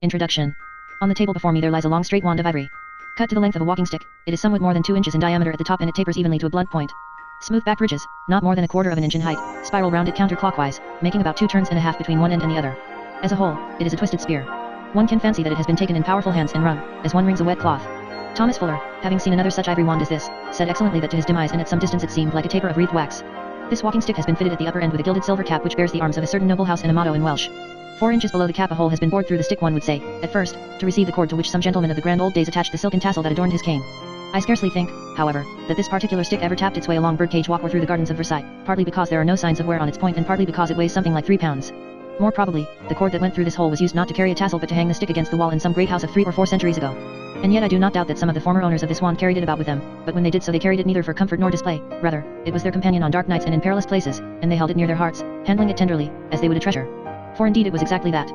Introduction. On the table before me there lies a long straight wand of ivory. Cut to the length of a walking stick, it is somewhat more than 2 inches in diameter at the top and it tapers evenly to a blunt point. Smooth-backed ridges, not more than 1/4 of an inch in height, spiral round it counterclockwise, making about 2 turns and a half between one end and the other. As a whole, it is a twisted spear. One can fancy that it has been taken in powerful hands and wrung, as one wrings a wet cloth. Thomas Fuller, having seen another such ivory wand as this, said excellently that to his demise and at some distance it seemed like a taper of wreathed wax. This walking stick has been fitted at the upper end with a gilded silver cap which bears the arms of a certain noble house and a motto in Welsh. 4 inches below the cap a hole has been bored through the stick, one would say, at first, to receive the cord to which some gentleman of the grand old days attached the silken tassel that adorned his cane. I scarcely think, however, that this particular stick ever tapped its way along Birdcage Walk or through the gardens of Versailles, partly because there are no signs of wear on its point and partly because it weighs something like 3 pounds. More probably, the cord that went through this hole was used not to carry a tassel but to hang the stick against the wall in some great house of 3 or 4 centuries ago. And yet I do not doubt that some of the former owners of this wand carried it about with them, but when they did so they carried it neither for comfort nor display, rather, it was their companion on dark nights and in perilous places, and they held it near their hearts, handling it tenderly, as they would a treasure. For indeed it was exactly that.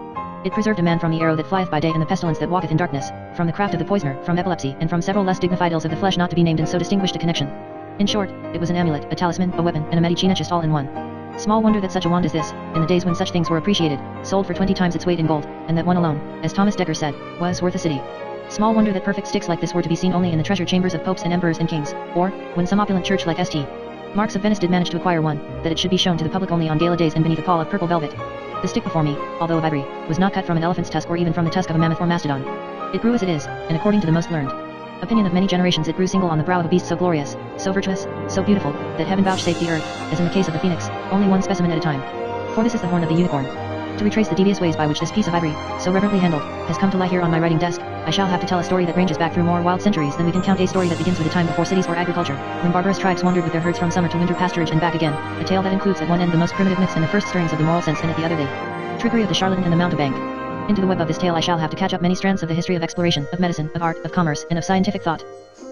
It preserved a man from the arrow that flieth by day and the pestilence that walketh in darkness, from the craft of the poisoner, from epilepsy, and from several less dignified ills of the flesh not to be named in so distinguished a connection. In short, it was an amulet, a talisman, a weapon, and a medicina just all in one. Small wonder that such a wand as this, in the days when such things were appreciated, sold for 20 times its weight in gold, and that one alone, as Thomas Dekker said, was worth a city. Small wonder that perfect sticks like this were to be seen only in the treasure chambers of popes and emperors and kings, or, when some opulent church like St. Mark's of Venice did manage to acquire one, that it should be shown to the public only on gala days and beneath a pall of purple velvet. The stick before me, although of ivory, was not cut from an elephant's tusk or even from the tusk of a mammoth or mastodon. It grew as it is, and according to the most learned opinion of many generations it grew single on the brow of a beast so glorious, so virtuous, so beautiful, that heaven vouchsafed the earth, as in the case of the phoenix, only one specimen at a time. For this is the horn of the unicorn. To retrace the devious ways by which this piece of ivory, so reverently handled, has come to lie here on my writing desk, I shall have to tell a story that ranges back through more wild centuries than we can count, a story that begins with a time before cities or agriculture, when barbarous tribes wandered with their herds from summer to winter pasturage and back again, a tale that includes at one end the most primitive myths and the first stirrings of the moral sense and at the other the trickery of the charlatan and the mountebank. Into the web of this tale I shall have to catch up many strands of the history of exploration, of medicine, of art, of commerce, and of scientific thought.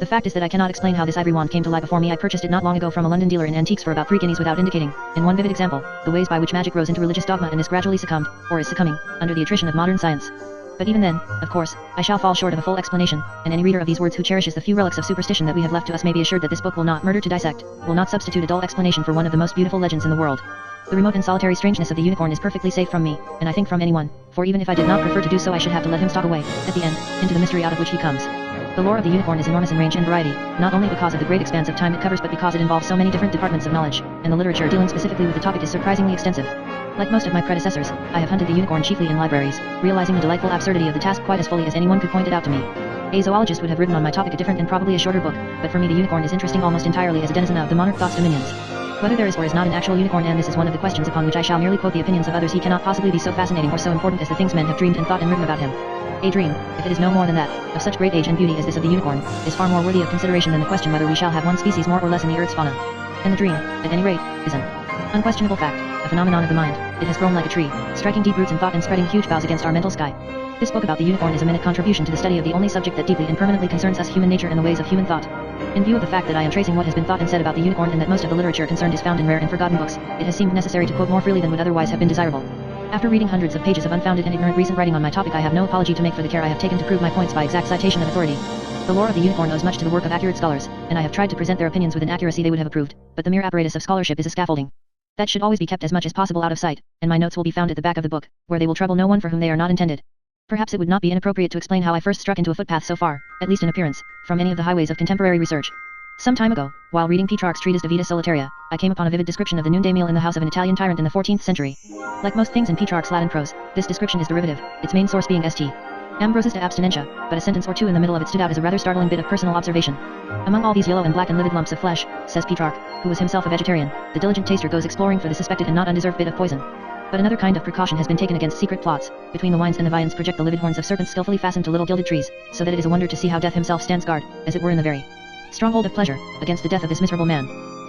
The fact is that I cannot explain how this ivory wand came to lie before me. I purchased it not long ago from a London dealer in antiques for about 3 guineas without indicating, in one vivid example, the ways by which magic grows into religious dogma and is gradually succumbed, or is succumbing, under the attrition of modern science. But even then, of course, I shall fall short of a full explanation, and any reader of these words who cherishes the few relics of superstition that we have left to us may be assured that this book will not murder to dissect, will not substitute a dull explanation for one of the most beautiful legends in the world. The remote and solitary strangeness of the unicorn is perfectly safe from me, and I think from anyone, for even if I did not prefer to do so I should have to let him stalk away, at the end, into the mystery out of which he comes. The lore of the unicorn is enormous in range and variety, not only because of the great expanse of time it covers but because it involves so many different departments of knowledge, and the literature dealing specifically with the topic is surprisingly extensive. Like most of my predecessors, I have hunted the unicorn chiefly in libraries, realizing the delightful absurdity of the task quite as fully as anyone could point it out to me. A zoologist would have written on my topic a different and probably a shorter book, but for me the unicorn is interesting almost entirely as a denizen of the monarch thought's dominions. Whether there is or is not an actual unicorn, and this is one of the questions upon which I shall merely quote the opinions of others, he cannot possibly be so fascinating or so important as the things men have dreamed and thought and written about him. A dream, if it is no more than that, of such great age and beauty as this of the unicorn, is far more worthy of consideration than the question whether we shall have one species more or less in the earth's fauna. And the dream, at any rate, is an unquestionable fact, a phenomenon of the mind. It has grown like a tree, striking deep roots in thought and spreading huge boughs against our mental sky. This book about the unicorn is a minute contribution to the study of the only subject that deeply and permanently concerns us, human nature and the ways of human thought. In view of the fact that I am tracing what has been thought and said about the unicorn and that most of the literature concerned is found in rare and forgotten books, it has seemed necessary to quote more freely than would otherwise have been desirable. After reading hundreds of pages of unfounded and ignorant recent writing on my topic, I have no apology to make for the care I have taken to prove my points by exact citation of authority. The lore of the unicorn owes much to the work of accurate scholars, and I have tried to present their opinions with an accuracy they would have approved, but the mere apparatus of scholarship is a scaffolding that should always be kept as much as possible out of sight, and my notes will be found at the back of the book, where they will trouble no one for whom they are not intended. Perhaps it would not be inappropriate to explain how I first struck into a footpath so far, at least in appearance, from any of the highways of contemporary research. Some time ago, while reading Petrarch's treatise De Vita Solitaria, I came upon a vivid description of the noonday meal in the house of an Italian tyrant in the 14th century. Like most things in Petrarch's Latin prose, this description is derivative, its main source being St. Ambrose's De Abstinentia, but a sentence or two in the middle of it stood out as a rather startling bit of personal observation. Among all these yellow and black and livid lumps of flesh, says Petrarch, who was himself a vegetarian, the diligent taster goes exploring for the suspected and not undeserved bit of poison. But another kind of precaution has been taken against secret plots. Between the wines and the viands project the livid horns of serpents skillfully fastened to little gilded trees, so that it is a wonder to see how death himself stands guard, as it were in the very stronghold of pleasure, against the death of this miserable man.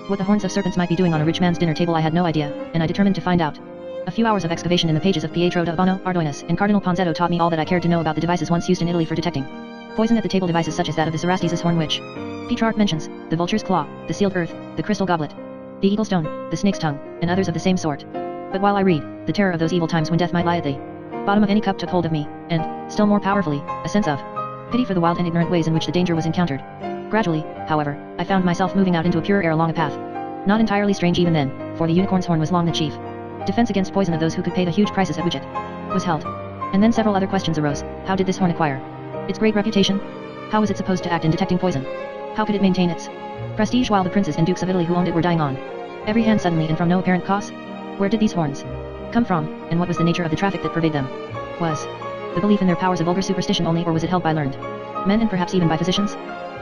What the horns of serpents might be doing on a rich man's dinner table I had no idea, and I determined to find out. A few hours of excavation in the pages of Pietro da Bono, Arduinus, and Cardinal Ponzetto taught me all that I cared to know about the devices once used in Italy for detecting poison at the table, devices such as that of the Cerastes' horn which Petrarch mentions, the vulture's claw, the sealed earth, the crystal goblet, the eagle stone, the snake's tongue, and others of the same sort. But while I read, the terror of those evil times when death might lie at the bottom of any cup took hold of me, and, still more powerfully, a sense of pity for the wild and ignorant ways in which the danger was encountered. Gradually, however, I found myself moving out into a pure air along a path not entirely strange even then, for the unicorn's horn was long the chief defense against poison of those who could pay the huge prices at which it was held. And then several other questions arose. How did this horn acquire its great reputation? How was it supposed to act in detecting poison? How could it maintain its prestige while the princes and dukes of Italy who owned it were dying on every hand suddenly and from no apparent cause? Where did these horns come from, and what was the nature of the traffic that pervaded them? Was the belief in their powers a vulgar superstition only, or was it held by learned men and perhaps even by physicians?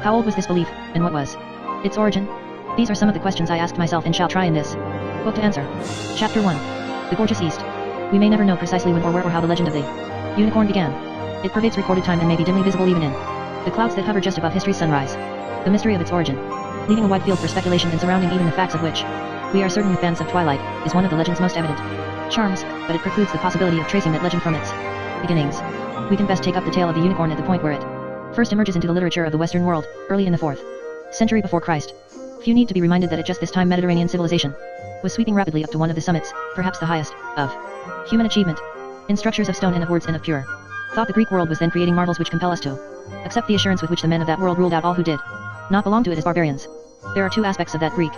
How old was this belief, and what was its origin? These are some of the questions I asked myself and shall try in this book to answer. Chapter 1. The Gorgeous East. We may never know precisely when or where or how the legend of the unicorn began. It pervades recorded time and may be dimly visible even in the clouds that hover just above history's sunrise. The mystery of its origin, leaving a wide field for speculation and surrounding even the facts of which we are certain with Bands of Twilight, is one of the legend's most evident charms, but it precludes the possibility of tracing that legend from its beginnings. We can best take up the tale of the unicorn at the point where it first emerges into the literature of the Western world, early in the 4th century before Christ. Few need to be reminded that at just this time Mediterranean civilization was sweeping rapidly up to one of the summits, perhaps the highest, of human achievement. In structures of stone and of words and of pure thought, the Greek world was then creating marvels which compel us to accept the assurance with which the men of that world ruled out all who did not belong to it as barbarians. There are two aspects of that Greek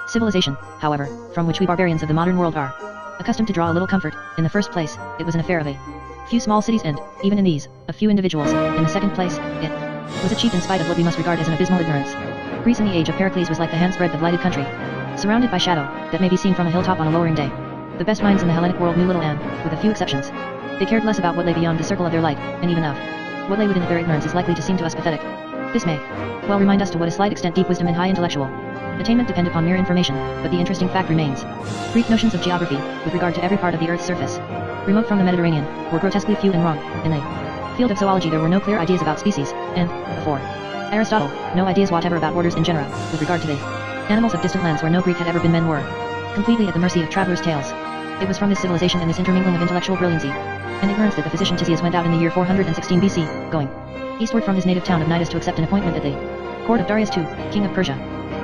civilization, however, from which we barbarians of the modern world are accustomed to draw a little comfort. In the first place, it was an affair of a few small cities and, even in these, a few individuals. In the second place, it was achieved in spite of what we must regard as an abysmal ignorance. Greece in the age of Pericles was like the hand's breadth of lighted country, surrounded by shadow, that may be seen from a hilltop on a lowering day. The best minds in the Hellenic world knew little and, with a few exceptions, they cared less about what lay beyond the circle of their light, and even of what lay within it. Their ignorance is likely to seem to us pathetic. This may well remind us to what a slight extent deep wisdom and high intellectual attainment depend upon mere information, but the interesting fact remains. Greek notions of geography, with regard to every part of the Earth's surface, remote from the Mediterranean, were grotesquely few and wrong. In the field of zoology there were no clear ideas about species, and, before Aristotle, no ideas whatever about orders and genera. With regard to the animals of distant lands where no Greek had ever been, men were completely at the mercy of travelers' tales. It was from this civilization and this intermingling of intellectual brilliancy and ignorance that the physician Tisias went out in the year 416 BC, going eastward from his native town of Cnidus to accept an appointment at the court of Darius II, king of Persia.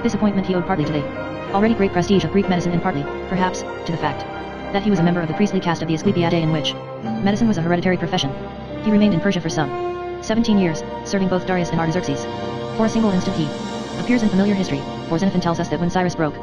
This appointment he owed partly to the already great prestige of Greek medicine and partly, perhaps, to the fact that he was a member of the priestly caste of the Asclepiadae, in which medicine was a hereditary profession. He remained in Persia for some 17 years, serving both Darius and Artaxerxes. For a single instant he appears in familiar history, for Xenophon tells us that when Cyrus broke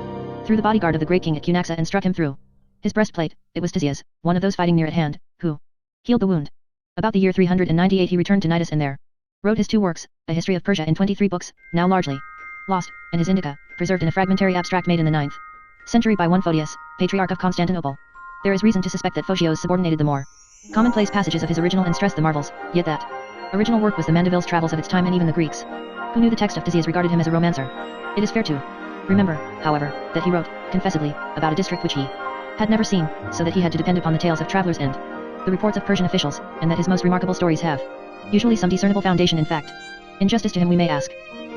through the bodyguard of the great king at Cunaxa and struck him through his breastplate, it was Tisias, one of those fighting near at hand, who healed the wound. About the year 398 he returned to Cnidus and there wrote his two works, A History of Persia in 23 books, now largely lost, and his Indica, preserved in a fragmentary abstract made in the 9th century by one Photius, Patriarch of Constantinople. There is reason to suspect that Photios subordinated the more commonplace passages of his original and stressed the marvels, yet that original work was the Mandevilles travels of its time, and even the Greeks, who knew the text of Tisias, regarded him as a romancer. It is fair to remember, however, that he wrote, confessedly, about a district which he had never seen, so that he had to depend upon the tales of travelers and the reports of Persian officials, and that his most remarkable stories have usually some discernible foundation in fact. In justice to him we may ask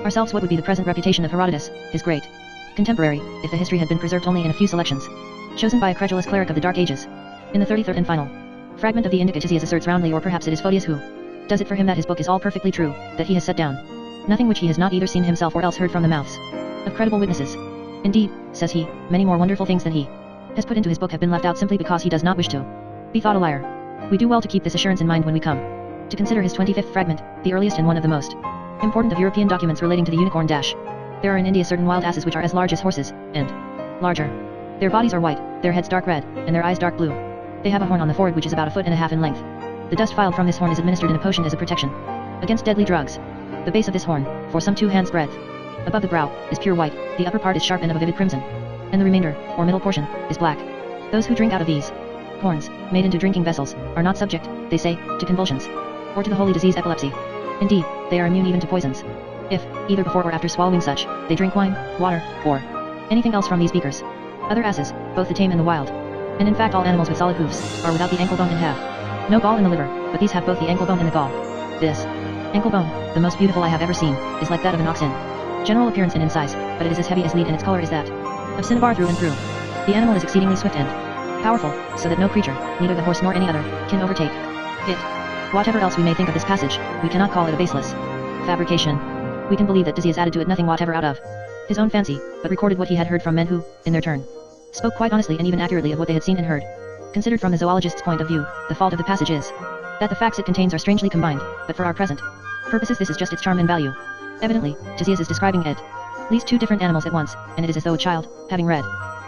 ourselves what would be the present reputation of Herodotus, his great contemporary, if the history had been preserved only in a few selections, chosen by a credulous cleric of the Dark Ages. In the 33rd and final fragment of the Indica, Tisias asserts roundly, or perhaps it is Photius who does it for him, that his book is all perfectly true, that he has set down nothing which he has not either seen himself or else heard from the mouths of credible witnesses. Indeed, says he, many more wonderful things than he has put into his book have been left out simply because he does not wish to be thought a liar. We do well to keep this assurance in mind when we come to consider his 25th fragment, the earliest and one of the most important of European documents relating to the unicorn. There are in India certain wild asses which are as large as horses, and larger. Their bodies are white, their heads dark red, and their eyes dark blue. They have a horn on the forehead which is about 1.5 feet in length. The dust filed from this horn is administered in a potion as a protection against deadly drugs. The base of this horn, for some 2 hands breadth above the brow, is pure white, the upper part is sharp and of a vivid crimson, and the remainder, or middle portion, is black. Those who drink out of these horns, made into drinking vessels, are not subject, they say, to convulsions, or to the holy disease epilepsy. Indeed, they are immune even to poisons. If, either before or after swallowing such, they drink wine, water, or anything else from these beakers. Other asses, both the tame and the wild, and in fact all animals with solid hoofs, are without the ankle bone and have no gall in the liver, but these have both the ankle bone and the gall. This ankle bone, the most beautiful I have ever seen, is like that of an ox in general appearance and in size, but it is as heavy as lead, and its color is that of cinnabar through and through. The animal is exceedingly swift and powerful, so that no creature, neither the horse nor any other, can overtake it. Whatever else we may think of this passage, we cannot call it a baseless fabrication. We can believe that Tisias added to it nothing whatever out of his own fancy, but recorded what he had heard from men who, in their turn, spoke quite honestly and even accurately of what they had seen and heard. Considered from the zoologist's point of view, the fault of the passage is that the facts it contains are strangely combined, but for our present purposes this is just its charm and value. Evidently, Tisias is describing at least 2 different animals at once, and it is as though a child, having read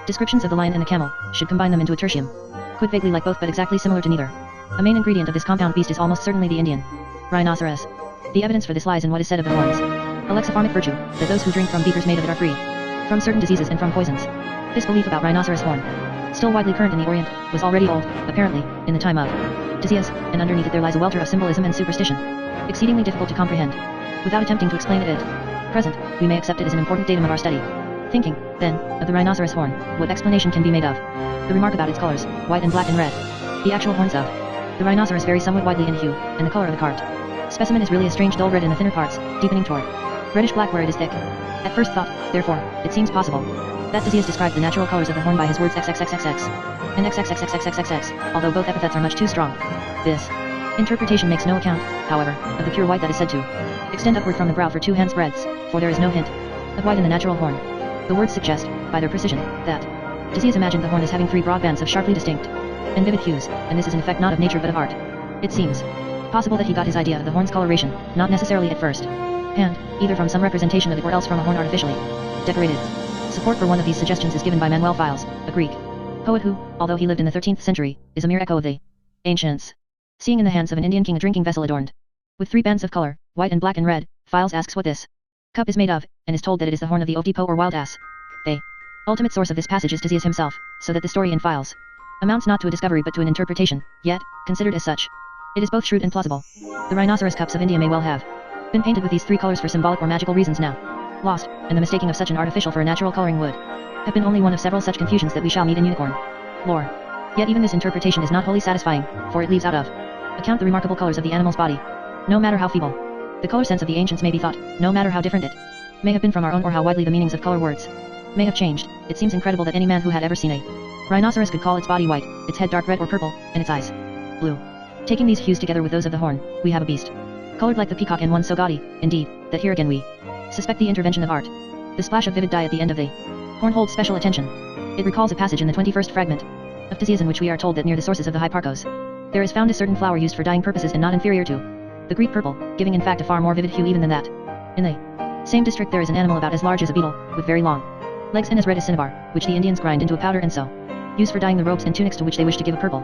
descriptions of the lion and the camel, should combine them into a tertium. Quite vaguely like both but exactly similar to neither. A main ingredient of this compound beast is almost certainly the Indian rhinoceros. The evidence for this lies in what is said of the horns. A lexipharmic virtue, that those who drink from beakers made of it are free from certain diseases and from poisons. This belief about rhinoceros horn, still widely current in the Orient, was already old, apparently, in the time of Ctesias, and underneath it there lies a welter of symbolism and superstition, exceedingly difficult to comprehend. Without attempting to explain it at present, we may accept it as an important datum of our study. Thinking, then, of the rhinoceros horn, what explanation can be made of the remark about its colors, white and black and red? The actual horns of the rhinoceros vary somewhat widely in hue, and the color of the cart specimen is really a strange dull red in the thinner parts, deepening toward reddish-black where it is thick. At first thought, therefore, it seems possible that Ctesias described the natural colors of the horn by his words XXXXX and XXXXXXX, although both epithets are much too strong. This interpretation makes no account, however, of the pure white that is said to extend upward from the brow for 2 hands' breadths, for there is no hint of white in the natural horn. The words suggest, by their precision, that Ctesias imagined the horn as having 3 broad bands of sharply distinct and vivid hues, and this is an effect not of nature but of art. It seems possible that he got his idea of the horn's coloration, not necessarily at first hand, either from some representation of it or else from a horn artificially decorated. Support for one of these suggestions is given by Manuel Files, a Greek poet who, although he lived in the 13th century, is a mere echo of the ancients. Seeing in the hands of an Indian king a drinking vessel adorned with 3 bands of color, white and black and red, Files asks what this cup is made of, and is told that it is the horn of the Otipo or wild ass. The ultimate source of this passage is Ctesias himself, so that the story in Files amounts not to a discovery but to an interpretation, yet, considered as such, it is both shrewd and plausible. The rhinoceros cups of India may well have been painted with these 3 colors for symbolic or magical reasons now lost, and the mistaking of such an artificial for a natural coloring would have been only one of several such confusions that we shall meet in unicorn lore. Yet even this interpretation is not wholly satisfying, for it leaves out of account the remarkable colors of the animal's body. No matter how feeble the color sense of the ancients may be thought, no matter how different it may have been from our own or how widely the meanings of color words may have changed, it seems incredible that any man who had ever seen a rhinoceros could call its body white, its head dark red or purple, and its eyes blue. Taking these hues together with those of the horn, we have a beast colored like the peacock and one so gaudy, indeed, that here again we suspect the intervention of art. The splash of vivid dye at the end of the horn holds special attention. It recalls a passage in the 21st fragment of Ctesias in which we are told that near the sources of the Hipparcos there is found a certain flower used for dyeing purposes and not inferior to the Greek purple, giving in fact a far more vivid hue even than that. In the same district there is an animal about as large as a beetle, with very long legs and as red as cinnabar, which the Indians grind into a powder and so use for dyeing the robes and tunics to which they wish to give a purple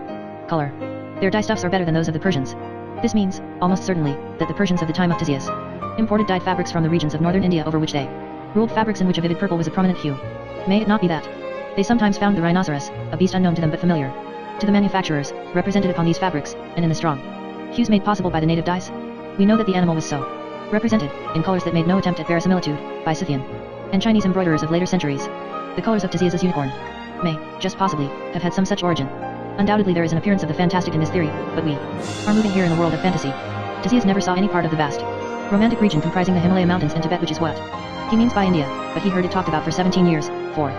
color. Their dye stuffs are better than those of the Persians. This means, almost certainly, that the Persians of the time of Ctesias imported dyed fabrics from the regions of northern India over which they ruled, fabrics in which a vivid purple was a prominent hue. May it not be that they sometimes found the rhinoceros, a beast unknown to them but familiar to the manufacturers, represented upon these fabrics, and in the strong hues made possible by the native dyes? We know that the animal was so represented, in colors that made no attempt at verisimilitude, by Scythian and Chinese embroiderers of later centuries. The colors of Ctesias' unicorn may, just possibly, have had some such origin. Undoubtedly there is an appearance of the fantastic in this theory, but we are moving here in the world of fantasy. Ctesias never saw any part of the vast romantic region comprising the Himalaya mountains and Tibet, which is what he means by India, but he heard it talked about for 17 years, for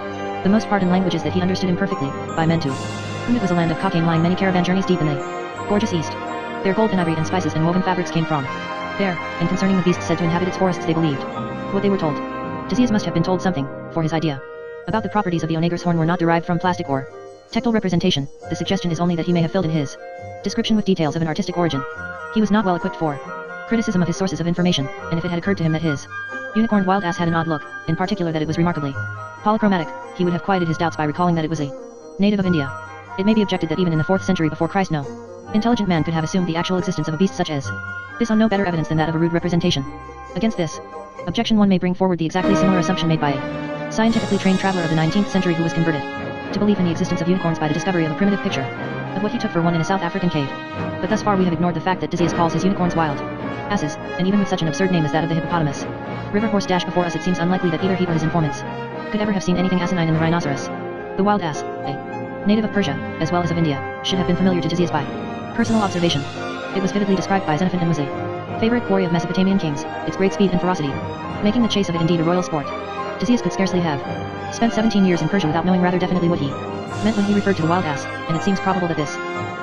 the most part in languages that he understood imperfectly, by men to whom it was a land of cocaine lying many caravan journeys deep in the gorgeous east. Their gold and ivory and spices and woven fabrics came from there, and concerning the beasts said to inhabit its forests they believed what they were told. Ctesias must have been told something, for his idea about the properties of the onager's horn were not derived from plastic or tactile representation. The suggestion is only that he may have filled in his description with details of an artistic origin. He was not well equipped for criticism of his sources of information, and if it had occurred to him that his unicorn wild ass had an odd look, in particular that it was remarkably polychromatic, he would have quieted his doubts by recalling that it was a native of India. It may be objected that even in the 4th century before Christ no intelligent man could have assumed the actual existence of a beast such as this on no better evidence than that of a rude representation. Against this objection one may bring forward the exactly similar assumption made by a scientifically trained traveler of the 19th century who was converted to belief in the existence of unicorns by the discovery of a primitive picture of what he took for one in a South African cave. But thus far we have ignored the fact that Ctesias calls his unicorns wild asses, and even with such an absurd name as that of the hippopotamus river horse dash before us, it seems unlikely that either he or his informants could ever have seen anything asinine in the rhinoceros. The wild ass, a native of Persia, as well as of India, should have been familiar to Ctesias by personal observation. It was vividly described by Xenophon and was a favorite glory of Mesopotamian kings, its great speed and ferocity, making the chase of it indeed a royal sport. Ctesias could scarcely have spent 17 years in Persia without knowing rather definitely what he meant when he referred to the wild ass, and it seems probable that this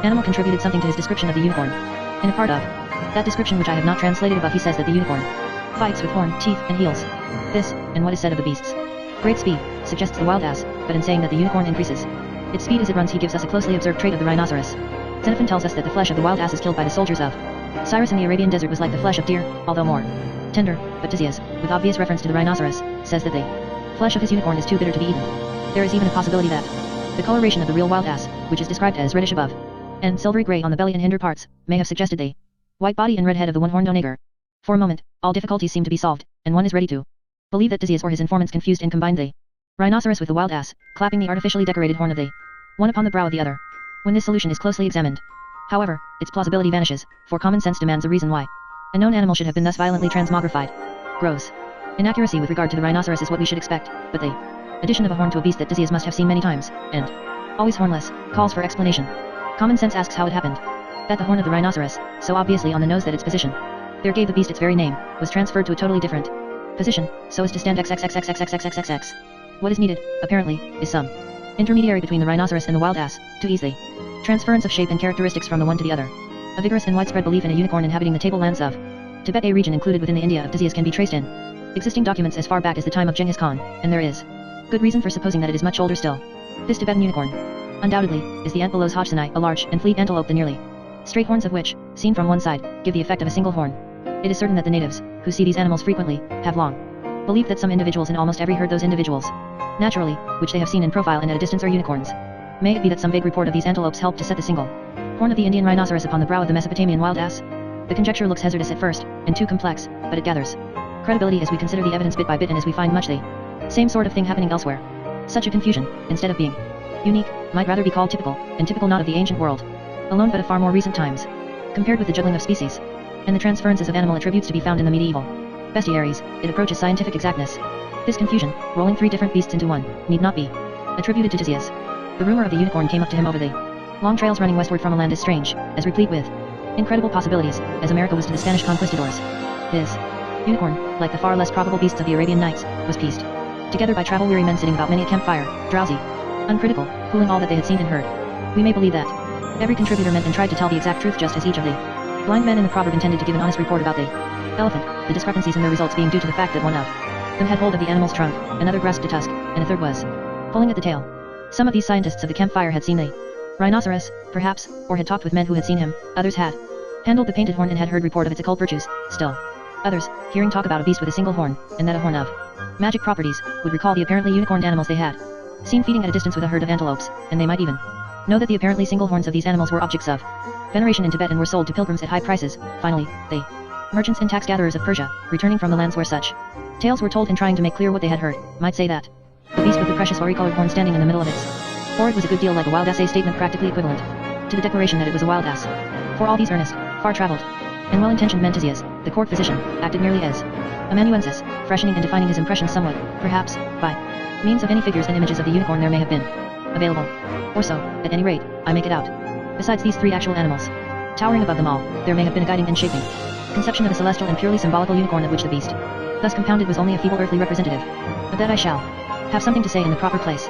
animal contributed something to his description of the unicorn. In a part of that description which I have not translated above, he says that the unicorn fights with horn, teeth, and heels. This, and what is said of the beast's great speed, suggests the wild ass, but in saying that the unicorn increases its speed as it runs, he gives us a closely observed trait of the rhinoceros. Xenophon tells us that the flesh of the wild ass is killed by the soldiers of Cyrus in the Arabian desert was like the flesh of deer, although more tender, but Ctesias, with obvious reference to the rhinoceros, says that the flesh of his unicorn is too bitter to be eaten. There is even a possibility that the coloration of the real wild ass, which is described as reddish above and silvery gray on the belly and hinder parts, may have suggested the white body and red head of the one-horned onager. For a moment, all difficulties seem to be solved, and one is ready to believe that Dizzy's or his informants confused and combined the rhinoceros with the wild ass, clapping the artificially decorated horn of the one upon the brow of the other. When this solution is closely examined, however, its plausibility vanishes, for common sense demands a reason why a known animal should have been thus violently transmogrified. Gross inaccuracy with regard to the rhinoceros is what we should expect, but the addition of a horn to a beast that Dizzy must have seen many times, and always hornless, calls for explanation. Common sense asks how it happened that the horn of the rhinoceros, so obviously on the nose that its position there gave the beast its very name, was transferred to a totally different position, so as to stand xxxxxxxxxxx. What is needed, apparently, is some intermediary between the rhinoceros and the wild ass, to ease the transference of shape and characteristics from the one to the other. A vigorous and widespread belief in a unicorn inhabiting the tablelands of Tibet, a region included within the India of Dizzy, can be traced in existing documents as far back as the time of Genghis Khan, and there is good reason for supposing that it is much older still. This Tibetan unicorn, undoubtedly, is the Antbulus hodgsoni, a large and fleet antelope, the nearly straight horns of which, seen from one side, give the effect of a single horn. It is certain that the natives, who see these animals frequently, have long believed that some individuals in almost every herd, those individuals, naturally, which they have seen in profile and at a distance, are unicorns. May it be that some vague report of these antelopes helped to set the single horn of the Indian rhinoceros upon the brow of the Mesopotamian wild ass? The conjecture looks hazardous at first, and too complex, but it gathers credibility as we consider the evidence bit by bit and as we find much the same sort of thing happening elsewhere. Such a confusion, instead of being unique, might rather be called typical, and typical not of the ancient world alone but of far more recent times. Compared with the juggling of species, and the transferences of animal attributes to be found in the medieval bestiaries, it approaches scientific exactness. This confusion, rolling three different beasts into one, need not be attributed to Dizzy. The rumor of the unicorn came up to him over the long trails running westward from a land as strange, as replete with incredible possibilities, as America was to the Spanish conquistadors. His unicorn, like the far less probable beasts of the Arabian Nights, was pieced together by travel-weary men sitting about many a campfire, drowsy, uncritical, pooling all that they had seen and heard. We may believe that every contributor meant and tried to tell the exact truth, just as each of the blind men in the proverb intended to give an honest report about the elephant, the discrepancies in their results being due to the fact that one of them had hold of the animal's trunk, another grasped a tusk, and a third was pulling at the tail. Some of these scientists of the campfire had seen the rhinoceros, perhaps, or had talked with men who had seen him. Others had handled the painted horn and had heard report of its occult virtues. Still others, hearing talk about a beast with a single horn, and that a horn of magic properties, would recall the apparently unicorned animals they had seen feeding at a distance with a herd of antelopes, and they might even know that the apparently single horns of these animals were objects of veneration in Tibet and were sold to pilgrims at high prices. Finally, they merchants and tax gatherers of Persia, returning from the lands where such tales were told and trying to make clear what they had heard, might say that the beast with the precious ori-colored horn standing in the middle of its forehead was a good deal like a wild ass, a statement practically equivalent to the declaration that it was a wild ass. For all these earnest, far-traveled, and well-intentioned men, Dizzy, the court physician, acted merely as amanuensis, freshening and defining his impressions somewhat, perhaps, by means of any figures and images of the unicorn there may have been available. Or so, at any rate, I make it out. Besides these three actual animals, towering above them all, there may have been a guiding and shaping conception of a celestial and purely symbolical unicorn of which the beast, thus compounded, was only a feeble earthly representative. Of that I shall have something to say in the proper place.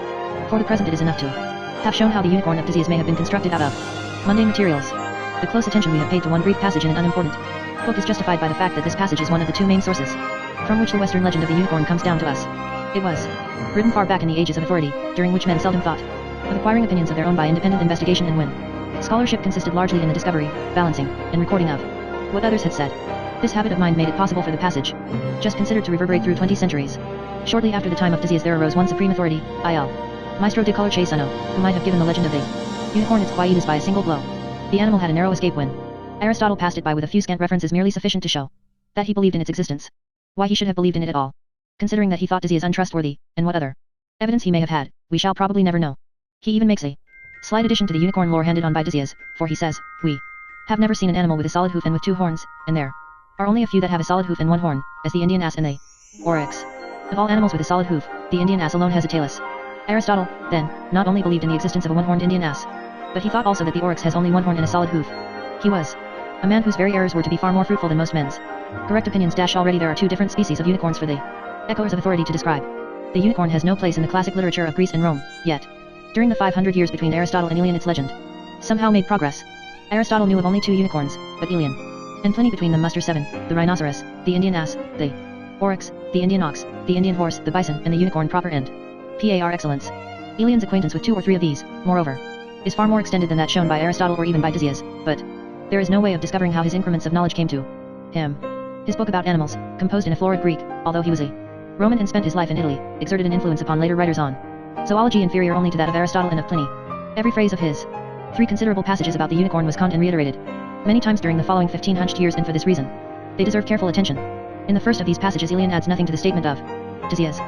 For the present it is enough to have shown how the unicorn of Dizzy may have been constructed out of mundane materials. The close attention we have paid to one brief passage in an unimportant book is justified by the fact that this passage is one of the two main sources from which the Western legend of the unicorn comes down to us. It was written far back in the ages of authority, during which men seldom thought of acquiring opinions of their own by independent investigation, and when scholarship consisted largely in the discovery, balancing, and recording of what others had said. This habit of mind made it possible for the passage, just considered, to reverberate through 20 centuries. Shortly after the time of Dizzy there arose one supreme authority, Il Maestro de Color Chasano, who might have given the legend of the unicorn its quietus by a single blow. The animal had a narrow escape when Aristotle passed it by with a few scant references merely sufficient to show that he believed in its existence. Why he should have believed in it at all, considering that he thought Dizzy untrustworthy, and what other evidence he may have had, we shall probably never know. He even makes a slight addition to the unicorn lore handed on by Dizzy, for he says, "We have never seen an animal with a solid hoof and with two horns, and there are only a few that have a solid hoof and one horn, as the Indian ass and the oryx. Of all animals with a solid hoof, the Indian ass alone has a tailless." Aristotle, then, not only believed in the existence of a one-horned Indian ass, but he thought also that the oryx has only one horn and a solid hoof. He was a man whose very errors were to be far more fruitful than most men's correct opinions. Already there are two different species of unicorns for the echoers of authority to describe. The unicorn has no place in the classic literature of Greece and Rome, yet, during the 500 years between Aristotle and Aelian its legend somehow made progress. Aristotle knew of only two unicorns, but Aelian and Pliny between them muster 7, the rhinoceros, the Indian ass, the oryx, the Indian ox, the Indian horse, the bison, and the unicorn proper and par excellence. Aelian's acquaintance with 2 or 3 of these, moreover, is far more extended than that shown by Aristotle or even by Dizzy, but there is no way of discovering how his increments of knowledge came to him. His book about animals, composed in a florid Greek, although he was a Roman and spent his life in Italy, exerted an influence upon later writers on zoology inferior only to that of Aristotle and of Pliny. Every phrase of his 3 considerable passages about the unicorn was conned and reiterated many times during the following 1500 years, and for this reason, they deserve careful attention. In the first of these passages, Elian adds nothing to the statement of Tizias.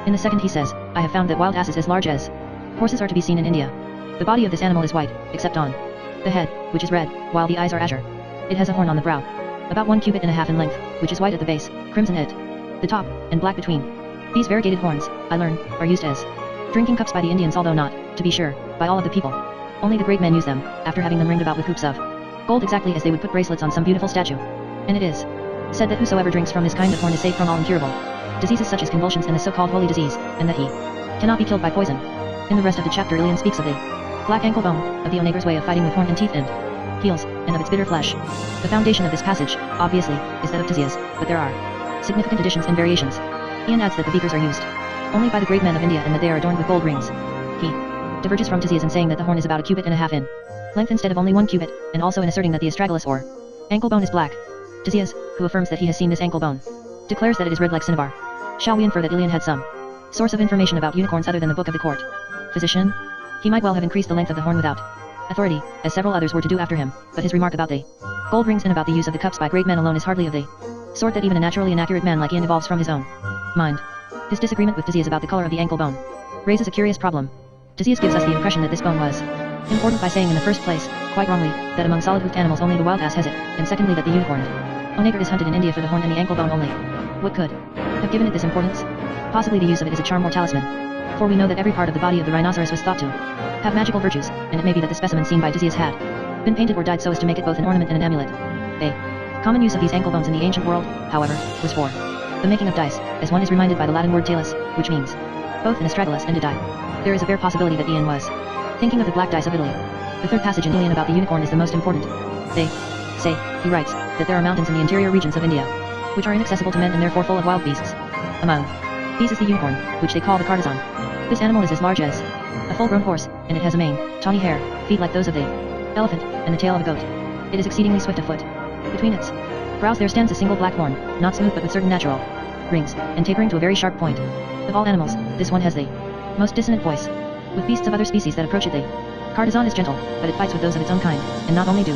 In the second he says, I have found that wild asses as large as horses are to be seen in India. The body of this animal is white, except on the head, which is red, while the eyes are azure. It has a horn on the brow, about 1 cubit and a half in length, which is white at the base, crimson at the top, and black between. These variegated horns, I learn, are used as drinking cups by the Indians, although not, to be sure, by all of the people. Only the great men use them, after having them ringed about with hoops of gold, exactly as they would put bracelets on some beautiful statue. And it is said that whosoever drinks from this kind of horn is safe from all incurable diseases such as convulsions and the so-called holy disease, and that he cannot be killed by poison. In the rest of the chapter, Elian speaks of the black ankle bone, of the onager's way of fighting with horn and teeth and heels, and of its bitter flesh. The foundation of this passage, obviously, is that of Tizias, but there are significant additions and variations. Ian adds that the beakers are used only by the great men of India and that they are adorned with gold rings. He diverges from Tizias in saying that the horn is about 1.5 cubits in length instead of only 1 cubit, and also in asserting that the astragalus or ankle bone is black. Tizias, who affirms that he has seen this ankle bone, declares that it is red like cinnabar. Shall we infer that Elian had some source of information about unicorns other than the book of the court physician? He might well have increased the length of the horn without authority, as several others were to do after him, but his remark about the gold rings and about the use of the cups by great men alone is hardly of the sort that even a naturally inaccurate man like Ian evolves from his own mind. His disagreement with Tizias about the color of the ankle bone raises a curious problem. Tizias gives us the impression that this bone was important by saying in the first place, quite wrongly, that among solid-hoofed animals only the wild ass has it, and secondly that the unicorn onager is hunted in India for the horn and the ankle bone only. What could have given it this importance? Possibly the use of it is a charm or talisman. For we know that every part of the body of the rhinoceros was thought to have magical virtues, and it may be that the specimen seen by Tizias had been painted or dyed so as to make it both an ornament and an amulet. A common use of these ankle bones in the ancient world, however, was for the making of dice, as one is reminded by the Latin word talus, which means both an astragalus and a die. There is a bare possibility that Ian was thinking of the black dice of Italy. The third passage in Elian about the unicorn is the most important. They say, he writes, that there are mountains in the interior regions of India, which are inaccessible to men and therefore full of wild beasts. Among these is the unicorn, which they call the cartizan. This animal is as large as a full-grown horse, and it has a mane, tawny hair, feet like those of the elephant, and the tail of a goat. It is exceedingly swift of foot. Between its brows there stands a single black horn, not smooth but with certain natural rings, and tapering to a very sharp point. Of all animals, this one has the most dissonant voice. With beasts of other species that approach it, the cartizan is gentle, but it fights with those of its own kind, and not only do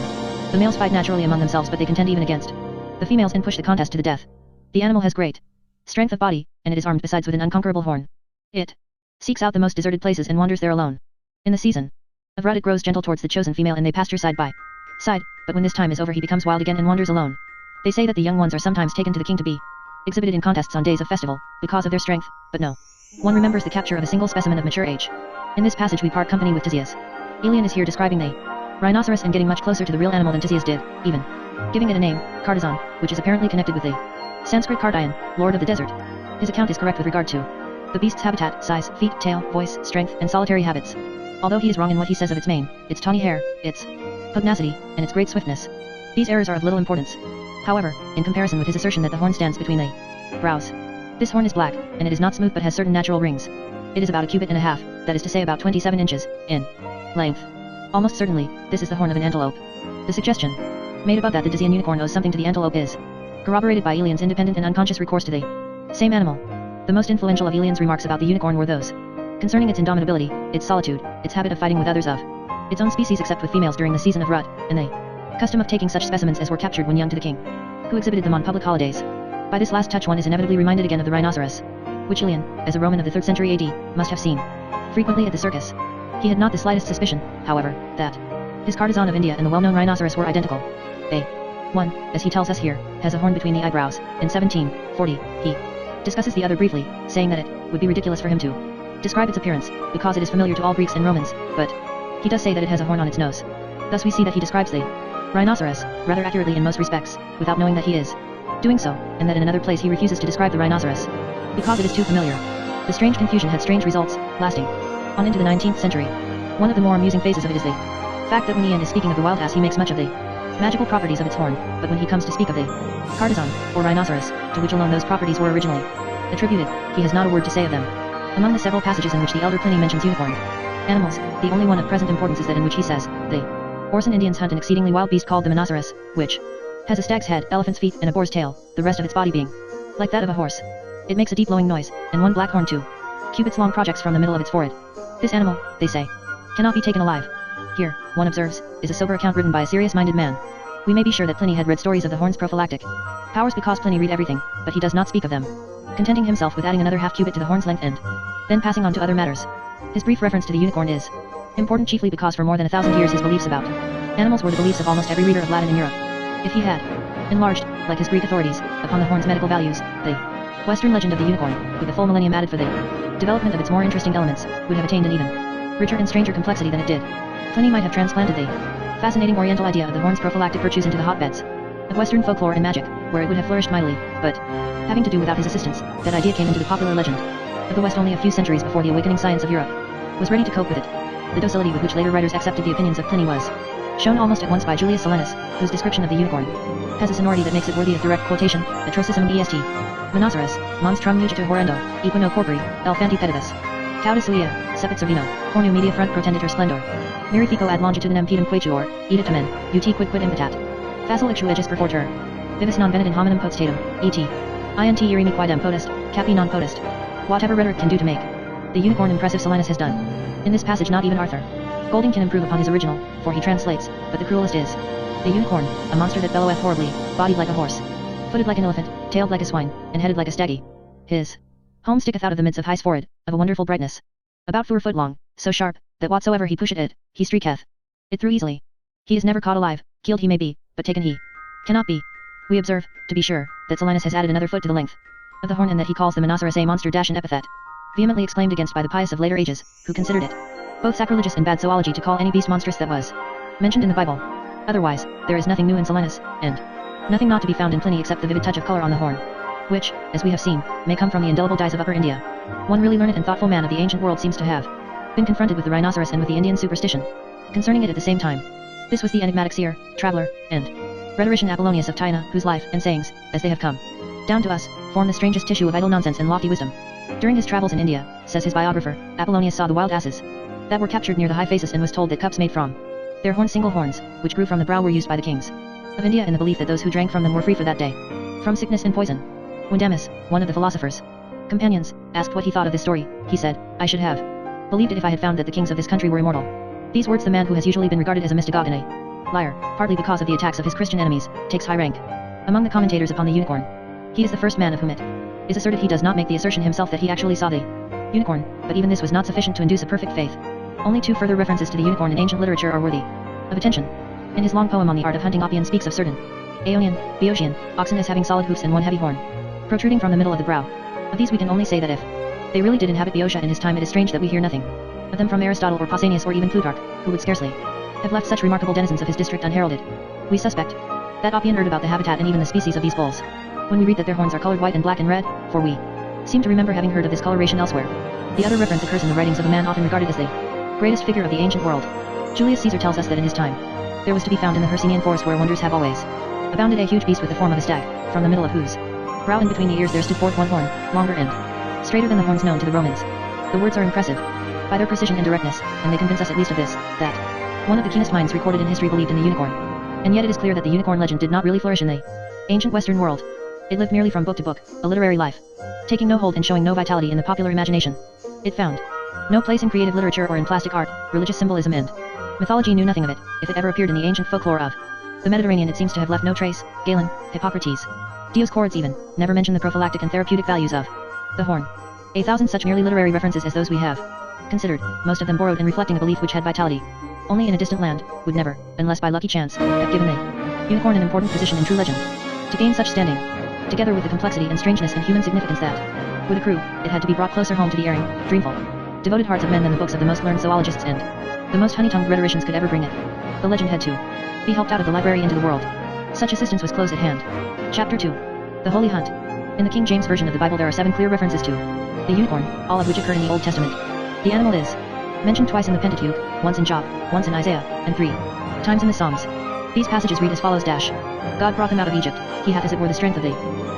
the males fight naturally among themselves, but they contend even against the females and push the contest to the death. The animal has great strength of body, and it is armed besides with an unconquerable horn. It seeks out the most deserted places and wanders there alone. In the season of rut it grows gentle towards the chosen female and they pasture side by side, but when this time is over he becomes wild again and wanders alone. They say that the young ones are sometimes taken to the king to be exhibited in contests on days of festival, because of their strength, but no one remembers the capture of a single specimen of mature age. In this passage we part company with Tizias. Elian is here describing the rhinoceros and getting much closer to the real animal than Tizias did, even giving it a name, cartizan, which is apparently connected with the Sanskrit Kardayan, lord of the desert. His account is correct with regard to the beast's habitat, size, feet, tail, voice, strength, and solitary habits. Although he is wrong in what he says of its mane, its tawny hair, its pugnacity, and its great swiftness, these errors are of little importance. However, in comparison with his assertion that the horn stands between the brows, this horn is black, and it is not smooth but has certain natural rings. It is about 1.5 cubits, that is to say about 27 inches, in length. Almost certainly, this is the horn of an antelope. The suggestion made above that the Tizian unicorn owes something to the antelope is corroborated by Elian's independent and unconscious recourse to the same animal. The most influential of Elian's remarks about the unicorn were those concerning its indomitability, its solitude, its habit of fighting with others of its own species except with females during the season of rut, and the custom of taking such specimens as were captured when young to the king, who exhibited them on public holidays. By this last touch one is inevitably reminded again of the rhinoceros, which Elian, as a Roman of the 3rd century AD, must have seen frequently at the circus. He had not the slightest suspicion, however, that his cartizan of India and the well-known rhinoceros were identical. They, one, as he tells us here, has a horn between the eyebrows. In 1740, he discusses the other briefly, saying that it would be ridiculous for him to describe its appearance, because it is familiar to all Greeks and Romans, but he does say that it has a horn on its nose. Thus we see that he describes the rhinoceros rather accurately in most respects, without knowing that he is doing so, and that in another place he refuses to describe the rhinoceros because it is too familiar. The strange confusion had strange results, lasting on into the 19th century. One of the more amusing phases of it is the fact that when Ian is speaking of the wild ass he makes much of the magical properties of its horn, but when he comes to speak of the cartizan, or rhinoceros, to which alone those properties were originally attributed, he has not a word to say of them. Among the several passages in which the elder Pliny mentions unicorn animals, the only one of present importance is that in which he says, the Orson Indians hunt an exceedingly wild beast called the monoceros, which has a stag's head, elephant's feet, and a boar's tail, the rest of its body being like that of a horse. It makes a deep blowing noise, and one black horn 2 cubits long projects from the middle of its forehead. This animal, they say, cannot be taken alive. Here, one observes, is a sober account written by a serious-minded man. We may be sure that Pliny had read stories of the horn's prophylactic powers because Pliny read everything, but he does not speak of them, contenting himself with adding another half cubit to the horn's length and then passing on to other matters. His brief reference to the unicorn is important chiefly because for more than 1,000 years his beliefs about animals were the beliefs of almost every reader of Latin in Europe. If he had enlarged, like his Greek authorities, upon the horn's medical values, the Western legend of the unicorn, with a full millennium added for the development of its more interesting elements, would have attained an even richer and stranger complexity than it did. Pliny might have transplanted the fascinating Oriental idea of the horn's prophylactic virtues into the hotbeds of Western folklore and magic, where it would have flourished mightily, but, having to do without his assistance, that idea came into the popular legend of the West only a few centuries before the awakening science of Europe was ready to cope with it. The docility with which later writers accepted the opinions of Pliny was shown almost at once by Julius Solanus, whose description of the unicorn has a sonority that makes it worthy of direct quotation: atrocissimum est monoceros, monstrum nugitur horrendo, equino corpori, elephanti pedibus. Caudus uia, sepit cervino, cornu media front protenditur splendor. Mirifico ad longitudinem pedum quaetuor, editamen, ut quid impetat. Facile ixu egis perforter. Vivis non venit in hominum potestatum, et. Int irimi quidem potest, capi non potest. Whatever rhetoric can do to make the unicorn impressive, Solanus has done. In this passage not even Arthur Golding can improve upon his original, for he translates, but the cruelest is the unicorn, a monster that belloweth horribly, bodied like a horse, footed like an elephant, tailed like a swine, and headed like a staggy. His home sticketh out of the midst of his forehead, of a wonderful brightness. About 4 foot long, so sharp, that whatsoever he pusheth it, he streaketh it through easily. He is never caught alive, killed he may be, but taken he cannot be. We observe, to be sure, that Solanus has added another foot to the length of the horn, and that he calls the Monoceros a monster dash an epithet vehemently exclaimed against by the pious of later ages, who considered it both sacrilegious and bad zoology to call any beast monstrous that was mentioned in the Bible. Otherwise, there is nothing new in Solanus, and nothing not to be found in Pliny except the vivid touch of color on the horn, which, as we have seen, may come from the indelible dyes of Upper India. One really learned and thoughtful man of the ancient world seems to have been confronted with the rhinoceros and with the Indian superstition concerning it at the same time. This was the enigmatic seer, traveler, and rhetorician Apollonius of Tyana, whose life and sayings, as they have come down to us, form the strangest tissue of idle nonsense and lofty wisdom. During his travels in India, says his biographer, Apollonius saw the wild asses that were captured near the high faces and was told that cups made from their horns, single horns, which grew from the brow, were used by the kings of India in the belief that those who drank from them were free for that day from sickness and poison. When Demas, one of the philosopher's companions, asked what he thought of this story, he said, "I should have believed it if I had found that the kings of this country were immortal." These words the man who has usually been regarded as a mystagogue and a liar, partly because of the attacks of his Christian enemies, takes high rank among the commentators upon the unicorn. He is the first man of whom it is asserted he does not make the assertion himself that he actually saw the unicorn, but even this was not sufficient to induce a perfect faith. Only 2 further references to the unicorn in ancient literature are worthy of attention. In his long poem on the art of hunting, Oppian speaks of certain Aeonian, Boeotian, oxen as having solid hoofs and one heavy horn protruding from the middle of the brow. Of these we can only say that if they really did inhabit Boeotia in his time, it is strange that we hear nothing of them from Aristotle or Pausanias or even Plutarch, who would scarcely have left such remarkable denizens of his district unheralded. We suspect that Oppian heard about the habitat and even the species of these bulls when we read that their horns are colored white and black and red, for we seem to remember having heard of this coloration elsewhere. The other reference occurs in the writings of a man often regarded as the greatest figure of the ancient world. Julius Caesar tells us that in his time there was to be found in the Hercynian forest, where wonders have always abounded, a huge beast with the form of a stag, from the middle of whose brow and between the ears there stood forth one horn, longer and straighter than the horns known to the Romans. The words are impressive by their precision and directness, and they convince us at least of this, that one of the keenest minds recorded in history believed in the unicorn. And yet it is clear that the unicorn legend did not really flourish in the ancient Western world. It lived merely from book to book, a literary life, taking no hold and showing no vitality in the popular imagination. It found no place in creative literature or in plastic art, religious symbolism and mythology knew nothing of it. If it ever appeared in the ancient folklore of the Mediterranean, it seems to have left no trace. Galen, Hippocrates, Dioscorides even, never mention the prophylactic and therapeutic values of the horn. 1,000 such merely literary references as those we have considered, most of them borrowed and reflecting a belief which had vitality only in a distant land, would never, unless by lucky chance, have given the unicorn an important position in true legend. To gain such standing, together with the complexity and strangeness and human significance that would accrue, it had to be brought closer home to the erring, dreamful, devoted hearts of men than the books of the most learned zoologists and the most honey-tongued rhetoricians could ever bring it. The legend had to be helped out of the library into the world. Such assistance was close at hand. Chapter 2. The Holy Hunt. In the King James Version of the Bible there are 7 clear references to the unicorn, all of which occur in the Old Testament. The animal is mentioned twice in the Pentateuch, once in Job, once in Isaiah, and 3 times in the Psalms. These passages read as follows: God brought them out of Egypt, he hath as it were the strength of the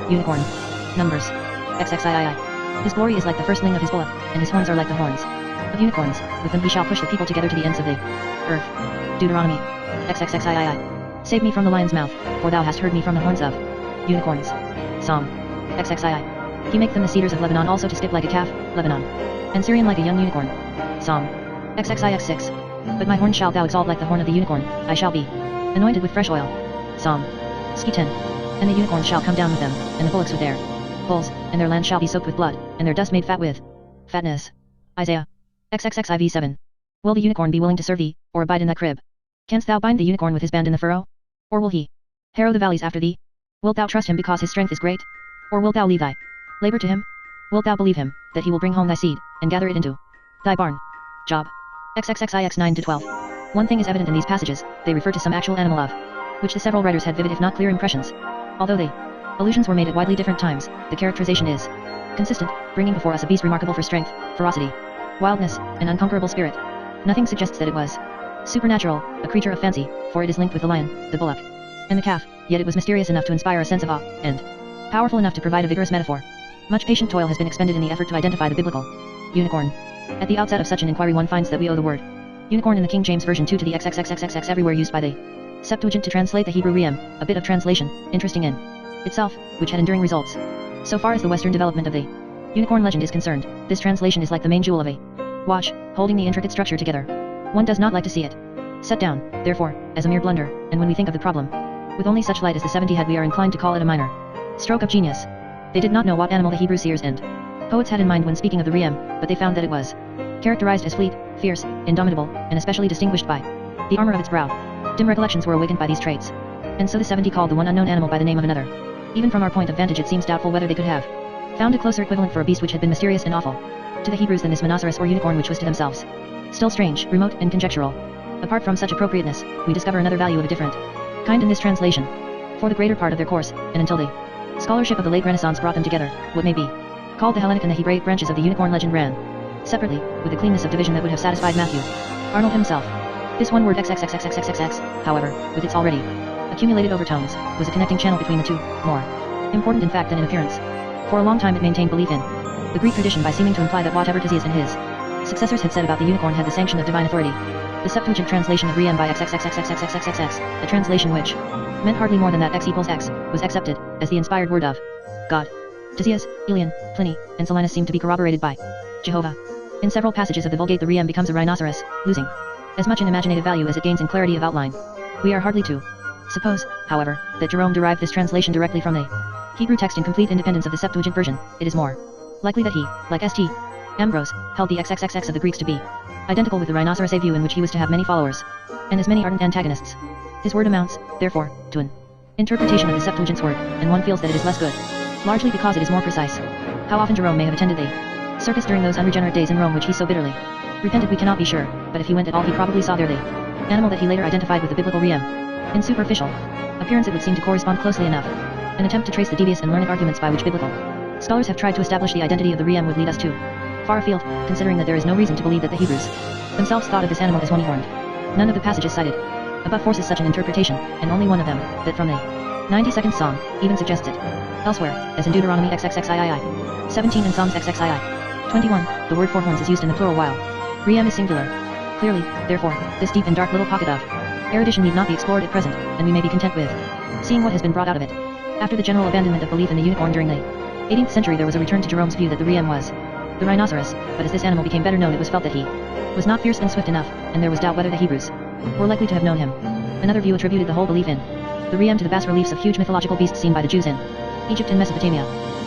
unicorn. Numbers. XXIII. His glory is like the firstling of his bullock, and his horns are like the horns of unicorns. With them he shall push the people together to the ends of the earth. Deuteronomy. XXXIII. Save me from the lion's mouth, for thou hast heard me from the horns of unicorns. Psalm. XXII. He make them the cedars of Lebanon also to skip like a calf, Lebanon. And Syrian like a young unicorn. Psalm. XXIX6. But my horn shalt thou exalt like the horn of the unicorn, I shall be anointed with fresh oil. Psalm. Ski 10. And the unicorns shall come down with them, and the bullocks with their bulls, and their land shall be soaked with blood, and their dust made fat with fatness. Isaiah. XXXIV 7. Will the unicorn be willing to serve thee, or abide in thy crib? Canst thou bind the unicorn with his band in the furrow? Or will he harrow the valleys after thee? Wilt thou trust him because his strength is great? Or wilt thou leave thy labor to him? Wilt thou believe him, that he will bring home thy seed, and gather it into thy barn? Job. XXXIX 9-12. One thing is evident in these passages, they refer to some actual animal of which the several writers had vivid if not clear impressions. Although they allusions were made at widely different times, the characterization is consistent, bringing before us a beast remarkable for strength, ferocity, wildness, and unconquerable spirit. Nothing suggests that it was supernatural, a creature of fancy, for it is linked with the lion, the bullock, and the calf, yet it was mysterious enough to inspire a sense of awe, and powerful enough to provide a vigorous metaphor. Much patient toil has been expended in the effort to identify the biblical unicorn. At the outset of such an inquiry one finds that we owe the word unicorn in the King James Version 2 to the XXXXX everywhere used by the Septuagint to translate the Hebrew Reem, a bit of translation, interesting in itself, which had enduring results. So far as the Western development of the unicorn legend is concerned, this translation is like the main jewel of a watch, holding the intricate structure together. One does not like to see it set down, therefore, as a mere blunder, and when we think of the problem, with only such light as the 70 had we are inclined to call it a minor stroke of genius. They did not know what animal the Hebrew seers and poets had in mind when speaking of the Reem, but they found that it was characterized as fleet, fierce, indomitable, and especially distinguished by the armor of its brow. Dim recollections were awakened by these traits, and so the 70 called the one unknown animal by the name of another. Even from our point of vantage it seems doubtful whether they could have found a closer equivalent for a beast which had been mysterious and awful to the Hebrews than this monoceros or unicorn which was to themselves still strange, remote, and conjectural. Apart from such appropriateness, we discover another value of a different kind in this translation. For the greater part of their course, and until the scholarship of the late Renaissance brought them together, what may be called the Hellenic and the Hebraic branches of the unicorn legend ran separately, with a cleanness of division that would have satisfied Matthew Arnold himself. This one word XXXXXXX, however, with its already accumulated overtones, was a connecting channel between the two, more important in fact than in appearance. For a long time it maintained belief in the Greek tradition by seeming to imply that whatever Ctesias and his successors had said about the unicorn had the sanction of divine authority. The Septuagint translation of Reem by XXXXXXXXX, a translation which meant hardly more than that X equals X, was accepted as the inspired word of God. Ctesias, Elian, Pliny, and Solinus seem to be corroborated by Jehovah. In several passages of the Vulgate the Reem becomes a rhinoceros, losing as much in imaginative value as it gains in clarity of outline. We are hardly to suppose, however, that Jerome derived this translation directly from the Hebrew text in complete independence of the Septuagint version. It is more likely that he, like St. Ambrose, held the XXXX of the Greeks to be identical with the rhinoceros view in which he was to have many followers, and as many ardent antagonists. His word amounts, therefore, to an interpretation of the Septuagint's word, and one feels that it is less good, largely because it is more precise. How often Jerome may have attended a circus during those unregenerate days in Rome which he so bitterly repented we cannot be sure, but if he went at all he probably saw there the animal that he later identified with the biblical Reem. In superficial appearance it would seem to correspond closely enough. An attempt to trace the devious and learned arguments by which biblical scholars have tried to establish the identity of the Reem would lead us too far afield, considering that there is no reason to believe that the Hebrews themselves thought of this animal as one-horned. None of the passages cited above forces such an interpretation, and only one of them, that from the 92nd Psalm, even suggests it. Elsewhere, as in Deuteronomy XXXIII 17 and Psalms XXII 21, the word for horns is used in the plural while Reem is singular. Clearly, therefore, this deep and dark little pocket of erudition need not be explored at present, and we may be content with seeing what has been brought out of it. After the general abandonment of belief in the unicorn during the 18th century there was a return to Jerome's view that the Reem was the rhinoceros, but as this animal became better known it was felt that he was not fierce and swift enough, and there was doubt whether the Hebrews were likely to have known him. Another view attributed the whole belief in the Reem to the bas-reliefs of huge mythological beasts seen by the Jews in Egypt and Mesopotamia.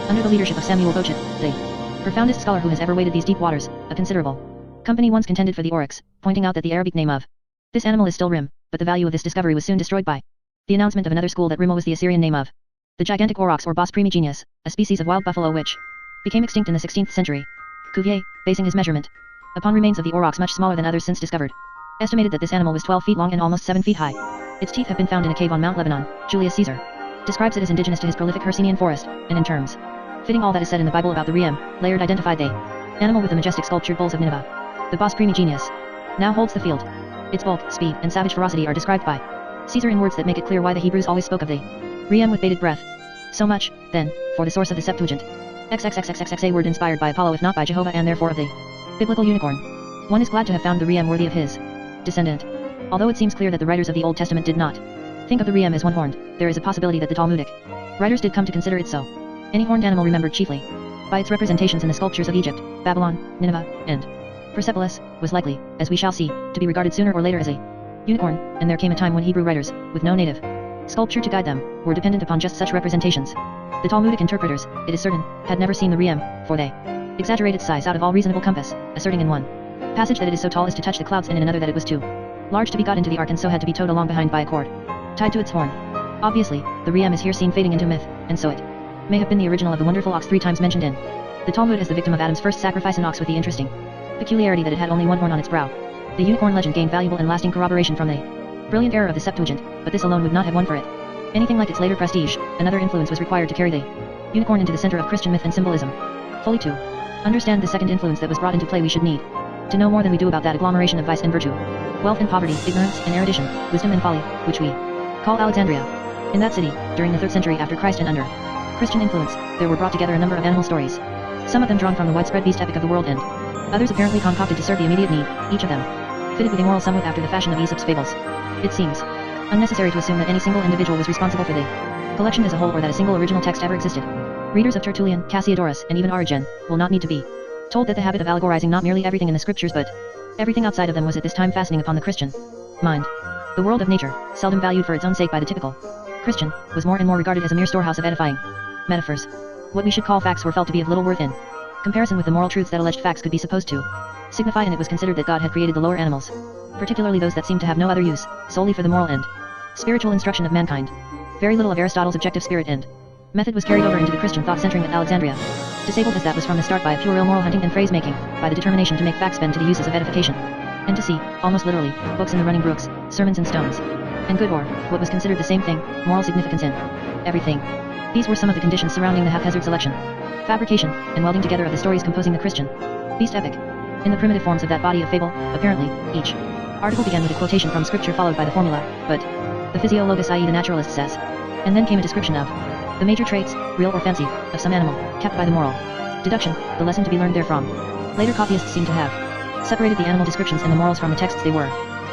Under the leadership of Samuel Bochit, the profoundest scholar who has ever waded these deep waters, a considerable company once contended for the oryx, pointing out that the Arabic name of this animal is still Rim, but the value of this discovery was soon destroyed by the announcement of another school that Rimmo was the Assyrian name of the gigantic aurochs or Bos primigenius, a species of wild buffalo which became extinct in the 16th century. Cuvier, basing his measurement upon remains of the aurochs much smaller than others since discovered, estimated that this animal was 12 feet long and almost 7 feet high. Its teeth have been found in a cave on Mount Lebanon. Julius Caesar describes it as indigenous to his prolific Hercynian forest, and in terms fitting all that is said in the Bible about the Reem, Layard identified the animal with the majestic sculptured bulls of Nineveh. The Bos primigenius now holds the field. Its bulk, speed, and savage ferocity are described by Caesar in words that make it clear why the Hebrews always spoke of the Reem with bated breath. So much, then, for the source of the Septuagint. XXXXXX, a word inspired by Apollo if not by Jehovah, and therefore of the biblical unicorn. One is glad to have found the Reem worthy of his descendant. Although it seems clear that the writers of the Old Testament did not think of the Reem as one-horned, there is a possibility that the Talmudic writers did come to consider it so. Any horned animal remembered chiefly by its representations in the sculptures of Egypt, Babylon, Nineveh, and Persepolis was likely, as we shall see, to be regarded sooner or later as a unicorn, and there came a time when Hebrew writers, with no native sculpture to guide them, were dependent upon just such representations. The Talmudic interpreters, it is certain, had never seen the Riem, for they exaggerated size out of all reasonable compass, asserting in one passage that it is so tall as to touch the clouds and in another that it was too large to be got into the ark and so had to be towed along behind by a cord tied to its horn. Obviously, the Riem is here seen fading into myth, and so it may have been the original of the wonderful ox 3 times mentioned in the Talmud as the victim of Adam's first sacrifice, an ox with the interesting peculiarity that it had only one horn on its brow. The unicorn legend gained valuable and lasting corroboration from the brilliant error of the Septuagint, but this alone would not have won for it anything like its later prestige. Another influence was required to carry the unicorn into the center of Christian myth and symbolism. Fully to understand the second influence that was brought into play, we should need to know more than we do about that agglomeration of vice and virtue, wealth and poverty, ignorance and erudition, wisdom and folly, which we call Alexandria. In that city, during the 3rd century after Christ and under Christian influence, there were brought together a number of animal stories, some of them drawn from the widespread beast epic of the world and others apparently concocted to serve the immediate need, each of them fitted with a moral somewhat after the fashion of Aesop's fables. It seems unnecessary to assume that any single individual was responsible for the collection as a whole, or that a single original text ever existed. Readers of Tertullian, Cassiodorus, and even Origen will not need to be told that the habit of allegorizing not merely everything in the scriptures but everything outside of them was at this time fastening upon the Christian mind. The world of nature, seldom valued for its own sake by the typical Christian, was more and more regarded as a mere storehouse of edifying metaphors. What we should call facts were felt to be of little worth in comparison with the moral truths that alleged facts could be supposed to signify, and it was considered that God had created the lower animals, particularly those that seemed to have no other use, solely for the moral and spiritual instruction of mankind. Very little of Aristotle's objective spirit and method was carried over into the Christian thought centering at Alexandria, disabled as that was from the start by a pure moral hunting and phrase-making, by the determination to make facts bend to the uses of edification, and to see, almost literally, books in the running brooks, sermons in stones, and good, or, what was considered the same thing, moral significance in everything. These were some of the conditions surrounding the haphazard selection, fabrication, and welding together of the stories composing the Christian beast epic. In the primitive forms of that body of fable, apparently, each article began with a quotation from scripture followed by the formula, but the physiologist, i.e. the naturalist, says, and then came a description of the major traits, real or fancy, of some animal, capped by the moral deduction, the lesson to be learned therefrom. Later copyists seem to have separated the animal descriptions and the morals from the texts they were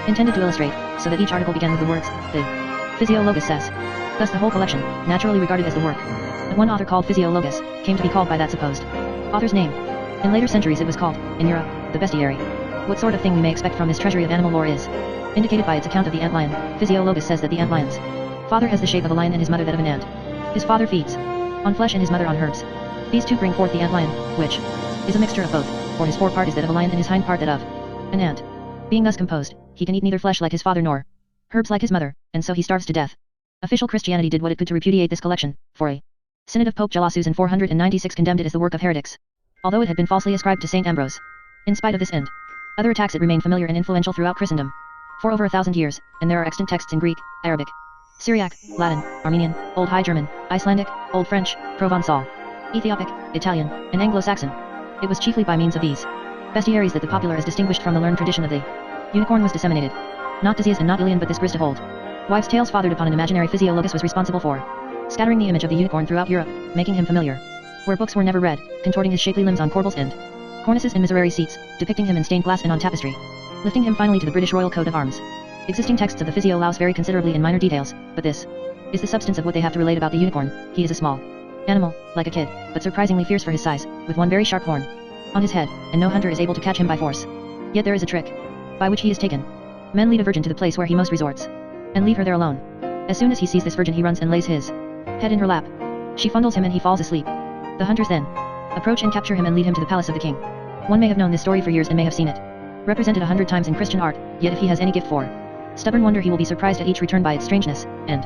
intended to illustrate, so that each article began with the words, the physiologist says. Thus the whole collection, naturally regarded as the work of one author called physiologus, came to be called by that supposed author's name. In later centuries it was called, in Europe, the bestiary. What sort of thing we may expect from this treasury of animal lore is indicated by its account of the ant lion. Physiologus says that the ant lion's father has the shape of a lion and his mother that of an ant. His father feeds on flesh and his mother on herbs. These two bring forth the ant lion, which is a mixture of both, for his forepart is that of a lion and his hind part that of an ant. Being thus composed, he can eat neither flesh like his father nor herbs like his mother, and so he starves to death. Official Christianity did what it could to repudiate this collection, for a synod of Pope Gelasius in 496 condemned it as the work of heretics, although it had been falsely ascribed to Saint Ambrose. In spite of this and other attacks, it remained familiar and influential throughout Christendom for over 1,000 years, and there are extant texts in Greek, Arabic, Syriac, Latin, Armenian, Old High German, Icelandic, Old French, Provençal, Ethiopic, Italian, and Anglo-Saxon. It was chiefly by means of these bestiaries that the popular as distinguished from the learned tradition of the unicorn was disseminated. Not Disease and not Ilion but this grist of old wives' tales fathered upon an imaginary physiologus was responsible for scattering the image of the unicorn throughout Europe, making him familiar where books were never read, contorting his shapely limbs on corbels and cornices and miserere seats, depicting him in stained glass and on tapestry, lifting him finally to the British royal coat of arms. Existing texts of the Physiolaus vary considerably in minor details, but this is the substance of what they have to relate about the unicorn. He is a small animal, like a kid, but surprisingly fierce for his size, with one very sharp horn on his head, and no hunter is able to catch him by force. Yet there is a trick by which he is taken. Men lead a virgin to the place where he most resorts, and leave her there alone. As soon as he sees this virgin he runs and lays his head in her lap. She fondles him and he falls asleep. The hunters then approach and capture him and lead him to the palace of the king. One may have known this story for years and may have seen it represented 100 times in Christian art, yet if he has any gift for stubborn wonder he will be surprised at each return by its strangeness, and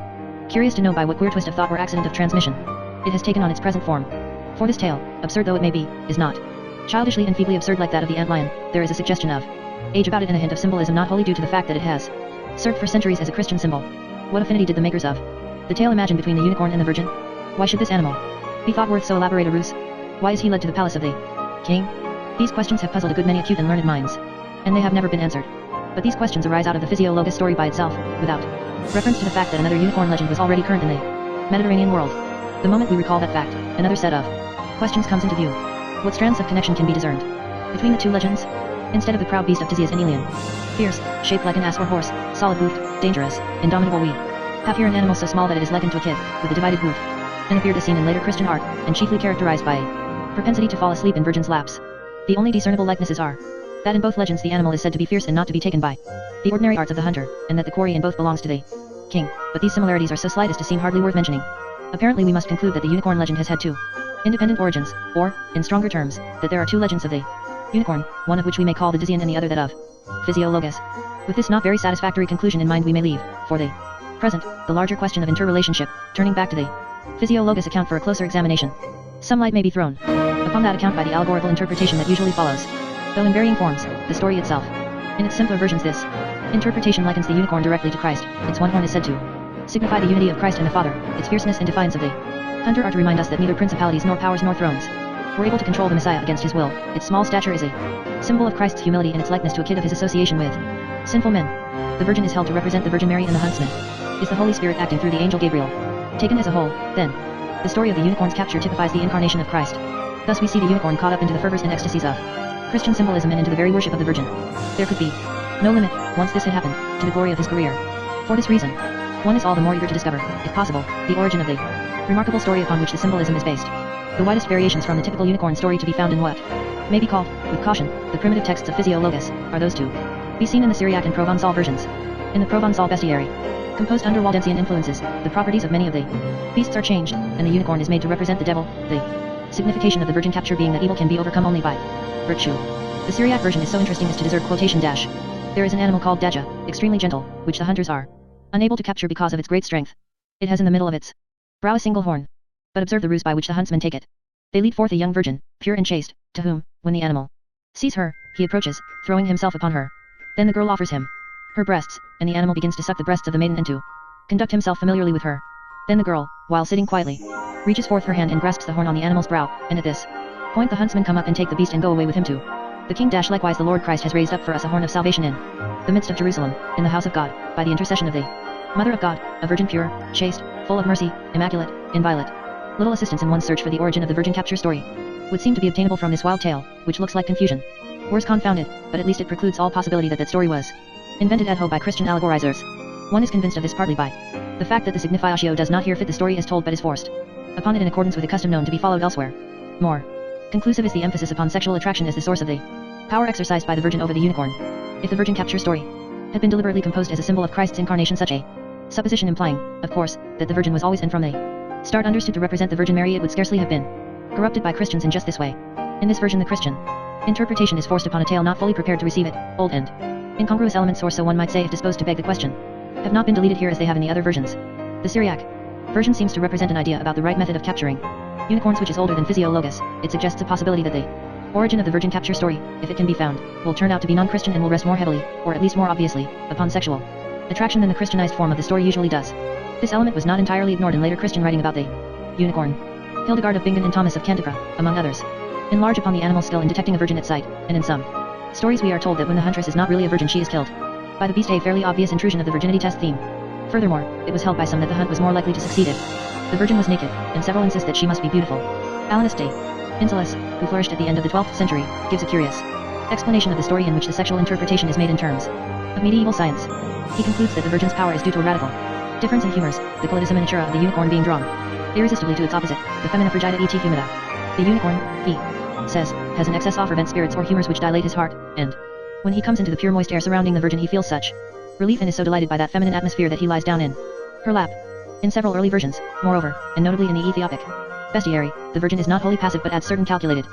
curious to know by what queer twist of thought or accident of transmission it has taken on its present form. For this tale, absurd though it may be, is not childishly and feebly absurd like that of the ant-lion. There is a suggestion of age about it and a hint of symbolism not wholly due to the fact that it has served for centuries as a Christian symbol. What affinity did the makers of the tale imagine between the unicorn and the virgin? Why should this animal be thought worth so elaborate a ruse? Why is he led to the palace of the king? These questions have puzzled a good many acute and learned minds, and they have never been answered. But these questions arise out of the Physiologus story by itself, without reference to the fact that another unicorn legend was already current in the Mediterranean world. The moment we recall that fact, another set of questions comes into view. What strands of connection can be discerned between the two legends? Instead of the proud beast of Tizias and Ilion, fierce, shaped like an ass or horse, solid-hoofed, dangerous, indomitable, we have here an animal so small that it is likened to a kid, with a divided hoof, and appeared as seen in later Christian art, and chiefly characterized by a propensity to fall asleep in virgins' laps. The only discernible likenesses are That in both legends the animal is said to be fierce and not to be taken by the ordinary arts of the hunter, and that the quarry in both belongs to the king, but these similarities are so slight as to seem hardly worth mentioning. Apparently we must conclude that the unicorn legend has had two independent origins, or, in stronger terms, that there are two legends of the unicorn, one of which we may call the Dizian and the other that of Physiologus. With this not very satisfactory conclusion in mind we may leave, for the present, the larger question of interrelationship, turning back to the Physiologus account for a closer examination. Some light may be thrown upon that account by the allegorical interpretation that usually follows, though in varying forms, the story itself. In its simpler versions this interpretation likens the unicorn directly to Christ. Its one horn is said to signify the unity of Christ and the Father, its fierceness and defiance of the hunter are to remind us that neither principalities nor powers nor thrones were able to control the Messiah against his will. Its small stature is a symbol of Christ's humility and its likeness to a kid of his association with sinful men. The Virgin is held to represent the Virgin Mary, and the huntsman is the Holy Spirit acting through the angel Gabriel. Taken as a whole, then, the story of the unicorn's capture typifies the incarnation of Christ. Thus we see the unicorn caught up into the fervors and ecstasies of Christian symbolism and into the very worship of the Virgin. There could be no limit, once this had happened, to the glory of his career. For this reason, one is all the more eager to discover, if possible, the origin of the remarkable story upon which the symbolism is based. The widest variations from the typical unicorn story to be found in what may be called, with caution, the primitive texts of Physiologus, are those to be seen in the Syriac and Provençal versions. In the Provençal bestiary, composed under Waldensian influences, the properties of many of the beasts are changed, and the unicorn is made to represent the devil, the signification of the virgin capture being that evil can be overcome only by virtue. The Syriac version is so interesting as to deserve quotation dash. There is an animal called Daja, extremely gentle, which the hunters are unable to capture because of its great strength. It has in the middle of its brow a single horn. But observe the ruse by which the huntsmen take it. They lead forth a young virgin, pure and chaste, to whom, when the animal sees her, he approaches, throwing himself upon her. Then the girl offers him her breasts, and the animal begins to suck the breasts of the maiden and to conduct himself familiarly with her. Then the girl, while sitting quietly, reaches forth her hand and grasps the horn on the animal's brow, and at this point the huntsmen come up and take the beast and go away with him too. The King dash likewise the Lord Christ has raised up for us a horn of salvation in the midst of Jerusalem, in the house of God, by the intercession of the Mother of God, a virgin pure, chaste, full of mercy, immaculate, inviolate. Little assistance in one's search for the origin of the virgin capture story would seem to be obtainable from this wild tale, which looks like confusion. Worse confounded, but at least it precludes all possibility that that story was invented ad hoc by Christian allegorizers. One is convinced of this partly by the fact that the signifiatio does not here fit the story as told but is forced upon it in accordance with a custom known to be followed elsewhere. More conclusive is the emphasis upon sexual attraction as the source of the power exercised by the virgin over the unicorn. If the virgin capture story had been deliberately composed as a symbol of Christ's incarnation, such a supposition implying, of course, that the virgin was always and from the start understood to represent the Virgin Mary, it would scarcely have been corrupted by Christians in just this way. In this version the Christian interpretation is forced upon a tale not fully prepared to receive it. Old and incongruous elements, or so one might say if disposed to beg the question, have not been deleted here as they have in the other versions. The Syriac version seems to represent an idea about the right method of capturing unicorns which is older than Physiologus. It suggests a possibility that the origin of the virgin capture story, if it can be found, will turn out to be non-Christian and will rest more heavily, or at least more obviously, upon sexual attraction than the Christianized form of the story usually does. This element was not entirely ignored in later Christian writing about the unicorn. Hildegard of Bingen and Thomas of Cantabra, among others, enlarge upon the animal's skill in detecting a virgin at sight, and in some stories we are told that when the huntress is not really a virgin she is killed by the beast, a fairly obvious intrusion of the virginity test theme. Furthermore, it was held by some that the hunt was more likely to succeed if the virgin was naked, and several insist that she must be beautiful. Alanus de Insulis, who flourished at the end of the 12th century, gives a curious explanation of the story in which the sexual interpretation is made in terms of medieval science. He concludes that the virgin's power is due to a radical difference in humors, the Calidus miniatura of the unicorn being drawn irresistibly to its opposite, the femina frigida et humida. The unicorn, he says, has an excess of fervent spirits or humors which dilate his heart, and when he comes into the pure moist air surrounding the virgin he feels such relief and is so delighted by that feminine atmosphere that he lies down in her lap. In several early versions, moreover, and notably in the Ethiopic bestiary, the virgin is not wholly passive but adds certain calculated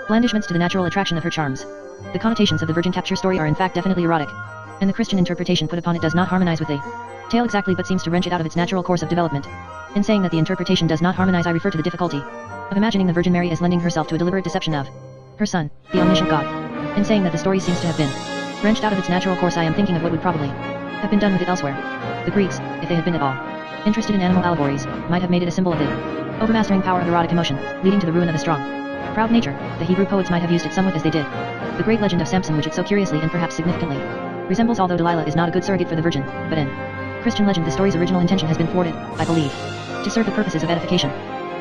blandishments to the natural attraction of her charms. The connotations of the virgin capture story are in fact definitely erotic, and the Christian interpretation put upon it does not harmonize with the tale exactly but seems to wrench it out of its natural course of development. In saying that the interpretation does not harmonize, I refer to the difficulty of imagining the Virgin Mary as lending herself to a deliberate deception of her Son, the omniscient God. In saying that the story seems to have been wrenched out of its natural course, I am thinking of what would probably have been done with it elsewhere. The Greeks, if they had been at all interested in animal allegories, might have made it a symbol of the overmastering power of erotic emotion, leading to the ruin of a strong, proud nature. The Hebrew poets might have used it somewhat as they did the great legend of Samson, which it so curiously and perhaps significantly resembles, although Delilah is not a good surrogate for the Virgin. But in Christian legend the story's original intention has been thwarted, I believe, to serve the purposes of edification.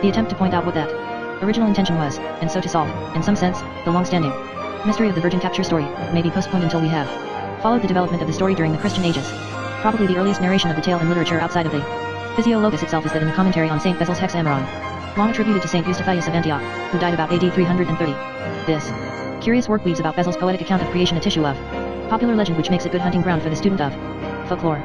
The attempt to point out what that original intention was, and so to solve, in some sense, the long-standing mystery of the virgin capture story, may be postponed until we have followed the development of the story during the Christian ages. Probably the earliest narration of the tale in literature outside of the Physiologus itself is that in the commentary on St. Basil's Hexameron, long attributed to St. Eustathius of Antioch, who died about AD 330. This Curious work weaves about Bezel's poetic account of creation a tissue of popular legend which makes a good hunting ground for the student of folklore.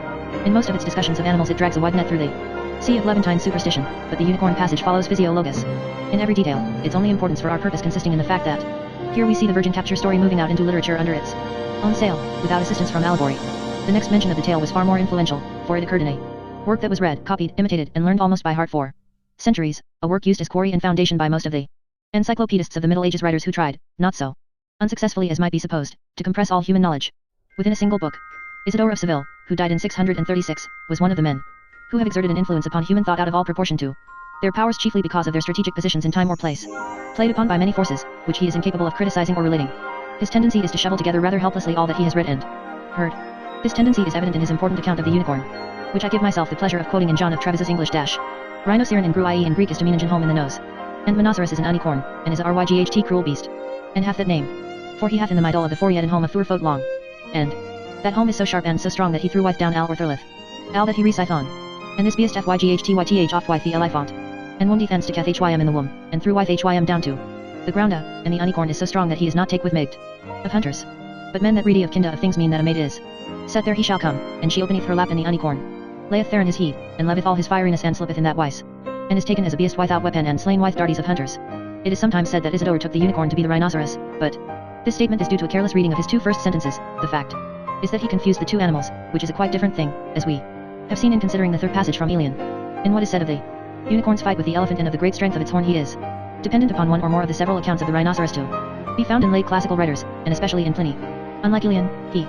In most of its discussions of animals it drags a wide net through the sea of Levantine superstition, but the unicorn passage follows physiologus in every detail, its only importance for our purpose consisting in the fact that here we see the virgin capture story moving out into literature under its own sail, without assistance from allegory. The next mention of the tale was far more influential, for it occurred in a work that was read, copied, imitated, and learned almost by heart for centuries, a work used as quarry and foundation by most of the encyclopedists of the Middle Ages, writers who tried, not so unsuccessfully as might be supposed, to compress all human knowledge within a single book. Isidore of Seville, who died in 636, was one of the men who have exerted an influence upon human thought out of all proportion to their powers, chiefly because of their strategic positions in time or place, played upon by many forces, which he is incapable of criticizing or relating. His tendency is to shovel together rather helplessly all that he has read and heard. This tendency is evident in his important account of the unicorn, which I give myself the pleasure of quoting in John of Trevise's English dash. Rhinoceron in Grui in Greek is Domination home in the nose, and Monoceros is an unicorn, and is a ryght cruel beast, and hath that name, for he hath in the middle of the forehead and home a 4 foot long, and that home is so sharp and so strong that he threw wife down al or thurlith, al that he resith on, and this beest fyghtYth oft wife the elephant, and wombed thence to cath hym in the womb, and threw wife hym down to the ground and the unicorn is so strong that he is not take with maid of hunters, but men that ready of kinda of things mean that a maid is set there he shall come, and she openeth her lap and the unicorn layeth there in his heed, and leveth all his fieriness and slippeth in that wise, and is taken as a beast without weapon and slain with darties of hunters. It is sometimes said that Isidore took the unicorn to be the rhinoceros, but this statement is due to a careless reading of his 2 first sentences. The fact is that he confused the 2 animals, which is a quite different thing, as we have seen in considering the 3rd passage from Aelian. In what is said of the unicorn's fight with the elephant and of the great strength of its horn, he is dependent upon one or more of the several accounts of the rhinoceros to be found in late classical writers, and especially in Pliny. Unlike Aelian, he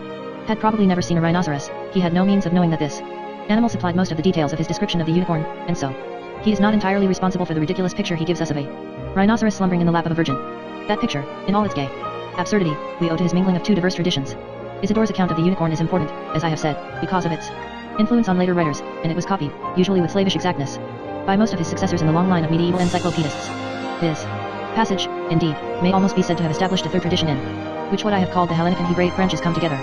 had probably never seen a rhinoceros. He had no means of knowing that this animal supplied most of the details of his description of the unicorn, and so he is not entirely responsible for the ridiculous picture he gives us of a rhinoceros slumbering in the lap of a virgin. That picture, in all its gay absurdity, we owe to his mingling of 2 diverse traditions. Isidore's account of the unicorn is important, as I have said, because of its influence on later writers, and it was copied, usually with slavish exactness, by most of his successors in the long line of medieval encyclopedists. His passage, indeed, may almost be said to have established a 3rd tradition in which what I have called the Hellenic and Hebraic branches come together.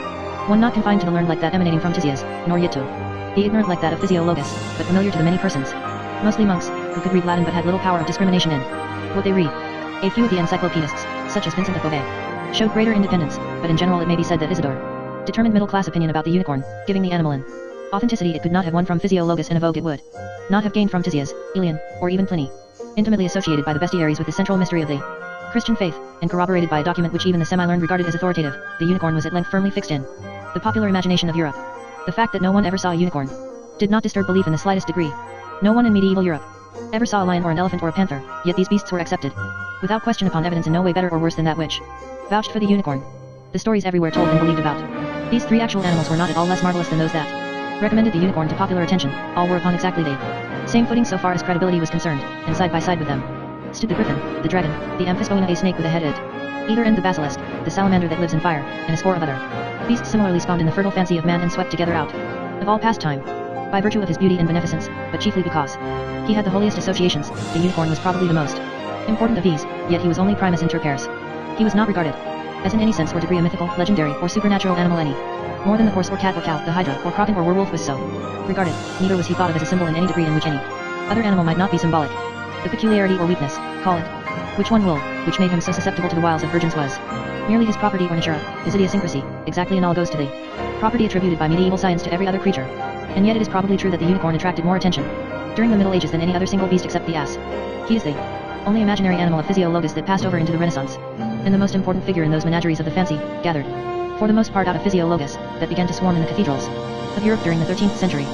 One not confined to the learned like that emanating from Tisias, nor yet to the ignorant like that of Physiologus, but familiar to the many persons, mostly monks, who could read Latin but had little power of discrimination in what they read. A few of the encyclopedists, such as Vincent of Beauvais, showed greater independence, but in general it may be said that Isidore determined middle-class opinion about the unicorn, giving the animal an authenticity it could not have won from Physiologus, and a vogue it would not have gained from Tisias, Aelian, or even Pliny. Intimately associated by the bestiaries with the central mystery of the Christian faith, and corroborated by a document which even the semi-learned regarded as authoritative, the unicorn was at length firmly fixed in the popular imagination of Europe. The fact that no one ever saw a unicorn did not disturb belief in the slightest degree. No one in medieval Europe ever saw a lion or an elephant or a panther, yet these beasts were accepted without question upon evidence, in no way better or worse than that which vouched for the unicorn. The stories everywhere told and believed about these 3 actual animals were not at all less marvelous than those that recommended the unicorn to popular attention. All were upon exactly the same footing so far as credibility was concerned, and side by side with them stood the griffin, the dragon, the amphisboena, a snake with a head at either end, the basilisk, the salamander that lives in fire, and a score of other beasts similarly spawned in the fertile fancy of man and swept together out of all past time. By virtue of his beauty and beneficence, but chiefly because he had the holiest associations, the unicorn was probably the most important of these, yet he was only primus inter pares. He was not regarded as in any sense or degree a mythical, legendary, or supernatural animal any more than the horse or cat or cow, the hydra or kraken or werewolf was so regarded. Neither was he thought of as a symbol in any degree in which any other animal might not be symbolic. The peculiarity or weakness, call it which one will, which made him so susceptible to the wiles of virgins was merely his property or natura, his idiosyncrasy, exactly analogous to the property attributed by medieval science to every other creature. And yet it is probably true that the unicorn attracted more attention during the Middle Ages than any other single beast except the ass. He is the only imaginary animal of Physiologus that passed over into the Renaissance, and the most important figure in those menageries of the fancy, gathered, for the most part out of Physiologus, that began to swarm in the cathedrals of Europe during the 13th century.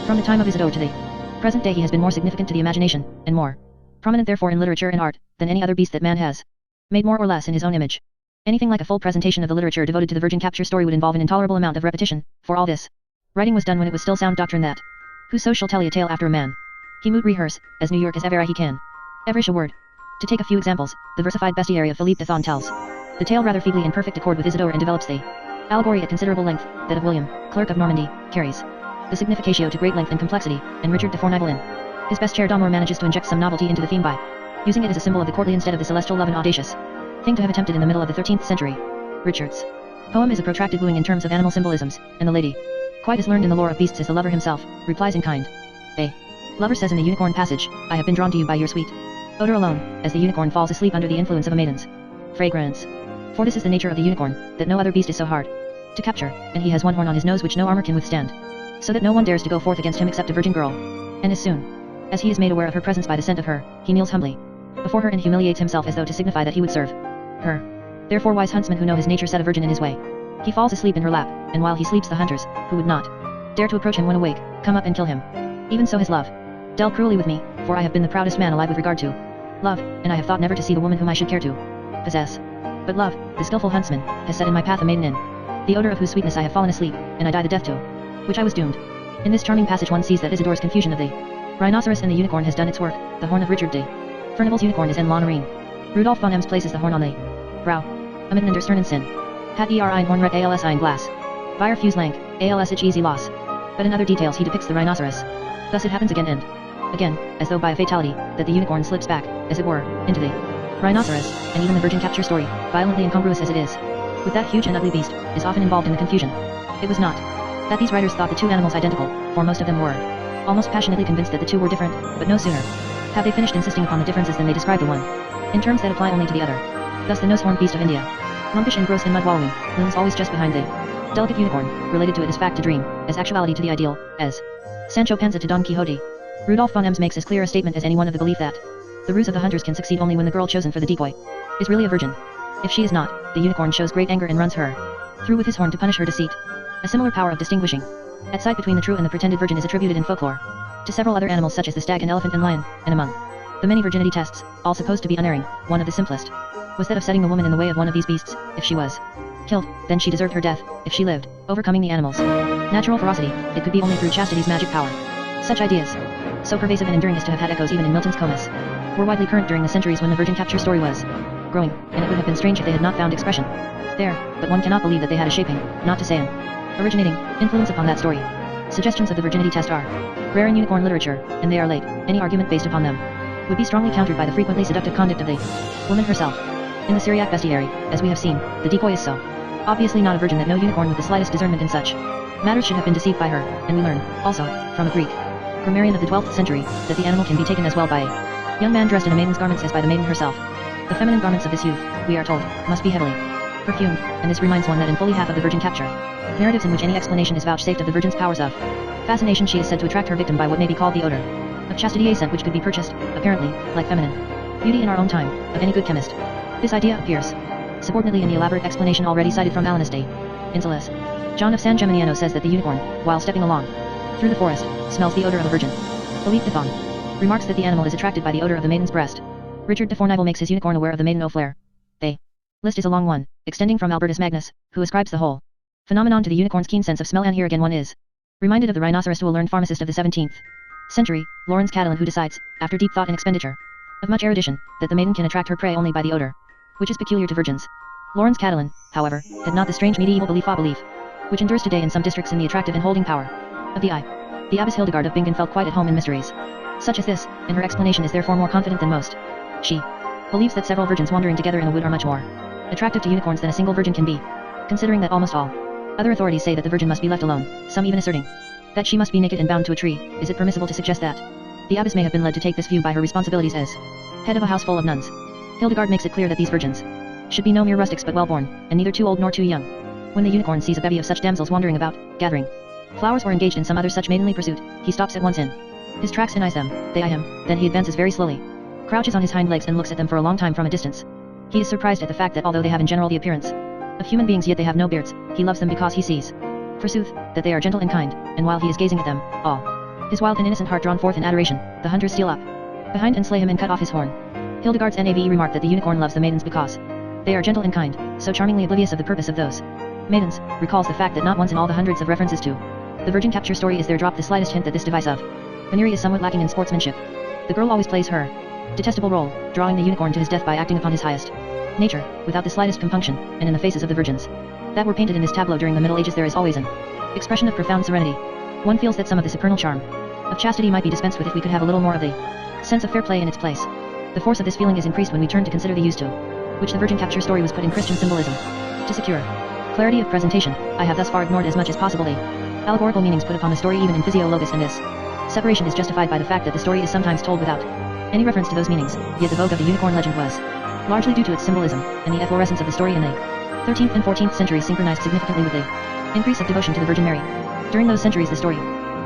From the time of Isidore to the present day he has been more significant to the imagination, and more prominent therefore in literature and art, than any other beast that man has made more or less in his own image. Anything like a full presentation of the literature devoted to the virgin capture story would involve an intolerable amount of repetition, for all this writing was done when it was still sound doctrine that whoso shall tell a tale after a man, he moot rehearse, as New York as ever he can. Everish a word. To take a few examples, the versified bestiary of Philippe de Thon tells the tale rather feebly in perfect accord with Isidore and develops the allegory at considerable length, that of William, Clerk of Normandy, carries the significatio to great length and complexity, and Richard de Fournival in his best chair d'Amour manages to inject some novelty into the theme by using it as a symbol of the courtly instead of the celestial love, an audacious thing to have attempted in the middle of the 13th century. Richard's poem is a protracted wooing in terms of animal symbolisms, and the lady, quite as learned in the lore of beasts as the lover himself, replies in kind. A lover says in the unicorn passage, I have been drawn to you by your sweet odor alone, as the unicorn falls asleep under the influence of a maiden's fragrance. For this is the nature of the unicorn, that no other beast is so hard to capture, and he has one horn on his nose which no armor can withstand, so that no one dares to go forth against him except a virgin girl. And as soon as he is made aware of her presence by the scent of her, he kneels humbly before her and humiliates himself as though to signify that he would serve her. Therefore wise huntsmen who know his nature set a virgin in his way. He falls asleep in her lap, and while he sleeps the hunters, who would not dare to approach him when awake, come up and kill him. Even so his love dealt cruelly with me, for I have been the proudest man alive with regard to love, and I have thought never to see the woman whom I should care to possess. But love, the skillful huntsman, has set in my path a maiden in the odor of whose sweetness I have fallen asleep, and I die the death to which I was doomed. In this charming passage one sees that Isidore's confusion of the rhinoceros and the unicorn has done its work. The horn of Richard de Furnival's unicorn is en la narine. Rudolf von Ems places the horn on the brow. Amitten der Sternen sin. Hat ein Hornret als ein Glas. Vire fuse lank, als ich easy loss. But in other details he depicts the rhinoceros. Thus it happens again and again, as though by a fatality, that the unicorn slips back, as it were, into the rhinoceros, and even the virgin capture story, violently incongruous as it is with that huge and ugly beast, is often involved in the confusion. It was not that these writers thought the two animals identical, for most of them were almost passionately convinced that the two were different, but no sooner have they finished insisting upon the differences than they describe the one in terms that apply only to the other. Thus the nose-horned beast of India, lumpish and gross and mud-wallowing, looms always just behind the delicate unicorn, related to it as fact to dream, as actuality to the ideal, as Sancho Panza to Don Quixote. Rudolf von Ems makes as clear a statement as any one of the belief that the ruse of the hunters can succeed only when the girl chosen for the decoy is really a virgin. If she is not, the unicorn shows great anger and runs her through with his horn to punish her deceit. A similar power of distinguishing at sight between the true and the pretended virgin is attributed in folklore to several other animals such as the stag and elephant and lion, and among the many virginity tests, all supposed to be unerring, one of the simplest was that of setting the woman in the way of one of these beasts. If she was killed, then she deserved her death. If she lived, overcoming the animal's natural ferocity, it could be only through chastity's magic power. Such ideas, so pervasive and enduring as to have had echoes even in Milton's Comus, were widely current during the centuries when the virgin capture story was growing, and it would have been strange if they had not found expression there, but one cannot believe that they had a shaping, not to say an originating, influence upon that story. Suggestions of the virginity test are rare in unicorn literature, and they are late. Any argument based upon them would be strongly countered by the frequently seductive conduct of the woman herself. In the Syriac bestiary, as we have seen, the decoy is so obviously not a virgin that no unicorn with the slightest discernment in such matters should have been deceived by her, and we learn, also, from a Greek grammarian of the 12th century, that the animal can be taken as well by a young man dressed in a maiden's garments as by the maiden herself. The feminine garments of this youth, we are told, must be heavily perfumed, and this reminds one that in fully half of the virgin capture narratives in which any explanation is vouchsafed of the virgin's powers of fascination, she is said to attract her victim by what may be called the odor of chastity, a scent which could be purchased, apparently, like feminine beauty in our own time, of any good chemist. This idea appears subordinately in the elaborate explanation already cited from Alanus de Insulis. John of San Gemignano says that the unicorn, while stepping along through the forest, smells the odor of a virgin. Philippe de Thon remarks that the animal is attracted by the odor of the maiden's breast. Richard de Fournival makes his unicorn aware of the maiden eau flare. The list is a long one, extending from Albertus Magnus, who ascribes the whole phenomenon to the unicorn's keen sense of smell, and here again one is reminded of the rhinoceros to a learned pharmacist of the 17th century, Lawrence Catalan, who decides, after deep thought and expenditure of much erudition, that the maiden can attract her prey only by the odor, which is peculiar to virgins. Lawrence Catalan, however, had not the strange medieval belief, which endures today in some districts, in the attractive and holding power of the eye. The Abbess Hildegard of Bingen felt quite at home in mysteries such as this, and her explanation is therefore more confident than most. She believes that several virgins wandering together in a wood are much more attractive to unicorns than a single virgin can be, considering that almost all other authorities say that the virgin must be left alone, some even asserting that she must be naked and bound to a tree. Is it permissible to suggest that the abbess may have been led to take this view by her responsibilities as head of a house full of nuns? Hildegard makes it clear that these virgins should be no mere rustics but well-born, and neither too old nor too young. When the unicorn sees a bevy of such damsels wandering about, gathering flowers or engaged in some other such maidenly pursuit, he stops at once in his tracks and eyes them. They eye him, then he advances very slowly, crouches on his hind legs and looks at them for a long time from a distance. He is surprised at the fact that although they have in general the appearance of human beings, yet they have no beards. He loves them because he sees, forsooth, that they are gentle and kind, and while he is gazing at them, all his wild and innocent heart drawn forth in adoration, the hunters steal up behind and slay him and cut off his horn. Hildegard's Nave remarked that the unicorn loves the maidens because they are gentle and kind, so charmingly oblivious of the purpose of those maidens, recalls the fact that not once in all the hundreds of references to the virgin capture story is there dropped the slightest hint that this device of venery is somewhat lacking in sportsmanship. The girl always plays her detestable role, drawing the unicorn to his death by acting upon his highest nature, without the slightest compunction, and in the faces of the virgins that were painted in this tableau during the Middle Ages there is always an expression of profound serenity. One feels that some of the supernal charm of chastity might be dispensed with if we could have a little more of the sense of fair play in its place. The force of this feeling is increased when we turn to consider the use to which the virgin capture story was put in Christian symbolism. To secure clarity of presentation, I have thus far ignored as much as possible the allegorical meanings put upon the story even in Physiologus, and this separation is justified by the fact that the story is sometimes told without any reference to those meanings, yet the vogue of the unicorn legend was largely due to its symbolism, and the efflorescence of the story in the 13th and 14th centuries synchronized significantly with the increase of devotion to the Virgin Mary. During those centuries the story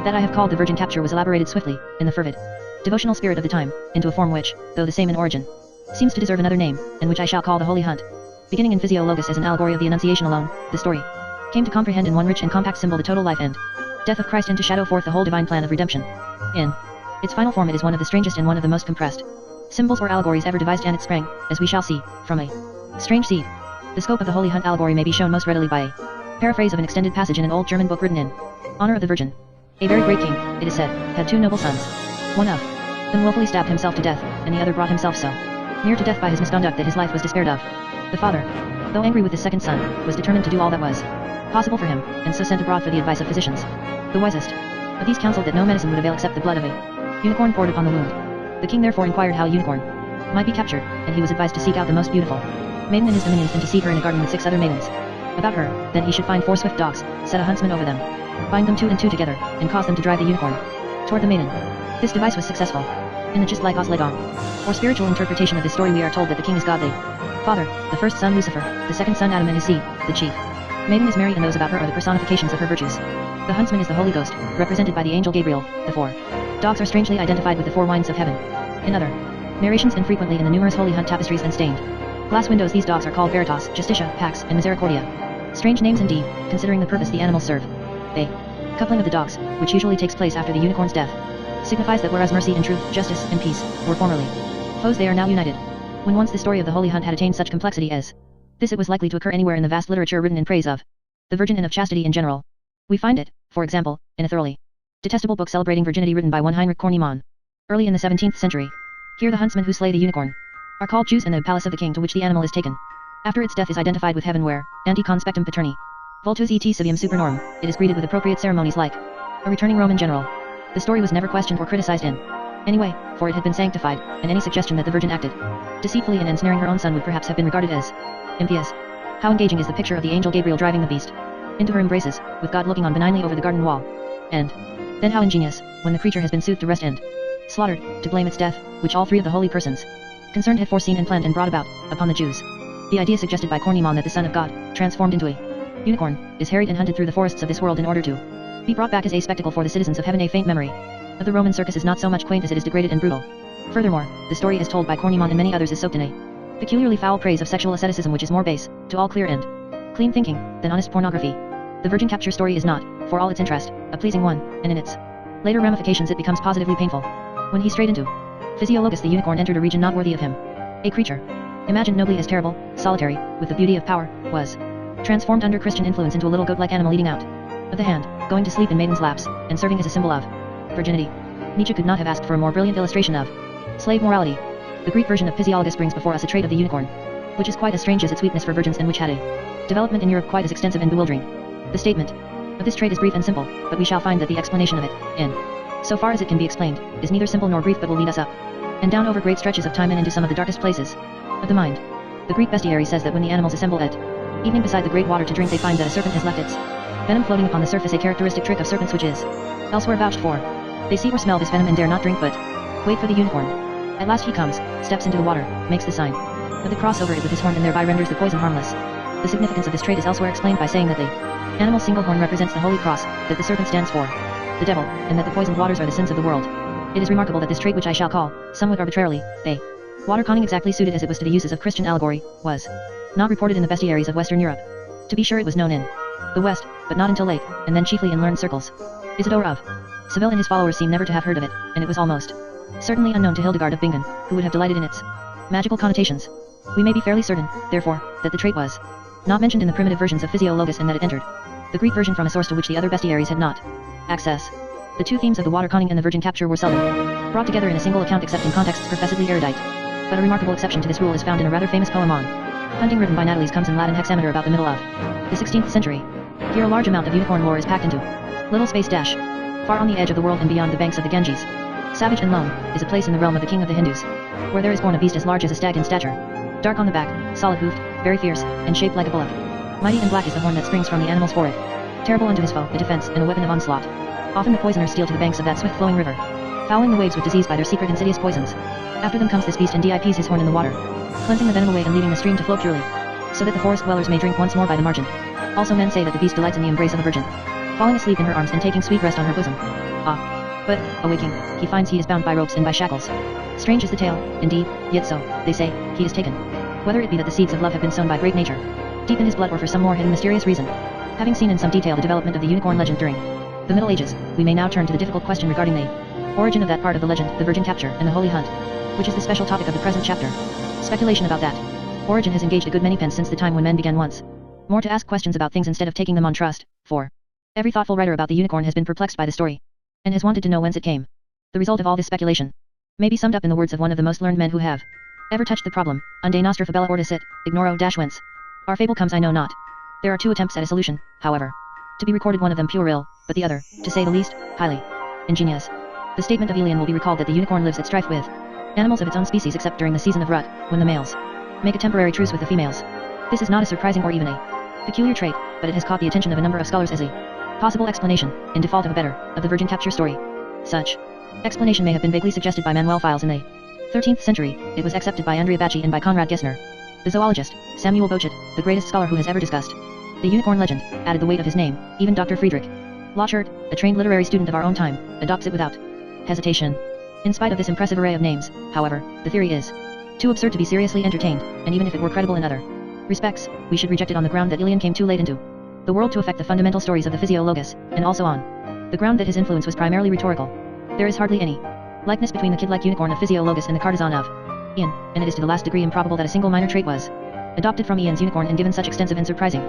that I have called the Virgin Capture was elaborated swiftly, in the fervid, devotional spirit of the time, into a form which, though the same in origin, seems to deserve another name, and which I shall call the Holy Hunt. Beginning in Physiologus as an allegory of the Annunciation alone, the story came to comprehend in one rich and compact symbol the total life and death of Christ and to shadow forth the whole divine plan of redemption. In its final form it is one of the strangest and one of the most compressed symbols or allegories ever devised, and it sprang, as we shall see, from a strange seed. The scope of the Holy Hunt allegory may be shown most readily by a paraphrase of an extended passage in an old German book written in honor of the Virgin. A very great king, it is said, had two noble sons. One of them willfully stabbed himself to death, and the other brought himself so near to death by his misconduct that his life was despaired of. The father, though angry with his second son, was determined to do all that was possible for him, and so sent abroad for the advice of physicians. The wisest of these counseled that no medicine would avail except the blood of a unicorn poured upon the wound. The king therefore inquired how a unicorn might be captured, and he was advised to seek out the most beautiful maiden in his dominions and to seek her in a garden with 6 other maidens. About her, then he should find 4 swift dogs, set a huntsman over them, bind them 2 and 2 together, and cause them to drive the unicorn toward the maiden. This device was successful. In the Gist Lykos Legong, or spiritual interpretation of this story, we are told that the king is God the Father, the first son Lucifer, the second son Adam and his seed, the chief maiden is Mary, and those about her are the personifications of her virtues. The huntsman is the Holy Ghost, represented by the angel Gabriel. The 4 dogs are strangely identified with the 4 winds of heaven. In other narrations and frequently in the numerous Holy Hunt tapestries and stained glass windows, these dogs are called Veritas, Justitia, Pax, and Misericordia. Strange names indeed, considering the purpose the animals serve. A coupling of the dogs, which usually takes place after the unicorn's death, signifies that whereas mercy and truth, justice and peace were formerly foes, they are now united. When once the story of the Holy Hunt had attained such complexity as this, it was likely to occur anywhere in the vast literature written in praise of the Virgin and of chastity in general. We find it, for example, in a thoroughly detestable book celebrating virginity written by one Heinrich Kornemann, early in the 17th century. Here the huntsmen who slay the unicorn are called Jews, and the palace of the king to which the animal is taken after its death is identified with heaven, where, ante conspectum paterni, vultus et civium supernorum, it is greeted with appropriate ceremonies like a returning Roman general. The story was never questioned or criticized in any way, for it had been sanctified, and any suggestion that the Virgin acted deceitfully in ensnaring her own son would perhaps have been regarded as impious. How engaging is the picture of the angel Gabriel driving the beast into her embraces, with God looking on benignly over the garden wall. And then how ingenious, when the creature has been soothed to rest and slaughtered, to blame its death, which all 3 of the holy persons concerned had foreseen and planned and brought about, upon the Jews. The idea suggested by Kornemann that the Son of God, transformed into a unicorn, is harried and hunted through the forests of this world in order to be brought back as a spectacle for the citizens of heaven. A faint memory of the Roman circus is not so much quaint as it is degraded and brutal. Furthermore, the story as told by Kornemann and many others is soaked in a peculiarly foul praise of sexual asceticism, which is more base, to all clear and clean thinking, than honest pornography. The Virgin Capture story is not, for all its interest, a pleasing one, and in its later ramifications it becomes positively painful. When he strayed into Physiologus, the unicorn entered a region not worthy of him. A creature, imagined nobly as terrible, solitary, with the beauty of power, was transformed under Christian influence into a little goat-like animal eating out of the hand, going to sleep in maidens' laps, and serving as a symbol of virginity. Nietzsche could not have asked for a more brilliant illustration of slave morality. The Greek version of Physiologus brings before us a trait of the unicorn, which is quite as strange as its weakness for virgins, and which had a development in Europe quite as extensive and bewildering. The statement of this trait is brief and simple, but we shall find that the explanation of it, in so far as it can be explained, is neither simple nor brief, but will lead us up and down over great stretches of time and into some of the darkest places of the mind. The Greek bestiary says that when the animals assemble at evening beside the great water to drink, they find that a serpent has left its venom floating upon the surface, a characteristic trick of serpents which is elsewhere vouched for. They see or smell this venom and dare not drink, but wait for the unicorn. At last he comes, steps into the water, makes the sign of the cross over it with his horn, and thereby renders the poison harmless. The significance of this trait is elsewhere explained by saying that the animal's single horn represents the holy cross, that the serpent stands for the devil, and that the poisoned waters are the sins of the world. It is remarkable that this trait, which I shall call, somewhat arbitrarily, a water conning exactly suited as it was to the uses of Christian allegory, was not reported in the bestiaries of Western Europe. To be sure, it was known in the West, but not until late, and then chiefly in learned circles. Isidore of Seville and his followers seem never to have heard of it, and it was almost certainly unknown to Hildegard of Bingen, who would have delighted in its magical connotations. We may be fairly certain, therefore, that the trait was not mentioned in the primitive versions of Physiologus, and that it entered the Greek version from a source to which the other bestiaries had not access. The two themes of the water conning and the virgin capture were seldom brought together in a single account except in contexts professedly erudite. But a remarkable exception to this rule is found in a rather famous poem on hunting written by Natalis comes in Latin hexameter about the middle of the 16th century. Here a large amount of unicorn lore is packed into little space dash. Far on the edge of the world and beyond the banks of the Ganges, savage and lone, is a place in the realm of the king of the Hindus, where there is born a beast as large as a stag in stature, dark on the back, solid-hoofed, very fierce, and shaped like a bullock. Mighty and black is the horn that springs from the animal's forehead, terrible unto his foe, a defense and a weapon of onslaught. Often the poisoners steal to the banks of that swift-flowing river, fouling the waves with disease by their secret insidious poisons. After them comes this beast and dips his horn in the water, cleansing the venom away and leaving the stream to flow purely, so that the forest dwellers may drink once more by the margin. Also men say that the beast delights in the embrace of a virgin, falling asleep in her arms and taking sweet rest on her bosom. Ah! But, awaking, he finds he is bound by ropes and by shackles. Strange is the tale, indeed, yet so, they say, he is taken. Whether it be that the seeds of love have been sown by great nature, deep in his blood or for some more hidden mysterious reason. Having seen in some detail the development of the unicorn legend during the Middle Ages, we may now turn to the difficult question regarding the origin of that part of the legend, the virgin capture and the holy hunt, which is the special topic of the present chapter. Speculation about that origin has engaged a good many pens since the time when men began once more to ask questions about things instead of taking them on trust, for every thoughtful writer about the unicorn has been perplexed by the story, and has wanted to know whence it came. The result of all this speculation may be summed up in the words of one of the most learned men who have ever touched the problem, unde nostra fabella orta sit, ignoro whence. Our fable comes I know not. There are two attempts at a solution, however, to be recorded, one of them pure ill, but the other, to say the least, highly ingenious. The statement of Elian will be recalled that the unicorn lives at strife with animals of its own species except during the season of rut, when the males make a temporary truce with the females. This is not a surprising or even a peculiar trait, but it has caught the attention of a number of scholars as a possible explanation, in default of a better, of the virgin capture story. Such explanation may have been vaguely suggested by Manuel Files in the 13th century. It was accepted by Andrea Bacci and by Conrad Gessner. The zoologist, Samuel Bochet, the greatest scholar who has ever discussed the unicorn legend, added the weight of his name. Even Dr. Friedrich Lochert, a trained literary student of our own time, adopts it without hesitation. In spite of this impressive array of names, however, the theory is too absurd to be seriously entertained, and even if it were credible in other respects, we should reject it on the ground that Elian came too late into the world to affect the fundamental stories of the Physiologus, and also on the ground that his influence was primarily rhetorical. There is hardly any likeness between the kid-like unicorn of Physiologus and the Cartizan of Ian, and it is to the last degree improbable that a single minor trait was adopted from Ian's unicorn and given such extensive and surprising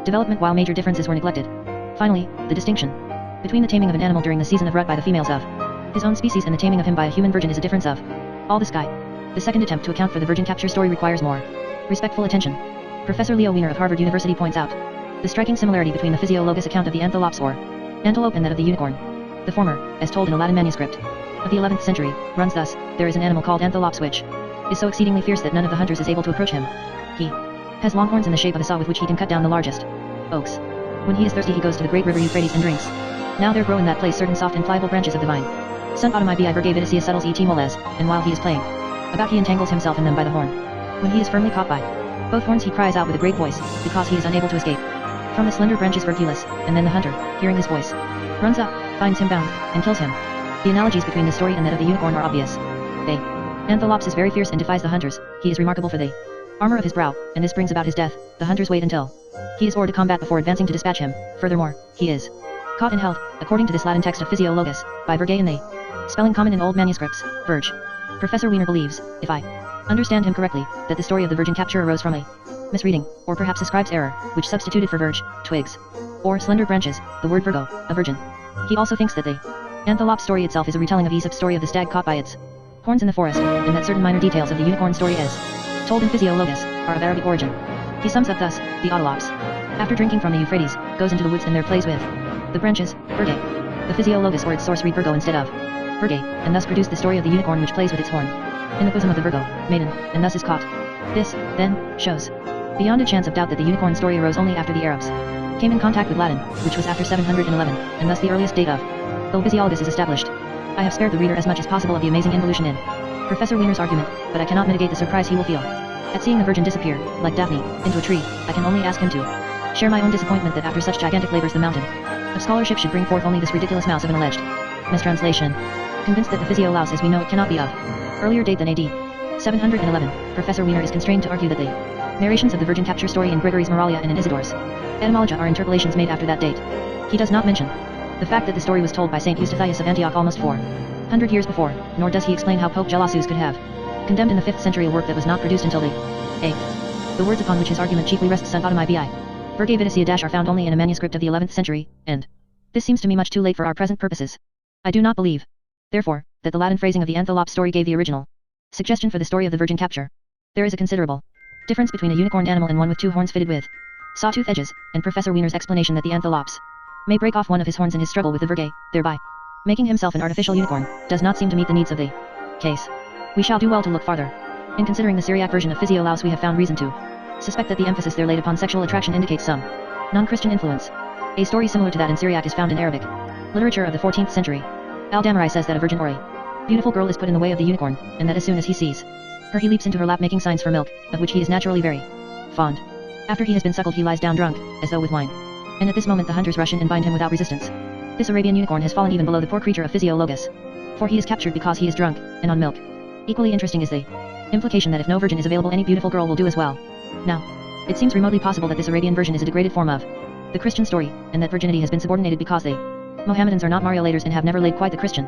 development while major differences were neglected. Finally, the distinction between the taming of an animal during the season of rut by the females of his own species and the taming of him by a human virgin is a difference of all the sky. The second attempt to account for the virgin capture story requires more respectful attention. Professor Leo Wiener of Harvard University points out the striking similarity between the Physiologus account of the anthelops or antelope and that of the unicorn. The former, as told in a Latin manuscript of the 11th century, runs thus: there is an animal called anthelops which is so exceedingly fierce that none of the hunters is able to approach him. He has long horns in the shape of a saw with which he can cut down the largest oaks. When he is thirsty he goes to the great river Euphrates and drinks. Now there grow in that place certain soft and pliable branches of the vine. Sunt automi verge vidicia settles et moles, and while he is playing about he entangles himself in them by the horn. When he is firmly caught by both horns he cries out with a great voice, because he is unable to escape from the slender branches Virgulus, and then the hunter, hearing his voice, runs up, finds him bound, and kills him. The analogies between the story and that of the unicorn are obvious. The anthelops is very fierce and defies the hunters. He is remarkable for the armor of his brow, and this brings about his death. The hunters wait until he is ordered to combat before advancing to dispatch him. Furthermore, he is caught and held, according to this Latin text of Physiologus, by Verge in the spelling common in old manuscripts, Verge. Professor Wiener believes, if I understand him correctly, that the story of the virgin capture arose from a misreading, or perhaps a scribe's error, which substituted for verge, twigs, or slender branches, the word virgo, a virgin. He also thinks that the antelope story itself is a retelling of Aesop's story of the stag caught by its horns in the forest, and that certain minor details of the unicorn story as told in Physiologus, are of Arabic origin. He sums up thus: the autolops, after drinking from the Euphrates, goes into the woods and there plays with the branches, Verge. The Physiologus or its source read Virgo instead of Verge, and thus produced the story of the unicorn which plays with its horn in the bosom of the Virgo maiden, and thus is caught. This, then, shows beyond a chance of doubt that the unicorn story arose only after the Arabs came in contact with Latin, which was after 711, and thus the earliest date of the Physiologus is established. I have spared the reader as much as possible of the amazing involution in Professor Wiener's argument, but I cannot mitigate the surprise he will feel at seeing the virgin disappear, like Daphne, into a tree. I can only ask him to share my own disappointment that after such gigantic labors the mountain of scholarship should bring forth only this ridiculous mouse of an alleged mistranslation. Convinced that the Physiolaus as we know it cannot be of earlier date than AD 711, Professor Wiener is constrained to argue that the narrations of the virgin capture story in Gregory's Moralia and in Isidore's Etymologia are interpolations made after that date. He does not mention the fact that the story was told by Saint Eustathius of Antioch almost 400 years before, nor does he explain how Pope Gelasius could have condemned in the 5th century a work that was not produced until the 8th. The words upon which his argument chiefly rests, sunt automi verge vidicia are found only in a manuscript of the 11th century, and this seems to me much too late for our present purposes. I do not believe, therefore, that the Latin phrasing of the antelope story gave the original suggestion for the story of the virgin capture. There is a considerable difference between a unicorn animal and one with two horns fitted with sawtooth edges, and Professor Wiener's explanation that the anthelops may break off one of his horns in his struggle with the Verge, thereby making himself an artificial unicorn, does not seem to meet the needs of the case. We shall do well to look farther. In considering the Syriac version of Physiolaus, we have found reason to suspect that the emphasis there laid upon sexual attraction indicates some non-Christian influence. A story similar to that in Syriac is found in Arabic literature of the 14th century. Al-Damari says that a virgin or a beautiful girl is put in the way of the unicorn, and that as soon as he sees He leaps into her lap making signs for milk, of which he is naturally very fond. After he has been suckled he lies down drunk, as though with wine. And at this moment the hunters rush in and bind him without resistance. This Arabian unicorn has fallen even below the poor creature of Physiologus. For he is captured because he is drunk, and on milk. Equally interesting is the implication that if no virgin is available any beautiful girl will do as well. Now, it seems remotely possible that this Arabian version is a degraded form of the Christian story, and that virginity has been subordinated because the Mohammedans are not Mariolators and have never laid quite the Christian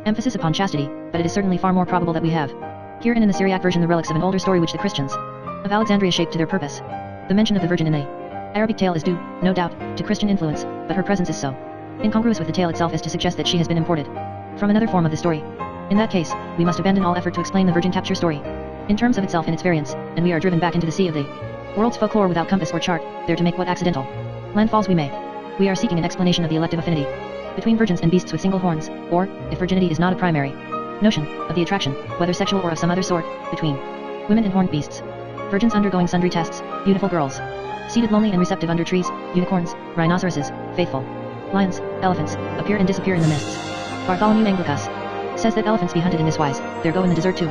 emphasis upon chastity, but it is certainly far more probable that we have here and in the Syriac version the relics of an older story which the Christians of Alexandria shaped to their purpose. The mention of the virgin in the Arabic tale is due, no doubt, to Christian influence, but her presence is so incongruous with the tale itself as to suggest that she has been imported from another form of the story. In that case, we must abandon all effort to explain the virgin capture story in terms of itself and its variants, and we are driven back into the sea of the world's folklore without compass or chart, there to make what accidental landfalls we may. We are seeking an explanation of the elective affinity between virgins and beasts with single horns, or, if virginity is not a primary notion, of the attraction, whether sexual or of some other sort, between women and horned beasts. Virgins undergoing sundry tests, beautiful girls seated lonely and receptive under trees, unicorns, rhinoceroses, faithful lions, elephants, appear and disappear in the mists. Bartholomew Anglicus says that elephants be hunted in this wise, there go in the desert too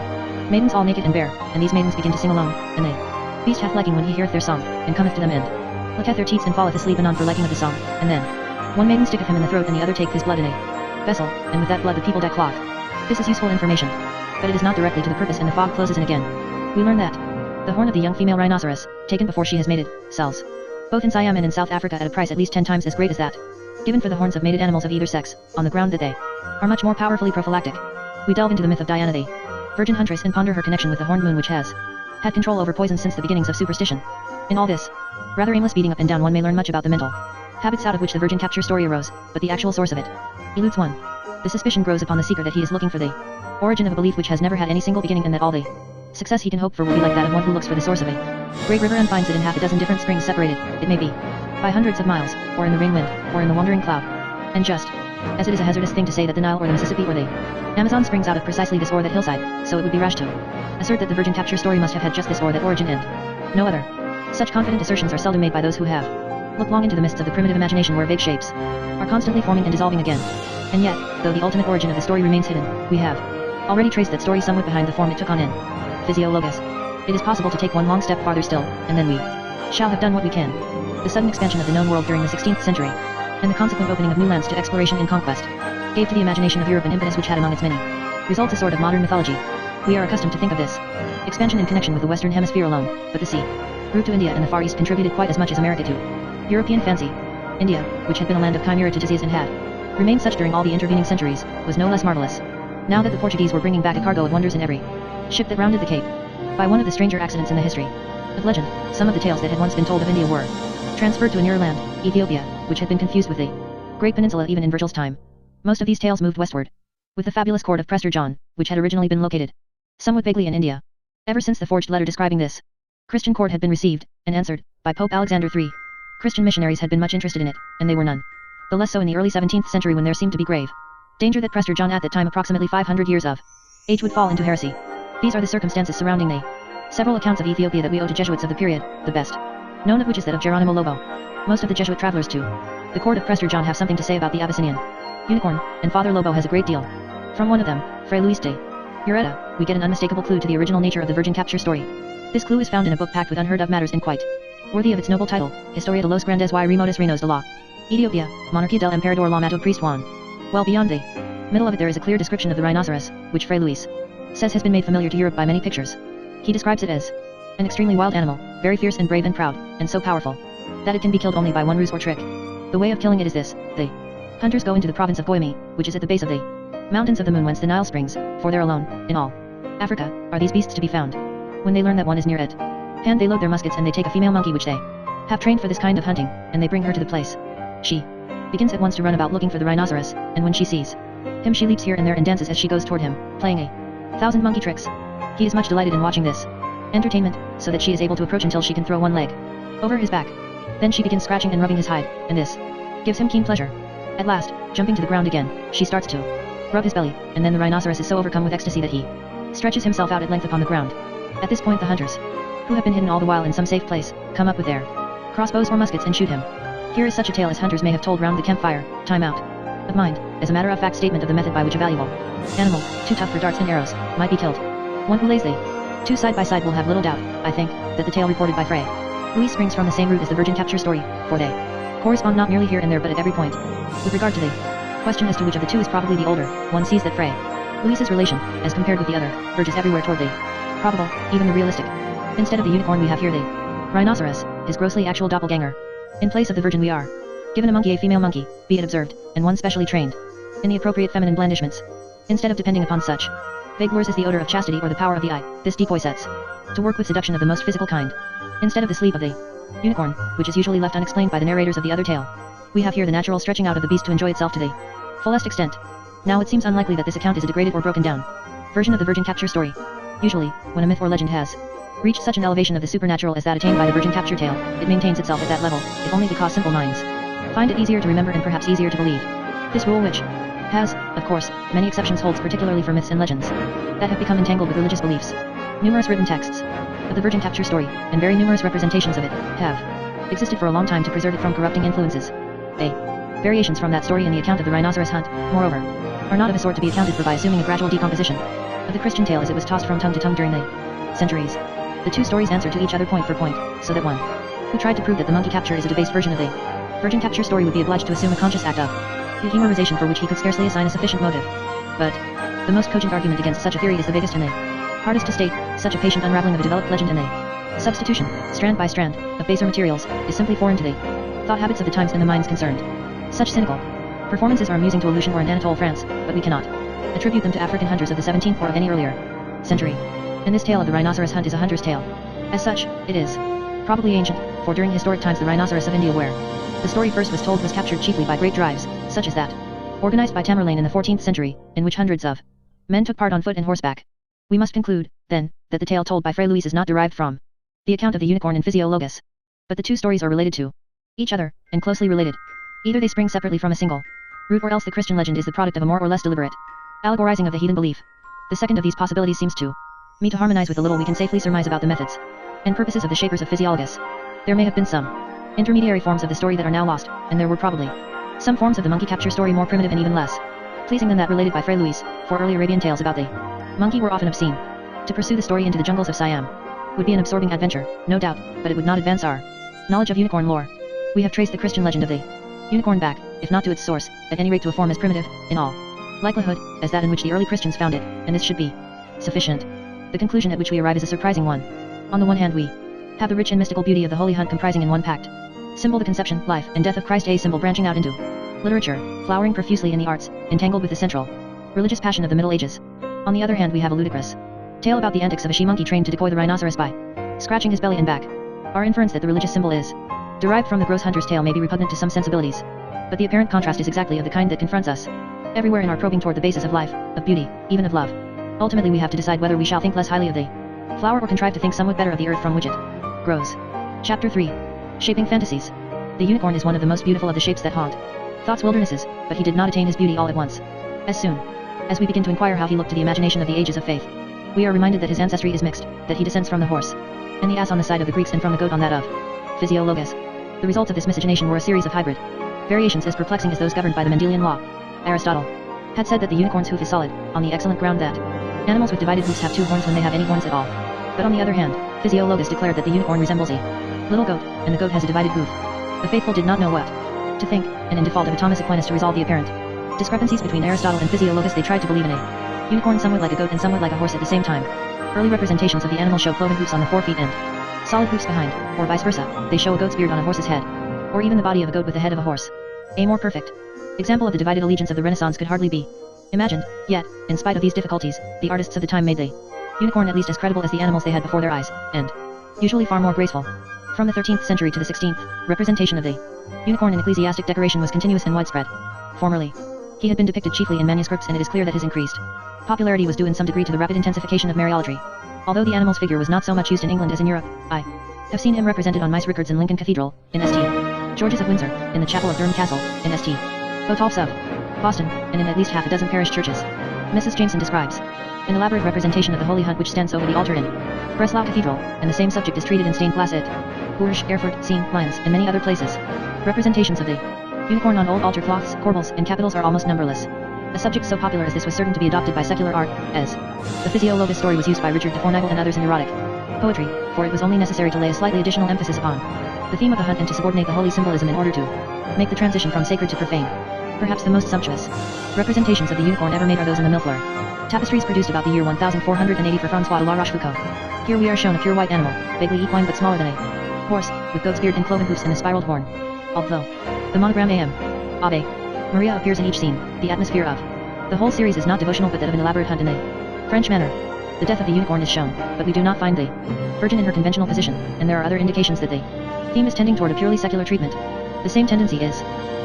maidens all naked and bare, and these maidens begin to sing alone, and they beast hath liking when he heareth their song, and cometh to them and looketh their teats and falleth asleep anon for liking of the song, and then one maiden sticketh him in the throat and the other taketh his blood in a vessel, and with that blood the people deck cloth. This is useful information, but it is not directly to the purpose, and the fog closes in again. We learn that the horn of the young female rhinoceros, taken before she has mated, sells both in Siam and in South Africa at a price at least 10 times as great as that given for the horns of mated animals of either sex, on the ground that they are much more powerfully prophylactic. We delve into the myth of Diana the virgin huntress and ponder her connection with the horned moon which has had control over poison since the beginnings of superstition. In all this rather aimless beating up and down one may learn much about the mental habits out of which the virgin capture story arose, but the actual source of it eludes one. The suspicion grows upon the seeker that he is looking for the origin of a belief which has never had any single beginning, and that all the success he can hope for will be like that of one who looks for the source of a great river and finds it in half a dozen different springs separated, it may be, by hundreds of miles, or in the rain wind, or in the wandering cloud. And just as it is a hazardous thing to say that the Nile or the Mississippi or the Amazon springs out of precisely this or that hillside, so it would be rash to assert that the virgin capture story must have had just this or that origin and no other. Such confident assertions are seldom made by those who have looked long into the mists of the primitive imagination where vague shapes are constantly forming and dissolving again. And yet, though the ultimate origin of the story remains hidden, we have already traced that story somewhat behind the form it took on in Physiologus. It is possible to take one long step farther still, and then we shall have done what we can. The sudden expansion of the known world during the 16th century, and the consequent opening of new lands to exploration and conquest, gave to the imagination of Europe an impetus which had among its many results a sort of modern mythology. We are accustomed to think of this expansion in connection with the Western Hemisphere alone, but the sea route to India and the Far East contributed quite as much as America to European fancy. India, which had been a land of chimera to disease and had remained such during all the intervening centuries, was no less marvelous. Now that the Portuguese were bringing back a cargo of wonders in every ship that rounded the Cape. By one of the stranger accidents in the history of legend, some of the tales that had once been told of India were transferred to a nearer land, Ethiopia, which had been confused with the Great Peninsula even in Virgil's time. Most of these tales moved westward, with the fabulous court of Prester John, which had originally been located somewhat vaguely in India. Ever since the forged letter describing this Christian court had been received, and answered, by Pope Alexander III, Christian missionaries had been much interested in it, and they were none the less so in the early 17th century when there seemed to be grave danger that Prester John at that time approximately 500 years of age would fall into heresy. These are the circumstances surrounding the several accounts of Ethiopia that we owe to Jesuits of the period, the best known of which is that of Geronimo Lobo. Most of the Jesuit travelers to the court of Prester John have something to say about the Abyssinian unicorn, and Father Lobo has a great deal. From one of them, Fray Luis de Ureta, we get an unmistakable clue to the original nature of the virgin capture story. This clue is found in a book packed with unheard of matters and quite worthy of its noble title, Historia de los Grandes y Remotos Reinos de la Ethiopia, Monarquía del Emperador Lamato Priest Juan. Well beyond the middle of it there is a clear description of the rhinoceros, which Fray Luis says has been made familiar to Europe by many pictures. He describes it as an extremely wild animal, very fierce and brave and proud, and so powerful that it can be killed only by one ruse or trick. The way of killing it is this: the hunters go into the province of Goimi, which is at the base of the mountains of the moon whence the Nile springs, for there alone, in all Africa, are these beasts to be found. When they learn that one is near at hand they load their muskets and they take a female monkey which they have trained for this kind of hunting, and they bring her to the place. She begins at once to run about looking for the rhinoceros, and when she sees him she leaps here and there and dances as she goes toward him, playing a thousand monkey tricks. He is much delighted in watching this entertainment, so that she is able to approach until she can throw one leg over his back. Then she begins scratching and rubbing his hide, and this gives him keen pleasure. At last, jumping to the ground again, she starts to rub his belly, and then the rhinoceros is so overcome with ecstasy that he stretches himself out at length upon the ground. At this point the hunters, who have been hidden all the while in some safe place, come up with their crossbows or muskets and shoot him. Here is such a tale as hunters may have told round the campfire. Time out of mind, as a matter-of-fact statement of the method by which a valuable animal, too tough for darts and arrows, might be killed. One who lays the Two side by side will have little doubt, I think, that the tale reported by Frey Louise springs from the same root as the virgin capture story, for they correspond not merely here and there but at every point. With regard to the question as to which of the two is probably the older, one sees that Frey Louise's relation, as compared with the other, verges everywhere toward the probable, even the realistic. Instead of the unicorn we have here the rhinoceros, his grossly actual doppelganger. In place of the virgin we are given a monkey, a female monkey, be it observed, and one specially trained in the appropriate feminine blandishments. Instead of depending upon such vague lures as the odor of chastity or the power of the eye, this decoy sets to work with seduction of the most physical kind. Instead of the sleep of the unicorn, which is usually left unexplained by the narrators of the other tale, we have here the natural stretching out of the beast to enjoy itself to the fullest extent. Now it seems unlikely that this account is a degraded or broken down version of the virgin capture story. Usually, when a myth or legend has reached such an elevation of the supernatural as that attained by the virgin capture tale, it maintains itself at that level, if only because simple minds find it easier to remember and perhaps easier to believe. This rule, which has, of course, many exceptions, holds particularly for myths and legends that have become entangled with religious beliefs. Numerous written texts of the virgin capture story, and very numerous representations of it, have existed for a long time to preserve it from corrupting influences. Variations from that story in the account of the rhinoceros hunt, moreover, are not of a sort to be accounted for by assuming a gradual decomposition of the Christian tale as it was tossed from tongue to tongue during the centuries. The two stories answer to each other point for point, so that one who tried to prove that the monkey capture is a debased version of the virgin capture story would be obliged to assume a conscious act of humorization for which he could scarcely assign a sufficient motive. But the most cogent argument against such a theory is the vaguest and the hardest to state. Such a patient unraveling of a developed legend and the substitution, strand by strand, of baser materials, is simply foreign to the thought habits of the times and the minds concerned. Such cynical performances are amusing to Aleutian or in Anatole, France, but we cannot attribute them to African hunters of the 17th or of any earlier century. And this tale of the rhinoceros hunt is a hunter's tale. As such, it is probably ancient, for during historic times the rhinoceros of India, where the story first was told, was captured chiefly by great drives, such as that organized by Tamerlane in the 14th century, in which hundreds of men took part on foot and horseback. We must conclude, then, that the tale told by Frey Louise is not derived from the account of the unicorn in Physiologus, but the two stories are related to each other, and closely related. Either they spring separately from a single root, or else the Christian legend is the product of a more or less deliberate allegorizing of the heathen belief. The second of these possibilities seems to me to harmonize with the little we can safely surmise about the methods and purposes of the shapers of Physiologus. There may have been some intermediary forms of the story that are now lost, and there were probably some forms of the monkey capture story more primitive and even less pleasing than that related by Frey Louise, for early Arabian tales about the monkey were often obscene. To pursue the story into the jungles of Siam would be an absorbing adventure, no doubt, but it would not advance our knowledge of unicorn lore. We have traced the Christian legend of the unicorn back, if not to its source, at any rate to a form as primitive, in all likelihood, as that in which the early Christians found it, and this should be sufficient. The conclusion at which we arrive is a surprising one. On the one hand we have the rich and mystical beauty of the holy hunt comprising in one pact symbol the conception, life, and death of Christ, a symbol branching out into literature, flowering profusely in the arts, entangled with the central religious passion of the Middle Ages. On the other hand we have a ludicrous tale about the antics of a she-monkey trained to decoy the rhinoceros by scratching his belly and back. Our inference that the religious symbol is derived from the gross hunter's tale may be repugnant to some sensibilities, but the apparent contrast is exactly of the kind that confronts us everywhere in our probing toward the basis of life, of beauty, even of love. Ultimately we have to decide whether we shall think less highly of the flower or contrive to think somewhat better of the earth from which it grows. Chapter 3. Shaping Fantasies. The unicorn is one of the most beautiful of the shapes that haunt thought's wildernesses, but he did not attain his beauty all at once. As soon as we begin to inquire how he looked to the imagination of the ages of faith, we are reminded that his ancestry is mixed, that he descends from the horse and the ass on the side of the Greeks and from the goat on that of Physiologus. The results of this miscegenation were a series of hybrid variations as perplexing as those governed by the Mendelian law. Aristotle had said that the unicorn's hoof is solid, on the excellent ground that animals with divided hoofs have two horns when they have any horns at all. But on the other hand, Physiologus declared that the unicorn resembles a little goat, and the goat has a divided hoof. The faithful did not know what to think, and in default of Thomas Aquinas to resolve the apparent discrepancies between Aristotle and Physiologus, they tried to believe in a unicorn somewhat like a goat and somewhat like a horse at the same time. Early representations of the animal show cloven hoofs on the forefeet and solid hoofs behind, or vice versa. They show a goat's beard on a horse's head, or even the body of a goat with the head of a horse. A more perfect example of the divided allegiance of the Renaissance could hardly be imagined, yet, in spite of these difficulties, the artists of the time made the unicorn at least as credible as the animals they had before their eyes, and usually far more graceful. From the 13th century to the 16th, representation of the unicorn in ecclesiastic decoration was continuous and widespread. Formerly, he had been depicted chiefly in manuscripts, and it is clear that his increased popularity was due in some degree to the rapid intensification of Mariolatry. Although the animal's figure was not so much used in England as in Europe, I have seen him represented on mice records in Lincoln Cathedral, in St. George's of Windsor, in the chapel of Durham Castle, in St. Botolph's of Boston, and in at least half a dozen parish churches. Mrs. Jameson describes an elaborate representation of the Holy Hunt which stands over the altar in Breslau Cathedral, and the same subject is treated in stained glass at Bourges, Erfurt, Siegen, Lyons, and many other places. Representations of the unicorn on old altar cloths, corbels, and capitals are almost numberless. A subject so popular as this was certain to be adopted by secular art, as the physiologist story was used by Richard de Fournigal and others in erotic poetry, for it was only necessary to lay a slightly additional emphasis upon the theme of the hunt and to subordinate the holy symbolism in order to make the transition from sacred to profane. Perhaps the most sumptuous representations of the unicorn ever made are those in the Millefleur tapestries produced about the year 1480 for François de la Rochefoucauld. Here we are shown a pure white animal, vaguely equine but smaller than a horse, with goat's beard and cloven hoofs and a spiraled horn. Although the monogram A.M. Ave Maria appears in each scene, the atmosphere of the whole series is not devotional but that of an elaborate hunt in the French manner. The death of the unicorn is shown, but we do not find the Virgin in her conventional position, and there are other indications that the theme is tending toward a purely secular treatment. The same tendency is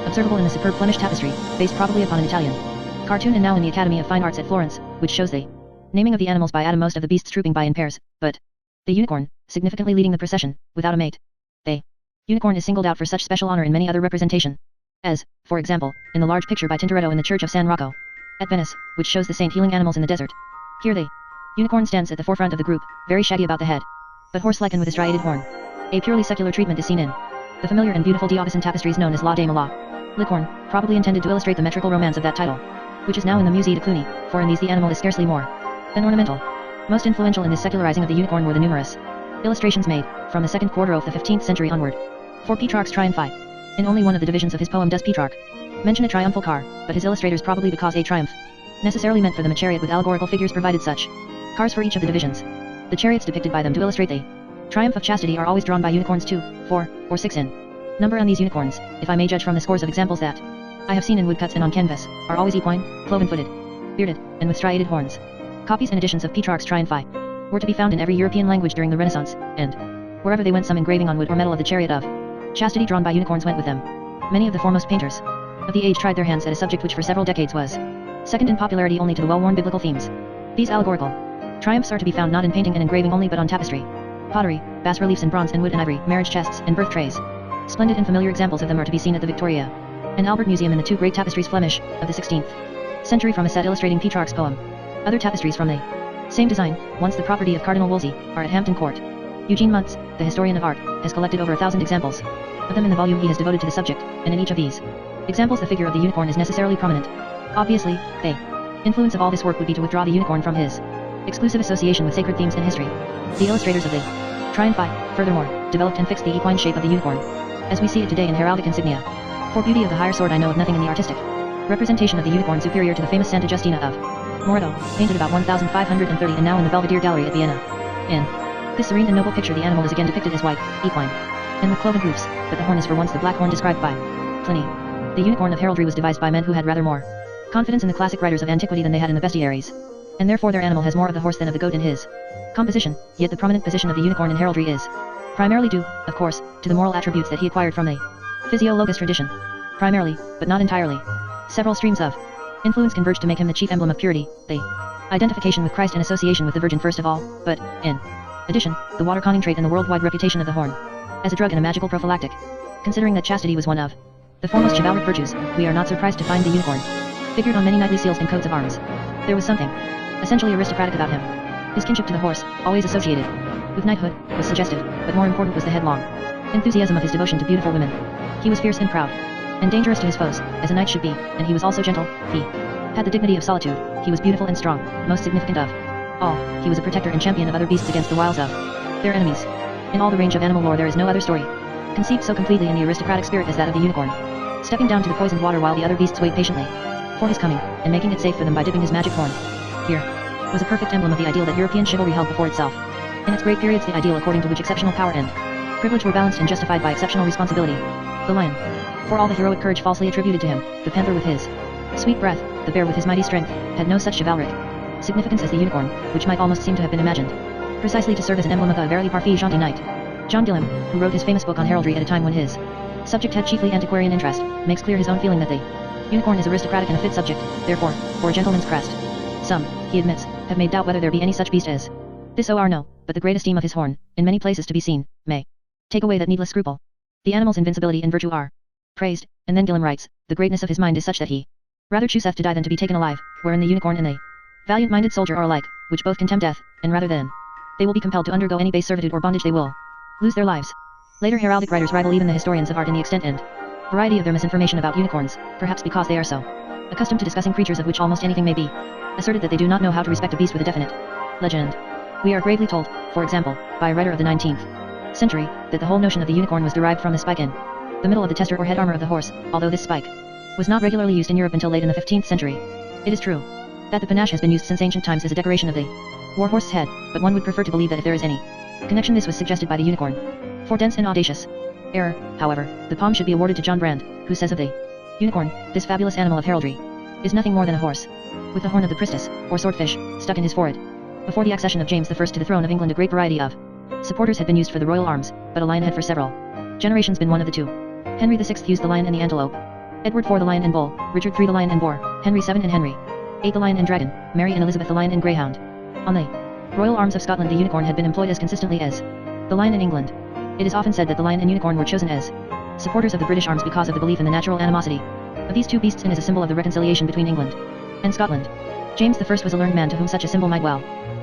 observable in the superb Flemish tapestry, based probably upon an Italian cartoon and now in the Academy of Fine Arts at Florence, which shows the naming of the animals by Adam, most of the beasts trooping by in pairs, but the unicorn, significantly leading the procession, without a mate. The unicorn is singled out for such special honor in many other representation, as, for example, in the large picture by Tintoretto in the Church of San Rocco at Venice, which shows the saint healing animals in the desert. Here the unicorn stands at the forefront of the group, very shaggy about the head, but horse-like and with a striated horn. A purely secular treatment is seen in the familiar and beautiful D'Aubusson tapestries known as La Dame à la Licorne, probably intended to illustrate the metrical romance of that title, which is now in the Musée de Cluny, for in these the animal is scarcely more than ornamental. Most influential in this secularizing of the unicorn were the numerous illustrations made, from the second quarter of the 15th century onward, for Petrarch's Triumphi. In only one of the divisions of his poem does Petrarch mention a triumphal car, but his illustrators probably because a triumph necessarily meant for them a chariot with allegorical figures provided such cars for each of the divisions. The chariots depicted by them to illustrate the triumph of chastity are always drawn by unicorns 2, 4, or 6 in number, and these unicorns, if I may judge from the scores of examples that I have seen in woodcuts and on canvas, are always equine, cloven-footed, bearded, and with striated horns. Copies and editions of Petrarch's Triumphi were to be found in every European language during the Renaissance, and wherever they went some engraving on wood or metal of the chariot of chastity drawn by unicorns went with them. Many of the foremost painters of the age tried their hands at a subject which for several decades was second in popularity only to the well-worn biblical themes. These allegorical triumphs are to be found not in painting and engraving only but on tapestry, pottery, bas-reliefs in bronze and wood and ivory, marriage chests, and birth trays. Splendid and familiar examples of them are to be seen at the Victoria and Albert Museum in the two great tapestries Flemish, of the 16th century from a set illustrating Petrarch's poem. Other tapestries from the same design, once the property of Cardinal Wolsey, are at Hampton Court. Eugene Muntz, the historian of art, has collected over 1,000 examples of them in the volume he has devoted to the subject, and in each of these examples the figure of the unicorn is necessarily prominent. Obviously, the influence of all this work would be to withdraw the unicorn from his exclusive association with sacred themes in history. The illustrators of the Triumphi, furthermore, developed and fixed the equine shape of the unicorn, as we see it today in heraldic insignia. For beauty of the higher sort I know of nothing in the artistic representation of the unicorn superior to the famous Santa Justina of Moreto, painted about 1530 and now in the Belvedere Gallery at Vienna. In this serene and noble picture the animal is again depicted as white, equine, and with cloven hoofs, but the horn is for once the black horn described by Pliny. The unicorn of heraldry was devised by men who had rather more confidence in the classic writers of antiquity than they had in the bestiaries, and therefore their animal has more of the horse than of the goat in his composition, yet the prominent position of the unicorn in heraldry is primarily due, of course, to the moral attributes that he acquired from the physiologist tradition. Primarily, but not entirely. Several streams of influence converge to make him the chief emblem of purity, the identification with Christ and association with the Virgin first of all, but, in addition, the water-conning trait and the worldwide reputation of the horn as a drug and a magical prophylactic. Considering that chastity was one of the foremost chivalric virtues, we are not surprised to find the unicorn figured on many knightly seals and coats of arms. There was something essentially aristocratic about him. His kinship to the horse, always associated with knighthood, was suggestive, but more important was the headlong enthusiasm of his devotion to beautiful women. He was fierce and proud, and dangerous to his foes, as a knight should be, and he was also gentle. He had the dignity of solitude. He was beautiful and strong, most significant of all, he was a protector and champion of other beasts against the wiles of their enemies. In all the range of animal lore there is no other story conceived so completely in the aristocratic spirit as that of the unicorn, stepping down to the poisoned water while the other beasts wait patiently for his coming, and making it safe for them by dipping his magic horn. Here was a perfect emblem of the ideal that European chivalry held before itself. In its great periods the ideal according to which exceptional power and privilege were balanced and justified by exceptional responsibility. The lion, for all the heroic courage falsely attributed to him, the panther with his sweet breath, the bear with his mighty strength, had no such chivalric significance as the unicorn, which might almost seem to have been imagined precisely to serve as an emblem of a verily parfait gentil knight. John Gillam, who wrote his famous book on heraldry at a time when his subject had chiefly antiquarian interest, makes clear his own feeling that the unicorn is aristocratic and a fit subject, therefore, for a gentleman's crest. Some, he admits, have made doubt whether there be any such beast as this or no, but the great esteem of his horn, in many places to be seen, may take away that needless scruple. The animal's invincibility and virtue are praised, and then Gillam writes, the greatness of his mind is such that he rather chooseth to die than to be taken alive, wherein the unicorn and the valiant-minded soldier are alike, which both contemn death, and rather than they will be compelled to undergo any base servitude or bondage they will lose their lives. Later heraldic writers rival even the historians of art in the extent and variety of their misinformation about unicorns, perhaps because they are so accustomed to discussing creatures of which almost anything may be, asserted that they do not know how to respect a beast with a definite legend. We are gravely told, for example, by a writer of the 19th century, that the whole notion of the unicorn was derived from the spike in the middle of the tester or head armor of the horse, although this spike was not regularly used in Europe until late in the 15th century. It is true that the panache has been used since ancient times as a decoration of the war horse's head, but one would prefer to believe that if there is any connection, this was suggested by the unicorn. For dense and audacious error, however, the palm should be awarded to John Brand, who says of the unicorn, this fabulous animal of heraldry is nothing more than a horse with the horn of the Christus, or swordfish, stuck in his forehead. Before the accession of James I to the throne of England, a great variety of supporters had been used for the royal arms, but a lion had for several generations been one of the two. Henry VI used the lion and the antelope, Edward IV the lion and bull, Richard III the lion and boar, Henry VII and Henry VIII the lion and dragon, Mary and Elizabeth the lion and greyhound. On the royal arms of Scotland, the unicorn had been employed as consistently as the lion in England. It is often said that the lion and unicorn were chosen as supporters of the British arms because of the belief in the natural animosity of these two beasts and as a symbol of the reconciliation between England and Scotland. James I was a learned man to whom such a symbol might well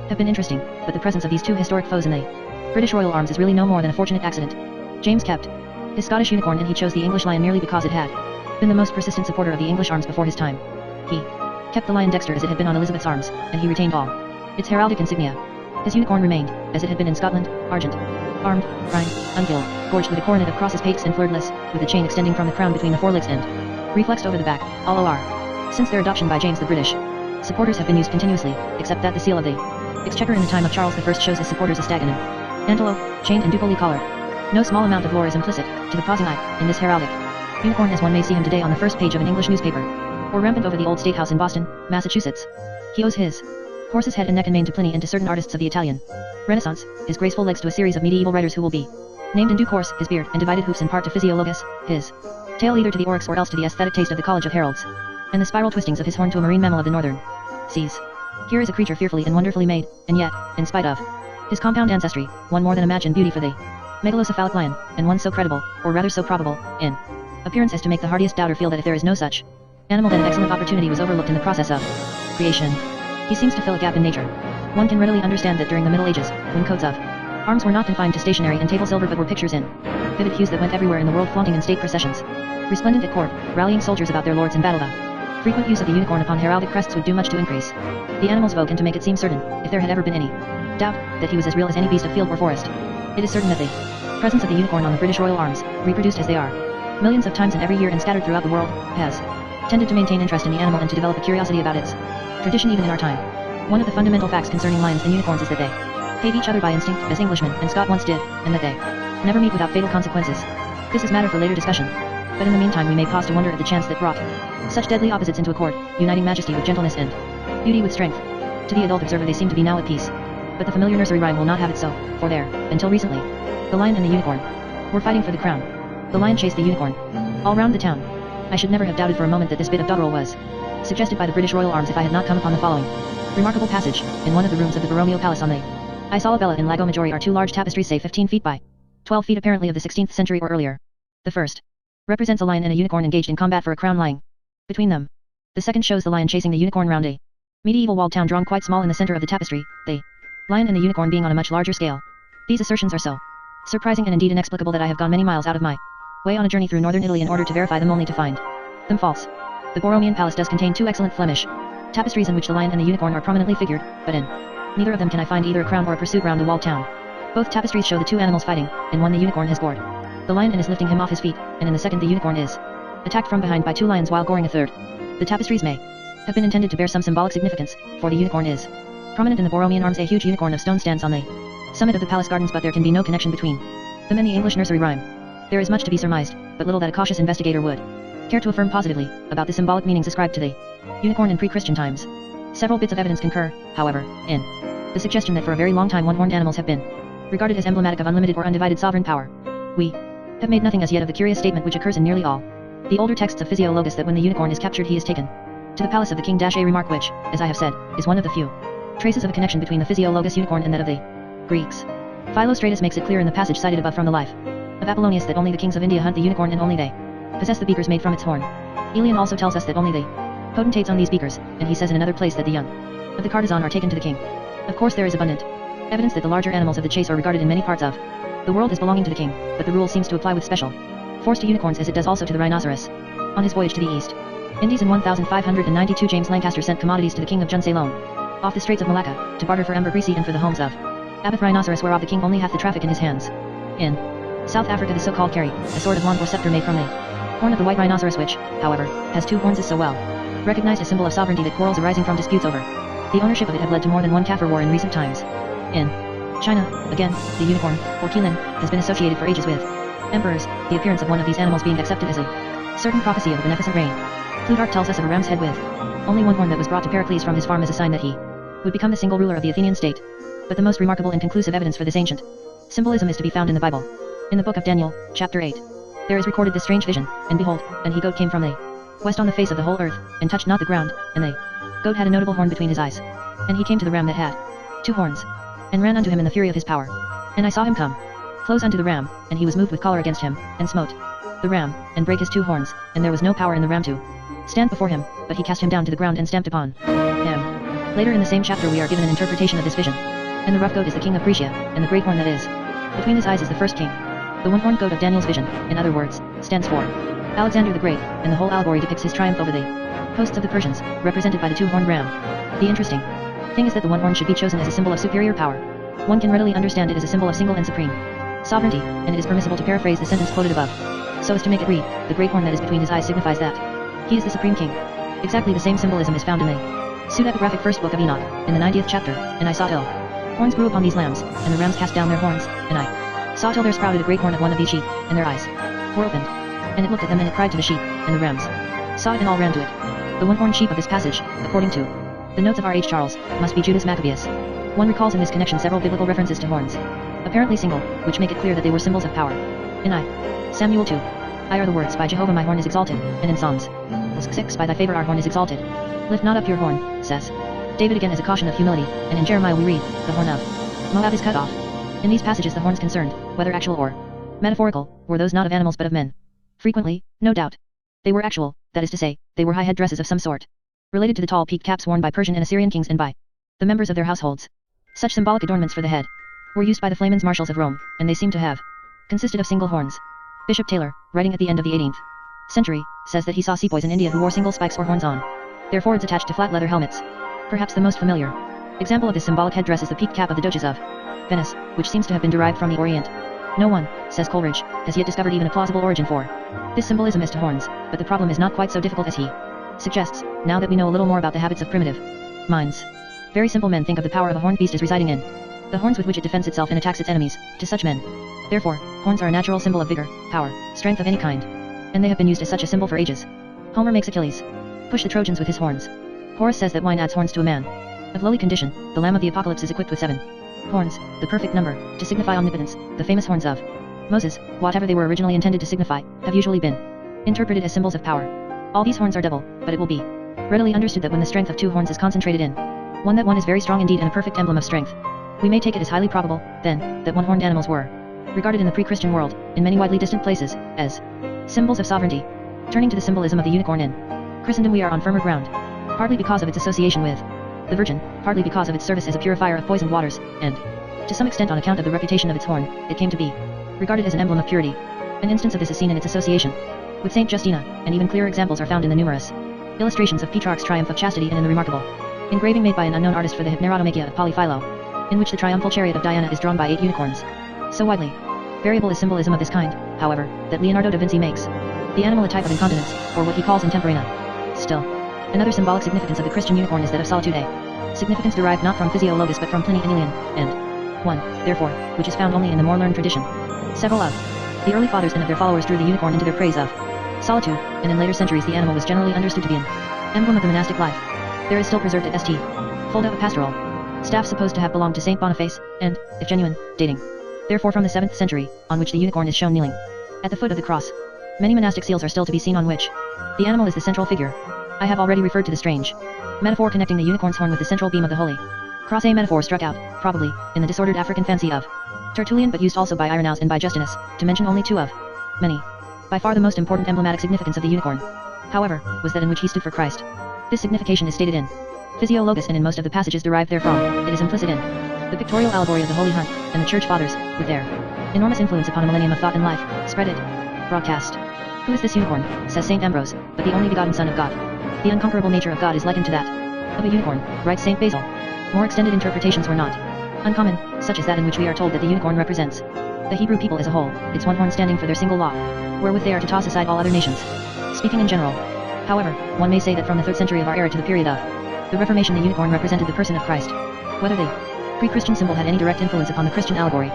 have been interesting, but the presence of these two historic foes in the British royal arms is really no more than a fortunate accident. James kept his Scottish unicorn, and he chose the English lion merely because it had been the most persistent supporter of the English arms before his time. He kept the lion Dexter as it had been on Elizabeth's arms, and he retained all its heraldic insignia. His unicorn remained, as it had been in Scotland, argent, armed, rhymed, unkilled, gorged with a coronet of crosses, pates and fleur-de-lis, with a chain extending from the crown between the forelegs and reflexed over the back, all OR. Since their adoption by James, the British supporters have been used continuously, except that the seal of the Exchequer in the time of Charles I shows his supporters a stag and an antelope, chained and ducally collared. No small amount of lore is implicit, to the pausing eye, in this heraldic unicorn as one may see him today on the first page of an English newspaper, or rampant over the old State House in Boston, Massachusetts. He owes his horse's head and neck and mane to Pliny and to certain artists of the Italian Renaissance, his graceful legs to a series of medieval writers who will be named in due course, his beard and divided hoofs in part to Physiologus, his tail either to the oryx or else to the aesthetic taste of the College of Heralds, and the spiral twistings of his horn to a marine mammal of the northern seas. Here is a creature fearfully and wonderfully made, and yet, in spite of his compound ancestry, one more than imagined beauty for the megalocephalic lion, and one so credible, or rather so probable, in appearance as to make the hardiest doubter feel that if there is no such animal, then an excellent opportunity was overlooked in the process of creation. He seems to fill a gap in nature. One can readily understand that during the Middle Ages, when coats of arms were not confined to stationery and table silver but were pictures in vivid hues that went everywhere in the world, flaunting in state processions, resplendent at court, rallying soldiers about their lords in battle, the frequent use of the unicorn upon heraldic crests would do much to increase the animal's vogue and to make it seem certain, if there had ever been any doubt, that he was as real as any beast of field or forest. It is certain that the presence of the unicorn on the British royal arms, reproduced as they are millions of times and every year and scattered throughout the world, has tended to maintain interest in the animal and to develop a curiosity about its tradition even in our time. One of the fundamental facts concerning lions and unicorns is that they hate each other by instinct, as Englishmen and Scott once did, and that they never meet without fatal consequences. This is matter for later discussion. But in the meantime we may pause to wonder at the chance that brought such deadly opposites into accord, uniting majesty with gentleness and beauty with strength. To the adult observer they seem to be now at peace. But the familiar nursery rhyme will not have it so, for there, until recently, the lion and the unicorn were fighting for the crown. The lion chased the unicorn all round the town. I should never have doubted for a moment that this bit of doggerel was suggested by the British royal arms if I had not come upon the following remarkable passage. In one of the rooms of the Borromeo Palace on the Isola Bella in Lago Maggiore are two large tapestries, say 15 feet by 12 feet, apparently of the 16th century or earlier. The first represents a lion and a unicorn engaged in combat for a crown lying between them. The second shows the lion chasing the unicorn round a medieval walled town drawn quite small in the center of the tapestry, the lion and the unicorn being on a much larger scale. These assertions are so surprising and indeed inexplicable that I have gone many miles out of my way on a journey through northern Italy in order to verify them, only to find them false. The Borromean Palace does contain two excellent Flemish tapestries in which the lion and the unicorn are prominently figured, but in neither of them can I find either a crown or a pursuit round a walled town. Both tapestries show the two animals fighting. In one the unicorn has gored the lion and is lifting him off his feet, and in the second the unicorn is attacked from behind by two lions while goring a third. The tapestries may have been intended to bear some symbolic significance, for the unicorn is prominent in the Borromean arms. A huge unicorn of stone stands on the summit of the palace gardens, but there can be no connection between them and the English nursery rhyme. There is much to be surmised, but little that a cautious investigator would care to affirm positively about the symbolic meanings ascribed to the unicorn in pre-Christian times. Several bits of evidence concur, however, in the suggestion that for a very long time one-horned animals have been regarded as emblematic of unlimited or undivided sovereign power. We have made nothing as yet of the curious statement which occurs in nearly all the older texts of Physiologus that when the unicorn is captured he is taken to the palace of the king. A remark which, as I have said, is one of the few traces of a connection between the Physiologus unicorn and that of the Greeks. Philostratus makes it clear in the passage cited above from the life of Apollonius that only the kings of India hunt the unicorn and only they possess the beakers made from its horn. Aelian also tells us that only the potentates own these beakers, and he says in another place that the young of the courtesan are taken to the king. Of course there is abundant evidence that the larger animals of the chase are regarded in many parts of the world as belonging to the king, but the rule seems to apply with special force to unicorns as it does also to the rhinoceros. On his voyage to the east, Indies in 1592 James Lancaster sent commodities to the king of Jun Ceylon, off the Straits of Malacca, to barter for ambergris and for the homes of Abath Rhinoceros, whereof the king only hath the traffic in his hands. In South Africa the so-called Kari, a sort of wand or scepter made from the horn of the white rhinoceros which, however, has two horns, is so well recognized a symbol of sovereignty that quarrels arising from disputes over the ownership of it have led to more than one Kaffir war in recent times. In China, again, the unicorn, or qilin, has been associated for ages with emperors, the appearance of one of these animals being accepted as a certain prophecy of a beneficent reign. Plutarch tells us of a ram's head with only one horn that was brought to Pericles from his farm as a sign that he would become the single ruler of the Athenian state. But the most remarkable and conclusive evidence for this ancient symbolism is to be found in the Bible. In the book of Daniel, chapter 8, there is recorded this strange vision, and behold, an he-goat came from the west on the face of the whole earth, and touched not the ground, and the goat had a notable horn between his eyes. And he came to the ram that had two horns, and ran unto him in the fury of his power. And I saw him come close unto the ram, and he was moved with choler against him, and smote the ram, and brake his two horns, and there was no power in the ram to stand before him, but he cast him down to the ground and stamped upon him. Later in the same chapter we are given an interpretation of this vision. And the rough goat is the king of Prussia, and the great horn that is between his eyes is the first king. The one-horned goat of Daniel's vision, in other words, stands for Alexander the Great, and the whole allegory depicts his triumph over the hosts of the Persians, represented by the two-horned ram. The interesting thing is that the one horn should be chosen as a symbol of superior power. One can readily understand it as a symbol of single and supreme sovereignty, and it is permissible to paraphrase the sentence quoted above, so as to make it read, the great horn that is between his eyes signifies that he is the supreme king. Exactly the same symbolism is found in the pseudepigraphic first book of Enoch, in the 90th chapter, and I saw till horns grew upon these lambs, and the rams cast down their horns, and I saw till there sprouted a great horn of one of these sheep, and their eyes were opened. And it looked at them and it cried to the sheep, and the rams saw it and all ran to it. The one-horned sheep of this passage, according to the notes of R. H. Charles, must be Judas Maccabeus. One recalls in this connection several biblical references to horns, apparently single, which make it clear that they were symbols of power. In I. Samuel 2. I are the words, by Jehovah my horn is exalted, and in Psalms 6 by thy favor our horn is exalted. Lift not up your horn, says David again as a caution of humility, and in Jeremiah we read, the horn of Moab is cut off. In these passages the horns concerned, whether actual or metaphorical, were those not of animals but of men. Frequently, no doubt, they were actual, that is to say, they were high head dresses of some sort, related to the tall peaked caps worn by Persian and Assyrian kings and by the members of their households. Such symbolic adornments for the head were used by the Flamens Marshals of Rome, and they seem to have consisted of single horns. Bishop Taylor, writing at the end of the 18th century, says that he saw sepoys in India who wore single spikes or horns on their foreheads attached to flat leather helmets. Perhaps the most familiar example of this symbolic headdress is the peaked cap of the Doges of Venice, which seems to have been derived from the Orient. No one, says Coleridge, has yet discovered even a plausible origin for this symbolism as to horns, but the problem is not quite so difficult as he suggests, now that we know a little more about the habits of primitive minds. Very simple men think of the power of a horned beast as residing in the horns with which it defends itself and attacks its enemies. To such men, therefore, horns are a natural symbol of vigor, power, strength of any kind, and they have been used as such a symbol for ages. Homer makes Achilles push the Trojans with his horns. Horace says that wine adds horns to a man of lowly condition. The Lamb of the Apocalypse is equipped with 7 horns, the perfect number, to signify omnipotence. The famous horns of Moses, whatever they were originally intended to signify, have usually been interpreted as symbols of power. All these horns are double, but it will be readily understood that when the strength of 2 horns is concentrated in one, that one is very strong indeed and a perfect emblem of strength. We may take it as highly probable, then, that one-horned animals were regarded in the pre-Christian world, in many widely distant places, as symbols of sovereignty. Turning to the symbolism of the unicorn in Christendom, we are on firmer ground, partly because of its association with the Virgin, partly because of its service as a purifier of poisoned waters, and, to some extent on account of the reputation of its horn, it came to be regarded as an emblem of purity. An instance of this is seen in its association with Saint Justina, and even clearer examples are found in the numerous illustrations of Petrarch's Triumph of Chastity and in the remarkable engraving made by an unknown artist for the Hypnerotomachia of Polyphilo, in which the triumphal chariot of Diana is drawn by 8 unicorns. So widely variable is symbolism of this kind, however, that Leonardo da Vinci makes the animal a type of incontinence, or what he calls intemperina. Still, another symbolic significance of the Christian unicorn is that of solitude, significance derived not from Physiologus but from Pliny and Aelian, and one, therefore, which is found only in the more learned tradition. Several of the early fathers and of their followers drew the unicorn into their praise of solitude, and in later centuries the animal was generally understood to be an emblem of the monastic life. There is still preserved at St. Fulda a pastoral staff supposed to have belonged to Saint Boniface, and, if genuine, dating therefore from the 7th century, on which the unicorn is shown kneeling at the foot of the cross. Many monastic seals are still to be seen on which the animal is the central figure. I have already referred to the strange metaphor connecting the unicorn's horn with the central beam of the holy cross, a metaphor struck out, probably, in the disordered African fancy of Tertullian but used also by Irenaeus and by Justinus, to mention only 2 of many. By far the most important emblematic significance of the unicorn, however, was that in which he stood for Christ. This signification is stated in Physiologus and in most of the passages derived therefrom. It is implicit in the pictorial allegory of the Holy Hunt, and the Church Fathers, with their enormous influence upon a millennium of thought and life, spread it. Broadcast. Who is this unicorn, says St. Ambrose, but the only begotten Son of God. The unconquerable nature of God is likened to that of a unicorn, writes St. Basil. More extended interpretations were not uncommon, such as that in which we are told that the unicorn represents the Hebrew people as a whole, its one horn standing for their single law, wherewith they are to toss aside all other nations. Speaking in general, however, one may say that from the 3rd century of our era to the period of the Reformation the unicorn represented the person of Christ. Whether the pre-Christian symbol had any direct influence upon the Christian allegory,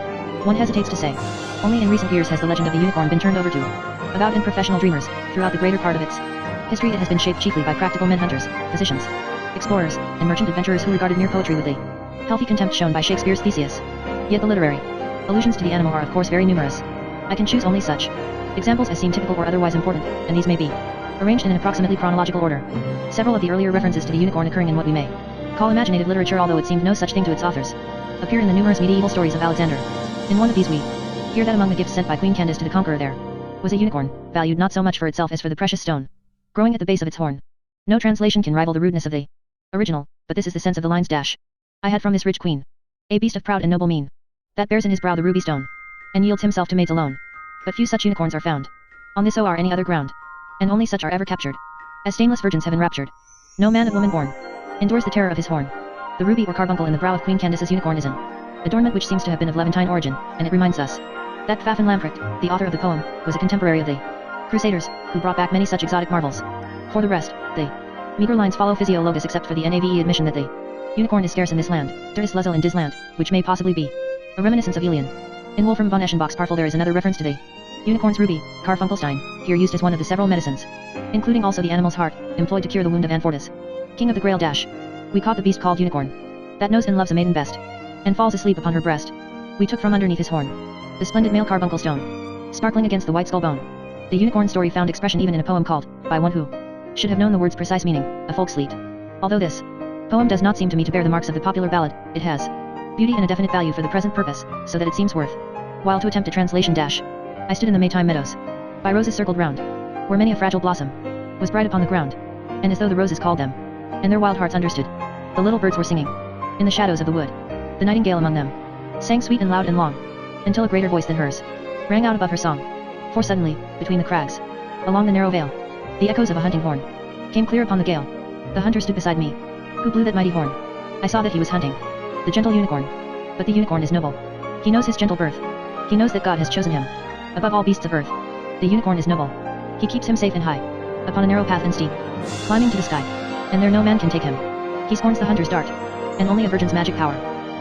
one hesitates to say. Only in recent years has the legend of the unicorn been turned over to about and professional dreamers. Throughout the greater part of its history it has been shaped chiefly by practical men, hunters, physicians, explorers, and merchant adventurers who regarded mere poetry with the healthy contempt shown by Shakespeare's Theseus. Yet the literary allusions to the animal are of course very numerous. I can choose only such examples as seem typical or otherwise important, and these may be arranged in an approximately chronological order. Several of the earlier references to the unicorn occurring in what we may call imaginative literature, although it seemed no such thing to its authors, appear in the numerous medieval stories of Alexander. In one of these we hear that among the gifts sent by Queen Candace to the conqueror there was a unicorn, valued not so much for itself as for the precious stone growing at the base of its horn. No translation can rival the rudeness of the original, but this is the sense of the lines dash. I had from this rich queen a beast of proud and noble mien, that bears in his brow the ruby stone, and yields himself to maids alone. But few such unicorns are found on this or any other ground, and only such are ever captured as stainless virgins have enraptured. No man of woman born endures the terror of his horn. The ruby or carbuncle in the brow of Queen Candace's unicorn is an adornment which seems to have been of Levantine origin, and it reminds us that Pfaffen Lamprecht, the author of the poem, was a contemporary of the Crusaders, who brought back many such exotic marvels. For the rest, the meager lines follow physiologus except for the NAVE admission that the unicorn is scarce in this land, der ist Lezel in dis Land, which may possibly be a reminiscence of Elian. In Wolfram von Eschenbach's Parfel there is another reference to the unicorn's ruby, Carfunkelstein, here used as one of the several medicines, including also the animal's heart, employed to cure the wound of Anfortas, king of the Grail dash. We caught the beast called unicorn, that knows and loves a maiden best, and falls asleep upon her breast. We took from underneath his horn the splendid male carbuncle stone, sparkling against the white skull bone. The unicorn story found expression even in a poem called, by one who should have known the word's precise meaning, a Volkslied. Although this poem does not seem to me to bear the marks of the popular ballad, it has beauty and a definite value for the present purpose, so that it seems worth while to attempt a translation dash. I stood in the Maytime meadows, by roses circled round, where many a fragile blossom was bright upon the ground, and as though the roses called them, and their wild hearts understood, the little birds were singing in the shadows of the wood. The nightingale among them sang sweet and loud and long, until a greater voice than hers rang out above her song. For suddenly, between the crags, along the narrow vale, the echoes of a hunting horn came clear upon the gale. The hunter stood beside me, who blew that mighty horn. I saw that he was hunting the gentle unicorn. But the unicorn is noble. He knows his gentle birth. He knows that God has chosen him above all beasts of earth. The unicorn is noble. He keeps him safe and high, upon a narrow path and steep, climbing to the sky, and there no man can take him. He scorns the hunter's dart, and only a virgin's magic power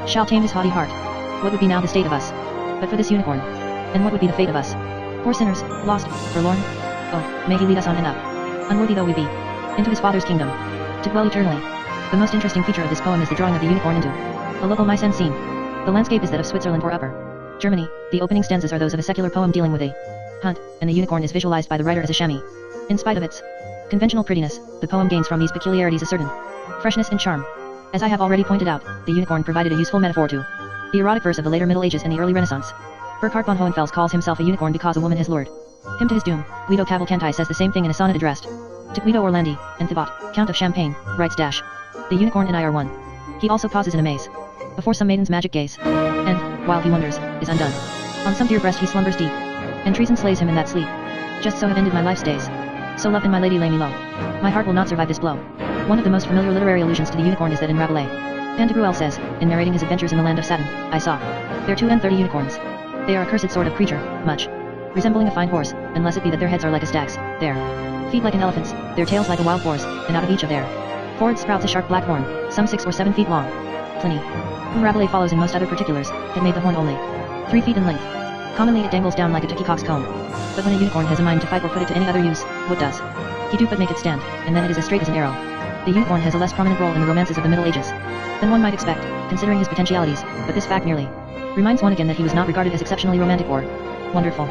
shall tame his haughty heart. What would be now the state of us but for this unicorn? And what would be the fate of us, poor sinners, lost, forlorn? Oh, may he lead us on and up, unworthy though we be, into his Father's kingdom, to dwell eternally. The most interesting feature of this poem is the drawing of the unicorn into a local mise en scene. The landscape is that of Switzerland or Upper Germany. The opening stanzas are those of a secular poem dealing with a hunt, and the unicorn is visualized by the writer as a chamois. In spite of its conventional prettiness, the poem gains from these peculiarities a certain freshness and charm. As I have already pointed out, the unicorn provided a useful metaphor to the erotic verse of the later Middle Ages and the early Renaissance. Burkhard von Hohenfels calls himself a unicorn because a woman has lured him to his doom. Guido Cavalcanti says the same thing in a sonnet addressed to Guido Orlandi, and Thibaut, Count of Champagne, writes dash. The unicorn and I are one. He also pauses in amaze before some maiden's magic gaze, and, while he wonders, is undone. On some dear breast he slumbers deep, and treason slays him in that sleep. Just so have ended my life's days. So love and my lady lay me low. My heart will not survive this blow. One of the most familiar literary allusions to the unicorn is that in Rabelais. Pantagruel says, in narrating his adventures in the land of Satin, I saw there 32 unicorns. They are a cursed sort of creature, much resembling a fine horse, unless it be that their heads are like a stag's, their feet like an elephant's, their tails like a wild boar's, and out of each of their foreheads sprouts a sharp black horn, some 6 or 7 feet long. Pliny, whom Rabelais follows in most other particulars, had made the horn only 3 feet in length. Commonly it dangles down like a turkey-cock's comb. But when a unicorn has a mind to fight or put it to any other use, what does he do but make it stand, and then it is as straight as an arrow. The unicorn has a less prominent role in the romances of the Middle Ages than one might expect, considering his potentialities, but this fact merely reminds one again that he was not regarded as exceptionally romantic or wonderful.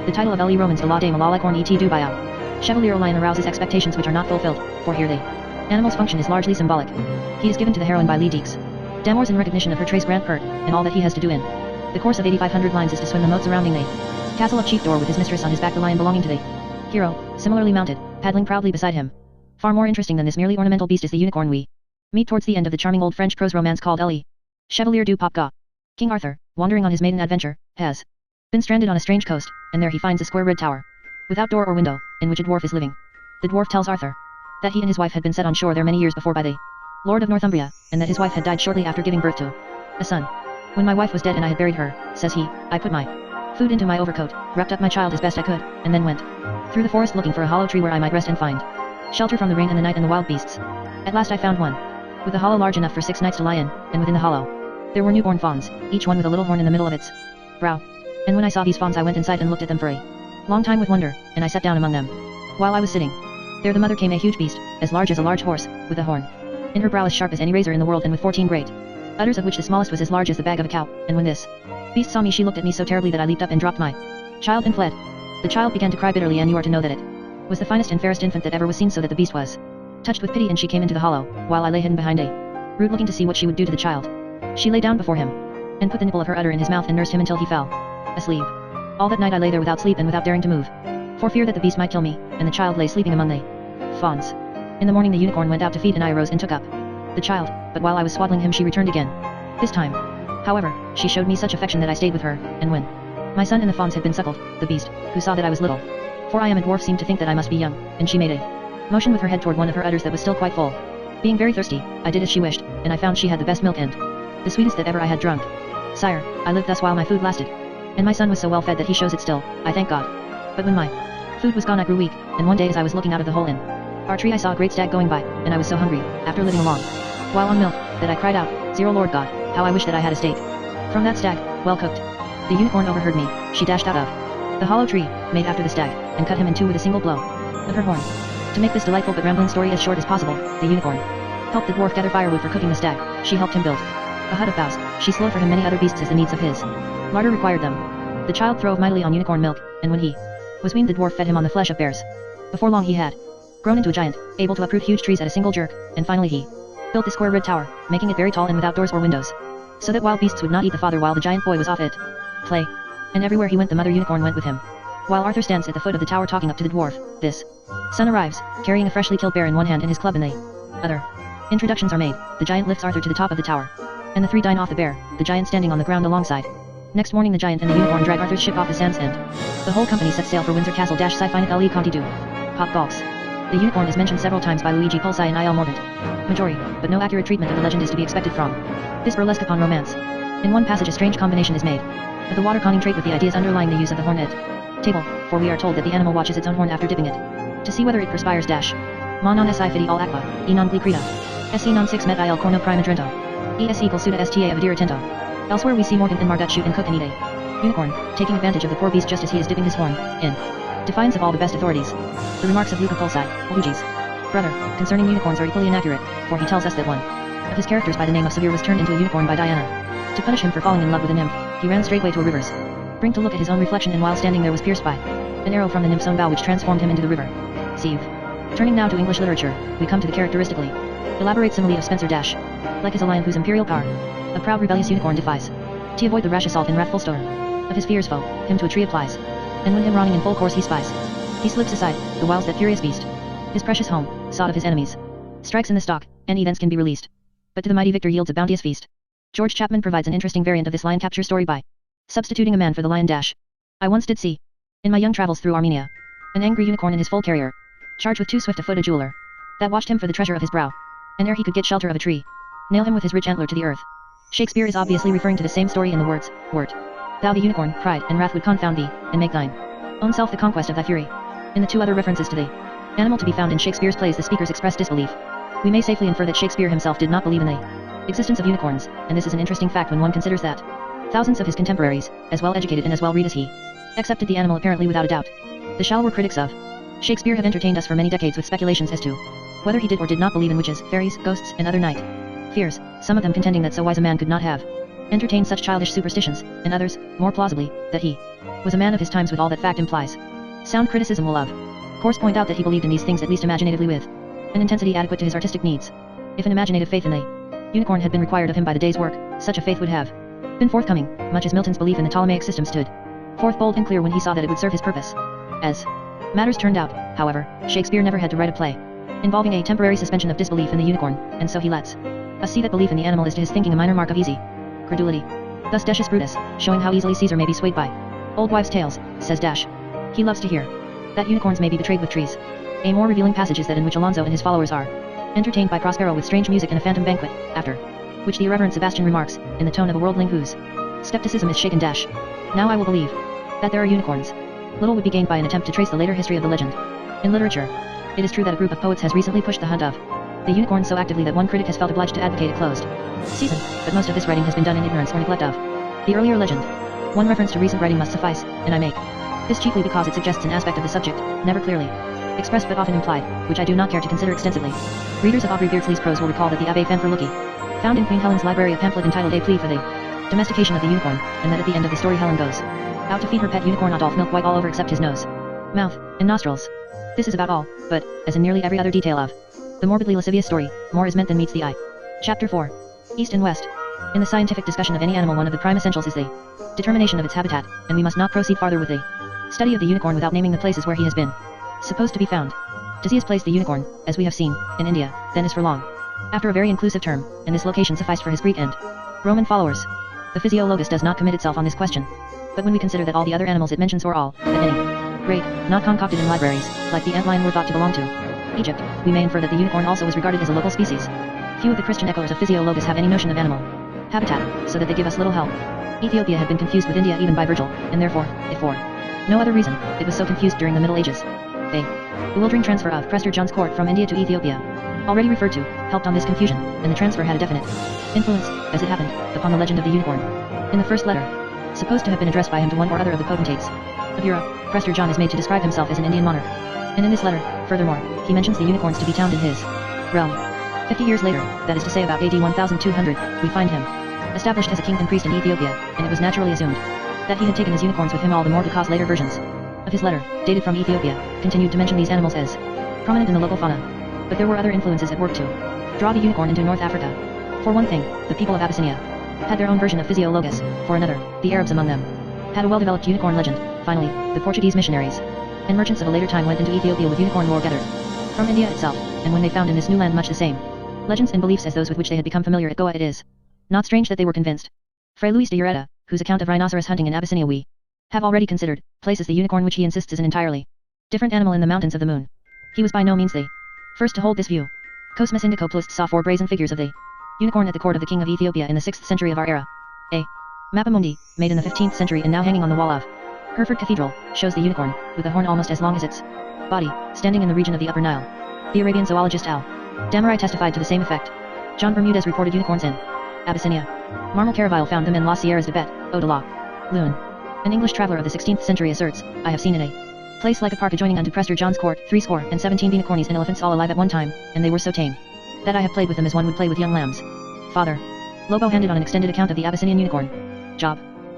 The title of L.E. Romans de la Dame à la Licorne et du Bayou Chevalier Lion arouses expectations which are not fulfilled, for here the animal's function is largely symbolic. He is given to the heroine by Lee Deeks Damours in recognition of her Trace Grant Pert, and all that he has to do in the course of 8,500 lines is to swim the moat surrounding the castle of Chief Door with his mistress on his back, the lion belonging to the hero, similarly mounted, paddling proudly beside him. Far more interesting than this merely ornamental beast is the unicorn we meet towards the end of the charming old French prose romance called L.E. Chevalier du Pop Ga. King Arthur, wandering on his maiden adventure, has been stranded on a strange coast, and there he finds a square red tower, without door or window, in which a dwarf is living. The dwarf tells Arthur that he and his wife had been set on shore there many years before by the Lord of Northumbria, and that his wife had died shortly after giving birth to a son. When my wife was dead and I had buried her, says he, I put my food into my overcoat, wrapped up my child as best I could, and then went through the forest looking for a hollow tree where I might rest and find shelter from the rain and the night and the wild beasts. At last I found one, with a hollow large enough for 6 knights to lie in, and within the hollow there were newborn fawns, each one with a little horn in the middle of its brow. And when I saw these fawns I went inside and looked at them for a long time with wonder, and I sat down among them. While I was sitting there the mother came a huge beast, as large as a large horse, with a horn in her brow as sharp as any razor in the world, and with 14 great udders, of which the smallest was as large as the bag of a cow. And when this beast saw me she looked at me so terribly that I leaped up and dropped my child and fled. The child began to cry bitterly, and you are to know that it was the finest and fairest infant that ever was seen, so that the beast was touched with pity, and she came into the hollow, while I lay hidden behind a root looking to see what she would do to the child. She lay down before him, and put the nipple of her udder in his mouth and nursed him until he fell asleep. All that night I lay there without sleep and without daring to move, for fear that the beast might kill me, and the child lay sleeping among the fawns. In the morning the unicorn went out to feed, and I arose and took up the child, but while I was swaddling him she returned again. This time, however, she showed me such affection that I stayed with her, and when my son and the fawns had been suckled, the beast, who saw that I was little, for I am a dwarf, seemed to think that I must be young, and she made a motion with her head toward one of her udders that was still quite full. Being very thirsty, I did as she wished, and I found she had the best milk and the sweetest that ever I had drunk. Sire, I lived thus while my food lasted, and my son was so well fed that he shows it still, I thank God. But when my food was gone I grew weak, and one day as I was looking out of the hole in our tree I saw a great stag going by, and I was so hungry, after living along while on milk, that I cried out, Zero Lord God, how I wish that I had a steak from that stag, well cooked. The unicorn overheard me, she dashed out of the hollow tree, made after the stag, and cut him in two with a single blow of her horn. To make this delightful but rambling story as short as possible, the unicorn helped the dwarf gather firewood for cooking the stag, she helped him build a hut of boughs, she slowed for him many other beasts as the needs of his larder required them. The child throve mightily on unicorn milk, and when he was weaned the dwarf fed him on the flesh of bears. Before long he had grown into a giant, able to uproot huge trees at a single jerk, and finally he built the square red tower, making it very tall and without doors or windows, so that wild beasts would not eat the father while the giant boy was off at play. And everywhere he went the mother unicorn went with him. While Arthur stands at the foot of the tower talking up to the dwarf, this son arrives, carrying a freshly killed bear in one hand and his club in the other. Introductions are made, the giant lifts Arthur to the top of the tower, and the three dine off the bear, the giant standing on the ground alongside. Next morning the giant and the unicorn drag Arthur's ship off the sands, and the whole company sets sail for Windsor Castle. Sci-Fi Le Conte du Pop Gauls. The unicorn is mentioned several times by Luigi Pulci and I.L. Mordaunt. Majority, but no accurate treatment of the legend is to be expected from this burlesque upon romance. In one passage a strange combination is made of the water conning trait with the ideas underlying the use of the horn at table, for we are told that the animal watches its own horn after dipping it, to see whether it perspires. Ma non si fidi al aqua, e non glicreta. Se non 6 met il corno prima drento. Es equals suda sta avadire attento. Elsewhere we see Morgan and Margot shoot and cook and eat a unicorn, taking advantage of the poor beast just as he is dipping his horn, in defiance of all the best authorities. The remarks of Luca Pulci, Luigi's brother, concerning unicorns are equally inaccurate, for he tells us that one of his characters by the name of Severe was turned into a unicorn by Diana. To punish him for falling in love with a nymph, he ran straightway to a river's brink to look at his own reflection, and while standing there was pierced by an arrow from the nymph's own bow, which transformed him into the river Sieve. Turning now to English literature, we come to the characteristically elaborate simile of Spenser like as a lion whose imperial power a proud rebellious unicorn defies, to avoid the rash assault and wrathful stir of his fierce foe, him to a tree applies, and when him running in full course he spies, he slips aside, the whiles that furious beast, his precious home, sought of his enemies, strikes in the stock, and he thence can be released. But to the mighty victor yields a bounteous feast. George Chapman provides an interesting variant of this lion capture story by substituting a man for the lion. I once did see, in my young travels through Armenia, an angry unicorn in his full carrier, charged with too swift a foot a jeweler, that watched him for the treasure of his brow, and ere he could get shelter of a tree, nail him with his rich antler to the earth. Shakespeare is obviously referring to the same story in the words, Wert thou the unicorn, pride and wrath would confound thee, and make thine own self the conquest of thy fury. In the two other references to the animal to be found in Shakespeare's plays the speakers express disbelief. We may safely infer that Shakespeare himself did not believe in the existence of unicorns, and this is an interesting fact when one considers that thousands of his contemporaries, as well educated and as well read as he, accepted the animal apparently without a doubt. The shallower critics of Shakespeare have entertained us for many decades with speculations as to whether he did or did not believe in witches, fairies, ghosts, and other night fears, some of them contending that so wise a man could not have entertained such childish superstitions, and others, more plausibly, that he was a man of his times with all that fact implies. Sound criticism will of course point out that he believed in these things at least imaginatively with an intensity adequate to his artistic needs. If an imaginative faith in the unicorn had been required of him by the day's work, such a faith would have been forthcoming, much as Milton's belief in the Ptolemaic system stood forth bold and clear when he saw that it would serve his purpose. As matters turned out, however, Shakespeare never had to write a play involving a temporary suspension of disbelief in the unicorn, and so he lets us see that belief in the animal is to his thinking a minor mark of easy credulity. Thus Decius Brutus, showing how easily Caesar may be swayed by old wives' tales, says He loves to hear that unicorns may be betrayed with trees. A more revealing passage is that in which Alonso and his followers are entertained by Prospero with strange music and a phantom banquet, after which the irreverent Sebastian remarks, in the tone of a worldling whose skepticism is shaken dash. Now I will believe that there are unicorns. Little would be gained by an attempt to trace the later history of the legend. In literature, it is true that a group of poets has recently pushed the hunt of the unicorn so actively that one critic has felt obliged to advocate a closed season, but most of this writing has been done in ignorance or neglect of the earlier legend. One reference to recent writing must suffice, and I make this chiefly because it suggests an aspect of the subject, never clearly expressed but often implied, which I do not care to consider extensively. Readers of Aubrey Beardsley's prose will recall that the Abbé Fanfrelucky found in Queen Helen's library a pamphlet entitled A Plea for the Domestication of the Unicorn, and that at the end of the story Helen goes out to feed her pet unicorn Adolphe milk white all over except his nose, mouth, and nostrils. This is about all, but, as in nearly every other detail of the morbidly lascivious story, more is meant than meets the eye. Chapter 4. East and West. In the scientific discussion of any animal, one of the prime essentials is the determination of its habitat, and we must not proceed farther with the study of the unicorn without naming the places where he has been supposed to be found. Ctesias placed the unicorn, as we have seen, in India, then is for long after a very inclusive term, and this location sufficed for his Greek and Roman followers. The Physiologus does not commit itself on this question. But when we consider that all the other animals it mentions or all, at any rate, not concocted in libraries, like the antlion were thought to belong to Egypt, we may infer that the unicorn also was regarded as a local species. Few of the Christian echoers of Physiologus have any notion of animal habitat, so that they give us little help. Ethiopia had been confused with India even by Virgil, and therefore, if for no other reason, it was so confused during the Middle Ages. A bewildering transfer of Prester John's court from India to Ethiopia, already referred to, helped on this confusion, and the transfer had a definite influence, as it happened, upon the legend of the unicorn. In the first letter, supposed to have been addressed by him to one or other of the potentates of Europe, Prester John is made to describe himself as an Indian monarch. And in this letter, furthermore, he mentions the unicorns to be found in his realm. 50 years later, that is to say about AD 1200, we find him established as a king and priest in Ethiopia, and it was naturally assumed that he had taken his unicorns with him, all the more because later versions of his letter, dated from Ethiopia, continued to mention these animals as prominent in the local fauna. But there were other influences at work to draw the unicorn into North Africa. For one thing, the people of Abyssinia had their own version of Physiologus. For another, the Arabs among them had a well-developed unicorn legend. Finally, the Portuguese missionaries and merchants of a later time went into Ethiopia with unicorn lore gathered from India itself, and when they found in this new land much the same legends and beliefs as those with which they had become familiar at Goa, it is not strange that they were convinced. Fray Luis de Ureta, whose account of rhinoceros hunting in Abyssinia we have already considered, places the unicorn, which he insists is an entirely different animal, in the mountains of the moon. He was by no means the first to hold this view. Cosmas Indicopoulos saw 4 brazen figures of the unicorn at the court of the king of Ethiopia in the 6th century of our era. A Mappamundi, made in the 15th century and now hanging on the wall of Hereford Cathedral, shows the unicorn, with a horn almost as long as its body, standing in the region of the Upper Nile. The Arabian zoologist Al Damarai testified to the same effect. John Bermudez reported unicorns in Abyssinia. Marmol Caraville found them in Las Sierras de Bet, Eau de la Lune. An English traveller of the 16th century asserts, I have seen in a place like a park adjoining unto Prester John's court 70 unicorns and elephants all alive at one time, and they were so tame that I have played with them as one would play with young lambs. Father Lobo handed on an extended account of the Abyssinian unicorn. Job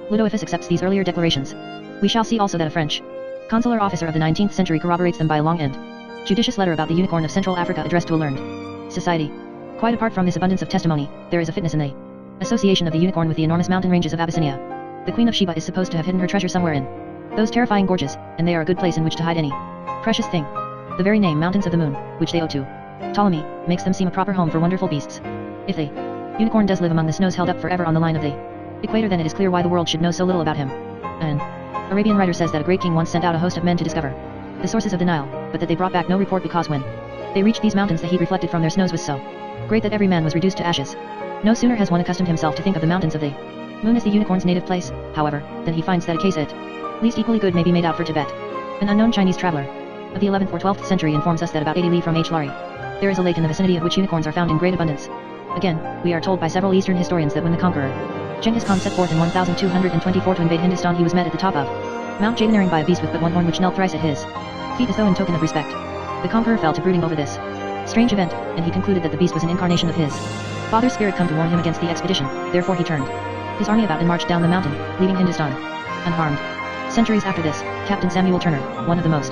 Ludovius accepts these earlier declarations. We shall see also that a French consular officer of the 19th century corroborates them by a long and judicious letter about the unicorn of Central Africa addressed to a learned society. Quite apart from this abundance of testimony, there is a fitness in the association of the unicorn with the enormous mountain ranges of Abyssinia. The Queen of Sheba is supposed to have hidden her treasure somewhere in those terrifying gorges, and they are a good place in which to hide any precious thing. The very name Mountains of the Moon, which they owe to Ptolemy, makes them seem a proper home for wonderful beasts. If the unicorn does live among the snows held up forever on the line of the equator, then it is clear why the world should know so little about him. An Arabian writer says that a great king once sent out a host of men to discover the sources of the Nile, but that they brought back no report because when they reached these mountains the heat reflected from their snows was so great that every man was reduced to ashes. No sooner has one accustomed himself to think of the mountains of the moon as the unicorn's native place, however, than he finds that a case at least equally good may be made out for Tibet. An unknown Chinese traveler of the 11th or 12th century informs us that about 80 li from H. Lari, there is a lake in the vicinity of which unicorns are found in great abundance. Again, we are told by several Eastern historians that when the conqueror Genghis Khan set forth in 1224 to invade Hindustan, he was met at the top of Mount Jagannaring by a beast with but one horn which knelt thrice at his feet as though in token of respect. The conqueror fell to brooding over this strange event, and he concluded that the beast was an incarnation of his father's spirit come to warn him against the expedition. Therefore he turned his army about and marched down the mountain, leaving Hindustan unharmed. Centuries after this, Captain Samuel Turner, one of the most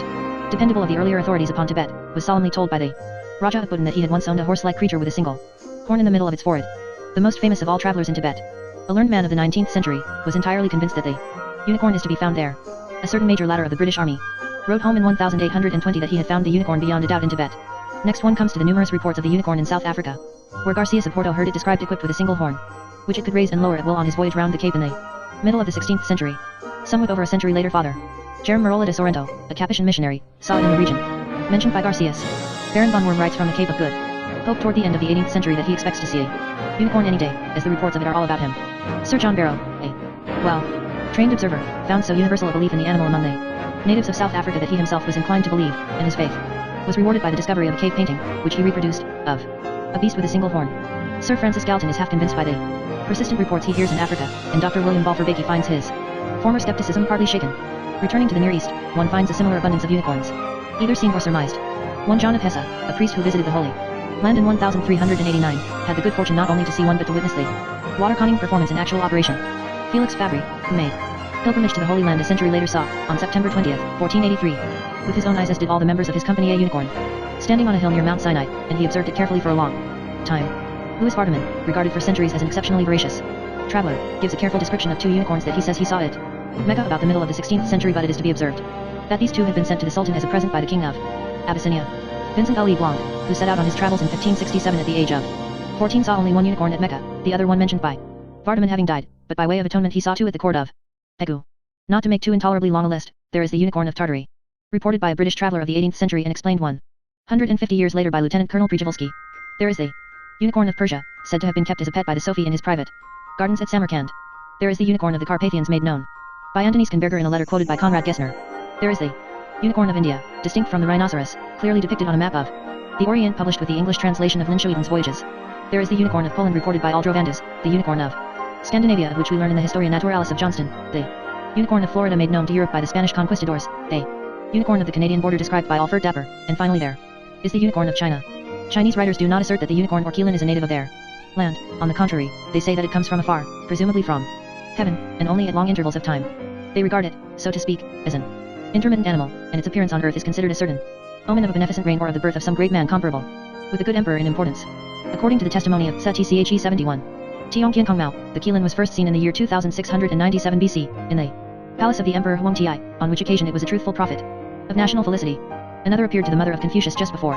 dependable of the earlier authorities upon Tibet, was solemnly told by the Raja of Bhutan that he had once owned a horse-like creature with a single horn in the middle of its forehead. The most famous of all travelers in Tibet, a learned man of the 19th century, was entirely convinced that the unicorn is to be found there. A certain Major Ladder of the British Army wrote home in 1820 that he had found the unicorn beyond a doubt in Tibet. Next one comes to the numerous reports of the unicorn in South Africa, where Garcias of Porto heard it described equipped with a single horn, which it could raise and lower at will on his voyage round the Cape in the middle of the 16th century. Somewhat over a century later, Father Jerem Marola de Sorrento, a Capuchin missionary, saw it in the region. Mentioned by Garcias. Baron von Worm writes from the Cape of Good Hope toward the end of the 18th century that he expects to see a unicorn any day, as the reports of it are all about him. Sir John Barrow, trained observer, found so universal a belief in the animal among the natives of South Africa that he himself was inclined to believe, and his faith was rewarded by the discovery of a cave painting, which he reproduced, of a beast with a single horn. Sir Francis Galton is half convinced by the persistent reports he hears in Africa, and Dr. William Balfour Beatty finds his former skepticism partly shaken. Returning to the Near East, one finds a similar abundance of unicorns, either seen or surmised. One John of Hesse, a priest who visited the Holy Land in 1389, had the good fortune not only to see one but to witness the water-conning performance in actual operation. Felix Fabry, who made pilgrimage to the Holy Land a century later saw, on September 20, 1483, with his own eyes as did all the members of his company a unicorn, standing on a hill near Mount Sinai, and he observed it carefully for a long time. Louis Vardaman, regarded for centuries as an exceptionally veracious traveler, gives a careful description of two unicorns that he says he saw at Mecca about the middle of the 16th century, but it is to be observed that these two had been sent to the Sultan as a present by the king of Abyssinia. Vincent Ali Blanc, who set out on his travels in 1567 at the age of 14, saw only one unicorn at Mecca, the other one mentioned by Vardaman having died, but by way of atonement he saw two at the court of Pegu. Not to make too intolerably long a list, there is the unicorn of Tartary, reported by a British traveller of the 18th century and explained 150 years later by Lieutenant Colonel Przewalski. There is the unicorn of Persia, said to have been kept as a pet by the Sofi in his private gardens at Samarkand. There is the unicorn of the Carpathians made known by Antonis Kinberger in a letter quoted by Konrad Gessner. There is the unicorn of India, distinct from the rhinoceros, clearly depicted on a map of the Orient published with the English translation of Lin Schueden's Voyages. There is the unicorn of Poland reported by Aldro Vandas, the unicorn of Scandinavia of which we learn in the Historia Naturalis of Johnston, the unicorn of Florida made known to Europe by the Spanish conquistadors, the unicorn of the Canadian border described by Alfred Dapper, and finally there is the unicorn of China. Chinese writers do not assert that the unicorn or Qilin is a native of their land. On the contrary, they say that it comes from afar, presumably from heaven, and only at long intervals of time. They regard it, so to speak, as an intermittent animal, and its appearance on earth is considered a certain omen of a beneficent reign or of the birth of some great man comparable with a good emperor in importance. According to the testimony of Tche 71 Tiongqian Kongmao, the Qilin was first seen in the year 2697 BC, in the palace of the Emperor Huang Ti, on which occasion it was a truthful prophet of national felicity. Another appeared to the mother of Confucius just before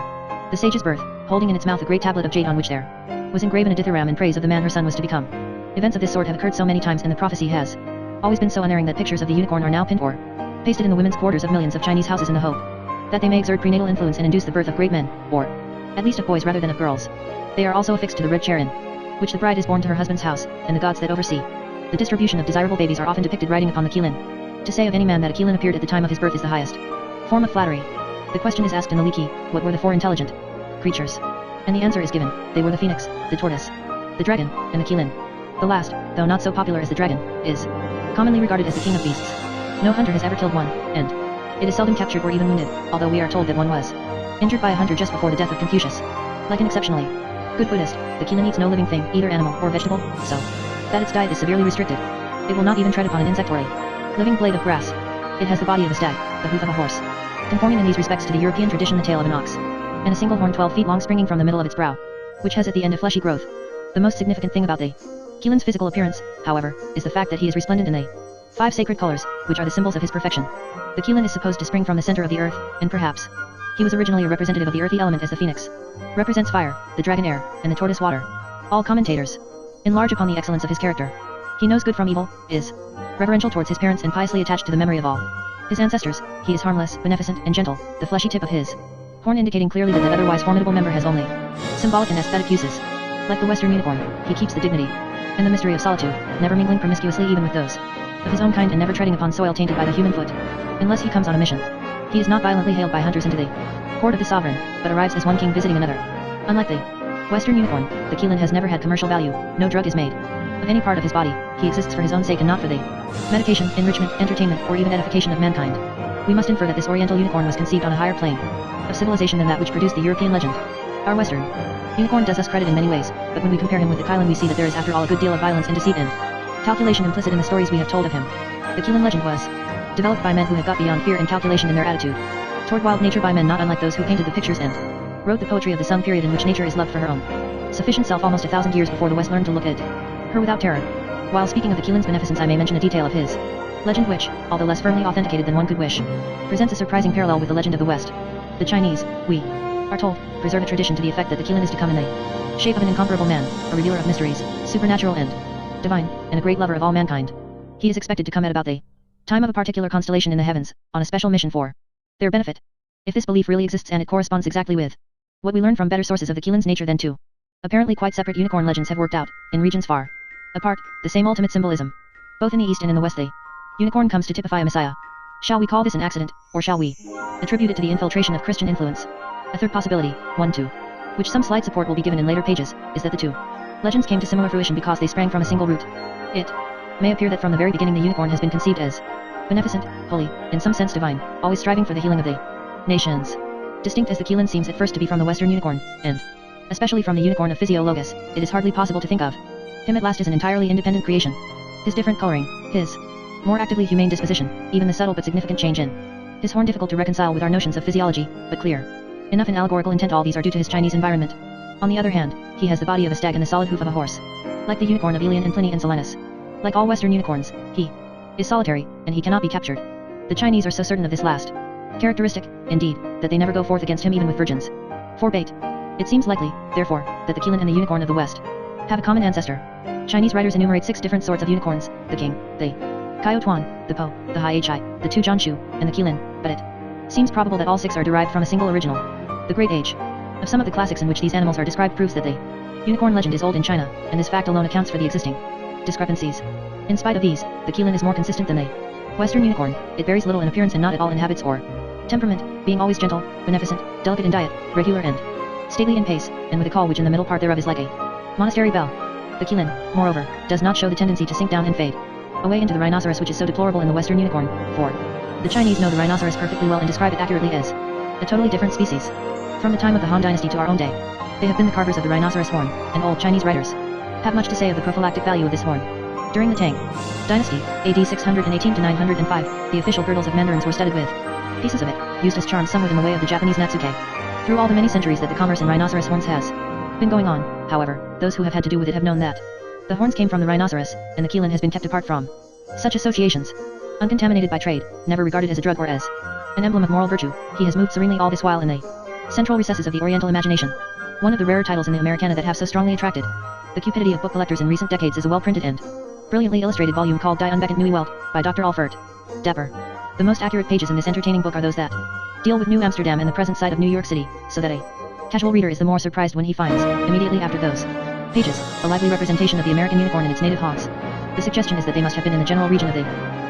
the sage's birth, holding in its mouth a great tablet of jade on which there was engraven a dithyramb in praise of the man her son was to become. Events of this sort have occurred so many times, and the prophecy has always been so unerring that pictures of the unicorn are now pinned or pasted in the women's quarters of millions of Chinese houses in the hope that they may exert prenatal influence and induce the birth of great men, or at least of boys rather than of girls. They are also affixed to the red chair in which the bride is born to her husband's house, and the gods that oversee the distribution of desirable babies are often depicted riding upon the Qilin. To say of any man that a Qilin appeared at the time of his birth is the highest form of flattery. The question is asked in the Liki, what were the four intelligent creatures? And the answer is given, they were the phoenix, the tortoise, the dragon, and the Qilin. The last, though not so popular as the dragon, is commonly regarded as the king of beasts. No hunter has ever killed one, and it is seldom captured or even wounded, although we are told that one was injured by a hunter just before the death of Confucius. Like an exceptionally good Buddhist, the Qilin eats no living thing, either animal or vegetable, so that its diet is severely restricted. It will not even tread upon an insect or a living blade of grass. It has the body of a stag, the hoof of a horse, conforming in these respects to the European tradition, the tail of an ox, and a single horn 12 feet long springing from the middle of its brow, which has at the end a fleshy growth. The most significant thing about the Qilin's physical appearance, however, is the fact that he is resplendent in the 5 sacred colors, which are the symbols of his perfection. The Qilin is supposed to spring from the center of the earth, and perhaps he was originally a representative of the earthy element, as the phoenix represents fire, the dragon air, and the tortoise water. All commentators enlarge upon the excellence of his character. He knows good from evil, is reverential towards his parents, and piously attached to the memory of all his ancestors. He is harmless, beneficent, and gentle, the fleshy tip of his horn indicating clearly that otherwise formidable member has only symbolic and aesthetic uses. Like the Western unicorn, he keeps the dignity and the mystery of solitude, never mingling promiscuously even with those of his own kind, and never treading upon soil tainted by the human foot. Unless he comes on a mission, he is not violently hailed by hunters into the court of the sovereign, but arrives as one king visiting another. Unlike the Western unicorn, the Qilin has never had commercial value. No drug is made of any part of his body. He exists for his own sake and not for the medication, enrichment, entertainment, or even edification of mankind. We must infer that this Oriental unicorn was conceived on a higher plane of civilization than that which produced the European legend. Our Western unicorn does us credit in many ways, but when we compare him with the Qilin we see that there is after all a good deal of violence and deceit and calculation implicit in the stories we have told of him. The Qilin legend was developed by men who had got beyond fear and calculation in their attitude toward wild nature, by men not unlike those who painted the pictures and wrote the poetry of the Sung period, in which nature is loved for her own sufficient self almost 1,000 years before the West learned to look at her without terror. While speaking of the Qilin's beneficence, I may mention a detail of his legend which, although less firmly authenticated than one could wish, presents a surprising parallel with the legend of the West. The Chinese, we are told, preserve a tradition to the effect that the Qilin is to come in the shape of an incomparable man, a revealer of mysteries, supernatural and divine, and a great lover of all mankind. He is expected to come at about the Time of a particular constellation in the heavens, on a special mission for their benefit. If this belief really exists and it corresponds exactly with what we learn from better sources of the Keelan's nature than two apparently quite separate unicorn legends have worked out, in regions far apart, the same ultimate symbolism. Both in the east and in the west the unicorn comes to typify a messiah. Shall we call this an accident, or shall we attribute it to the infiltration of Christian influence? A third possibility, one to which some slight support will be given in later pages, is that the two legends came to similar fruition because they sprang from a single root. It may appear that from the very beginning the unicorn has been conceived as beneficent, holy, in some sense divine, always striving for the healing of the nations. Distinct as the Keelan seems at first to be from the Western unicorn, and especially from the unicorn of Physiologus, it is hardly possible to think of him at last as an entirely independent creation. His different coloring, his more actively humane disposition, even the subtle but significant change in his horn difficult to reconcile with our notions of physiology, but clear enough in allegorical intent, all these are due to his Chinese environment. On the other hand, he has the body of a stag and the solid hoof of a horse. Like the unicorn of Aelian and Pliny and Silenus. Like all Western unicorns, he is solitary, and he cannot be captured. The Chinese are so certain of this last characteristic, indeed, that they never go forth against him even with virgins for bait. It seems likely, therefore, that the Keelan and the unicorn of the West have a common ancestor. Chinese writers enumerate 6 different sorts of unicorns: the king, the Kaio Tuan, the Po, the Hai Hai, the Tu Jianshu, and the Keelan, but it seems probable that all 6 are derived from a single original. The great age of some of the classics in which these animals are described proves that the unicorn legend is old in China, and this fact alone accounts for the existing discrepancies. In spite of these, the Keelan is more consistent than the Western unicorn. It varies little in appearance and not at all in habits or temperament, being always gentle, beneficent, delicate in diet, regular and stately in pace, and with a call which in the middle part thereof is like a monastery bell. The Keelan, moreover, does not show the tendency to sink down and fade away into the rhinoceros, which is so deplorable in the Western unicorn, for the Chinese know the rhinoceros perfectly well and describe it accurately as a totally different species. From the time of the Han Dynasty to our own day, they have been the carvers of the rhinoceros horn, and old Chinese writers have much to say of the prophylactic value of this horn. During the Tang Dynasty, AD 618 to 905, the official girdles of mandarins were studded with pieces of it, used as charms somewhat in the way of the Japanese Natsuke. Through all the many centuries that the commerce in rhinoceros horns has been going on, however, those who have had to do with it have known that the horns came from the rhinoceros, and the Keelan has been kept apart from such associations. Uncontaminated by trade, never regarded as a drug or as an emblem of moral virtue, he has moved serenely all this while in the central recesses of the Oriental imagination. One of the rarer titles in the Americana that have so strongly attracted the cupidity of book collectors in recent decades is a well-printed and brilliantly illustrated volume called Die Unbekannt Neue Welt, by Dr. Alfred Dapper. The most accurate pages in this entertaining book are those that deal with New Amsterdam and the present site of New York City, so that a casual reader is the more surprised when he finds, immediately after those pages, a lively representation of the American unicorn in its native haunts. The suggestion is that they must have been in the general region of the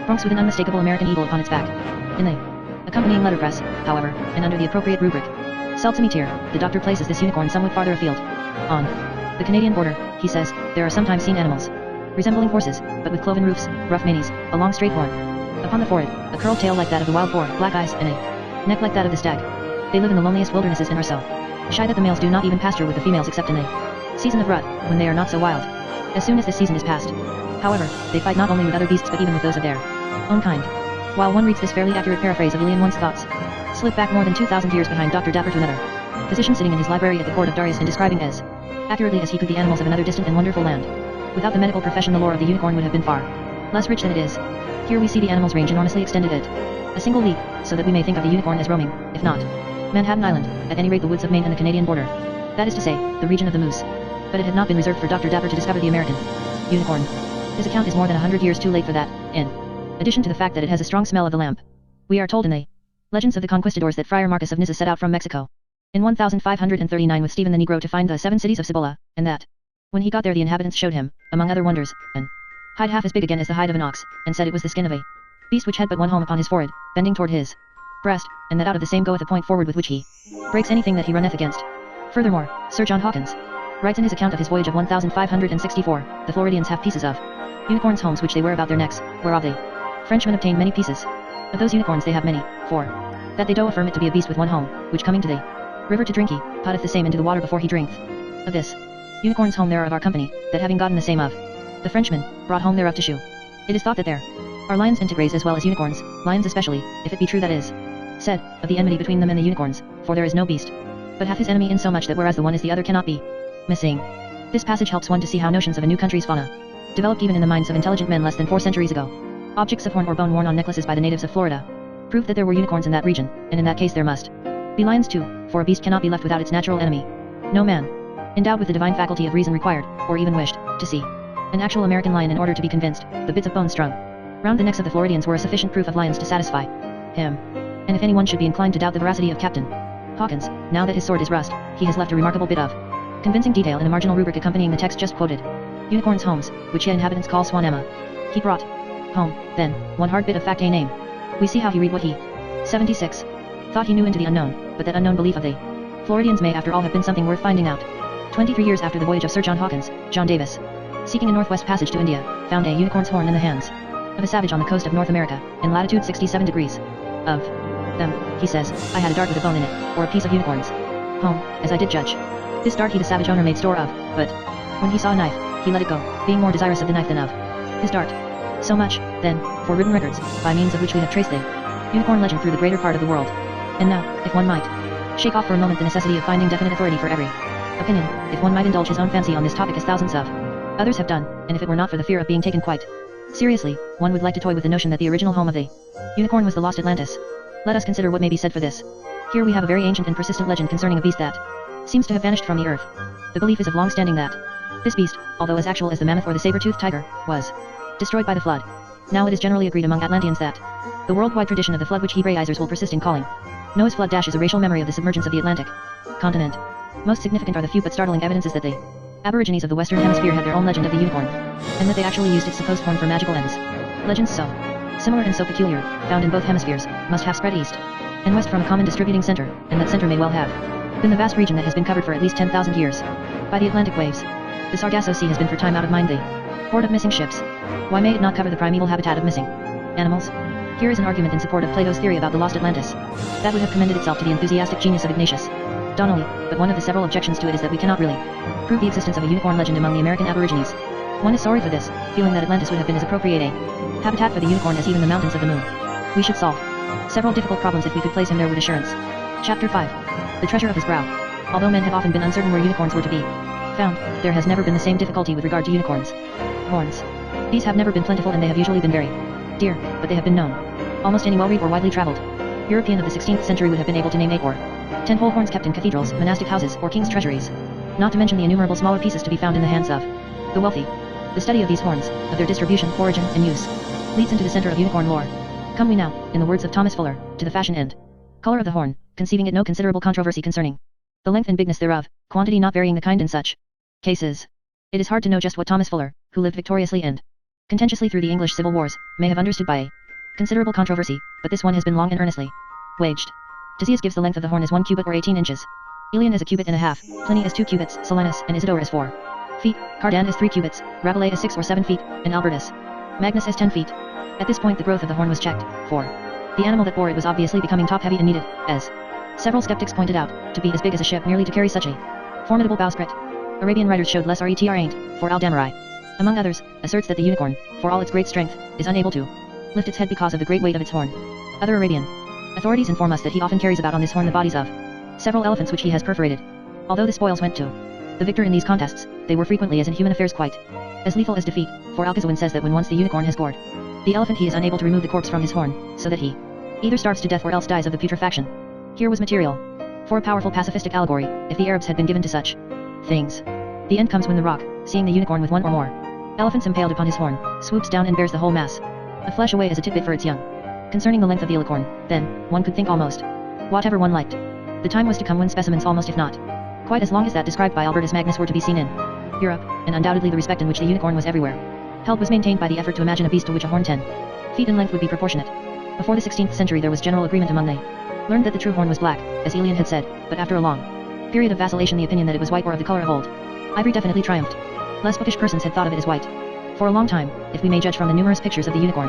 Bronx with an unmistakable American eagle upon its back. In the accompanying letterpress, however, and under the appropriate rubric, Seltsamitier, the doctor places this unicorn somewhat farther afield. On the Canadian border, he says, there are sometimes seen animals resembling horses, but with cloven roofs, rough manes, a long straight horn upon the forehead, a curled tail like that of the wild boar, black eyes, and a neck like that of the stag. They live in the loneliest wildernesses and are so shy that the males do not even pasture with the females except in the season of rut, when they are not so wild. As soon as this season is past, however, they fight not only with other beasts but even with those of their own kind. While one reads this fairly accurate paraphrase of Elian, one's thoughts slip back more than 2,000 years behind Dr. Dapper to another physician sitting in his library at the court of Darius and describing as accurately as he could the animals of another distant and wonderful land. Without the medical profession the lore of the unicorn would have been far less rich than it is. Here we see the animal's range enormously extended at a single leap, so that we may think of the unicorn as roaming, if not Manhattan Island, at any rate the woods of Maine and the Canadian border. That is to say, the region of the moose. But it had not been reserved for Dr. Dapper to discover the American unicorn. His account is more than 100 years too late for that, in addition to the fact that it has a strong smell of the lamp. We are told in the Legends of the Conquistadors that Friar Marcus of Niza set out from Mexico in 1539 with Stephen the Negro to find the 7 cities of Cibola, and that when he got there the inhabitants showed him, among other wonders, an hide half as big again as the hide of an ox, and said it was the skin of a beast which had but one home upon his forehead, bending toward his breast, and that out of the same goeth a point forward with which he breaks anything that he runneth against. Furthermore, Sir John Hawkins writes in his account of his voyage of 1564, the Floridians have pieces of unicorns' homes which they wear about their necks, whereof they Frenchmen obtain many pieces. Of those unicorns they have many, for that they do affirm it to be a beast with one home, which coming to the river to drink he putteth the same into the water before he drinketh. Of this unicorn's home there are of our company, that having gotten the same of the Frenchmen, brought home thereof to shew. It is thought that there are lions and tigres as well as unicorns, lions especially, if it be true that is said, of the enmity between them and the unicorns, for there is no beast but hath his enemy in so much that whereas the one is the other cannot be missing. This passage helps one to see how notions of a new country's fauna developed even in the minds of intelligent men less than 4 centuries ago. Objects of horn or bone worn on necklaces by the natives of Florida proved that there were unicorns in that region, and in that case there must be lions too, for a beast cannot be left without its natural enemy. No man, endowed with the divine faculty of reason required, or even wished, to see an actual American lion in order to be convinced, the bits of bone strung Round the necks of the Floridians were a sufficient proof of lions to satisfy him. And if anyone should be inclined to doubt the veracity of Captain Hawkins, now that his sword is rust, he has left a remarkable bit of convincing detail in the marginal rubric accompanying the text just quoted. Unicorn's homes, which yet inhabitants call Swanema. He brought home, then, one hard bit of fact a name. We see how he read what he 76 thought he knew into the unknown, but that unknown belief of the Floridians may after all have been something worth finding out. 23 years after the voyage of Sir John Hawkins, John Davis, seeking a northwest passage to India, found a unicorn's horn in the hands of a savage on the coast of North America, in latitude 67 degrees. Of them, he says, I had a dart with a bone in it, or a piece of unicorn's home, as I did judge. This dart he the savage owner made store of, but when he saw a knife, he let it go, being more desirous of the knife than of his dart. So much, then, for written records, by means of which we have traced the unicorn legend through the greater part of the world. And now, if one might shake off for a moment the necessity of finding definite authority for every opinion, if one might indulge his own fancy on this topic as thousands of others have done, and if it were not for the fear of being taken quite seriously, one would like to toy with the notion that the original home of the unicorn was the lost Atlantis. Let us consider what may be said for this. Here we have a very ancient and persistent legend concerning a beast that seems to have vanished from the earth. The belief is of long standing that this beast, although as actual as the mammoth or the saber-toothed tiger, was destroyed by the flood. Now it is generally agreed among Atlanteans that the worldwide tradition of the flood, which Hebraizers will persist in calling Noah's flood, is a racial memory of the submergence of the Atlantic continent. Most significant are the few but startling evidences that the Aborigines of the Western Hemisphere had their own legend of the unicorn, and that they actually used its supposed horn for magical ends. Legends so similar and so peculiar, found in both hemispheres, must have spread east and west from a common distributing center, and that center may well have been the vast region that has been covered for at least 10,000 years by the Atlantic waves. The Sargasso Sea has been for time out of mind the port of missing ships. Why may it not cover the primeval habitat of missing animals? Here is an argument in support of Plato's theory about the lost Atlantis that would have commended itself to the enthusiastic genius of Ignatius Donnelly, but one of the several objections to it is that we cannot really prove the existence of a unicorn legend among the American Aborigines. One is sorry for this, feeling that Atlantis would have been as appropriate a habitat for the unicorn as even the mountains of the moon. We should solve several difficult problems if we could place him there with assurance. Chapter 5. The treasure of his brow. Although men have often been uncertain where unicorns were to be found, there has never been the same difficulty with regard to unicorns' horns. These have never been plentiful and they have usually been very dear, but they have been known. Almost any well-read or widely traveled European of the 16th century would have been able to name 8 or 10 whole horns kept in cathedrals, monastic houses, or king's treasuries. Not to mention the innumerable smaller pieces to be found in the hands of the wealthy. The study of these horns, of their distribution, origin, and use, leads into the center of unicorn lore. Come we now, in the words of Thomas Fuller, to the fashion and color of the horn, conceiving it no considerable controversy concerning the length and bigness thereof, quantity not varying the kind in such cases. It is hard to know just what Thomas Fuller, who lived victoriously and contentiously through the English civil wars, may have understood by a considerable controversy, but this one has been long and earnestly waged. Ctesias gives the length of the horn as 1 cubit or 18 inches. Aelian as a cubit and a half, Pliny as 2 cubits, Silenus and Isidore as 4 feet, Cardan as 3 cubits, Rabelais as 6 or 7 feet, and Albertus Magnus as 10 feet. At this point the growth of the horn was checked, for the animal that bore it was obviously becoming top-heavy and needed, as several skeptics pointed out, to be as big as a ship merely to carry such a formidable bowsprit. Arabian writers showed less retr ain't, for Al-Damarai, among others, asserts that the unicorn, for all its great strength, is unable to lift its head because of the great weight of its horn. Other Arabian authorities inform us that he often carries about on this horn the bodies of several elephants which he has perforated. Although the spoils went to the victor in these contests, they were frequently, as in human affairs, quite as lethal as defeat, for Al-Ghazouin says that when once the unicorn has gored the elephant he is unable to remove the corpse from his horn, so that he either starves to death or else dies of the putrefaction. Here was material for a powerful pacifistic allegory, if the Arabs had been given to such things. The end comes when the roc, seeing the unicorn with one or more elephants impaled upon his horn, swoops down and bears the whole mass of flesh away as a tidbit for its young. Concerning the length of the alicorn, then, one could think almost whatever one liked. The time was to come when specimens almost if not quite as long as that described by Albertus Magnus were to be seen in Europe, and undoubtedly the respect in which the unicorn was everywhere held was maintained by the effort to imagine a beast to which a horn 10 feet in length would be proportionate. Before the 16th century there was general agreement among they learned that the true horn was black, as Aelian had said, but after a long period of vacillation the opinion that it was white or of the color of old ivory definitely triumphed. Less bookish persons had thought of it as white. For a long time, if we may judge from the numerous pictures of the unicorn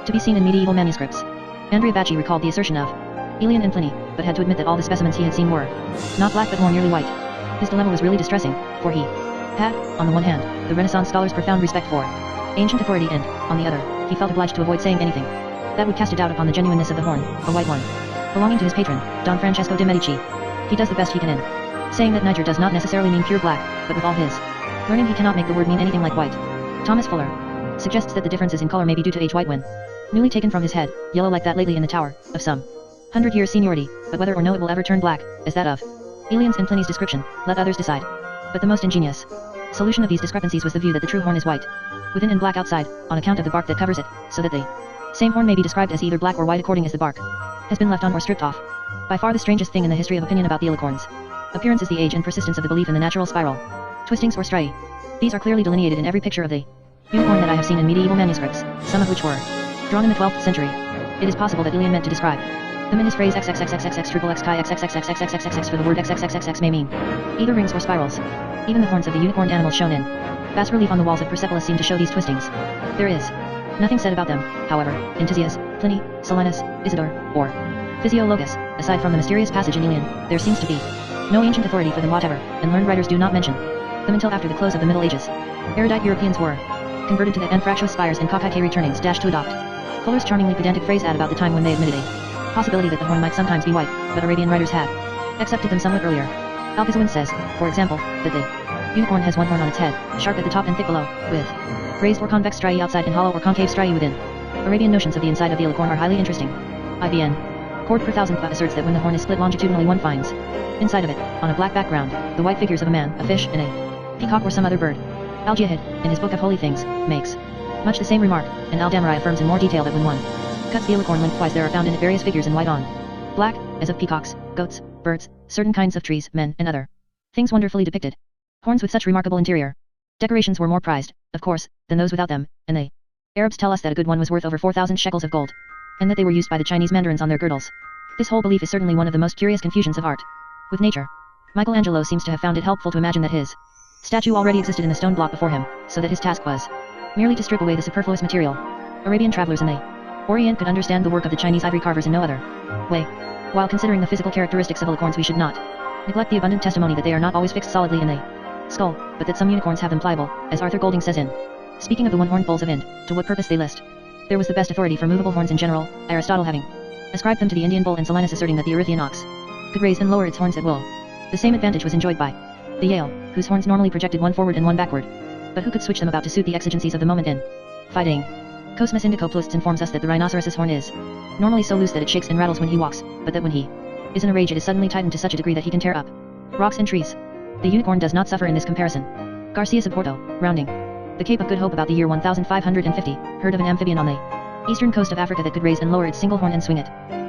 to be seen in medieval manuscripts, Andrea Bacci recalled the assertion of Aelian and Pliny, but had to admit that all the specimens he had seen were not black but more nearly white. His dilemma was really distressing, for he had, on the one hand, the Renaissance scholar's profound respect for ancient authority and, on the other, he felt obliged to avoid saying anything that would cast a doubt upon the genuineness of the horn, a white one, belonging to his patron, Don Francesco de Medici. He does the best he can in saying that Niger does not necessarily mean pure black, but with all his learning he cannot make the word mean anything like white. Thomas Fuller suggests that the differences in color may be due to age. White when newly taken from his head, yellow like that lately in the tower, of some 100 years seniority, but whether or no it will ever turn black, as that of Aelian's and Pliny's description, let others decide. But the most ingenious Solution of these discrepancies was the view that the true horn is white, within and black outside, on account of the bark that covers it, so that the same horn may be described as either black or white according as the bark has been left on or stripped off. By far the strangest thing in the history of opinion about the alicorns appearance is the age and persistence of the belief in the natural spiral twistings or striae. These are clearly delineated in every picture of the unicorn that I have seen in medieval manuscripts, some of which were drawn in the 12th century. It is possible that Ilian meant to describe them in his phrase XXXXXX triple X chi XXXXXXX for the word XXXXX may mean either rings or spirals. Even the horns of the unicorned animals shown in bas relief on the walls of Persepolis seem to show these twistings. There is nothing said about them, however, in Tisias, Pliny, Solinus, Isidore, or Physiologus. Aside from the mysterious passage in Ilian, there seems to be no ancient authority for them whatever, and learned writers do not mention them until after the close of the Middle Ages. Erudite Europeans were converted to the anfractuous spires and cockeye returnings to adopt Kohler's charmingly pedantic phrase at about the time when they admitted a possibility that the horn might sometimes be white, but Arabian writers had accepted them somewhat earlier. Alcazouin says, for example, that the unicorn has one horn on its head, sharp at the top and thick below, with raised or convex striae outside and hollow or concave striae within. Arabian notions of the inside of the alicorn are highly interesting. IBN. Cord per thousandth asserts that when the horn is split longitudinally one finds, inside of it, on a black background, the white figures of a man, a fish, and a peacock or some other bird. Al-Jihad, in his Book of Holy Things, makes much the same remark, and Al-Damari affirms in more detail that when one cuts the alicorn lengthwise there are found in it various figures in white on black, as of peacocks, goats, birds, certain kinds of trees, men, and other things wonderfully depicted. Horns with such remarkable interior decorations were more prized, of course, than those without them, and the Arabs tell us that a good one was worth over 4,000 shekels of gold, and that they were used by the Chinese mandarins on their girdles. This whole belief is certainly one of the most curious confusions of art with nature. Michelangelo seems to have found it helpful to imagine that his statue already existed in the stone block before him, so that his task was merely to strip away the superfluous material. Arabian travelers in the Orient could understand the work of the Chinese ivory carvers in no other way. While considering the physical characteristics of alicorns, we should not neglect the abundant testimony that they are not always fixed solidly in the skull, but that some unicorns have them pliable, as Arthur Golding says in speaking of the one-horned bulls of Ind. To what purpose they list there was the best authority for movable horns in general, Aristotle having ascribed them to the Indian bull and Solinus asserting that the Erythraean ox could raise and lower its horns at will. The same advantage was enjoyed by the Yale, whose horns normally projected one forward and one backward, but who could switch them about to suit the exigencies of the moment in fighting. Cosmas Indicopoulos informs us that the rhinoceros's horn is normally so loose that it shakes and rattles when he walks, but that when he is in a rage it is suddenly tightened to such a degree that he can tear up rocks and trees. The unicorn does not suffer in this comparison. Garcias of Porto, rounding the Cape of Good Hope about the year 1550, heard of an amphibian on the eastern coast of Africa that could raise and lower its single horn and swing it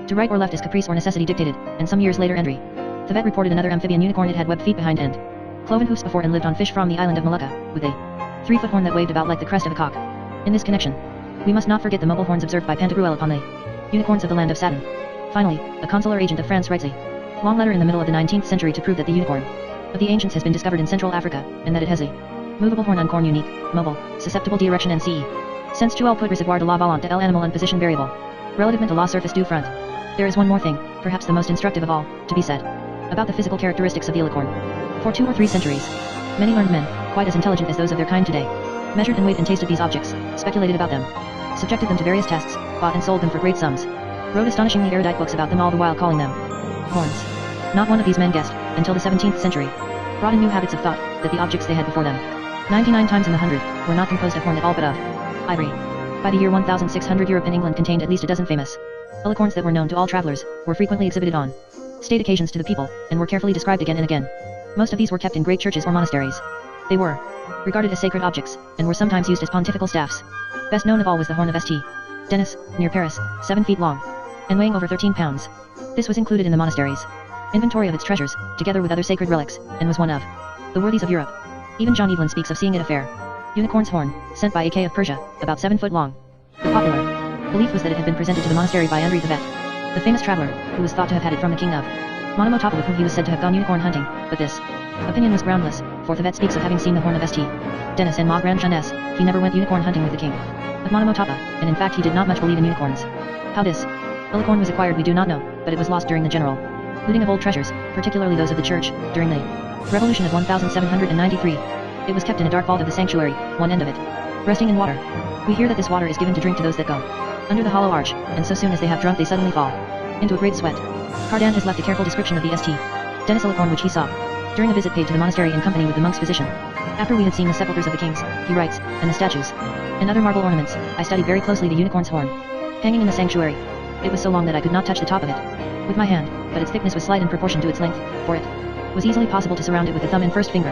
to right or left as caprice or necessity dictated, and some years later Andri Thevet reported another amphibian unicorn. It had webbed feet behind and cloven hoofs before and lived on fish from the island of Molucca, with a 3-foot horn that waved about like the crest of a cock. In this connection, we must not forget the mobile horns observed by Pantagruel upon the unicorns of the land of Saturn. Finally, a consular agent of France writes a long letter in the middle of the 19th century to prove that the unicorn of the ancients has been discovered in Central Africa, and that it has a movable horn on corn unique, mobile, susceptible d'erection and ce. Sensuel put reservoir de la volante de l'animal and position variable. Relativement to la surface du front. There is one more thing, perhaps the most instructive of all, to be said about the physical characteristics of the alicorn. For 2 or 3 centuries, many learned men, quite as intelligent as those of their kind today, measured and weighed and tasted these objects, speculated about them, subjected them to various tests, bought and sold them for great sums, wrote astonishingly erudite books about them, all the while calling them horns. Not one of these men guessed, until the 17th century, brought in new habits of thought, that the objects they had before them, 99 times in the 100, were not composed of horn at all but of ivory. By the year 1600 Europe and England contained at least a dozen famous alicorns that were known to all travelers, were frequently exhibited on state occasions to the people, and were carefully described again and again. Most of these were kept in great churches or monasteries. They were regarded as sacred objects, and were sometimes used as pontifical staffs. Best known of all was the horn of St. Denis, near Paris, 7 feet long, and weighing over 13 pounds. This was included in the monastery's inventory of its treasures, together with other sacred relics, and was one of the worthies of Europe. Even John Evelyn speaks of seeing it a fair unicorn's horn, sent by Ak of Persia, about 7 foot long. The popular belief was that it had been presented to the monastery by Andri Thevet, the famous traveler, who was thought to have had it from the king of Monomotapa, with whom he was said to have gone unicorn hunting, but this opinion was groundless, for Thevet speaks of having seen the horn of St. Denis and Ma Grande Jeunesse. He never went unicorn hunting with the king of Monomotapa, and in fact he did not much believe in unicorns. How this alicorn was acquired we do not know, but it was lost during the general looting of old treasures, particularly those of the church, during the Revolution of 1793. It was kept in a dark vault of the sanctuary, one end of it resting in water. We hear that this water is given to drink to those that go under the hollow arch, and so soon as they have drunk they suddenly fall into a great sweat. Cardan has left a careful description of the St. Denis alicorn which he saw during a visit paid to the monastery in company with the monk's physician. After we had seen the sepulchres of the kings, he writes, and the statues, and other marble ornaments, I studied very closely the unicorn's horn, hanging in the sanctuary. It was so long that I could not touch the top of it with my hand, but its thickness was slight in proportion to its length, for it was easily possible to surround it with the thumb and first finger.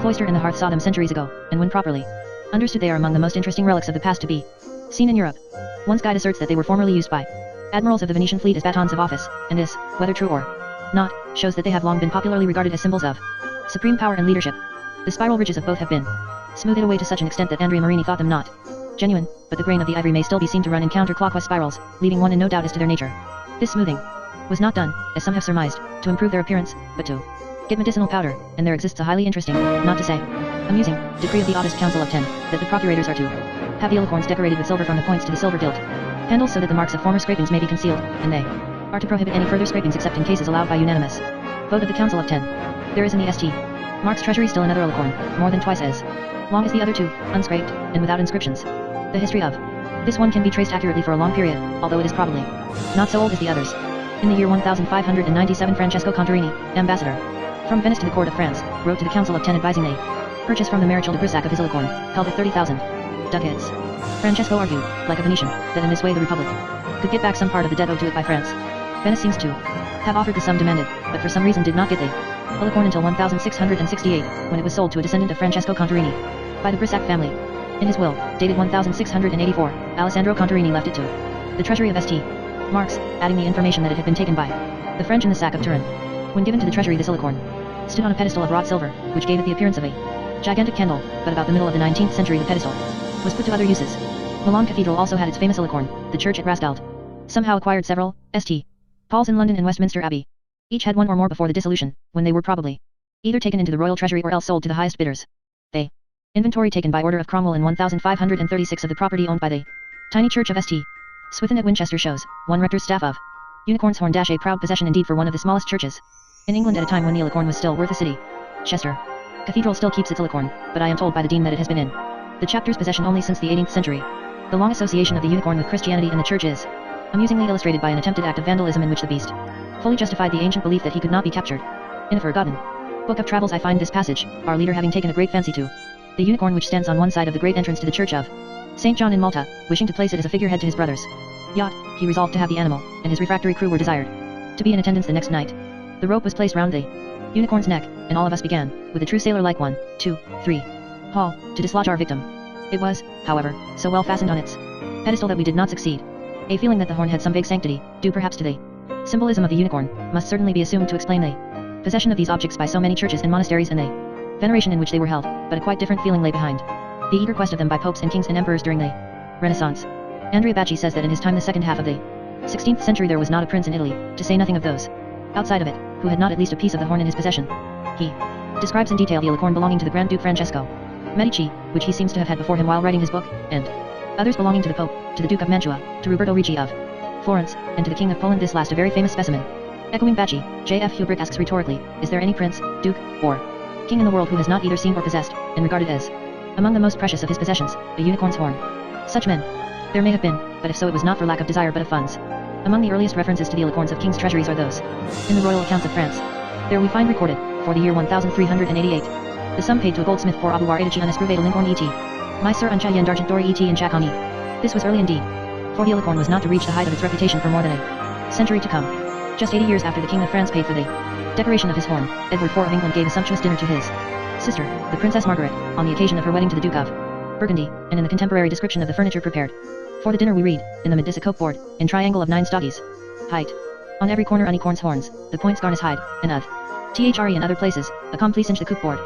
cloister and the hearth saw them centuries ago, and when properly understood they are among the most interesting relics of the past to be seen in Europe. One's guide asserts that they were formerly used by admirals of the Venetian fleet as batons of office, and this, whether true or not, shows that they have long been popularly regarded as symbols of supreme power and leadership. The spiral ridges of both have been smoothed away to such an extent that Andrea Marini thought them not genuine, but the grain of the ivory may still be seen to run in counterclockwise spirals, leaving one in no doubt as to their nature. This smoothing was not done, as some have surmised, to improve their appearance, but to get medicinal powder, and there exists a highly interesting, not to say amusing, decree of the August Council of 10, that the procurators are to have the alicorns decorated with silver from the points to the silver gilt handles so that the marks of former scrapings may be concealed, and they are to prohibit any further scrapings except in cases allowed by unanimous vote of the Council of 10. There is in the St. Mark's treasury still another alicorn, more than twice as long as the other two, unscraped, and without inscriptions. The history of this one can be traced accurately for a long period, although it is probably not so old as the others. In the year 1597 Francesco Contarini, ambassador from Venice to the court of France, wrote to the Council of 10 advising they purchase from the Marechal de Brissac of his alicorn, held at 30,000 ducats. Francesco argued, like a Venetian, that in this way the Republic could get back some part of the debt owed to it by France. Venice seems to have offered the sum demanded, but for some reason did not get the alicorn until 1668, when it was sold to a descendant of Francesco Contarini by the Brissac family. In his will, dated 1684, Alessandro Contarini left it to the treasury of St. Mark's, adding the information that it had been taken by the French in the sack of Turin. When given to the treasury, this alicorn stood on a pedestal of wrought silver, which gave it the appearance of a gigantic candle, but about the middle of the 19th century the pedestal was put to other uses. Milan Cathedral also had its famous alicorn. The church at Rasdalt somehow acquired several St. Paul's in London and Westminster Abbey. Each had one or more before the dissolution, when they were probably either taken into the royal treasury or else sold to the highest bidders. They inventory taken by order of Cromwell in 1536 of the property owned by the tiny church of St. Swithin at Winchester shows one rector's staff of unicorn's horn - a proud possession indeed for one of the smallest churches in England at a time when the alicorn was still worth a city. Chester Cathedral still keeps its alicorn, but I am told by the dean that it has been in the chapter's possession only since the 18th century. The long association of the unicorn with Christianity and the church is amusingly illustrated by an attempted act of vandalism in which the beast fully justified the ancient belief that he could not be captured. In a forgotten book of travels I find this passage, our leader having taken a great fancy to the unicorn which stands on one side of the great entrance to the church of St. John in Malta, wishing to place it as a figurehead to his brother's yacht, he resolved to have the animal, and his refractory crew were desired to be in attendance the next night. The rope was placed round the unicorn's neck, and all of us began, with a true sailor-like 1, 2, 3, haul, to dislodge our victim. It was, however, so well fastened on its pedestal that we did not succeed A feeling that the horn had some vague sanctity, due perhaps to the symbolism of the unicorn, must certainly be assumed to explain the possession of these objects by so many churches and monasteries and the veneration in which they were held, but a quite different feeling lay behind the eager quest of them by popes and kings and emperors during the Renaissance. Andrea Bacci says that in his time the second half of the 16th century there was not a prince in Italy, to say nothing of those outside of it, who had not at least a piece of the horn in his possession. He describes in detail the alicorn belonging to the Grand Duke Francesco Medici, which he seems to have had before him while writing his book, and others belonging to the Pope, to the Duke of Mantua, to Roberto Ricci of Florence, and to the King of Poland, this last a very famous specimen. Echoing Bacci, J.F. Hubrick asks rhetorically, is there any prince, duke, or king in the world who has not either seen or possessed, and regarded as among the most precious of his possessions, a unicorn's horn? Such men there may have been, but if so it was not for lack of desire but of funds. Among the earliest references to the alicorns of king's treasuries are those in the royal accounts of France. There we find recorded, for the year 1388, the sum paid to a goldsmith pour avoir édici un esprouvé de lincorn et my sir unchayen d'argent doré et in chaconi. This was early indeed, for the alicorn was not to reach the height of its reputation for more than a century to come. Just 80 years after the King of France paid for the decoration of his horn, Edward IV of England gave a sumptuous dinner to his sister, the Princess Margaret, on the occasion of her wedding to the Duke of Burgundy, and in the contemporary description of the furniture prepared for the dinner we read, in the mid is a cope board, in triangle of 9 stoggies height. On every corner unicorn's horns, the points garnish hide, and of THRE in other places, a complete cinch the coop board.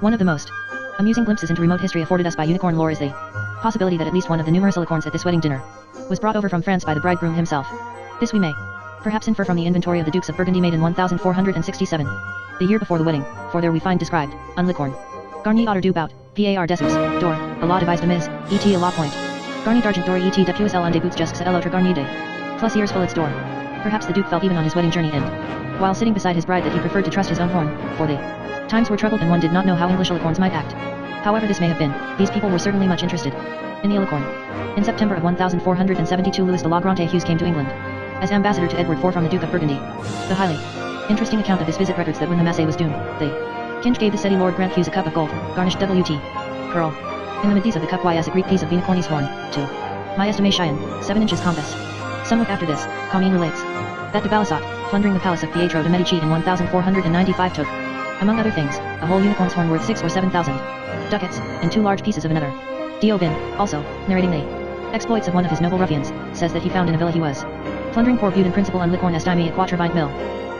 One of the most amusing glimpses into remote history afforded us by unicorn lore is the possibility that at least one of the numerous alicorns at this wedding dinner was brought over from France by the bridegroom himself. This we may perhaps infer from the inventory of the Dukes of Burgundy made in 1467, the year before the wedding, for there we find described, un licorne garni otter du bout, par dessus, door, a law devised amiss, et a law point, garni d'argent d'or et depuis el un des bouts jusques à l'autre garni de plus ears full its door. Perhaps the Duke felt even on his wedding journey and while sitting beside his bride that he preferred to trust his own horn, for the times were troubled and one did not know how English alicorns might act. However this may have been, these people were certainly much interested in the alicorn. In September of 1472 Louis de la Grande Hughes came to England as ambassador to Edward IV from the Duke of Burgundy. The highly interesting account of this visit records that when the Masse was doomed, the King gave the said Lord Grant Hughes a cup of gold, garnished WT pearl. In the midst of the cup as a Greek piece of unicorn's horn, to my estimation, 7 inches compass. Somewhat after this, Commynes relates that de Balasat, plundering the palace of Pietro de Medici in 1495 took, among other things, a whole unicorn's horn worth 6 or 7,000 ducats, and 2 large pieces of another. D'Aubin, also, narrating the exploits of one of his noble ruffians, says that he found in a villa he was plundering poor Bude in principle un licorne estime at quatravint mil.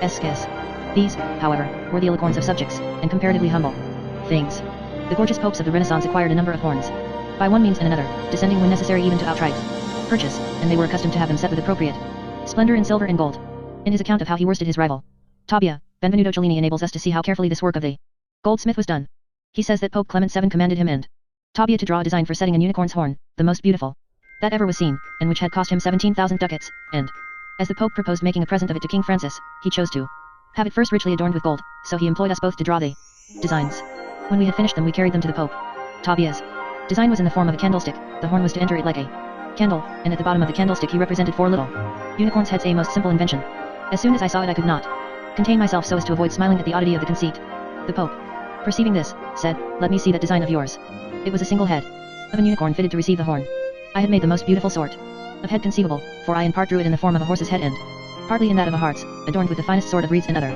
Esquisse. These, however, were the alicorns of subjects, and comparatively humble things. The gorgeous popes of the Renaissance acquired a number of horns, by one means and another, descending when necessary even to outright purchase, and they were accustomed to have them set with appropriate splendor in silver and gold. In his account of how he worsted his rival, Tabbia, Benvenuto Cellini enables us to see how carefully this work of the goldsmith was done. He says that Pope Clement VII commanded him and Tabbia to draw a design for setting an unicorn's horn, the most beautiful that ever was seen, and which had cost him 17,000 ducats, and as the Pope proposed making a present of it to King Francis, he chose to have it first richly adorned with gold, so he employed us both to draw the designs. When we had finished them we carried them to the Pope. Tabbia's design was in the form of a candlestick, the horn was to enter it like a candle, and at the bottom of the candlestick he represented 4 little unicorns' heads, a most simple invention. As soon as I saw it I could not contain myself so as to avoid smiling at the oddity of the conceit. The Pope, perceiving this, said, let me see that design of yours. It was a single head of an unicorn fitted to receive the horn. I had made the most beautiful sort of head conceivable, for I in part drew it in the form of a horse's head and partly in that of a hart's, adorned with the finest sort of wreaths and other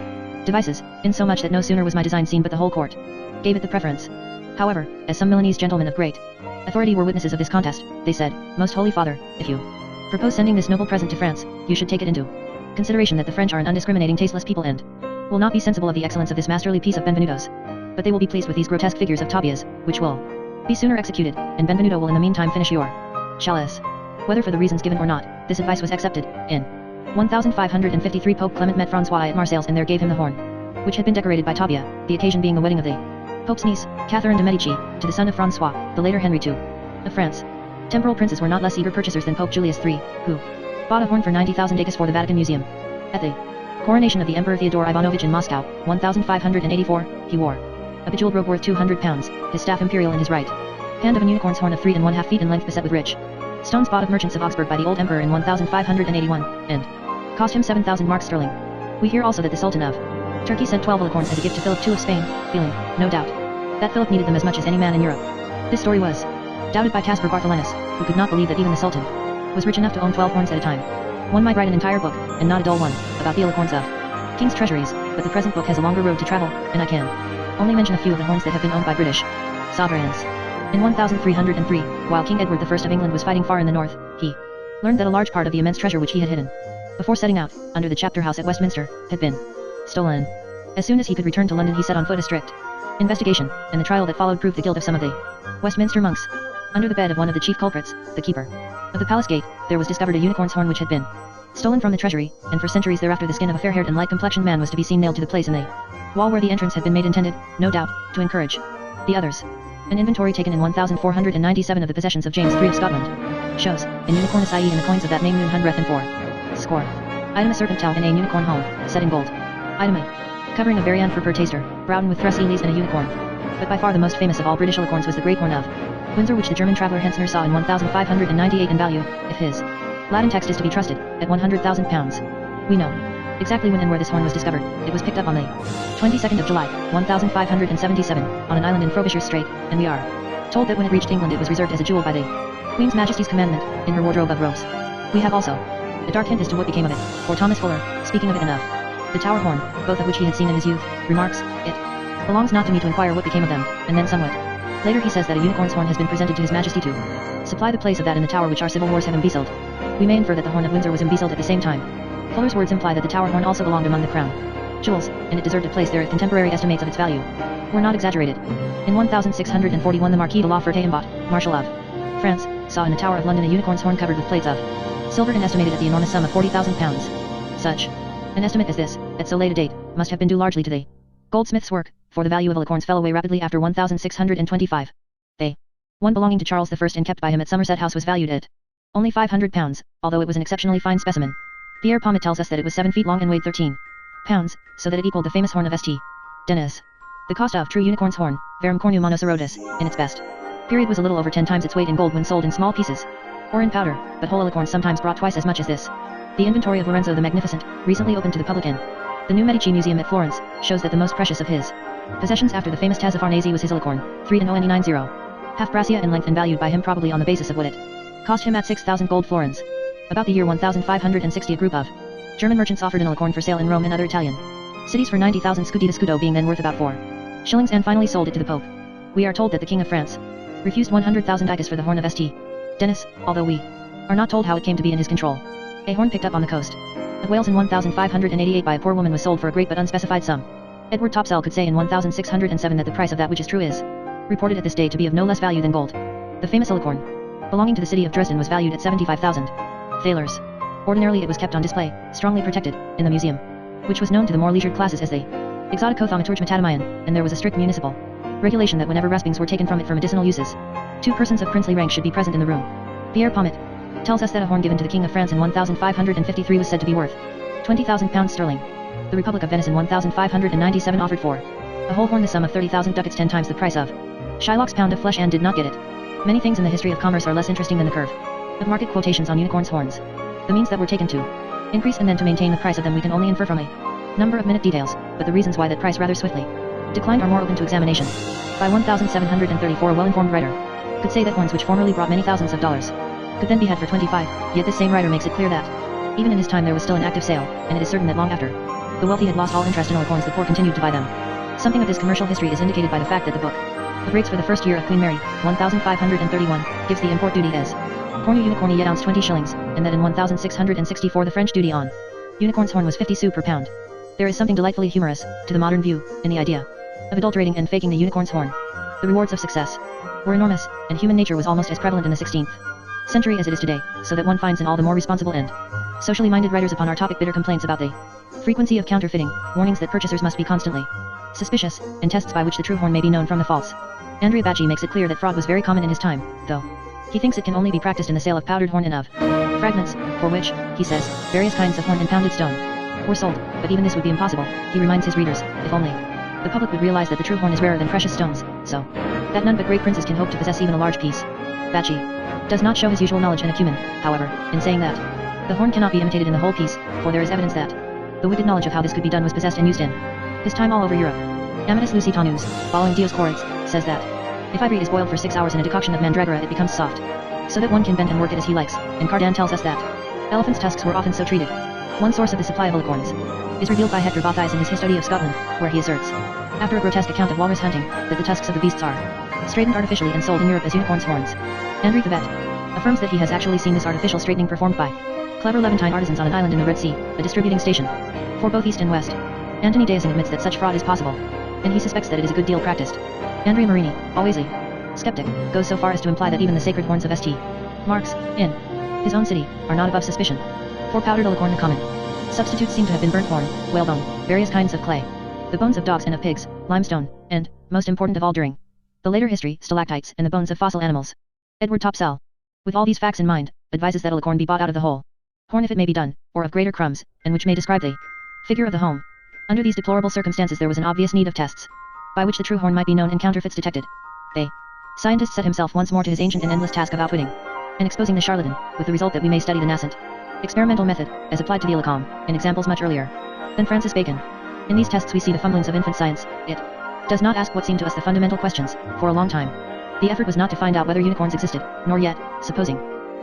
devices, insomuch that no sooner was my design seen but the whole court gave it the preference. However, as some Milanese gentlemen of great authority were witnesses of this contest, they said, Most Holy Father, if you propose sending this noble present to France, you should take it into consideration that the French are an undiscriminating tasteless people and will not be sensible of the excellence of this masterly piece of Benvenuto's, but they will be pleased with these grotesque figures of Tabbia's, which will be sooner executed, and Benvenuto will in the meantime finish your chalice. Whether for the reasons given or not, this advice was accepted. In 1553 Pope Clement met François at Marseilles and there gave him the horn, which had been decorated by Tabbia, the occasion being the wedding of the Pope's niece, Catherine de Medici, to the son of François, the later Henry II of France. Temporal princes were not less eager purchasers than Pope Julius III, who bought a horn for 90,000 ducats for the Vatican Museum. At the coronation of the Emperor Theodore Ivanovich in Moscow, 1584, he wore a bejeweled robe worth 200 pounds, his staff imperial in his right hand of an unicorn's horn of 3½ feet in length beset with rich stones bought of merchants of Augsburg by the old emperor in 1581, and cost him 7,000 marks sterling. We hear also that the Sultan of Turkey sent 12 alicorns as a gift to Philip II of Spain, feeling, no doubt, that Philip needed them as much as any man in Europe. This story was doubted by Caspar Bartholinus, who could not believe that even the Sultan was rich enough to own 12 horns at a time. One might write an entire book, and not a dull one, about the alicorns of king's treasuries, but the present book has a longer road to travel, and I can only mention a few of the horns that have been owned by British sovereigns. In 1303, while King Edward I of England was fighting far in the north, he learned that a large part of the immense treasure which he had hidden before setting out, under the chapter house at Westminster, had been stolen. As soon as he could return to London he set on foot a strict investigation, and the trial that followed proved the guilt of some of the Westminster monks. Under the bed of one of the chief culprits, the keeper of the palace gate, there was discovered a unicorn's horn which had been stolen from the treasury, and for centuries thereafter the skin of a fair-haired and light-complexioned man was to be seen nailed to the place in the wall where the entrance had been made, intended, no doubt, to encourage the others. An inventory taken in 1497 of the possessions of James III of Scotland shows, in unicorn Asii in the coins of that name Noon hundredth and 4 score. Item a serpent towel in a unicorn home, set in gold. Item a covering of Varian for per taster, Broughton with Thress Elis and a unicorn. But by far the most famous of all British unicorns was the Great Horn of Windsor, which the German traveller Hentzner saw in 1598 in value, if his Latin text is to be trusted, at £100,000. We know exactly when and where this horn was discovered. It was picked up on the 22nd of July, 1577, on an island in Frobisher Strait, and we are told that when it reached England it was reserved as a jewel by the Queen's Majesty's commandment, in her wardrobe of robes. We have also a dark hint as to what became of it, for Thomas Fuller, speaking of it and of the tower horn, both of which he had seen in his youth, remarks, "It belongs not to me to inquire what became of them," and then somewhat later he says that a unicorn's horn has been presented to his majesty to supply the place of that in the tower which our civil wars have embezzled. We may infer that the horn of Windsor was embezzled at the same time. Fuller's words imply that the tower horn also belonged among the crown jewels, and it deserved a place there if contemporary estimates of its value were not exaggerated. In 1641 the Marquis de la Ferte-Imbot, Marshal of France, saw in the Tower of London a unicorn's horn covered with plates of silver and estimated at the enormous sum of £40,000. Such an estimate as this, at so late a date, must have been due largely to the goldsmith's work, for the value of alicorns fell away rapidly after 1625. One belonging to Charles I and kept by him at Somerset House was valued at only £500, although it was an exceptionally fine specimen. Pierre Pommet tells us that it was 7 feet long and weighed 13 pounds, so that it equaled the famous horn of St. Denis. The cost of true unicorn's horn, verum cornu monocerotis, in its best period was a little over 10 times its weight in gold when sold in small pieces, or in powder, but whole alicorns sometimes brought twice as much as this. The inventory of Lorenzo the Magnificent, recently opened to the public in the New Medici Museum at Florence, shows that the most precious of his possessions after the famous Taz of Farnese was his alicorn, 3.090, half braccia in length and valued by him probably on the basis of what it cost him at 6,000 gold florins. About the year 1560 a group of German merchants offered an alicorn for sale in Rome and other Italian cities for 90,000 scudi, the scudo being then worth about 4 shillings, and finally sold it to the Pope. We are told that the King of France refused 100,000 ducats for the horn of St. Denis, although we are not told how it came to be in his control. A horn picked up on the coast of Wales in 1588 by a poor woman was sold for a great but unspecified sum. Edward Topsell could say in 1607 that the price of that which is true is reported at this day to be of no less value than gold. The famous alicorn, belonging to the city of Dresden, was valued at 75,000 thalers. Ordinarily it was kept on display, strongly protected, in the museum, which was known to the more leisured classes as the Exotico-Thaumaturge Metadamayan, and there was a strict municipal regulation that whenever raspings were taken from it for medicinal uses, 2 persons of princely rank should be present in the room. Pierre Pommet tells us that a horn given to the King of France in 1553 was said to be worth £20,000 sterling. The Republic of Venice in 1597 offered for a whole horn the sum of 30,000 ducats, 10 times the price of Shylock's pound of flesh, and did not get it. Many things in the history of commerce are less interesting than the curve of market quotations on unicorns' horns. The means that were taken to increase and then to maintain the price of them we can only infer from a number of minute details, but the reasons why that price rather swiftly declined are more open to examination. By 1734 a well-informed writer could say that horns which formerly brought many thousands of dollars could then be had for 25, yet this same writer makes it clear that even in his time there was still an active sale, and it is certain that long after the wealthy had lost all interest in alicorns the poor continued to buy them. Something of this commercial history is indicated by the fact that the book of rates for the first year of Queen Mary, 1531, gives the import duty as cornu unicorni yet ounce 20 shillings, and that in 1664 the French duty on unicorn's horn was 50 sous per pound. There is something delightfully humorous, to the modern view, in the idea of adulterating and faking the unicorn's horn. The rewards of success were enormous, and human nature was almost as prevalent in the 16th century as it is today, so that one finds in all the more responsible and socially minded writers upon our topic bitter complaints about the frequency of counterfeiting, warnings that purchasers must be constantly suspicious, and tests by which the true horn may be known from the false. Andrea Bacci makes it clear that fraud was very common in his time, though he thinks it can only be practiced in the sale of powdered horn and of fragments, for which, he says, various kinds of horn and pounded stone were sold, but even this would be impossible, he reminds his readers, if only the public would realize that the true horn is rarer than precious stones, so that none but great princes can hope to possess even a large piece. Bacci does not show his usual knowledge and acumen, however, in saying that the horn cannot be imitated in the whole piece, for there is evidence that the wicked knowledge of how this could be done was possessed and used in his time all over Europe. Amatus Lucitanus, following Dioscorides, says that if ivory is boiled for 6 hours in a decoction of mandragora it becomes soft, so that one can bend and work it as he likes, and Cardan tells us that elephants' tusks were often so treated. One source of the supply of alicorns is revealed by Hector Bothais in his History of Scotland, where he asserts, after a grotesque account of walrus hunting, that the tusks of the beasts are straightened artificially and sold in Europe as unicorns' horns. Henri Favet affirms that he has actually seen this artificial straightening performed by clever Levantine artisans on an island in the Red Sea, a distributing station for both East and West. Anthony Dayson admits that such fraud is possible, and he suspects that it is a good deal practiced. Andrea Marini, always a skeptic, goes so far as to imply that even the sacred horns of St. Mark's, in his own city, are not above suspicion. For powdered alicorn the common substitutes seem to have been burnt horn, whalebone, various kinds of clay, the bones of dogs and of pigs, limestone, and, most important of all during the later history, stalactites and the bones of fossil animals. Edward Topsell, with all these facts in mind, advises that alicorn be bought out of the whole horn if it may be done, or of greater crumbs, and which may describe the figure of the home. Under these deplorable circumstances there was an obvious need of tests, by which the true horn might be known and counterfeits detected. The scientist set himself once more to his ancient and endless task of outwitting and exposing the charlatan, with the result that we may study the nascent experimental method, as applied to the alicom, in examples much earlier than Francis Bacon. In these tests we see the fumblings of infant science. It does not ask what seem to us the fundamental questions. For a long time, the effort was not to find out whether unicorns existed, nor yet, supposing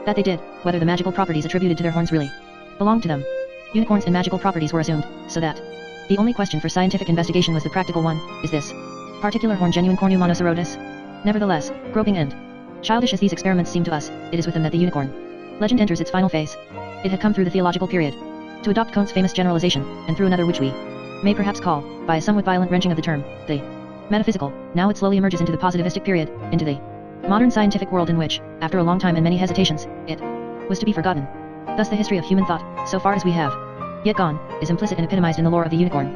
that they did, whether the magical properties attributed to their horns really belonged to them. Unicorns and magical properties were assumed, so that the only question for scientific investigation was the practical one: is this particular horn genuine Cornu monocerotis? Nevertheless, groping and childish as these experiments seem to us, it is with them that the unicorn legend enters its final phase. It had come through the theological period to adopt Comte's famous generalization, and through another which we may perhaps call, by a somewhat violent wrenching of the term, the metaphysical. Now it slowly emerges into the positivistic period, into the modern scientific world in which, after a long time and many hesitations, it was to be forgotten. Thus the history of human thought, so far as we have yet gone, is implicit and epitomized in the lore of the unicorn.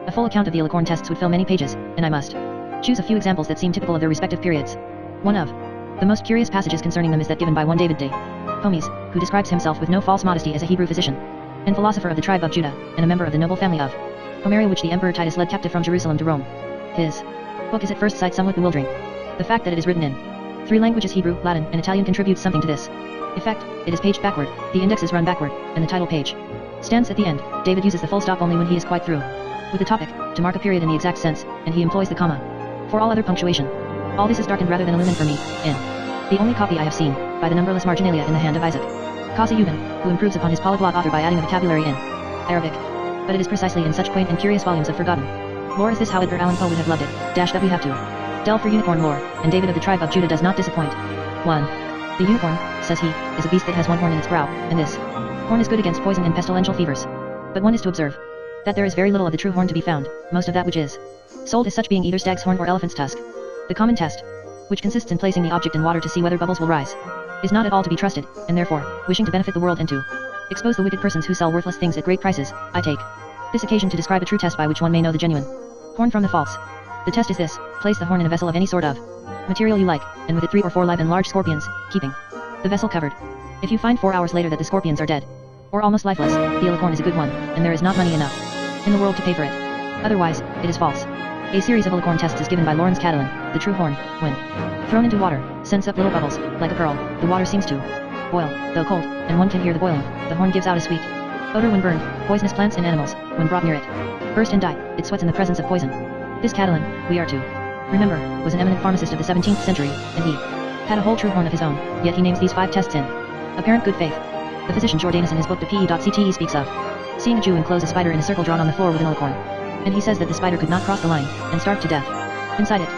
A full account of the alicorn tests would fill many pages, and I must choose a few examples that seem typical of their respective periods. One of the most curious passages concerning them is that given by one David de Pomes, who describes himself with no false modesty as a Hebrew physician and philosopher of the tribe of Judah, and a member of the noble family of Pomeria which the Emperor Titus led captive from Jerusalem to Rome. His book is at first sight somewhat bewildering. The fact that it is written in 3 languages, Hebrew, Latin, and Italian, contributes something to this effect. It is paged backward, the index is run backward, and the title page stands at the end. David uses the full stop only when he is quite through with the topic, to mark a period in the exact sense, and he employs the comma for all other punctuation. All this is darkened rather than illumined for me, in the only copy I have seen, by the numberless marginalia in the hand of Isaac Khazayuban, who improves upon his polyglot author by adding a vocabulary in Arabic. But it is precisely in such quaint and curious volumes of forgotten lore as this how Edgar Allan Poe would have loved it, that we have to delve for unicorn lore, and David of the tribe of Judah does not disappoint. 1. The unicorn, says he, is a beast that has one horn in its brow, and this horn is good against poison and pestilential fevers. But one is to observe that there is very little of the true horn to be found, most of that which is sold as such being either stag's horn or elephant's tusk. The common test, which consists in placing the object in water to see whether bubbles will rise, is not at all to be trusted, and therefore, wishing to benefit the world and to expose the wicked persons who sell worthless things at great prices, I take this occasion to describe a true test by which one may know the genuine horn from the false. The test is this: place the horn in a vessel of any sort of material you like, and with it 3 or 4 live and large scorpions, keeping the vessel covered. If you find 4 hours later that the scorpions are dead, or almost lifeless, the alicorn is a good one, and there is not money enough in the world to pay for it. Otherwise, it is false. A series of alicorn tests is given by Lawrence Catalan. The true horn, when thrown into water, sends up little bubbles, like a pearl. The water seems to boil, though cold, and one can hear the boiling. The horn gives out a sweet odor when burned. Poisonous plants and animals, when brought near it, burst and die. It sweats in the presence of poison. This Catalan, we are to remember, was an eminent pharmacist of the 17th century, and he had a whole true horn of his own, yet he names these 5 tests in apparent good faith. The physician Jordanus in his book De Pe.Cte speaks of seeing a Jew enclose a spider in a circle drawn on the floor with an alicorn, and he says that the spider could not cross the line, and starve to death inside it.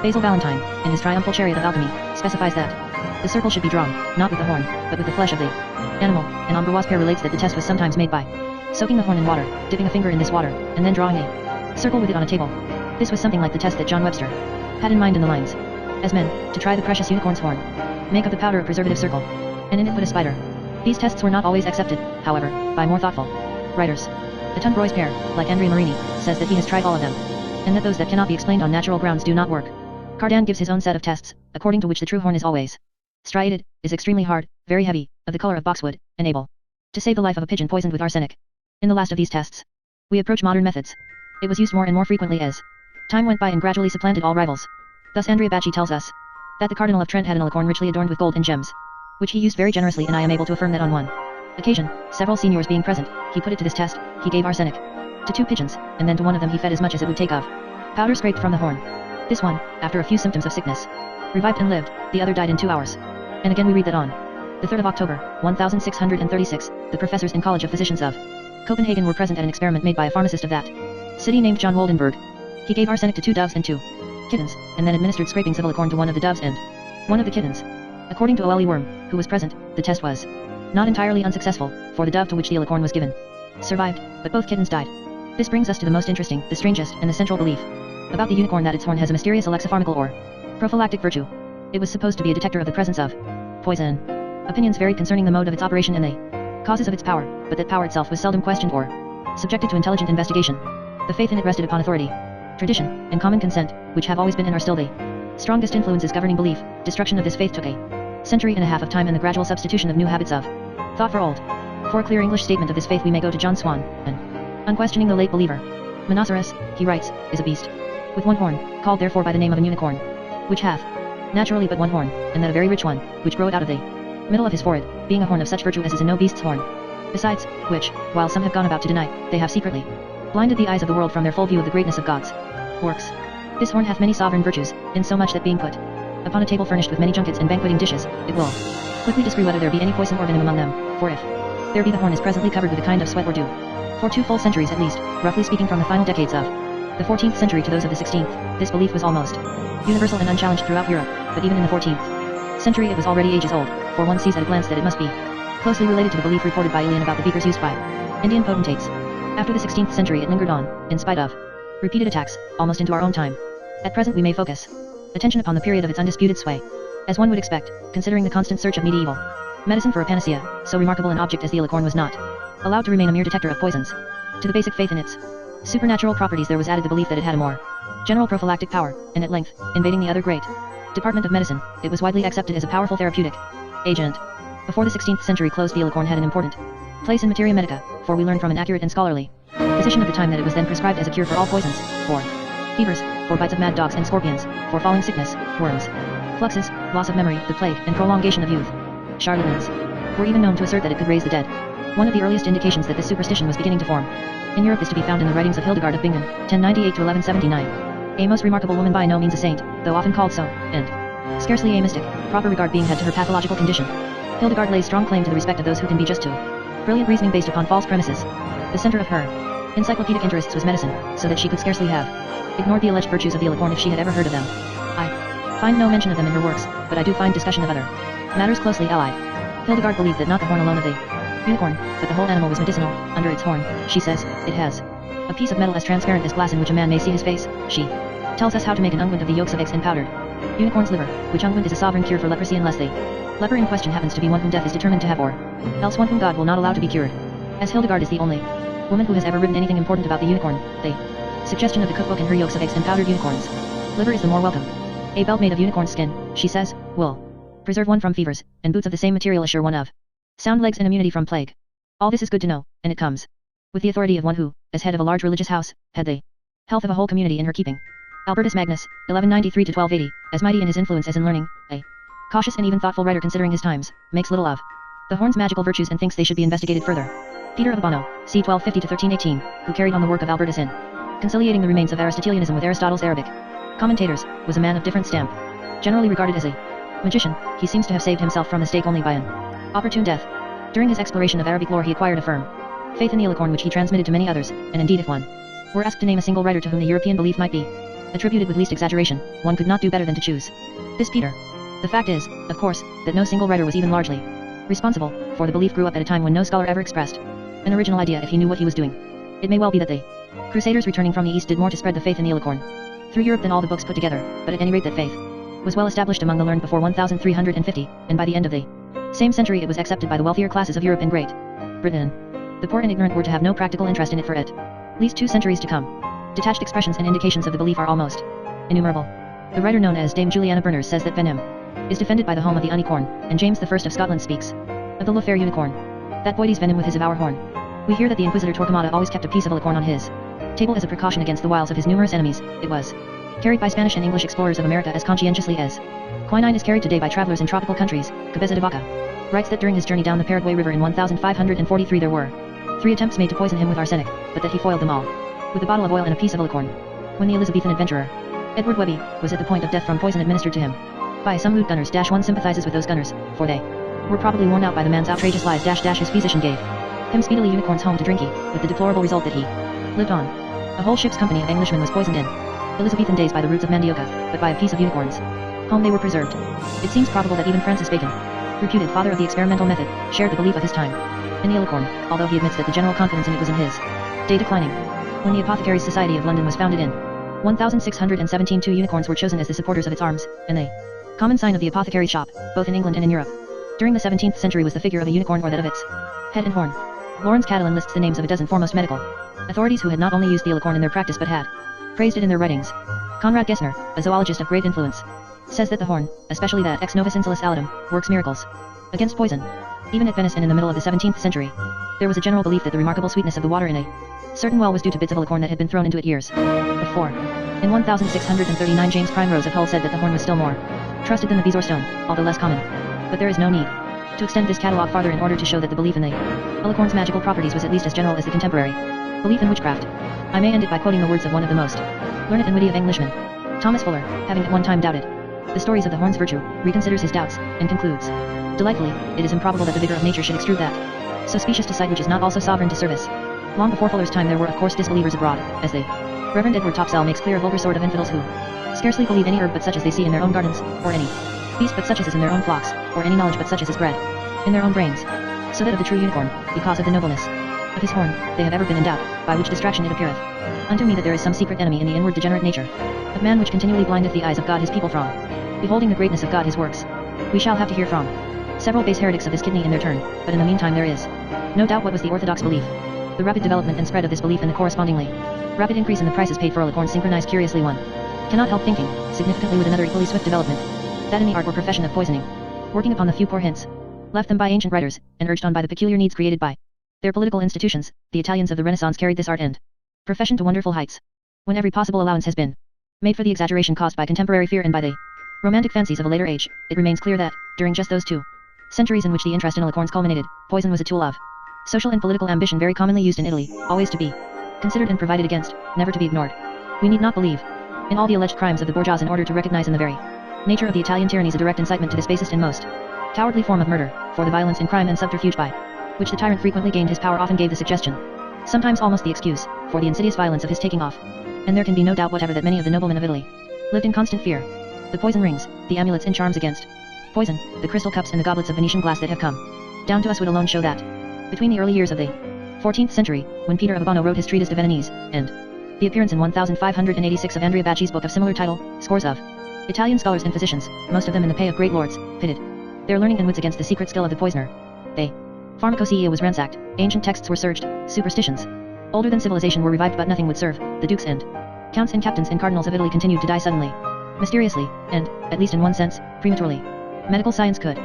Basil Valentine, in his Triumphal Chariot of Alchemy, specifies that the circle should be drawn, not with the horn, but with the flesh of the animal, and Ambroise Père relates that the test was sometimes made by soaking the horn in water, dipping a finger in this water, and then drawing a circle with it on a table. This was something like the test that John Webster had in mind in the lines: as men, to try the precious unicorn's horn, make of the powder a preservative circle, and in it put a spider. These tests were not always accepted, however, by more thoughtful writers. The Ambroise Père, like Andrea Marini, says that he has tried all of them, and that those that cannot be explained on natural grounds do not work. Cardan gives his own set of tests, according to which the true horn is always striated, is extremely hard, very heavy, of the color of boxwood, and able to save the life of a pigeon poisoned with arsenic. In the last of these tests, we approach modern methods. It was used more and more frequently as time went by and gradually supplanted all rivals. Thus Andrea Bacci tells us that the Cardinal of Trent had an alicorn richly adorned with gold and gems, which he used very generously, and I am able to affirm that on one occasion, several seniors being present, he put it to this test. He gave arsenic to 2 pigeons, and then to one of them he fed as much as it would take of powder scraped from the horn. This one, after a few symptoms of sickness, revived and lived. The other died in 2 hours. And again we read that on the 3rd of October, 1636, the professors in College of Physicians of Copenhagen were present at an experiment made by a pharmacist of that city named John Woldenberg. He gave arsenic to 2 doves and 2 kittens, and then administered scrapings of alicorn to one of the doves and one of the kittens. According to O.L.E. Worm, who was present, the test was not entirely unsuccessful, for the dove to which the alicorn was given survived, but both kittens died. This brings us to the most interesting, the strangest, and the central belief about the unicorn, that its horn has a mysterious alexipharmacal or prophylactic virtue. It was supposed to be a detector of the presence of poison. Opinions varied concerning the mode of its operation and the causes of its power, but that power itself was seldom questioned or subjected to intelligent investigation. The faith in it rested upon authority, tradition, and common consent, which have always been and are still the strongest influences governing belief. Destruction of this faith took a century and a half of time and the gradual substitution of new habits of thought for old. For a clear English statement of this faith we may go to John Swan, and Unquestioning the Late Believer. Monoceros, he writes, is a beast with one horn, called therefore by the name of an unicorn, which hath naturally but one horn, and that a very rich one, which groweth out of the middle of his forehead, being a horn of such virtue as is in no beast's horn. Besides which, while some have gone about to deny, they have secretly blinded the eyes of the world from their full view of the greatness of God's works. This horn hath many sovereign virtues, insomuch that being put upon a table furnished with many junkets and banqueting dishes, it will quickly discern whether there be any poison or venom among them, for if there be, the horn is presently covered with a kind of sweat or dew. For 2 full centuries at least, roughly speaking from the final decades of the 14th century to those of the 16th, this belief was almost universal and unchallenged throughout Europe, but even in the 14th century it was already ages old, for one sees at a glance that it must be closely related to the belief reported by Elian about the beakers used by Indian potentates. After the 16th century it lingered on, in spite of repeated attacks, almost into our own time. At present we may focus attention upon the period of its undisputed sway. As one would expect, considering the constant search of medieval medicine for a panacea, so remarkable an object as the alicorn was not allowed to remain a mere detector of poisons. To the basic faith in its supernatural properties there was added the belief that it had a more general prophylactic power, and at length, invading the other great department of medicine, it was widely accepted as a powerful therapeutic agent. Before the 16th century closed, the alicorn had an important place in materia medica, for we learn from an accurate and scholarly physician of the time that it was then prescribed as a cure for all poisons, for fevers, for bites of mad dogs and scorpions, for falling sickness, worms, fluxes, loss of memory, the plague, and prolongation of youth. Charlatans were even known to assert that it could raise the dead. One of the earliest indications that this superstition was beginning to form in Europe is to be found in the writings of Hildegard of Bingen, 1098 to 1179. A most remarkable woman, by no means a saint, though often called so, and scarcely a mystic, proper regard being had to her pathological condition. Hildegard lays strong claim to the respect of those who can be just to brilliant reasoning based upon false premises. The center of her encyclopedic interests was medicine, so that she could scarcely have ignored the alleged virtues of the alicorn if she had ever heard of them. I find no mention of them in her works, but I do find discussion of other matters closely allied. Hildegard believed that not the horn alone of the unicorn, but the whole animal was medicinal. Under its horn, she says, it has a piece of metal as transparent as glass in which a man may see his face. She tells us how to make an unguent of the yolks of eggs and powdered unicorn's liver, which unguent is a sovereign cure for leprosy unless the leper in question happens to be one whom death is determined to have, or else one whom God will not allow to be cured. As Hildegard is the only woman who has ever written anything important about the unicorn, the suggestion of the cookbook and her yolks of eggs and powdered unicorn's liver is the more welcome. A belt made of unicorn skin, she says, will preserve one from fevers, and boots of the same material assure one of sound legs and immunity from plague. All this is good to know, and it comes with the authority of one who, as head of a large religious house, had the health of a whole community in her keeping. Albertus Magnus, 1193 to 1280, as mighty in his influence as in learning, a cautious and even thoughtful writer considering his times, makes little of the horn's magical virtues and thinks they should be investigated further. Peter of Abano, c. 1250 to 1318, who carried on the work of Albertus in conciliating the remains of Aristotelianism with Aristotle's Arabic commentators, was a man of different stamp. Generally regarded as a magician, he seems to have saved himself from the stake only by an opportune death. During his exploration of Arabic lore he acquired a firm faith in the alicorn which he transmitted to many others, and indeed if one were asked to name a single writer to whom the European belief might be attributed with least exaggeration, one could not do better than to choose this Peter. The fact is, of course, that no single writer was even largely responsible, for the belief grew up at a time when no scholar ever expressed an original idea if he knew what he was doing. It may well be that the Crusaders returning from the East did more to spread the faith in the alicorn through Europe than all the books put together, but at any rate that faith was well established among the learned before 1350, and by the end of the same century it was accepted by the wealthier classes of Europe and Great Britain. The poor and ignorant were to have no practical interest in it for at least 2 centuries to come. Detached expressions and indications of the belief are almost innumerable. The writer known as Dame Juliana Berners says that Benham is defended by the home of the unicorn, and James I of Scotland speaks of the Lothair unicorn, that Boides venom with his of our horn. We hear that the Inquisitor Torquemada always kept a piece of alicorn on his table as a precaution against the wiles of his numerous enemies. It was carried by Spanish and English explorers of America as conscientiously as quinine is carried today by travelers in tropical countries. Cabeza de Vaca writes that during his journey down the Paraguay River in 1543 there were 3 attempts made to poison him with arsenic, but that he foiled them all with a bottle of oil and a piece of alicorn. When the Elizabethan adventurer Edward Webby was at the point of death from poison administered to him by some lewd gunners, one sympathizes with those gunners, for they were probably worn out by the man's outrageous lies. His physician gave him speedily unicorns home to drinky, with the deplorable result that he lived on. A whole ship's company of Englishmen was poisoned in Elizabethan days by the roots of mandioca, but by a piece of unicorns home they were preserved. It seems probable that even Francis Bacon reputed father of the experimental method, shared the belief of his time in the alicorn, although he admits that the general confidence in it was in his day declining. When the Apothecaries' Society of London was founded in 1617, 2 unicorns were chosen as the supporters of its arms, and the common sign of the apothecary shop, both in England and in Europe. During the 17th century was the figure of a unicorn or that of its head and horn. Lawrence Catalan lists the names of a dozen foremost medical authorities who had not only used the alicorn in their practice but had praised it in their writings. Conrad Gessner, a zoologist of great influence, says that the horn, especially that ex novis insulis alidum, works miracles against poison. Even at Venice and in the middle of the 17th century, there was a general belief that the remarkable sweetness of the water in a certain well was due to bits of alicorn that had been thrown into it years before. In 1639, James Primrose of Hull said that the horn was still more trusted than the bezoar stone, although less common. But there is no need to extend this catalogue farther in order to show that the belief in the alicorn's magical properties was at least as general as the contemporary belief in witchcraft. I may end it by quoting the words of one of the most learned and witty of Englishmen. Thomas Fuller, having at one time doubted the stories of the horn's virtue, reconsiders his doubts, and concludes, delightfully, it is improbable that the vigor of nature should extrude that so specious to sight which is not also sovereign to service. Long before Fuller's time there were of course disbelievers abroad, as the Reverend Edward Topsell makes clear, a vulgar sort of infidels who scarcely believe any herb but such as they see in their own gardens, or any beast but such as is in their own flocks, or any knowledge but such as is bred in their own brains. So that of the true unicorn, because of the nobleness of his horn, they have ever been in doubt, by which distraction it appeareth unto me that there is some secret enemy in the inward degenerate nature of man which continually blindeth the eyes of God his people from beholding the greatness of God his works. We shall have to hear from several base heretics of this kidney in their turn, but in the meantime there is no doubt what was the orthodox belief. The rapid development and spread of this belief and the correspondingly rapid increase in the prices paid for alicorn synchronize curiously. One cannot help thinking, significantly, with another equally swift development, that in the art or profession of poisoning, working upon the few poor hints left them by ancient writers, and urged on by the peculiar needs created by their political institutions, the Italians of the Renaissance carried this art and profession to wonderful heights. When every possible allowance has been made for the exaggeration caused by contemporary fear and by the romantic fancies of a later age, it remains clear that, during just those 2 centuries in which the interest in alicorns culminated, poison was a tool of social and political ambition very commonly used in Italy, always to be considered and provided against, never to be ignored. We need not believe in all the alleged crimes of the bourgeois in order to recognize in the very nature of the Italian tyrannies a direct incitement to this basest and most cowardly form of murder, for the violence and crime and subterfuge by which the tyrant frequently gained his power often gave the suggestion, sometimes almost the excuse, for the insidious violence of his taking off. And there can be no doubt whatever that many of the noblemen of Italy lived in constant fear. The poison rings, the amulets and charms against poison, the crystal cups and the goblets of Venetian glass that have come down to us would alone show that, between the early years of the 14th century, when Peter of Urbano wrote his treatise de Venenese, and the appearance in 1586 of Andrea Bacci's book of similar title, scores of Italian scholars and physicians, most of them in the pay of great lords, pitted their learning and wits against the secret skill of the poisoner. The pharmacopoeia was ransacked, ancient texts were searched, superstitions older than civilization were revived, but nothing would serve. The dukes and counts and captains and cardinals of Italy continued to die suddenly, mysteriously, and, at least in one sense, prematurely. Medical science could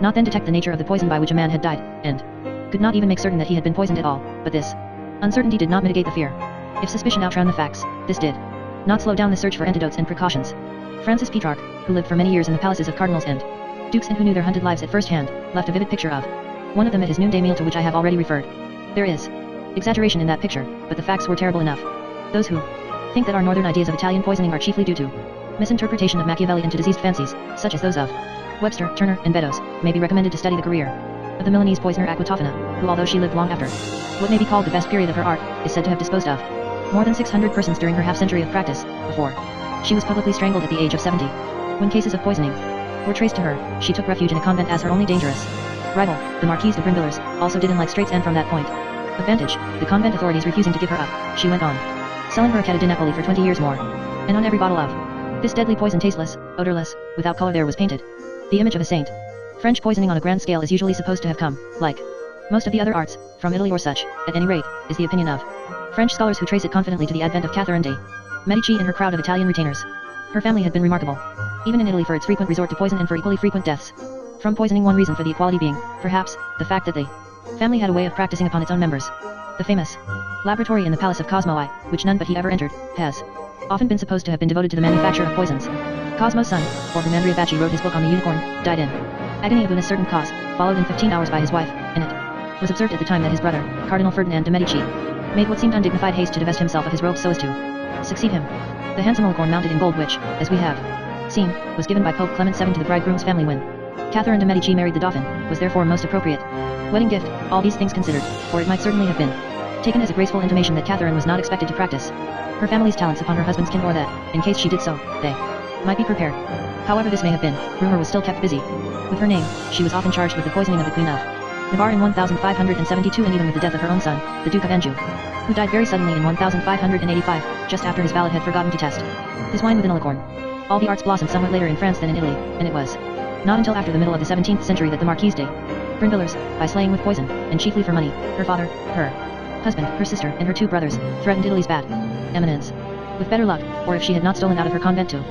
not then detect the nature of the poison by which a man had died, and could not even make certain that he had been poisoned at all, but this uncertainty did not mitigate the fear. If suspicion outran the facts, this did not slow down the search for antidotes and precautions. Francis Petrarch, who lived for many years in the palaces of cardinals and dukes and who knew their hunted lives at first hand, left a vivid picture of one of them at his noonday meal to which I have already referred. There is exaggeration in that picture, but the facts were terrible enough. Those who think that our northern ideas of Italian poisoning are chiefly due to misinterpretation of Machiavelli and to diseased fancies, such as those of Webster, Turner, and Beddoes, may be recommended to study the career of the Milanese poisoner Aquatofana, who, although she lived long after what may be called the best period of her art, is said to have disposed of more than 600 persons during her half-century of practice, before she was publicly strangled at the age of 70. When cases of poisoning were traced to her, she took refuge in a convent as her only dangerous rival, the Marquise de Brinvilliers, also did in like straits, and from that point of vantage, the convent authorities refusing to give her up, she went on selling Veracata di Napoli for 20 years more. And on every bottle of this deadly poison, tasteless, odorless, without color, there was painted the image of a saint. French poisoning on a grand scale is usually supposed to have come, like most of the other arts, from Italy or such, at any rate, is the opinion of French scholars, who trace it confidently to the advent of Catherine de' Medici and her crowd of Italian retainers. Her family had been remarkable, even in Italy, for its frequent resort to poison and for equally frequent deaths from poisoning, one reason for the equality being, perhaps, the fact that the family had a way of practicing upon its own members. The famous laboratory in the palace of Cosmo I, which none but he ever entered, has often been supposed to have been devoted to the manufacture of poisons. Cosmo's son, for whom Andrea Bacci wrote his book on the unicorn, died in agony of a certain cause, followed in 15 hours by his wife, and it was observed at the time that his brother, Cardinal Ferdinand de' Medici, made what seemed undignified haste to divest himself of his robe so as to succeed him. The handsome alicorn mounted in gold, which, as we have seen, was given by Pope Clement VII to the bridegroom's family when Catherine de' Medici married the Dauphin, was therefore a most appropriate wedding gift, all these things considered, for it might certainly have been taken as a graceful intimation that Catherine was not expected to practice her family's talents upon her husband's kin, or that, in case she did so, they might be prepared However this may have been, rumor was still kept busy. With her name, she was often charged with the poisoning of the Queen of Navarre in 1572 and even with the death of her own son, the Duke of Anjou, who died very suddenly in 1585, just after his valet had forgotten to test his wine with liquorn. All the arts blossomed somewhat later in France than in Italy, and it was not until after the middle of the 17th century that the Marquise de Brinvilliers, by slaying with poison, and chiefly for money, her father, her husband, her sister, and her 2 brothers, threatened Italy's bad eminence. With better luck, or if she had not stolen out of her convent to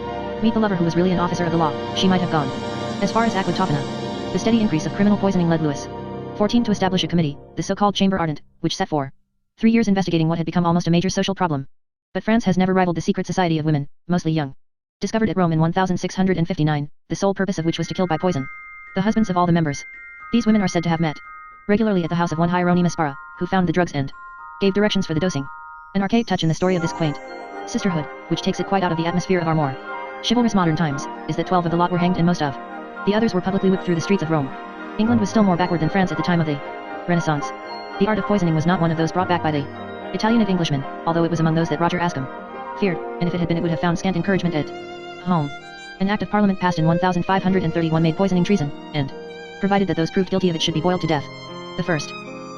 meet the lover who was really an officer of the law, she might have gone as far as Aqua Tofana. The steady increase of criminal poisoning led Louis XIV to establish a committee, the so-called Chamber Ardent, which set for 3 years investigating what had become almost a major social problem. But France has never rivaled the secret society of women, mostly young, discovered at Rome in 1659, the sole purpose of which was to kill by poison the husbands of all the members. These women are said to have met regularly at the house of one Hieronymus Sparra, who found the drugs and gave directions for the dosing. An archaic touch in the story of this quaint sisterhood, which takes it quite out of the atmosphere of our more chivalrous modern times, is that 12 of the lot were hanged and most of the others were publicly whipped through the streets of Rome. England was still more backward than France at the time of the Renaissance. The art of poisoning was not one of those brought back by the Italian and Englishmen, although it was among those that Roger Ascham feared, and if it had been it would have found scant encouragement at home. An act of parliament passed in 1531 made poisoning treason, and provided that those proved guilty of it should be boiled to death. The first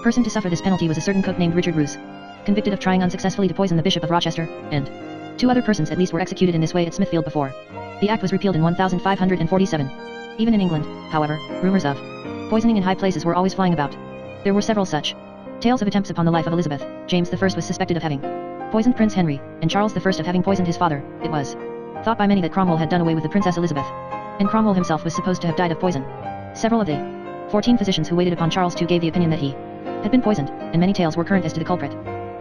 person to suffer this penalty was a certain cook named Richard Roos, convicted of trying unsuccessfully to poison the Bishop of Rochester, and 2 other persons at least were executed in this way at Smithfield before the act was repealed in 1547. Even in England, however, rumors of poisoning in high places were always flying about. There were several such tales of attempts upon the life of Elizabeth. James I was suspected of having poisoned Prince Henry, and Charles I of having poisoned his father. It was thought by many that Cromwell had done away with the Princess Elizabeth, and Cromwell himself was supposed to have died of poison. Several of the 14 physicians who waited upon Charles II gave the opinion that he had been poisoned, and many tales were current as to the culprit.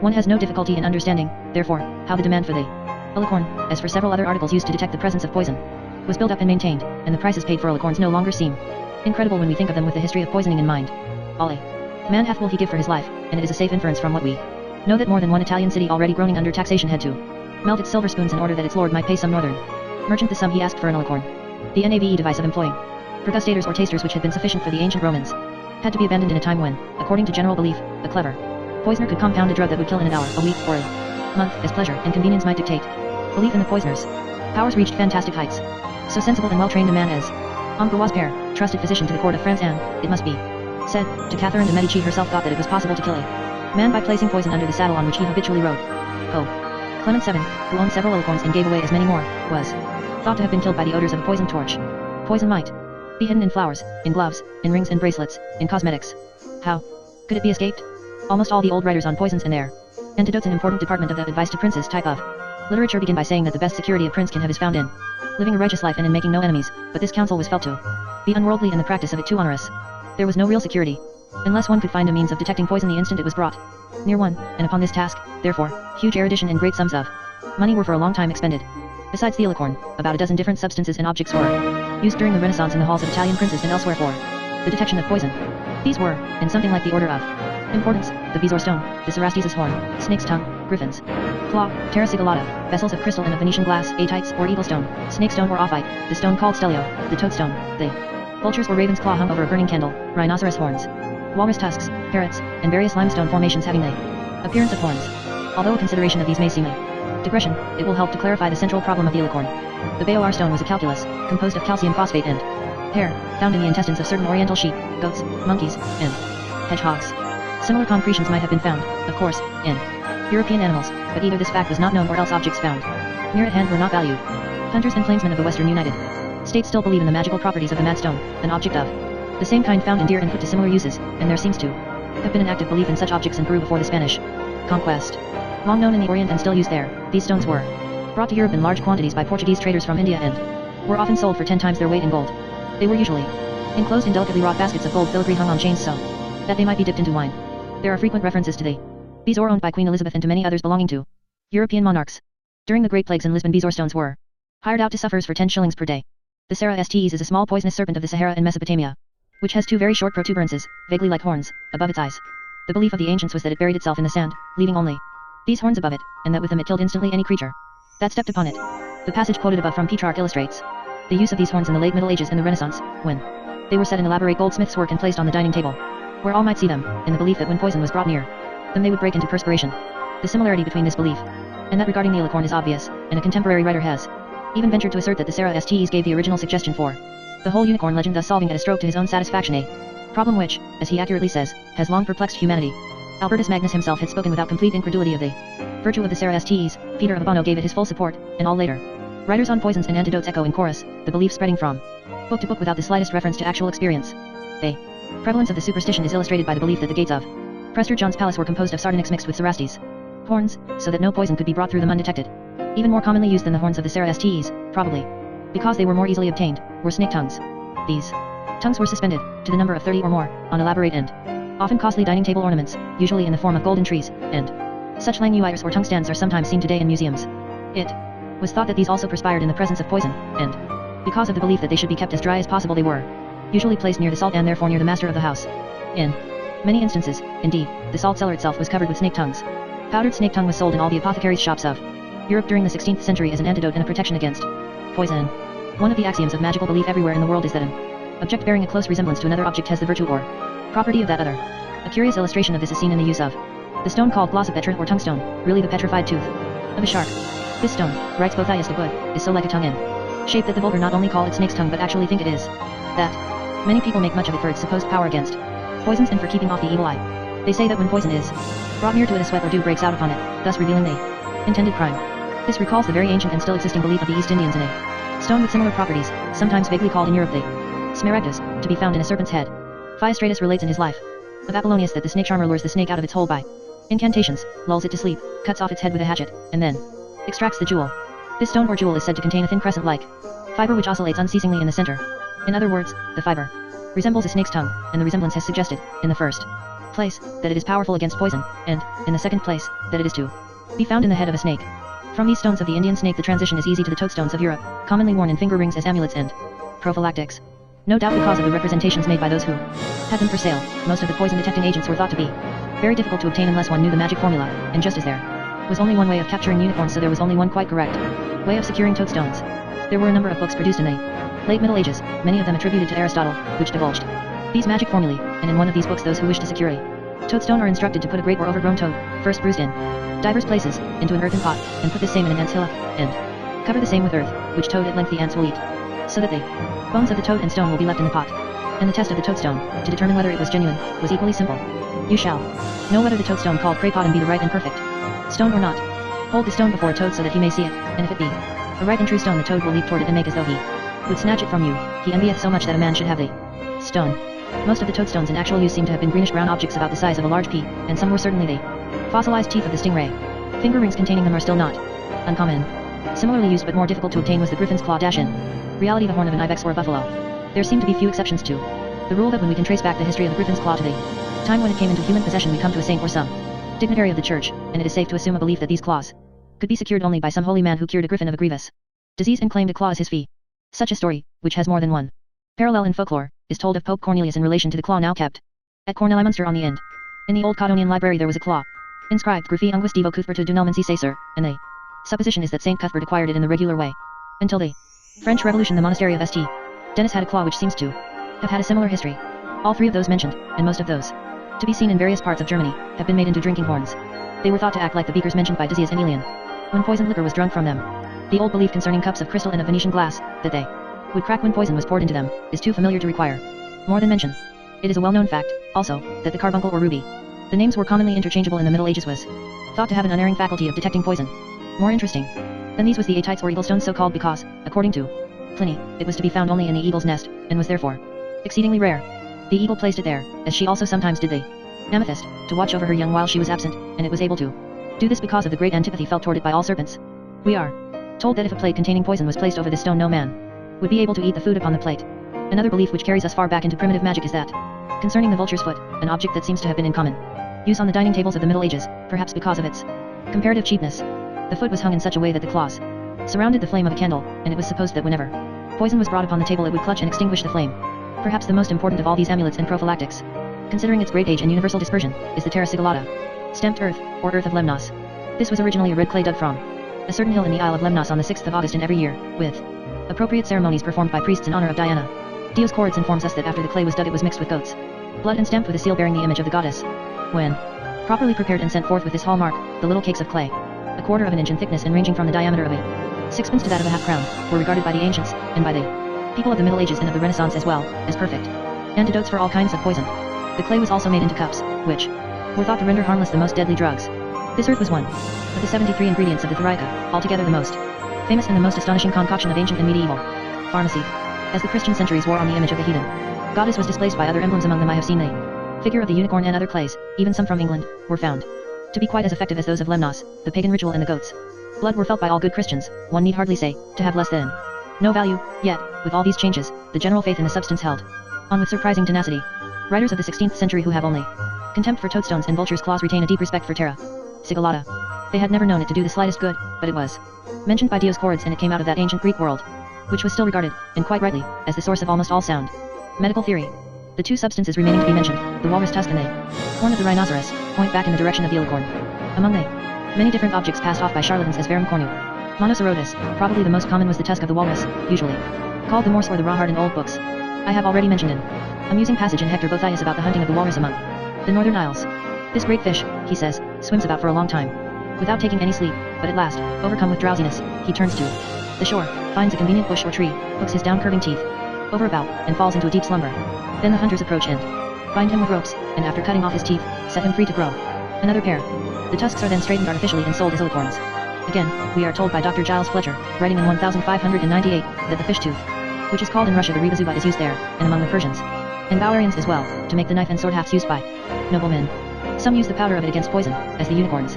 One has no difficulty in understanding, therefore, how the demand for the liquorn, as for several other articles used to detect the presence of poison, was built up and maintained, and the prices paid for liquorns no longer seem incredible when we think of them with the history of poisoning in mind. All a man hath will he give for his life, and it is a safe inference from what we know that more than one Italian city already groaning under taxation had to melt its silver spoons in order that its lord might pay some northern merchant the sum he asked for an liquorn. The NAVE device of employing pregustators or tasters which had been sufficient for the ancient Romans had to be abandoned in a time when, according to general belief, a clever poisoner could compound a drug that would kill in an hour, a week, or a month, as pleasure and convenience might dictate. Belief in the poisoner's powers reached fantastic heights. So sensible and well-trained a man as Ambroise Père, trusted physician to the court of France and, it must be said, to Catherine de Medici herself thought that it was possible to kill a man by placing poison under the saddle on which he habitually rode. Pope Clement VII, who owned several liquorns and gave away as many more, was thought to have been killed by the odors of a poisoned torch. Poison might be hidden in flowers, in gloves, in rings and bracelets, in cosmetics. How could it be escaped? Almost all the old writers on poisons and their antidotes, an important department of the advice to princes type of literature, begin by saying that the best security a prince can have is found in living a righteous life and in making no enemies, but this counsel was felt to be unworldly and the practice of it too onerous. There was no real security, unless one could find a means of detecting poison the instant it was brought near one, and upon this task, therefore, huge erudition and great sums of money were for a long time expended. Besides the liquorn, about a dozen different substances and objects were used during the Renaissance in the halls of Italian princes and elsewhere for the detection of poison. These were, in something like the order of importance, the bezoar stone, the cerastes' horn, snake's tongue, griffin's claw, terra sigillata, vessels of crystal and of Venetian glass, atites or eagle stone, snake stone or ophite, the stone called stellio, the toadstone, the vulture's or raven's claw hung over a burning candle, rhinoceros horns, walrus tusks, parrots, and various limestone formations having the appearance of horns. Although a consideration of these may seem a digression, it will help to clarify the central problem of the liquorn. The bezoar stone was a calculus, composed of calcium phosphate and hair, found in the intestines of certain oriental sheep, goats, monkeys, and hedgehogs. Similar concretions might have been found, of course, in European animals, but either this fact was not known or else objects found near at hand were not valued. Hunters and plainsmen of the Western United States still believe in the magical properties of the madstone, an object of the same kind found in deer and put to similar uses, and there seems to have been an active belief in such objects in Peru before the Spanish conquest. Long known in the Orient and still used there, these stones were brought to Europe in large quantities by Portuguese traders from India and were often sold for 10 times their weight in gold. They were usually enclosed in delicately wrought baskets of gold filigree hung on chains so that they might be dipped into wine. There are frequent references to the bezoar owned by Queen Elizabeth and to many others belonging to European monarchs. During the Great Plagues in Lisbon, bezoar stones were hired out to sufferers for 10 shillings per day. The Cerastes is a small poisonous serpent of the Sahara in Mesopotamia, which has 2 very short protuberances, vaguely like horns, above its eyes. The belief of the ancients was that it buried itself in the sand, leaving only these horns above it, and that with them it killed instantly any creature that stepped upon it. The passage quoted above from Petrarch illustrates the use of these horns in the late Middle Ages and the Renaissance, when they were set in elaborate goldsmith's work and placed on the dining table, where all might see them, in the belief that when poison was brought near them they would break into perspiration. The similarity between this belief and that regarding the liquorn is obvious, and a contemporary writer has even ventured to assert that the Sarah Stes gave the original suggestion for the whole unicorn legend, thus solving at a stroke to his own satisfaction a problem which, as he accurately says, has long perplexed humanity. Albertus Magnus himself had spoken without complete incredulity of the virtue of the Sarah Stes. Peter of Abano gave it his full support, and all later writers on poisons and antidotes echo in chorus, the belief spreading from book to book without the slightest reference to actual experience. The prevalence of the superstition is illustrated by the belief that the gates of Prester John's palace were composed of sardonyx mixed with cerastes horns, so that no poison could be brought through them undetected. Even more commonly used than the horns of the Sarah Stes, probably because they were more easily obtained, were snake tongues. These tongues were suspended, to the number of 30 or more, on elaborate and often costly dining table ornaments, usually in the form of golden trees, and such languires or tongue stands are sometimes seen today in museums. It was thought that these also perspired in the presence of poison, and because of the belief that they should be kept as dry as possible, they were usually placed near the salt and therefore near the master of the house. In many instances, indeed, the salt cellar itself was covered with snake tongues. Powdered snake tongue was sold in all the apothecaries' shops of Europe during the 16th century as an antidote and a protection against poison. One of the axioms of magical belief everywhere in the world is that an object bearing a close resemblance to another object has the virtue or property of that other. A curious illustration of this is seen in the use of the stone called glossopetra or tungstone, really the petrified tooth of a shark. This stone, writes Boethius de Bood, is so like a tongue in shape that the vulgar not only call it snake's tongue but actually think it is that. Many people make much of it for its supposed power against poisons and for keeping off the evil eye. They say that when poison is brought near to it, a sweat or dew breaks out upon it, thus revealing the intended crime. This recalls the very ancient and still existing belief of the East Indians in a stone with similar properties, sometimes vaguely called in Europe the smaragdus, to be found in a serpent's head. Philostratus relates in his life of Apollonius that the snake charmer lures the snake out of its hole by incantations, lulls it to sleep, cuts off its head with a hatchet, and then extracts the jewel. This stone or jewel is said to contain a thin crescent-like fiber which oscillates unceasingly in the center. In other words, the fiber resembles a snake's tongue, and the resemblance has suggested, in the first place, that it is powerful against poison, and, in the second place, that it is to be found in the head of a snake. From these stones of the Indian snake the transition is easy to the toadstones of Europe, commonly worn in finger rings as amulets and prophylactics. No doubt because of the representations made by those who had them for sale, most of the poison-detecting agents were thought to be very difficult to obtain unless one knew the magic formula, and just as there was only one way of capturing unicorns, so there was only one quite correct way of securing toadstones. There were a number of books produced in the late Middle Ages, many of them attributed to Aristotle, which divulged these magic formulae, and in one of these books those who wish to secure a toadstone are instructed to put a great or overgrown toad, first bruised in divers places, into an earthen pot, and put the same in an ant's hillock, and cover the same with earth, which toad at length the ants will eat, so that the bones of the toad and stone will be left in the pot. And the test of the toadstone, to determine whether it was genuine, was equally simple. You shall know whether the toadstone called craypot be the right and perfect stone or not. Hold the stone before a toad so that he may see it, and if it be a right and true stone, the toad will leap toward it and make as though he would snatch it from you. He envieth so much that a man should have the stone. Most of the toadstones in actual use seem to have been greenish-brown objects about the size of a large pea, and some were certainly the fossilized teeth of the stingray. Finger rings containing them are still not uncommon. Similarly used but more difficult to obtain was the griffin's claw dash, in reality the horn of an ibex or a buffalo. There seem to be few exceptions to the rule that when we can trace back the history of the griffin's claw to the time when it came into human possession, we come to a saint or some dignitary of the church, and it is safe to assume a belief that these claws could be secured only by some holy man who cured a griffin of a grievous disease and claimed a claw as his fee. Such a story, which has more than one parallel in folklore, is told of Pope Cornelius in relation to the claw now kept at Cornelimunster on the Ind. In the old Caudonian library there was a claw inscribed Gruffi Unguis Devo Cuthberto Dunelmansi Caesar, and the supposition is that Saint Cuthbert acquired it in the regular way. Until the French Revolution, the monastery of St. Denis had a claw which seems to have had a similar history. All three of those mentioned, and most of those to be seen in various parts of Germany, have been made into drinking horns. They were thought to act like the beakers mentioned by Dizias and Elian when poisoned liquor was drunk from them. The old belief concerning cups of crystal and of Venetian glass, that they would crack when poison was poured into them, is too familiar to require more than mention. It is a well-known fact, also, that the carbuncle or ruby, the names were commonly interchangeable in the Middle Ages, was thought to have an unerring faculty of detecting poison. More interesting than these was the atites or eagle stone, so called because, according to Pliny, it was to be found only in the eagle's nest, and was therefore exceedingly rare. The eagle placed it there, as she also sometimes did the amethyst, to watch over her young while she was absent, and it was able to do this because of the great antipathy felt toward it by all serpents. We are told that if a plate containing poison was placed over the stone, no man would be able to eat the food upon the plate. Another belief which carries us far back into primitive magic is that concerning the vulture's foot, an object that seems to have been in common use on the dining tables of the Middle Ages, perhaps because of its comparative cheapness. The foot was hung in such a way that the claws surrounded the flame of a candle, and it was supposed that whenever poison was brought upon the table it would clutch and extinguish the flame. Perhaps the most important of all these amulets and prophylactics, considering its great age and universal dispersion, is the terra sigillata, stamped earth, or earth of Lemnos. This was originally a red clay dug from a certain hill in the Isle of Lemnos on the 6th of August in every year, with appropriate ceremonies performed by priests in honor of Diana. Dioscorides informs us that after the clay was dug it was mixed with goat's blood and stamped with a seal bearing the image of the goddess. When properly prepared and sent forth with this hallmark, the little cakes of clay, 1/4 of an inch in thickness and ranging from the diameter of a sixpence to that of a half-crown, were regarded by the ancients, and by the people of the Middle Ages and of the Renaissance as well, as perfect antidotes for all kinds of poison. The clay was also made into cups, which were thought to render harmless the most deadly drugs. This earth was one of the 73 ingredients of the Theriaca, altogether the most famous and the most astonishing concoction of ancient and medieval pharmacy. As the Christian centuries wore on the image of the heathen goddess was displaced by other emblems. Among them I have seen the figure of the unicorn and other clays, even some from England, were found to be quite as effective as those of Lemnos, the pagan ritual, and the goat's blood were felt by all good Christians, one need hardly say, to have less than no value. Yet, with all these changes, the general faith in the substance held on with surprising tenacity. Writers of the 16th century who have only contempt for toadstones and vultures' claws retain a deep respect for terra sigillata. They had never known it to do the slightest good, but it was mentioned by Dioscorides, and it came out of that ancient Greek world, which was still regarded, and quite rightly, as the source of almost all sound medical theory. The two substances remaining to be mentioned, the walrus tusk and the horn of the rhinoceros, point back in the direction of the alicorn. Among the many different objects passed off by charlatans as verum cornu monocerotis, probably the most common was the tusk of the walrus, usually called the morse or the rawhide in old books. I have already mentioned an amusing passage in Hector Boethius about the hunting of the walrus among the northern isles. This great fish, he says, swims about for a long time, without taking any sleep, but at last, overcome with drowsiness, he turns to the shore, finds a convenient bush or tree, hooks his down-curving teeth over a bough, and falls into a deep slumber. Then the hunters approach and bind him with ropes, and after cutting off his teeth, set him free to grow another pair. The tusks are then straightened artificially and sold as alicorns. Again, we are told by Dr. Giles Fletcher, writing in 1598, that the fish tooth, which is called in Russia the ribazuba, is used there, and among the Persians and Bowarians as well, to make the knife and sword hafts used by noblemen. Some use the powder of it against poison, as the unicorn's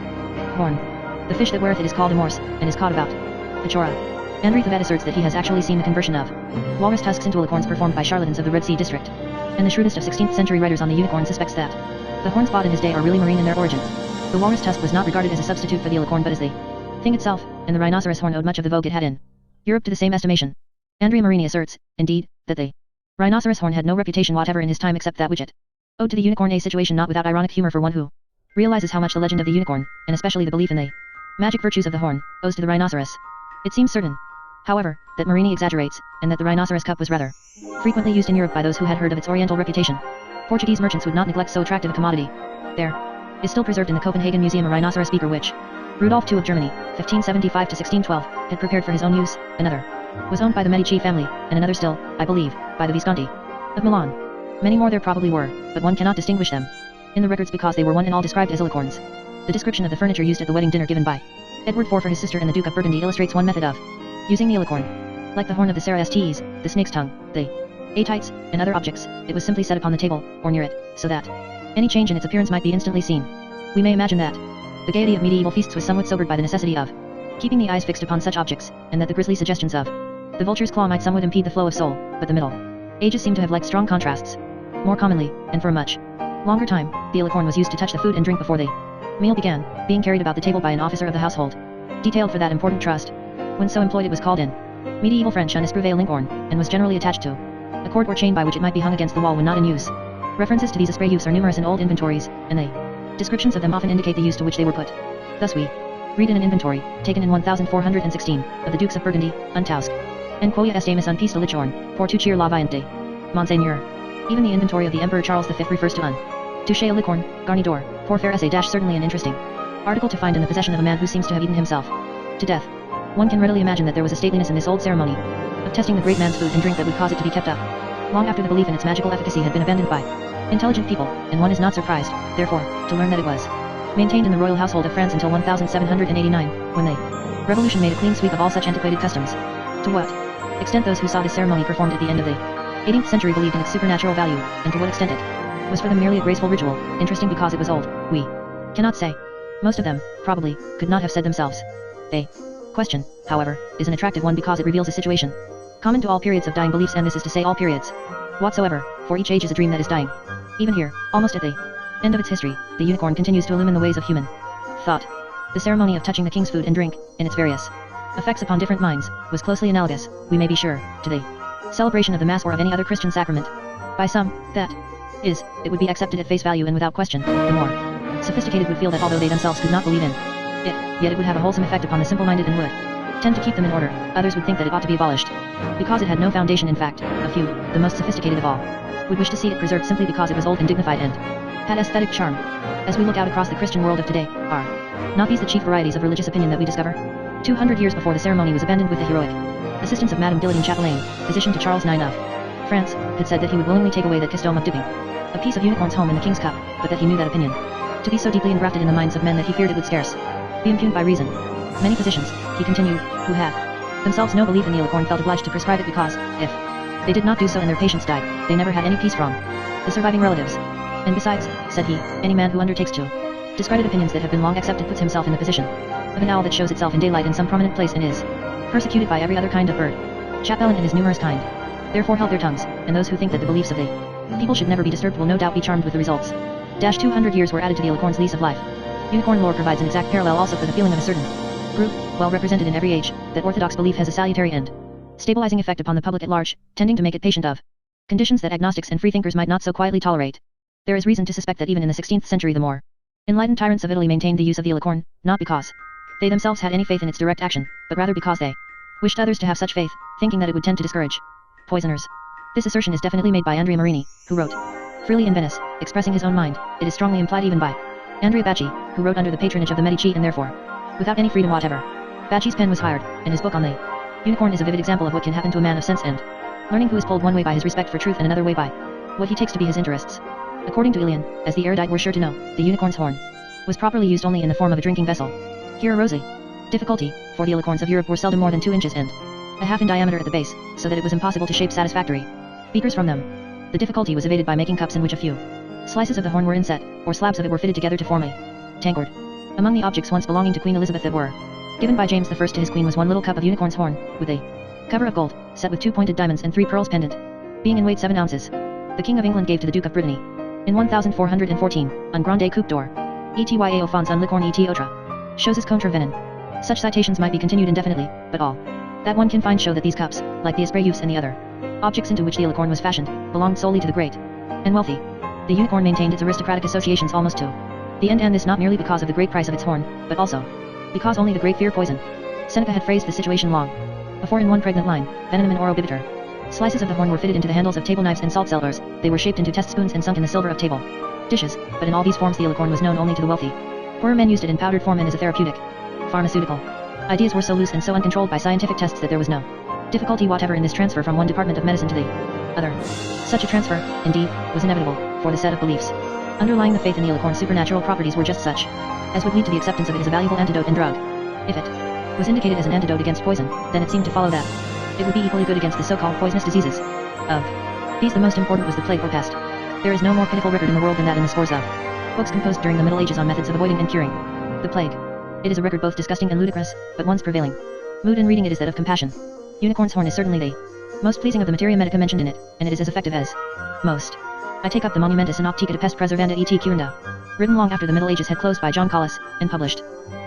horn. The fish that weareth it is called a morse, and is caught about Pechora. Andrew Thavet asserts that he has actually seen the conversion of walrus tusks into alicorns performed by charlatans of the Red Sea district. And the shrewdest of 16th century writers on the unicorn suspects that the horns bought in his day are really marine in their origin. The walrus tusk was not regarded as a substitute for the alicorn but as the thing itself, and the rhinoceros horn owed much of the vogue it had in Europe to the same estimation. Andrea Marini asserts, indeed, that the rhinoceros horn had no reputation whatever in his time except that which it owed to the unicorn, a situation not without ironic humor for one who realizes how much the legend of the unicorn, and especially the belief in the magic virtues of the horn, owes to the rhinoceros. It seems certain, however, that Marini exaggerates, and that the rhinoceros cup was rather frequently used in Europe by those who had heard of its oriental reputation. Portuguese merchants would not neglect so attractive a commodity. There is still preserved in the Copenhagen Museum a rhinoceros beaker which Rudolf II of Germany, 1575 to 1612, had prepared for his own use. Another was owned by the Medici family, and another still, I believe, by the Visconti of Milan. Many more there probably were, but one cannot distinguish them in the records because they were one and all described as alicorns. The description of the furniture used at the wedding dinner given by Edward IV for his sister and the Duke of Burgundy illustrates one method of using the alicorn. Like the horn of the Cerastes, the snake's tongue, the atites, and other objects, it was simply set upon the table, or near it, so that any change in its appearance might be instantly seen. We may imagine that the gaiety of medieval feasts was somewhat sobered by the necessity of keeping the eyes fixed upon such objects, and that the grisly suggestions of the vulture's claw might somewhat impede the flow of soul, but the Middle Ages seem to have liked strong contrasts. More commonly, and for a much longer time, the alicorn was used to touch the food and drink before the meal began, being carried about the table by an officer of the household, detailed for that important trust. When so employed it was called in medieval French un esprouvé lincorn, and was generally attached to a cord or chain by which it might be hung against the wall when not in use. References to these esprit use are numerous in old inventories, and the descriptions of them often indicate the use to which they were put. Thus we read in an inventory, taken in 1416, of the Dukes of Burgundy, Untausk, and quoia estamus un piece de lichorn, pour toucher la viande de Monseigneur. Even the inventory of the Emperor Charles V refers to un touche a licorne, garni d'or, pour faire essai dash certainly an interesting article to find in the possession of a man who seems to have eaten himself to death. One can readily imagine that there was a stateliness in this old ceremony of testing the great man's food and drink that would cause it to be kept up long after the belief in its magical efficacy had been abandoned by intelligent people, and one is not surprised, therefore, to learn that it was maintained in the royal household of France until 1789, when the Revolution made a clean sweep of all such antiquated customs. To what extent those who saw this ceremony performed at the end of the 18th century believed in its supernatural value, and to what extent it was for them merely a graceful ritual, interesting because it was old, we cannot say. Most of them, probably, could not have said themselves. The question, however, is an attractive one because it reveals a situation common to all periods of dying beliefs, and this is to say all periods whatsoever, for each age is a dream that is dying. Even here, almost at the end of its history, the unicorn continues to illumine the ways of human thought. The ceremony of touching the king's food and drink, in its various effects upon different minds, was closely analogous, we may be sure, to the celebration of the Mass or of any other Christian sacrament. By some, that is, it would be accepted at face value and without question. The more sophisticated would feel that although they themselves could not believe in it, yet it would have a wholesome effect upon the simple-minded and would tend to keep them in order. Others would think that it ought to be abolished because it had no foundation. In fact, a few, the most sophisticated of all, would wish to see it preserved simply because it was old and dignified and had aesthetic charm. As we look out across the Christian world of today, are not these the chief varieties of religious opinion that we discover? 200 years before the ceremony was abandoned with the heroic assistance of Madame Guillotine Chapelain, physician to Charles IX of France, had said that he would willingly take away that kiss dome of dipping a piece of unicorn's home in the king's cup, but that he knew that opinion to be so deeply engrafted in the minds of men that he feared it would scarce be impugned by reason. Many physicians, he continued, who had themselves no belief in the alicorn felt obliged to prescribe it because, if they did not do so and their patients died, they never had any peace from the surviving relatives. And besides, said he, any man who undertakes to discredit opinions that have been long accepted puts himself in the position of an owl that shows itself in daylight in some prominent place and is persecuted by every other kind of bird. Chapelain and his numerous kind therefore held their tongues, and those who think that the beliefs of the people should never be disturbed will no doubt be charmed with the results. 200 years were added to the alicorn's lease of life. Unicorn lore provides an exact parallel also for the feeling of a certain group, well represented in every age, that orthodox belief has a salutary and stabilizing effect upon the public at large, tending to make it patient of conditions that agnostics and freethinkers might not so quietly tolerate. There is reason to suspect that even in the 16th century the more enlightened tyrants of Italy maintained the use of the alicorn, not because they themselves had any faith in its direct action, but rather because they wished others to have such faith, thinking that it would tend to discourage poisoners. This assertion is definitely made by Andrea Marini, who wrote freely in Venice, expressing his own mind. It is strongly implied even by Andrea Bacci, who wrote under the patronage of the Medici and therefore without any freedom whatever. Bacci's pen was hired, and his book on the unicorn is a vivid example of what can happen to a man of sense and learning who is pulled one way by his respect for truth and another way by what he takes to be his interests. According to Elian, as the erudite were sure to know, the unicorn's horn was properly used only in the form of a drinking vessel. Here arose a difficulty, for the alicorns of Europe were seldom more than 2 inches and a half in diameter at the base, so that it was impossible to shape satisfactory beakers from them. The difficulty was evaded by making cups in which a few slices of the horn were inset, or slabs of it were fitted together to form a tankard. Among the objects once belonging to Queen Elizabeth that were given by James I to his queen was one little cup of unicorn's horn, with a cover of gold, set with 2 pointed diamonds and 3 pearls pendant, being in weight 7 ounces. The King of England gave to the Duke of Brittany, in 1414, un grande coupe d'or, etya offense un licorne et autres, choses contravenin. Such citations might be continued indefinitely, but all that one can find show that these cups, like the espreits and the other objects into which the alicorn was fashioned, belonged solely to the great and wealthy. The unicorn maintained its aristocratic associations almost to the end, and this not merely because of the great price of its horn, but also because only the great fear poison. Seneca had phrased the situation long before in one pregnant line, venenum in oro bibitur. Slices of the horn were fitted into the handles of table knives and salt cellars, they were shaped into test spoons and sunk in the silver of table dishes, but in all these forms the alicorn was known only to the wealthy. Poorer men used it in powdered form and as a therapeutic. Pharmaceutical ideas were so loose and so uncontrolled by scientific tests that there was no difficulty whatever in this transfer from one department of medicine to the other. Such a transfer, indeed, was inevitable, for the set of beliefs underlying the faith in the alicorn's supernatural properties were just such as would lead to the acceptance of it as a valuable antidote and drug. If it was indicated as an antidote against poison, then it seemed to follow that it would be equally good against the so-called poisonous diseases. Of these the most important was the plague or pest. There is no more pitiful record in the world than that in the scores of books composed during the Middle Ages on methods of avoiding and curing the plague. It is a record both disgusting and ludicrous, but one's prevailing mood in reading it is that of compassion. Unicorn's horn is certainly the most pleasing of the materia medica mentioned in it, and it is as effective as most. I take up the Monumenta Synoptica de Pest Preservanda et Curanda, written long after the Middle Ages had closed by John Collis, and published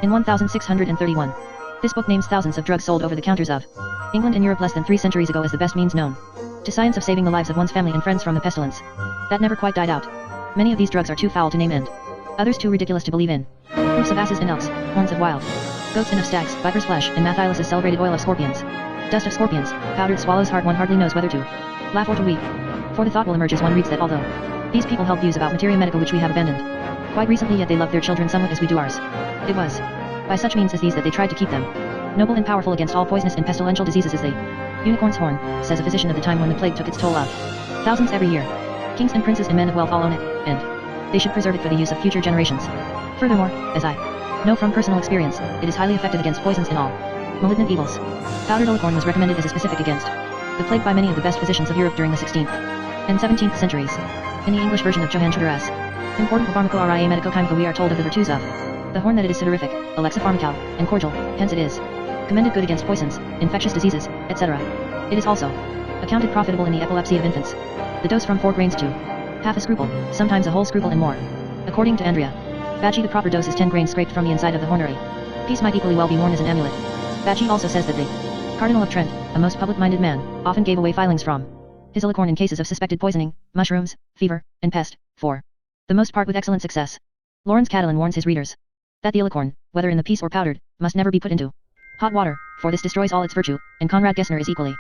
in 1631. This book names thousands of drugs sold over the counters of England and Europe less than 3 centuries ago as the best means known to science of saving the lives of one's family and friends from the pestilence that never quite died out. Many of these drugs are too foul to name and others too ridiculous to believe in. Hoofs of asses and elks, horns of wild goats and of stags, viper's flesh, and Matthias' celebrated oil of scorpions, dust of scorpions, powdered swallow's heart. One hardly knows whether to laugh or to weep, for the thought will emerge as one reads that although these people held views about materia medica which we have abandoned quite recently, yet they loved their children somewhat as we do ours. It was by such means as these that they tried to keep them noble and powerful against all poisonous and pestilential diseases as the unicorn's horn, says a physician of the time when the plague took its toll of thousands every year. Kings and princes and men of wealth all own it, and they should preserve it for the use of future generations. Furthermore, as I know from personal experience, it is highly effective against poisons and all malignant evils. Powdered alicorn was recommended as a specific against the plague by many of the best physicians of Europe during the 16th and 17th centuries. In the English version of Johann Schroeder's Important Pharmaco Ria Medico Chimica we are told of the virtues of the horn, that it is sudorific, alexipharmacal, and cordial, hence it is commended good against poisons, infectious diseases, etc. It is also accounted profitable in the epilepsy of infants. The dose from 4 grains to half a scruple, sometimes a whole scruple and more. According to Andrea Bacci, the proper dose is 10 grains scraped from the inside of the hornery. Peace might equally well be worn as an amulet. Bacci also says that the Cardinal of Trent, a most public-minded man, often gave away filings from his alicorn in cases of suspected poisoning, mushrooms, fever, and pest, for the most part with excellent success. Lawrence Catalan warns his readers that the alicorn, whether in the piece or powdered, must never be put into hot water, for this destroys all its virtue, and Conrad Gessner is equally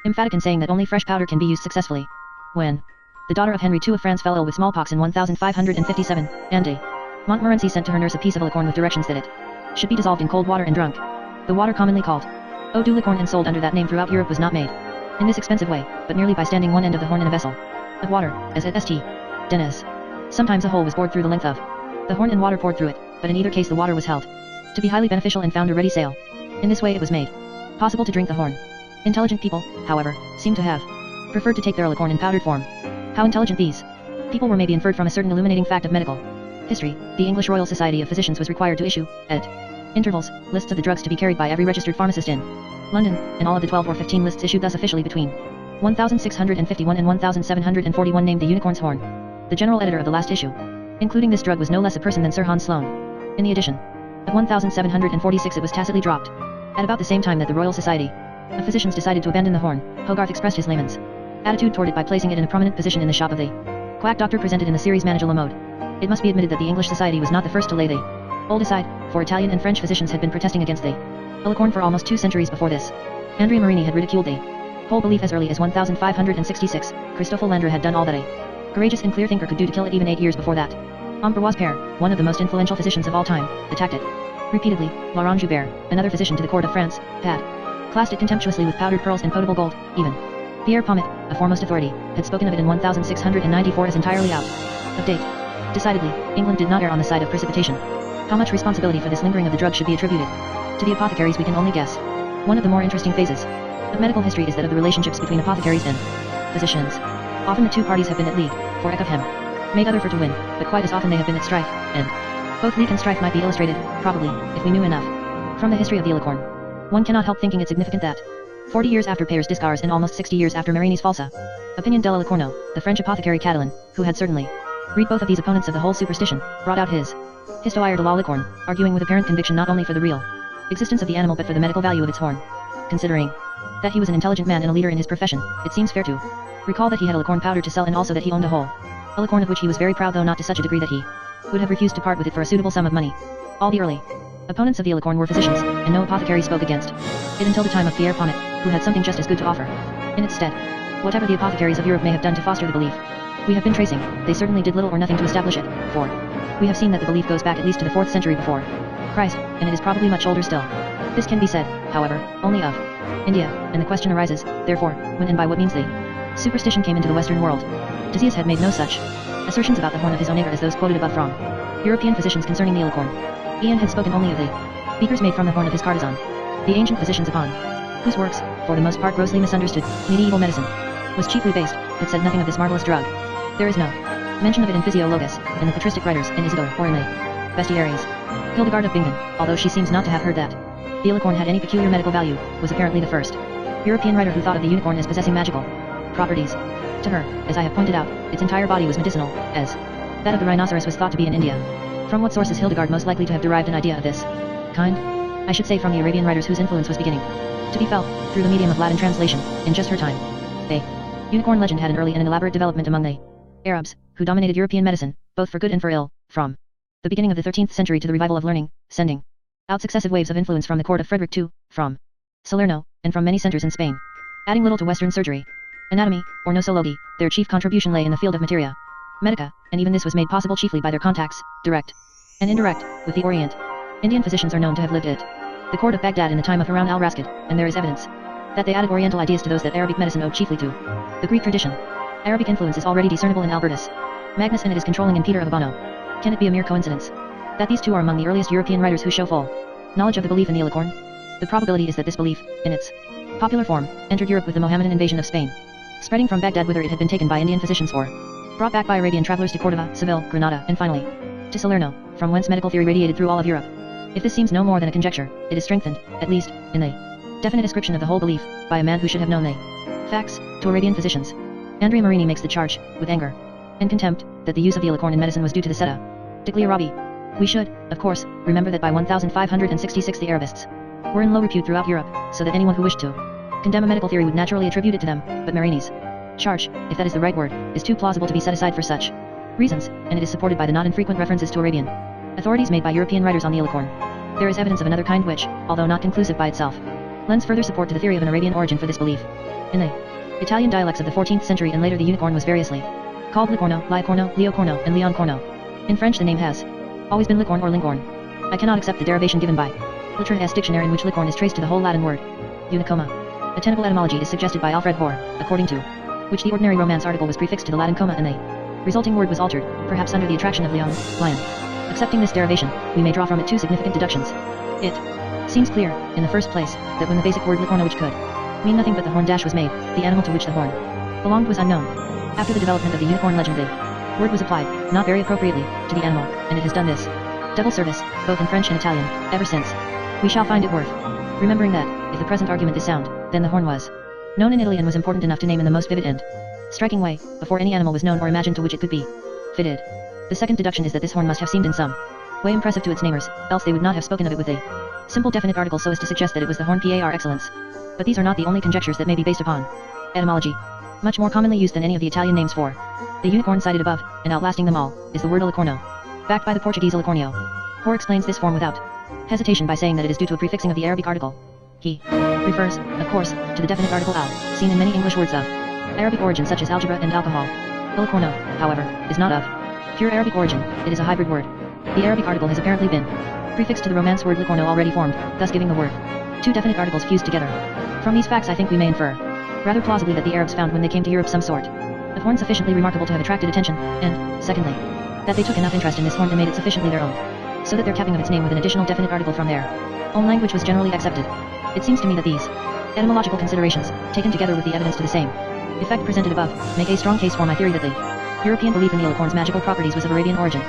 emphatic in saying that only fresh powder can be used successfully. When the daughter of Henry II of France fell ill with smallpox in 1557, and de Montmorency sent to her nurse a piece of alicorn with directions that it should be dissolved in cold water and drunk. The water commonly called eau de licorne and sold under that name throughout Europe was not made in this expensive way, but merely by standing one end of the horn in a vessel of water, as at St. Denis. Sometimes a hole was bored through the length of the horn and water poured through it, but in either case the water was held to be highly beneficial and found a ready sale. In this way it was made possible to drink the horn. Intelligent people, however, seem to have preferred to take their licorne in powdered form. How intelligent these people were may be inferred from a certain illuminating fact of medical history. The English Royal Society of Physicians was required to issue, at intervals, lists of the drugs to be carried by every registered pharmacist in London, and all of the 12 or 15 lists issued thus officially between 1651 and 1741 named the unicorn's horn. The general editor of the last issue, including this drug, was no less a person than Sir Hans Sloane. In the edition of 1746 it was tacitly dropped. At about the same time that the Royal Society of Physicians decided to abandon the horn, Hogarth expressed his layman's attitude toward it by placing it in a prominent position in the shop of the quack doctor presented in the series Manage la Mode. It must be admitted that the English society was not the first to lay the old aside, for Italian and French physicians had been protesting against the licorne for almost 2 centuries before this. Andrea Marini had ridiculed the whole belief as early as 1566. Christophe Landry had done all that a courageous and clear thinker could do to kill it even 8 years before that. Ambroise Paré, one of the most influential physicians of all time, attacked it repeatedly. Laurent Joubert, another physician to the court of France, had classed it contemptuously with powdered pearls and potable gold. Even Pierre Pommet, a foremost authority, had spoken of it in 1694 as entirely out of date. Decidedly, England did not err on the side of precipitation. How much responsibility for this lingering of the drug should be attributed to the apothecaries we can only guess. One of the more interesting phases of medical history is that of the relationships between apothecaries and physicians. Often the two parties have been at league, for eke of him made other for to win, but quite as often they have been at strife, and both league and strife might be illustrated, probably, if we knew enough from the history of the licorne. One cannot help thinking it significant that 40 years after Peyer's Discars and almost 60 years after Marini's Falsa opinion della Licorno, the French apothecary Catalan, who had certainly read both of these opponents of the whole superstition, brought out his Histoire de la Licorne, arguing with apparent conviction not only for the real existence of the animal but for the medical value of its horn. Considering that he was an intelligent man and a leader in his profession, it seems fair to recall that he had a licorne powder to sell and also that he owned a licorne of which he was very proud, though not to such a degree that he would have refused to part with it for a suitable sum of money. All the early opponents of the licorne were physicians, and no apothecary spoke against it until the time of Pierre Pommet, who had something just as good to offer in its stead. Whatever the apothecaries of Europe may have done to foster the belief we have been tracing, they certainly did little or nothing to establish it, for we have seen that the belief goes back at least to the 4th century before Christ, and it is probably much older still. This can be said, however, only of India, and the question arises, therefore, when and by what means the superstition came into the Western world. Dizias had made no such assertions about the horn of his own era as those quoted above from European physicians concerning the licorne. Ian had spoken only of the beakers made from the horn of his courtesan. The ancient physicians upon whose works, for the most part grossly misunderstood, medieval medicine was chiefly based, had said nothing of this marvelous drug. There is no mention of it in Physiologus, in the patristic writers, in Isidore, or in the Bestiaries. Hildegard of Bingen, although she seems not to have heard that the licorne had any peculiar medical value, was apparently the first European writer who thought of the unicorn as possessing magical properties. To her, as I have pointed out, its entire body was medicinal, as that of the rhinoceros was thought to be in India. From what source is Hildegard most likely to have derived an idea of this kind? I should say from the Arabian writers whose influence was beginning to be felt, through the medium of Latin translation, in just her time. The unicorn legend had an early and an elaborate development among the Arabs, who dominated European medicine, both for good and for ill, from the beginning of the 13th century to the revival of learning, sending out successive waves of influence from the court of Frederick II, from Salerno, and from many centers in Spain. Adding little to Western surgery, anatomy, or nosology, their chief contribution lay in the field of materia medica, and even this was made possible chiefly by their contacts, direct and indirect, with the Orient. Indian physicians are known to have lived at the court of Baghdad in the time of Harun al-Rashid, and there is evidence that they added Oriental ideas to those that Arabic medicine owed chiefly to the Greek tradition. Arabic influence is already discernible in Albertus Magnus, and it is controlling in Peter of Abano. Can it be a mere coincidence that these two are among the earliest European writers who show full knowledge of the belief in the licorne? The probability is that this belief, in its popular form, entered Europe with the Mohammedan invasion of Spain, spreading from Baghdad whither it had been taken by Indian physicians or brought back by Arabian travelers to Cordova, Seville, Granada, and finally to Salerno, from whence medical theory radiated through all of Europe. If this seems no more than a conjecture, it is strengthened, at least, in the definite description of the whole belief, by a man who should have known the facts, to Arabian physicians. Andrea Marini makes the charge, with anger and contempt, that the use of the licorne in medicine was due to the Seta Degli Arabi. We should, of course, remember that by 1566 the Arabists were in low repute throughout Europe, so that anyone who wished to condemn a medical theory would naturally attribute it to them, but Marini's charge, if that is the right word, is too plausible to be set aside for such reasons, and it is supported by the not infrequent references to Arabian authorities made by European writers on the licorne. There is evidence of another kind which, although not conclusive by itself, lends further support to the theory of an Arabian origin for this belief. In the Italian dialects of the 14th century and later, the unicorn was variously called licorno, liacorno, leocorno, and leoncorno. In French the name has always been licorne or lingorn. I cannot accept the derivation given by Litron S. Dictionary, in which licorn is traced to the whole Latin word unicoma. A technical etymology is suggested by Alfred Hoare, according to which the ordinary Romance article was prefixed to the Latin coma and the resulting word was altered, perhaps under the attraction of lion, lion. Accepting this derivation, we may draw from it two significant deductions. It seems clear, in the first place, that when the basic word licorna, which could mean nothing but the horn dash, was made, the animal to which the horn belonged was unknown. After the development of the unicorn legend, the word was applied, not very appropriately, to the animal, and it has done this double service, both in French and Italian, ever since. We shall find it worth remembering that, if the present argument is sound, then the horn was known in Italy and was important enough to name in the most vivid and striking way, before any animal was known or imagined to which it could be fitted. The second deduction is that this horn must have seemed in some way impressive to its namers, else they would not have spoken of it with a simple definite article so as to suggest that it was the horn par excellence. But these are not the only conjectures that may be based upon etymology. Much more commonly used than any of the Italian names for the unicorn cited above, and outlasting them all, is the word alicorno, backed by the Portuguese alicornio. Hoare explains this form without hesitation by saying that it is due to a prefixing of the Arabic article. He refers, of course, to the definite article al, seen in many English words of Arabic origin such as algebra and alcohol. Alicorno, however, is not of pure Arabic origin, it is a hybrid word. The Arabic article has apparently been prefixed to the Romance word licorno already formed, thus giving the word two definite articles fused together. From these facts I think we may infer, rather plausibly, that the Arabs found when they came to Europe some sort of horn sufficiently remarkable to have attracted attention, and, secondly, that they took enough interest in this horn and made it sufficiently their own, so that their capping of its name with an additional definite article from their own language was generally accepted. It seems to me that these etymological considerations, taken together with the evidence to the same effect presented above, make a strong case for my theory that the European belief in the alicorn's magical properties was of Arabian origin.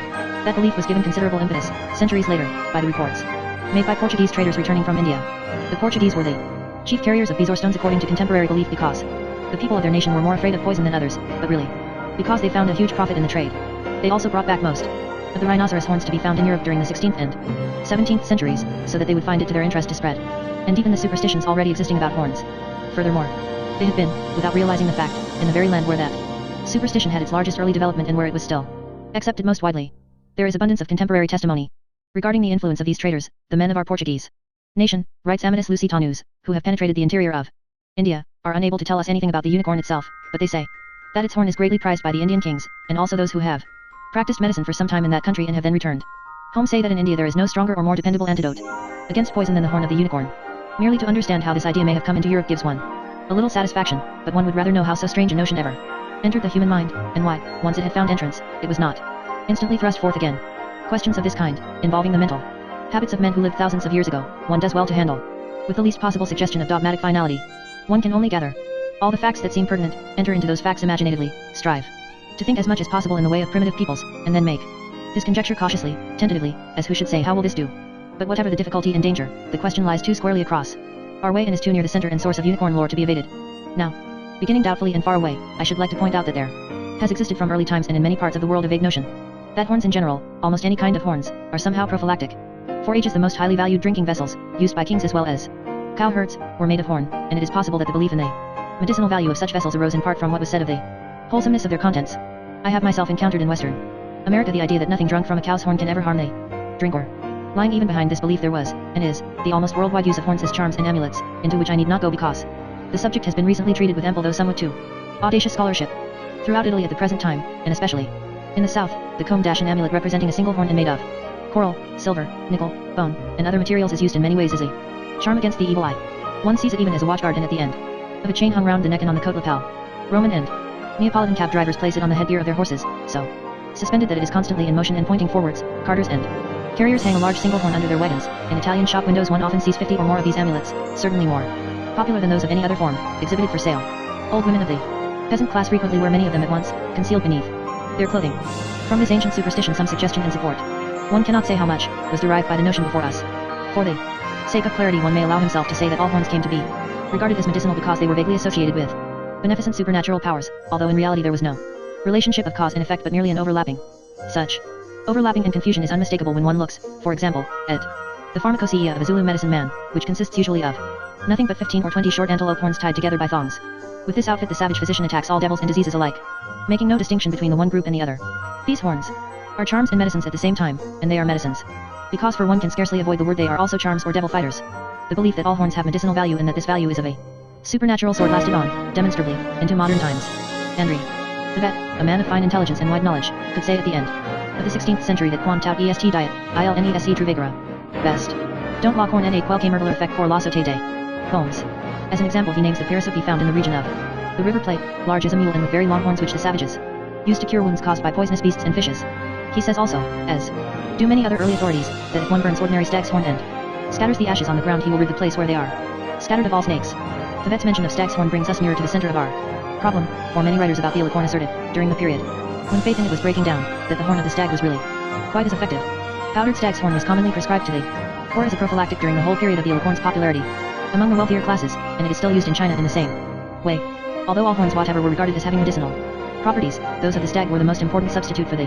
That belief was given considerable impetus, centuries later, by the reports made by Portuguese traders returning from India. The Portuguese were the chief carriers of bezoar stones according to contemporary belief because the people of their nation were more afraid of poison than others, but really because they found a huge profit in the trade. They also brought back most of the rhinoceros horns to be found in Europe during the 16th and 17th centuries, so that they would find it to their interest to spread and deepen the superstitions already existing about horns. Furthermore, they had been, without realizing the fact, in the very land where that superstition had its largest early development and where it was still accepted most widely. There is abundance of contemporary testimony regarding the influence of these traders, the men of our Portuguese nation, writes Amadis Lusitanus, who have penetrated the interior of India, are unable to tell us anything about the unicorn itself, but they say that its horn is greatly prized by the Indian kings, and also those who have practiced medicine for some time in that country and have then returned home say that in India there is no stronger or more dependable antidote against poison than the horn of the unicorn. Merely to understand how this idea may have come into Europe gives one a little satisfaction, but one would rather know how so strange a notion ever entered the human mind, and why, once it had found entrance, it was not instantly thrust forth again. Questions of this kind, involving the mental habits of men who lived thousands of years ago, one does well to handle with the least possible suggestion of dogmatic finality. One can only gather all the facts that seem pertinent, enter into those facts imaginatively, strive to think as much as possible in the way of primitive peoples, and then make his conjecture cautiously, tentatively, as who should say, how will this do? But whatever the difficulty and danger, the question lies too squarely across our way and is too near the center and source of unicorn lore to be evaded. Now, beginning doubtfully and far away, I should like to point out that there has existed from early times and in many parts of the world a vague notion that horns in general, almost any kind of horns, are somehow prophylactic. For ages the most highly valued drinking vessels, used by kings as well as cowherds, were made of horn, and it is possible that the belief in the medicinal value of such vessels arose in part from what was said of the wholesomeness of their contents. I have myself encountered in Western America the idea that nothing drunk from a cow's horn can ever harm the drinker. Lying even behind this belief there was, and is, the almost worldwide use of horns as charms and amulets, into which I need not go because the subject has been recently treated with ample though somewhat too audacious scholarship. Throughout Italy at the present time, and especially in the south, the comb dash and amulet representing a single horn and made of coral, silver, nickel, bone, and other materials is used in many ways as a charm against the evil eye. One sees it even as a watchguard and at the end of a chain hung round the neck and on the coat lapel. Roman and Neapolitan cab drivers place it on the headgear of their horses, so suspended that it is constantly in motion and pointing forwards. Carters and carriers hang a large single horn under their wagons. In Italian shop windows one often sees 50 or more of these amulets, certainly more popular than those of any other form, exhibited for sale. Old women of the peasant class frequently wear many of them at once, concealed beneath their clothing. From this ancient superstition some suggestion and support, one cannot say how much, was derived by the notion before us. For the sake of clarity one may allow himself to say that all horns came to be regarded as medicinal because they were vaguely associated with beneficent supernatural powers, although in reality there was no relationship of cause and effect but merely an overlapping. Such overlapping and confusion is unmistakable when one looks, for example, at the pharmacopoeia of a Zulu medicine man, which consists usually of nothing but 15 or 20 short antelope horns tied together by thongs. With this outfit the savage physician attacks all devils and diseases alike, making no distinction between the one group and the other. These horns are charms and medicines at the same time, and they are medicines because for one can scarcely avoid the word they are also charms or devil fighters. The belief that all horns have medicinal value and that this value is of a supernatural sort lasted on, demonstrably, into modern times. Henry the Vet, a man of fine intelligence and wide knowledge, could say at the end of the 16th century that quam taut est diet, ilnesc truvegera. Best Don't lock horn na quelque myrtle effect for la sauté de. Holmes. As an example he names the Pirasupi found in the region of the River Plate, large as a mule and with very long horns which the savages used to cure wounds caused by poisonous beasts and fishes. He says also, as do many other early authorities, that if one burns ordinary stag's horn and scatters the ashes on the ground he will rid the place where they are scattered of all snakes. The vet's mention of stag's horn brings us nearer to the center of our problem, for many writers about the alicorn asserted, during the period when faith in it was breaking down, that the horn of the stag was really quite as effective. Powdered stag's horn was commonly prescribed to the poor as a prophylactic during the whole period of the alicorn's popularity among the wealthier classes, and it is still used in China in the same way. Although all horns whatever were regarded as having medicinal properties, those of the stag were the most important substitute for the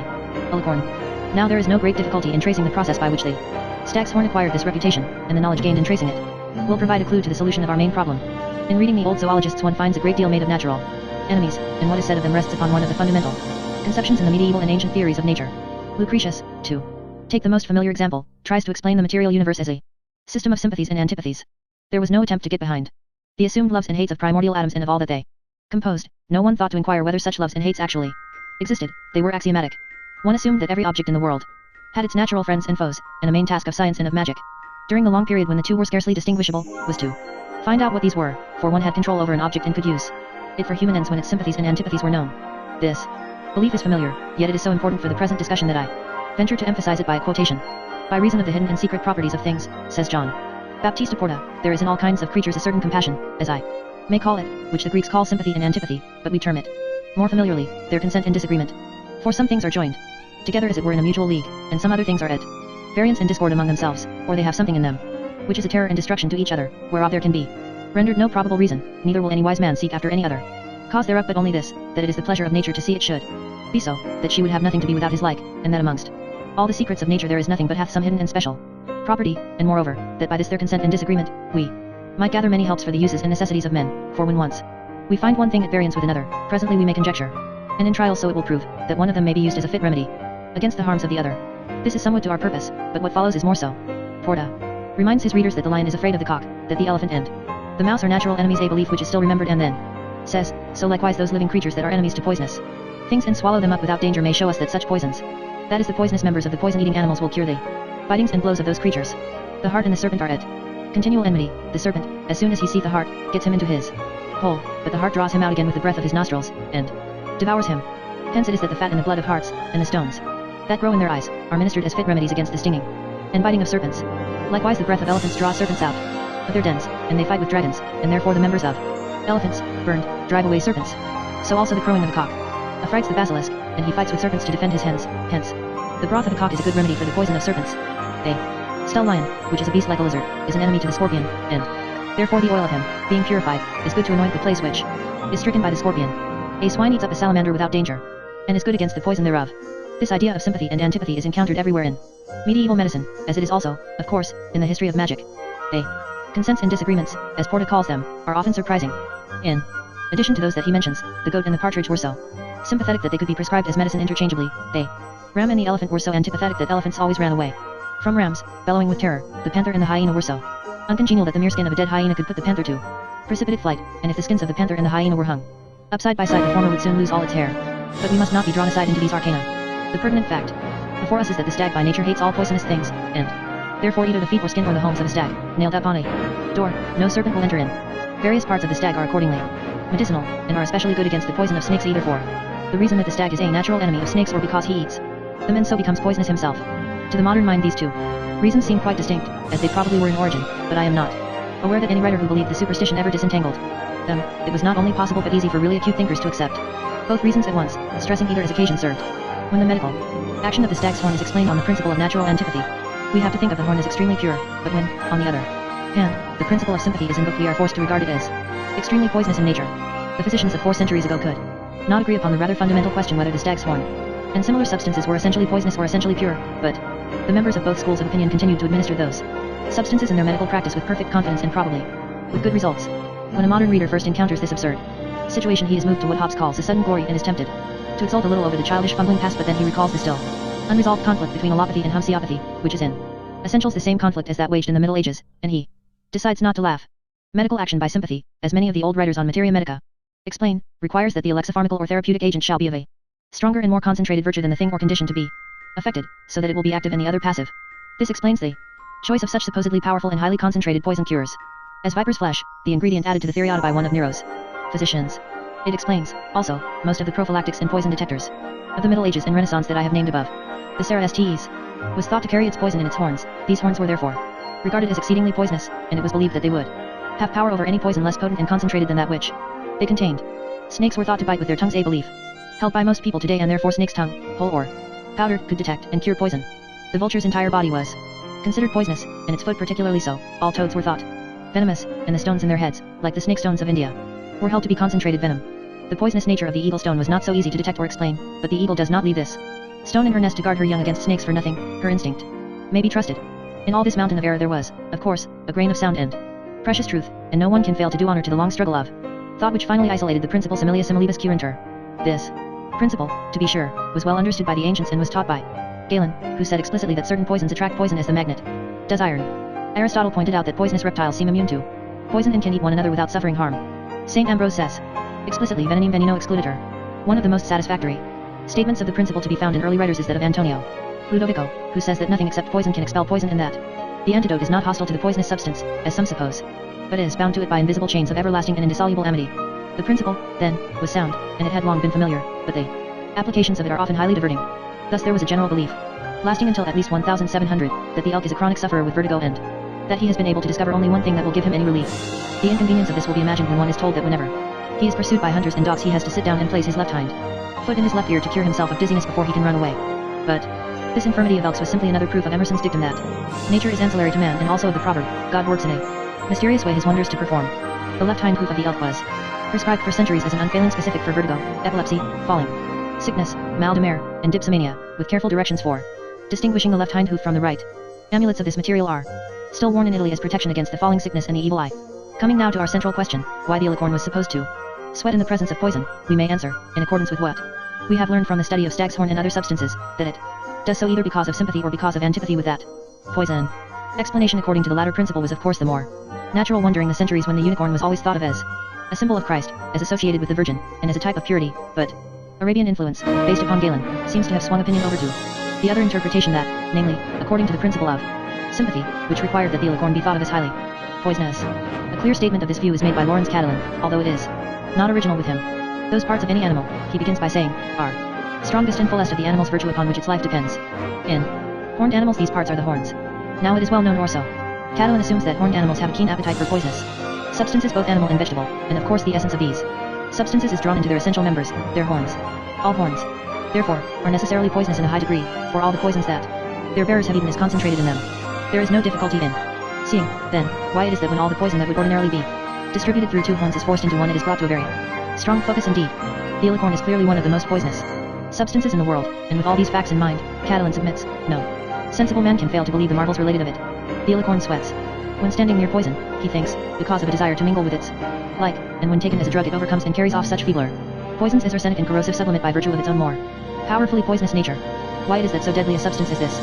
alicorn. Now there is no great difficulty in tracing the process by which the stag's horn acquired this reputation, and the knowledge gained in tracing it will provide a clue to the solution of our main problem. In reading the old zoologists one finds a great deal made of natural enemies, and what is said of them rests upon one of the fundamental conceptions in the medieval and ancient theories of nature. Lucretius, to take the most familiar example, tries to explain the material universe as a system of sympathies and antipathies. There was no attempt to get behind the assumed loves and hates of primordial atoms and of all that they composed. No one thought to inquire whether such loves and hates actually existed. They were axiomatic. One assumed that every object in the world had its natural friends and foes, and the main task of science and of magic, during the long period when the two were scarcely distinguishable, was to find out what these were, for one had control over an object and could use it for human ends when its sympathies and antipathies were known. This belief is familiar, yet it is so important for the present discussion that I venture to emphasize it by a quotation. By reason of the hidden and secret properties of things, says John Baptista Porta, there is in all kinds of creatures a certain compassion, as I may call it, which the Greeks call sympathy and antipathy, but we term it more familiarly, their consent and disagreement. For some things are joined together as it were in a mutual league, and some other things are at variance and discord among themselves, or they have something in them which is a terror and destruction to each other, whereof there can be rendered no probable reason, neither will any wise man seek after any other cause thereof but only this, that it is the pleasure of nature to see it should be so, that she would have nothing to be without his like, and that amongst all the secrets of nature there is nothing but hath some hidden and special property, and moreover, that by this their consent and disagreement, we might gather many helps for the uses and necessities of men, for when once we find one thing at variance with another, presently we may conjecture, and in trials so it will prove, that one of them may be used as a fit remedy against the harms of the other. This is somewhat to our purpose, but what follows is more so. Porta reminds his readers that the lion is afraid of the cock, that the elephant and the mouse are natural enemies, a belief which is still remembered, and then says, so likewise those living creatures that are enemies to poisonous things and swallow them up without danger may show us that such poisons, that is the poisonous members of the poison-eating animals, will cure the bitings and blows of those creatures. The hart and the serpent are at continual enmity. The serpent, as soon as he seeth the hart, gets him into his hole, but the hart draws him out again with the breath of his nostrils, and devours him. Hence it is that the fat and the blood of harts, and the stones that grow in their eyes, are ministered as fit remedies against the stinging and biting of serpents. Likewise the breath of elephants draws serpents out of their dens, and they fight with dragons, and therefore the members of elephants, burned, drive away serpents. So also the crowing of a cock affrights the basilisk, and he fights with serpents to defend his hens. Hence, the broth of a cock is a good remedy for the poison of serpents. A stell lion, which is a beast like a lizard, is an enemy to the scorpion, and therefore the oil of him, being purified, is good to anoint the place which is stricken by the scorpion. A swine eats up a salamander without danger, and is good against the poison thereof. This idea of sympathy and antipathy is encountered everywhere in medieval medicine, as it is also, of course, in the history of magic. Consents and disagreements, as Porta calls them, are often surprising. In addition to those that he mentions, the goat and the partridge were so sympathetic that they could be prescribed as medicine interchangeably. The ram and the elephant were so antipathetic that elephants always ran away from rams, bellowing with terror. The panther and the hyena were so uncongenial that the mere skin of a dead hyena could put the panther to precipitate flight, and if the skins of the panther and the hyena were hung up side by side, the former would soon lose all its hair. But we must not be drawn aside into these arcana. The pertinent fact before us is that the stag by nature hates all poisonous things, and therefore either the feet or skin or the homes of a stag, nailed up on a door, no serpent will enter in. Various parts of the stag are accordingly medicinal, and are especially good against the poison of snakes, either for the reason that the stag is a natural enemy of snakes, or because he eats them and so becomes poisonous himself. To the modern mind these two reasons seem quite distinct, as they probably were in origin, but I am not aware that any writer who believed the superstition ever disentangled them. It was not only possible but easy for really acute thinkers to accept both reasons at once, stressing either as occasion served. When the medical action of the stag's horn is explained on the principle of natural antipathy, we have to think of the horn as extremely pure, but when, on the other hand, the principle of sympathy is invoked, we are forced to regard it as extremely poisonous in nature. The physicians of 4 centuries ago could not agree upon the rather fundamental question whether the stag's horn and similar substances were essentially poisonous or essentially pure, but the members of both schools of opinion continued to administer those substances in their medical practice with perfect confidence and probably with good results. When a modern reader first encounters this absurd situation, he is moved to what Hobbes calls a sudden glory, and is tempted to exult a little over the childish fumbling past, but then he recalls the still unresolved conflict between allopathy and homeopathy, which is in essentials the same conflict as that waged in the Middle Ages, and he decides not to laugh. Medical action by sympathy, as many of the old writers on materia medica explain, requires that the alexipharmacal or therapeutic agent shall be of a stronger and more concentrated virtue than the thing or condition to be affected, so that it will be active and the other passive. This explains the choice of such supposedly powerful and highly concentrated poison cures as viper's flesh, the ingredient added to the Theriata by one of Nero's physicians. It explains, also, most of the prophylactics and poison detectors of the Middle Ages and Renaissance that I have named above. The Sarah Stes was thought to carry its poison in its horns. These horns were therefore regarded as exceedingly poisonous, and it was believed that they would have power over any poison less potent and concentrated than that which they contained. Snakes were thought to bite with their tongues, a belief held by most people today, and therefore snake's tongue, whole or powdered, could detect and cure poison. The vulture's entire body was considered poisonous, and its foot particularly so. All toads were thought venomous, and the stones in their heads, like the snake stones of India, were held to be concentrated venom. The poisonous nature of the eagle stone was not so easy to detect or explain, but the eagle does not leave this stone in her nest to guard her young against snakes for nothing. Her instinct may be trusted. In all this mountain of error there was, of course, a grain of sound and precious truth, and no one can fail to do honor to the long struggle of thought which finally isolated the principle similia similibus curantur. This principle, to be sure, was well understood by the ancients and was taught by Galen, who said explicitly that certain poisons attract poison as the magnet does iron. Aristotle pointed out that poisonous reptiles seem immune to poison and can eat one another without suffering harm. St. Ambrose says explicitly venenem veneno excluditur. One of the most satisfactory statements of the principle to be found in early writers is that of Antonio Ludovico, who says that nothing except poison can expel poison, and that the antidote is not hostile to the poisonous substance, as some suppose, but is bound to it by invisible chains of everlasting and indissoluble amity. The principle, then, was sound, and it had long been familiar, but the applications of it are often highly diverting. Thus there was a general belief, lasting until at least 1700, that the elk is a chronic sufferer with vertigo, and that he has been able to discover only one thing that will give him any relief. The inconvenience of this will be imagined when one is told that whenever he is pursued by hunters and dogs he has to sit down and place his left hind foot in his left ear to cure himself of dizziness before he can run away. But this infirmity of elks was simply another proof of Emerson's dictum that nature is ancillary to man, and also of the proverb, God works in a mysterious way his wonders to perform. The left hind hoof of the elk was prescribed for centuries as an unfailing specific for vertigo, epilepsy, falling sickness, mal de mer, and dipsomania, with careful directions for distinguishing the left hind hoof from the right. Amulets of this material are still worn in Italy as protection against the falling sickness and the evil eye. Coming now to our central question, why the alicorn was supposed to sweat in the presence of poison, we may answer, in accordance with what we have learned from the study of stag's horn and other substances, that it does so either because of sympathy or because of antipathy with that poison. Explanation according to the latter principle was of course the more natural one during the centuries when the unicorn was always thought of as a symbol of Christ, as associated with the Virgin, and as a type of purity, but Arabian influence, based upon Galen, seems to have swung opinion over to the other interpretation that, namely, according to the principle of sympathy, which required that the alicorn be thought of as highly poisonous. A clear statement of this view is made by Lawrence Catalan, although it is not original with him. Those parts of any animal, he begins by saying, are strongest and fullest of the animal's virtue upon which its life depends. In horned animals these parts are the horns. Now it is well known also. Catalan assumes that horned animals have a keen appetite for poisonous substances, both animal and vegetable, and of course the essence of these substances is drawn into their essential members, their horns. All horns, therefore, are necessarily poisonous in a high degree, for all the poisons that their bearers have eaten is concentrated in them. There is no difficulty in seeing, then, why it is that when all the poison that would ordinarily be distributed through two horns is forced into one it is brought to a very strong focus indeed. The alicorn is clearly one of the most poisonous substances in the world, and with all these facts in mind, Catalan submits, no sensible man can fail to believe the marvels related of it. The alicorn sweats when standing near poison, he thinks, because of a desire to mingle with its like, and when taken as a drug it overcomes and carries off such feebler poisons as arsenic and corrosive sublimate by virtue of its own more powerfully poisonous nature. Why it is that so deadly a substance as this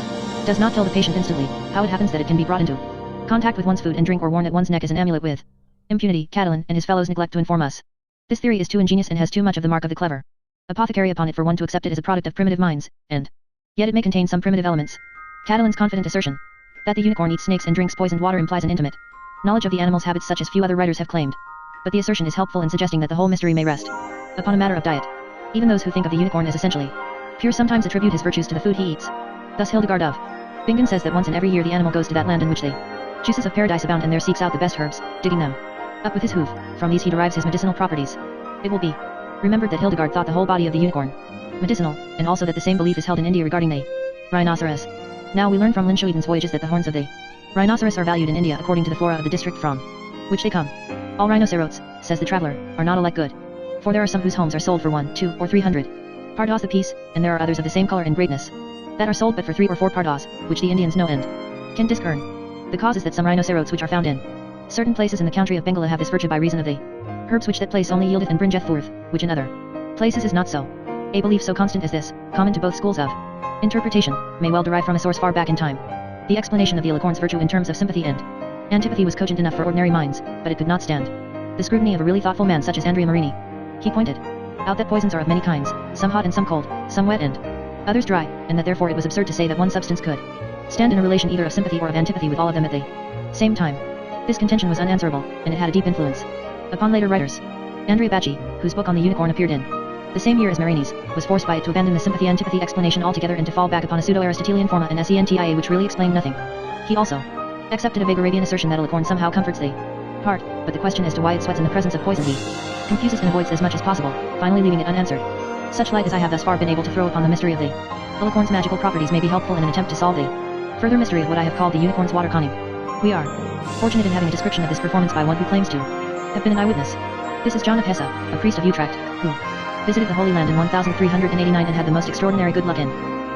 does not kill the patient instantly, how it happens that it can be brought into contact with one's food and drink or worn at one's neck as an amulet with impunity, Catalan and his fellows neglect to inform us. This theory is too ingenious and has too much of the mark of the clever apothecary upon it for one to accept it as a product of primitive minds, and yet it may contain some primitive elements. Catalan's confident assertion that the unicorn eats snakes and drinks poisoned water implies an intimate knowledge of the animal's habits such as few other writers have claimed. But the assertion is helpful in suggesting that the whole mystery may rest upon a matter of diet. Even those who think of the unicorn as essentially pure sometimes attribute his virtues to the food he eats. Thus Hildegard of Bingen says that once in every year the animal goes to that land in which the juices of paradise abound and there seeks out the best herbs, digging them up with his hoof. From these he derives his medicinal properties. It will be remembered that Hildegard thought the whole body of the unicorn medicinal, and also that the same belief is held in India regarding the rhinoceros. Now we learn from Linschoeden's voyages that the horns of the rhinoceros are valued in India according to the flora of the district from which they come. All rhinoceros, says the traveler, are not alike good. For there are some whose homes are sold for 1, 2, or 300 pardas apiece, and there are others of the same color and greatness that are sold but for 3 or 4 pardas, which the Indians know and can discern. The cause is that some rhinoceros which are found in certain places in the country of Bengal have this virtue by reason of the herbs which that place only yieldeth and bringeth forth, which in other places is not so. A belief so constant as this, common to both schools of interpretation, may well derive from a source far back in time. The explanation of the alicorn's virtue in terms of sympathy and antipathy was cogent enough for ordinary minds, but it could not stand the scrutiny of a really thoughtful man such as Andrea Marini. He pointed out that poisons are of many kinds, some hot and some cold, some wet and others dry, and that therefore it was absurd to say that one substance could stand in a relation either of sympathy or of antipathy with all of them at the same time. This contention was unanswerable, and it had a deep influence upon later writers. Andrea Bacci, whose book on the unicorn appeared in the same year as Marini's, was forced by it to abandon the sympathy-antipathy explanation altogether and to fall back upon a pseudo-Aristotelian forma and sentia which really explained nothing. He also accepted a vague Arabian assertion that a licorn somehow comforts the heart, but the question as to why it sweats in the presence of poison he confuses and avoids as much as possible, finally leaving it unanswered. Such light as I have thus far been able to throw upon the mystery of the licorn's magical properties may be helpful in an attempt to solve the further mystery of what I have called the unicorn's water conning. We are fortunate in having a description of this performance by one who claims to have been an eyewitness. This is John of Hesse, a priest of Utrecht, who visited the Holy Land in 1389 and had the most extraordinary good luck in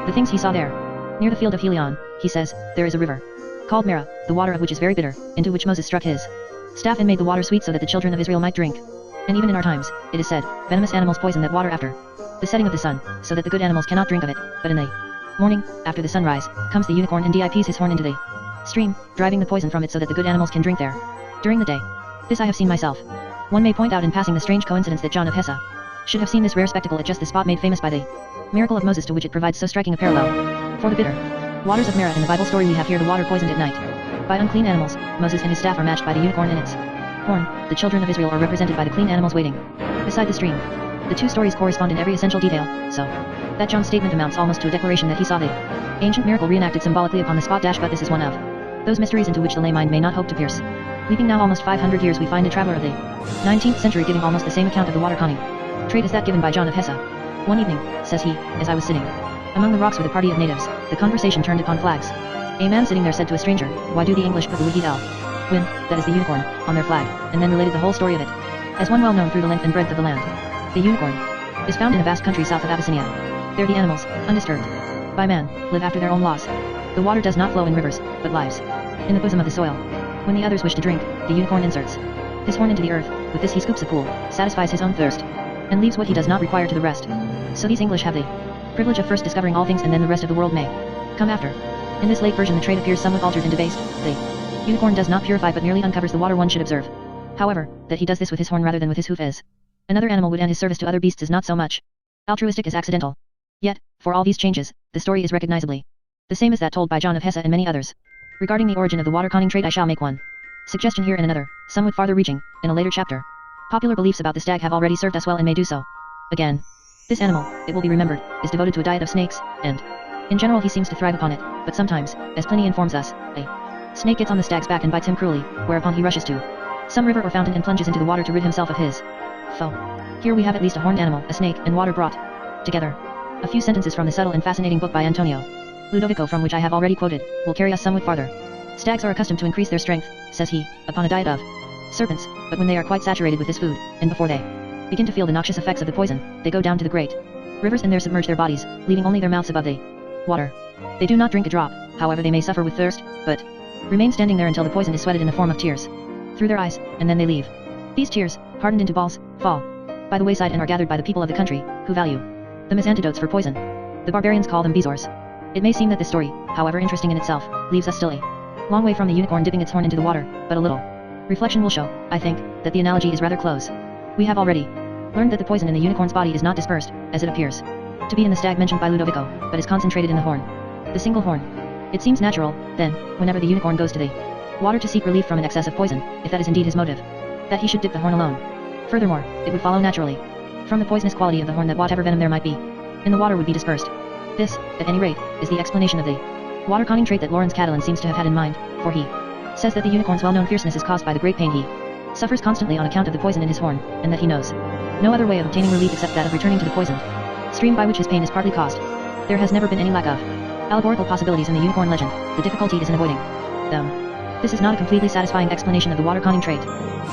the things he saw there. Near the field of Helion, he says, there is a river called Mara, the water of which is very bitter, into which Moses struck his staff and made the water sweet so that the children of Israel might drink. And even in our times, it is said, venomous animals poison that water after the setting of the sun, so that the good animals cannot drink of it, but in the morning, after the sunrise, comes the unicorn and dips his horn into the stream, driving the poison from it so that the good animals can drink there during the day. This I have seen myself. One may point out in passing the strange coincidence that John of Hesse should have seen this rare spectacle at just the spot made famous by the miracle of Moses, to which it provides so striking a parallel. For the bitter waters of Mara in the Bible story we have here the water poisoned at night by unclean animals. Moses and his staff are matched by the unicorn in its horn. The children of Israel are represented by the clean animals waiting beside the stream. The two stories correspond in every essential detail, so that John's statement amounts almost to a declaration that he saw the ancient miracle reenacted symbolically upon the spot. But this is one of those mysteries into which the lay mind may not hope to pierce. Leaping now almost 500 years, we find a traveler of the 19th century giving almost the same account of the water conning trade as that given by John of Hesse. One evening, says he, as I was sitting among the rocks with a party of natives, the conversation turned upon flags. A man sitting there said to a stranger, why do the English put the Wihid al Win, that is the unicorn, on their flag, and then related the whole story of it, as one well known through the length and breadth of the land. The unicorn is found in a vast country south of Abyssinia. There the animals, undisturbed by man, live after their own laws. The water does not flow in rivers, but lies in the bosom of the soil. When the others wish to drink, the unicorn inserts his horn into the earth. With this he scoops a pool, satisfies his own thirst, and leaves what he does not require to the rest. So these English have the privilege of first discovering all things, and then the rest of the world may come after. In this late version the trade appears somewhat altered and debased. The unicorn does not purify but merely uncovers the water. One should observe, however, that he does this with his horn rather than with his hoof as another animal would, and his service to other beasts is not so much altruistic as accidental. Yet, for all these changes, the story is recognizably the same as that told by John of Hesse and many others. Regarding the origin of the water conning trade I shall make one suggestion here and another, somewhat farther reaching, in a later chapter. Popular beliefs about the stag have already served us well and may do so again. This animal, it will be remembered, is devoted to a diet of snakes, and in general he seems to thrive upon it, but sometimes, as Pliny informs us, a snake gets on the stag's back and bites him cruelly, whereupon he rushes to some river or fountain and plunges into the water to rid himself of his foe. Here we have at least a horned animal, a snake, and water brought together. A few sentences from the subtle and fascinating book by Antonio Ludovico, from which I have already quoted, will carry us somewhat farther. Stags are accustomed to increase their strength, says he, upon a diet of serpents, but when they are quite saturated with this food, and before they begin to feel the noxious effects of the poison, they go down to the great rivers and there submerge their bodies, leaving only their mouths above the water. They do not drink a drop, however they may suffer with thirst, but remain standing there until the poison is sweated in the form of tears through their eyes, and then they leave. These tears, hardened into balls, fall by the wayside and are gathered by the people of the country, who value them as antidotes for poison. The barbarians call them bezoars. It may seem that this story, however interesting in itself, leaves us still a long way from the unicorn dipping its horn into the water, but a little reflection will show, I think, that the analogy is rather close. We have already learned that the poison in the unicorn's body is not dispersed, as it appears to be in the stag mentioned by Ludovico, but is concentrated in the horn. The single horn. It seems natural, then, whenever the unicorn goes to the water to seek relief from an excess of poison, if that is indeed his motive, that he should dip the horn alone. Furthermore, it would follow naturally from the poisonous quality of the horn that whatever venom there might be in the water would be dispersed. This, at any rate, is the explanation of the water conning trait that Lawrence Catalan seems to have had in mind, for he says that the unicorn's well-known fierceness is caused by the great pain he suffers constantly on account of the poison in his horn, and that he knows no other way of obtaining relief except that of returning to the poisoned stream by which his pain is partly caused. There has never been any lack of allegorical possibilities in the unicorn legend. The difficulty is in avoiding them. This is not a completely satisfying explanation of the water conning trait,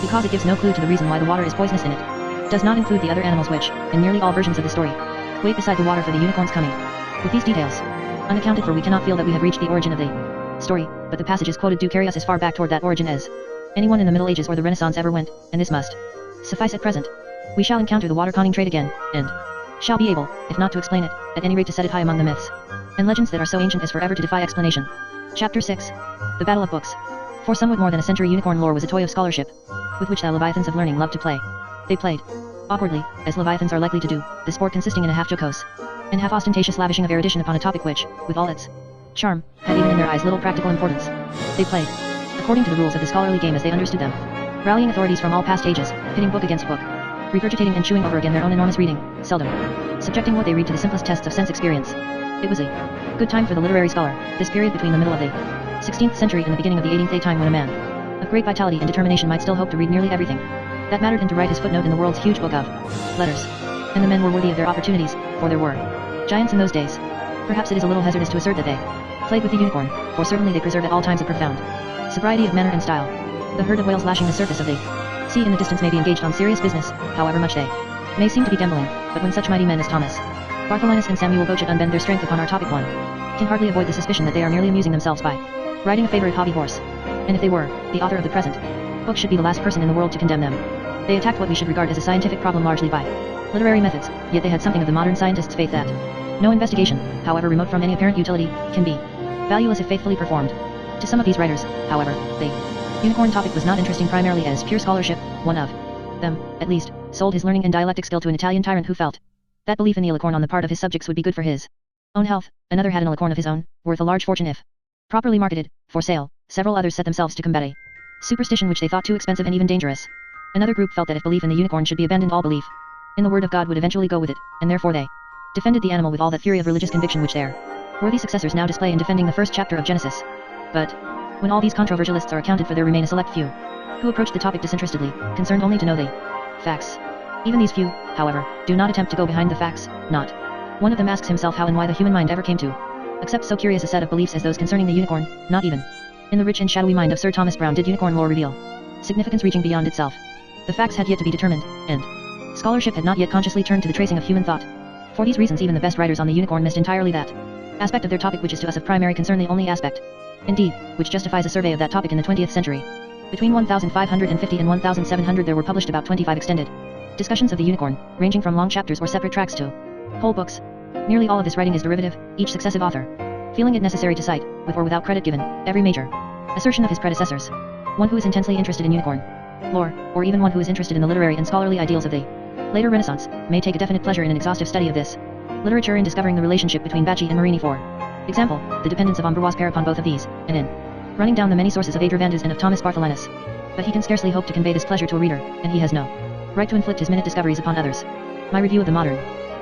because it gives no clue to the reason why the water is poisonous in it. Does not include the other animals which, in nearly all versions of the story, wait beside the water for the unicorn's coming. With these details unaccounted for, we cannot feel that we have reached the origin of the story, but the passages quoted do carry us as far back toward that origin as anyone in the Middle Ages or the Renaissance ever went, and this must suffice at present. We shall encounter the water conning trait again, and shall be able, if not to explain it, at any rate to set it high among the myths and legends that are so ancient as forever to defy explanation. Chapter 6. The Battle of Books. For somewhat more than a century unicorn lore was a toy of scholarship, with which the leviathans of learning loved to play. They played awkwardly, as leviathans are likely to do, the sport consisting in a half jocose and half ostentatious lavishing of erudition upon a topic which, with all its charm, had even in their eyes little practical importance. They played according to the rules of the scholarly game as they understood them, rallying authorities from all past ages, pitting book against book, regurgitating and chewing over again their own enormous reading, seldom subjecting what they read to the simplest tests of sense experience. It was a good time for the literary scholar, this period between the middle of the 16th century and the beginning of the 18th, a time when a man of great vitality and determination might still hope to read nearly everything that mattered and to write his footnote in the world's huge book of letters. And the men were worthy of their opportunities, for there were giants in those days. Perhaps it is a little hazardous to assert that they played with the unicorn, for certainly they preserved at all times a profound sobriety of manner and style. The herd of whales lashing the surface of the sea in the distance may be engaged on serious business, however much they may seem to be gambling, but when such mighty men as Thomas Bartholinus and Samuel Bochet unbend their strength upon our topic, one can hardly avoid the suspicion that they are merely amusing themselves by riding a favorite hobby horse. And if they were, the author of the present book should be the last person in the world to condemn them. They attacked what we should regard as a scientific problem largely by literary methods, yet they had something of the modern scientist's faith that no investigation, however remote from any apparent utility, can be valueless if faithfully performed. To some of these writers, however, the unicorn topic was not interesting primarily as pure scholarship. One of them, at least, sold his learning and dialectic skill to an Italian tyrant who felt that belief in the alicorn on the part of his subjects would be good for his own health. Another had an alicorn of his own, worth a large fortune if properly marketed, for sale. Several others set themselves to combat a superstition which they thought too expensive and even dangerous. Another group felt that if belief in the unicorn should be abandoned, all belief in the word of God would eventually go with it, and therefore they defended the animal with all that fury of religious conviction which their worthy successors now display in defending the first chapter of Genesis. But when all these controversialists are accounted for, there remain a select few who approach the topic disinterestedly, concerned only to know the facts. Even these few, however, do not attempt to go behind the facts. Not one of them asks himself how and why the human mind ever came to accept so curious a set of beliefs as those concerning the unicorn. Not even in the rich and shadowy mind of Sir Thomas Browne did unicorn lore reveal significance reaching beyond itself. The facts had yet to be determined, and scholarship had not yet consciously turned to the tracing of human thought. For these reasons even the best writers on the unicorn missed entirely that aspect of their topic which is to us of primary concern, the only aspect, indeed, which justifies a survey of that topic in the 20th century. Between 1550 and 1700 there were published about 25 extended discussions of the unicorn, ranging from long chapters or separate tracts to whole books. Nearly all of this writing is derivative, each successive author feeling it necessary to cite, with or without credit given, every major assertion of his predecessors. One who is intensely interested in unicorn lore, or even one who is interested in the literary and scholarly ideals of the later Renaissance, may take a definite pleasure in an exhaustive study of this literature in discovering the relationship between Bacci and Marini, for example, the dependence of Ambroise Paré upon both of these, and in running down the many sources of Adrivandas and of Thomas Bartholinus. But he can scarcely hope to convey this pleasure to a reader, and he has no right to inflict his minute discoveries upon others. My review of the modern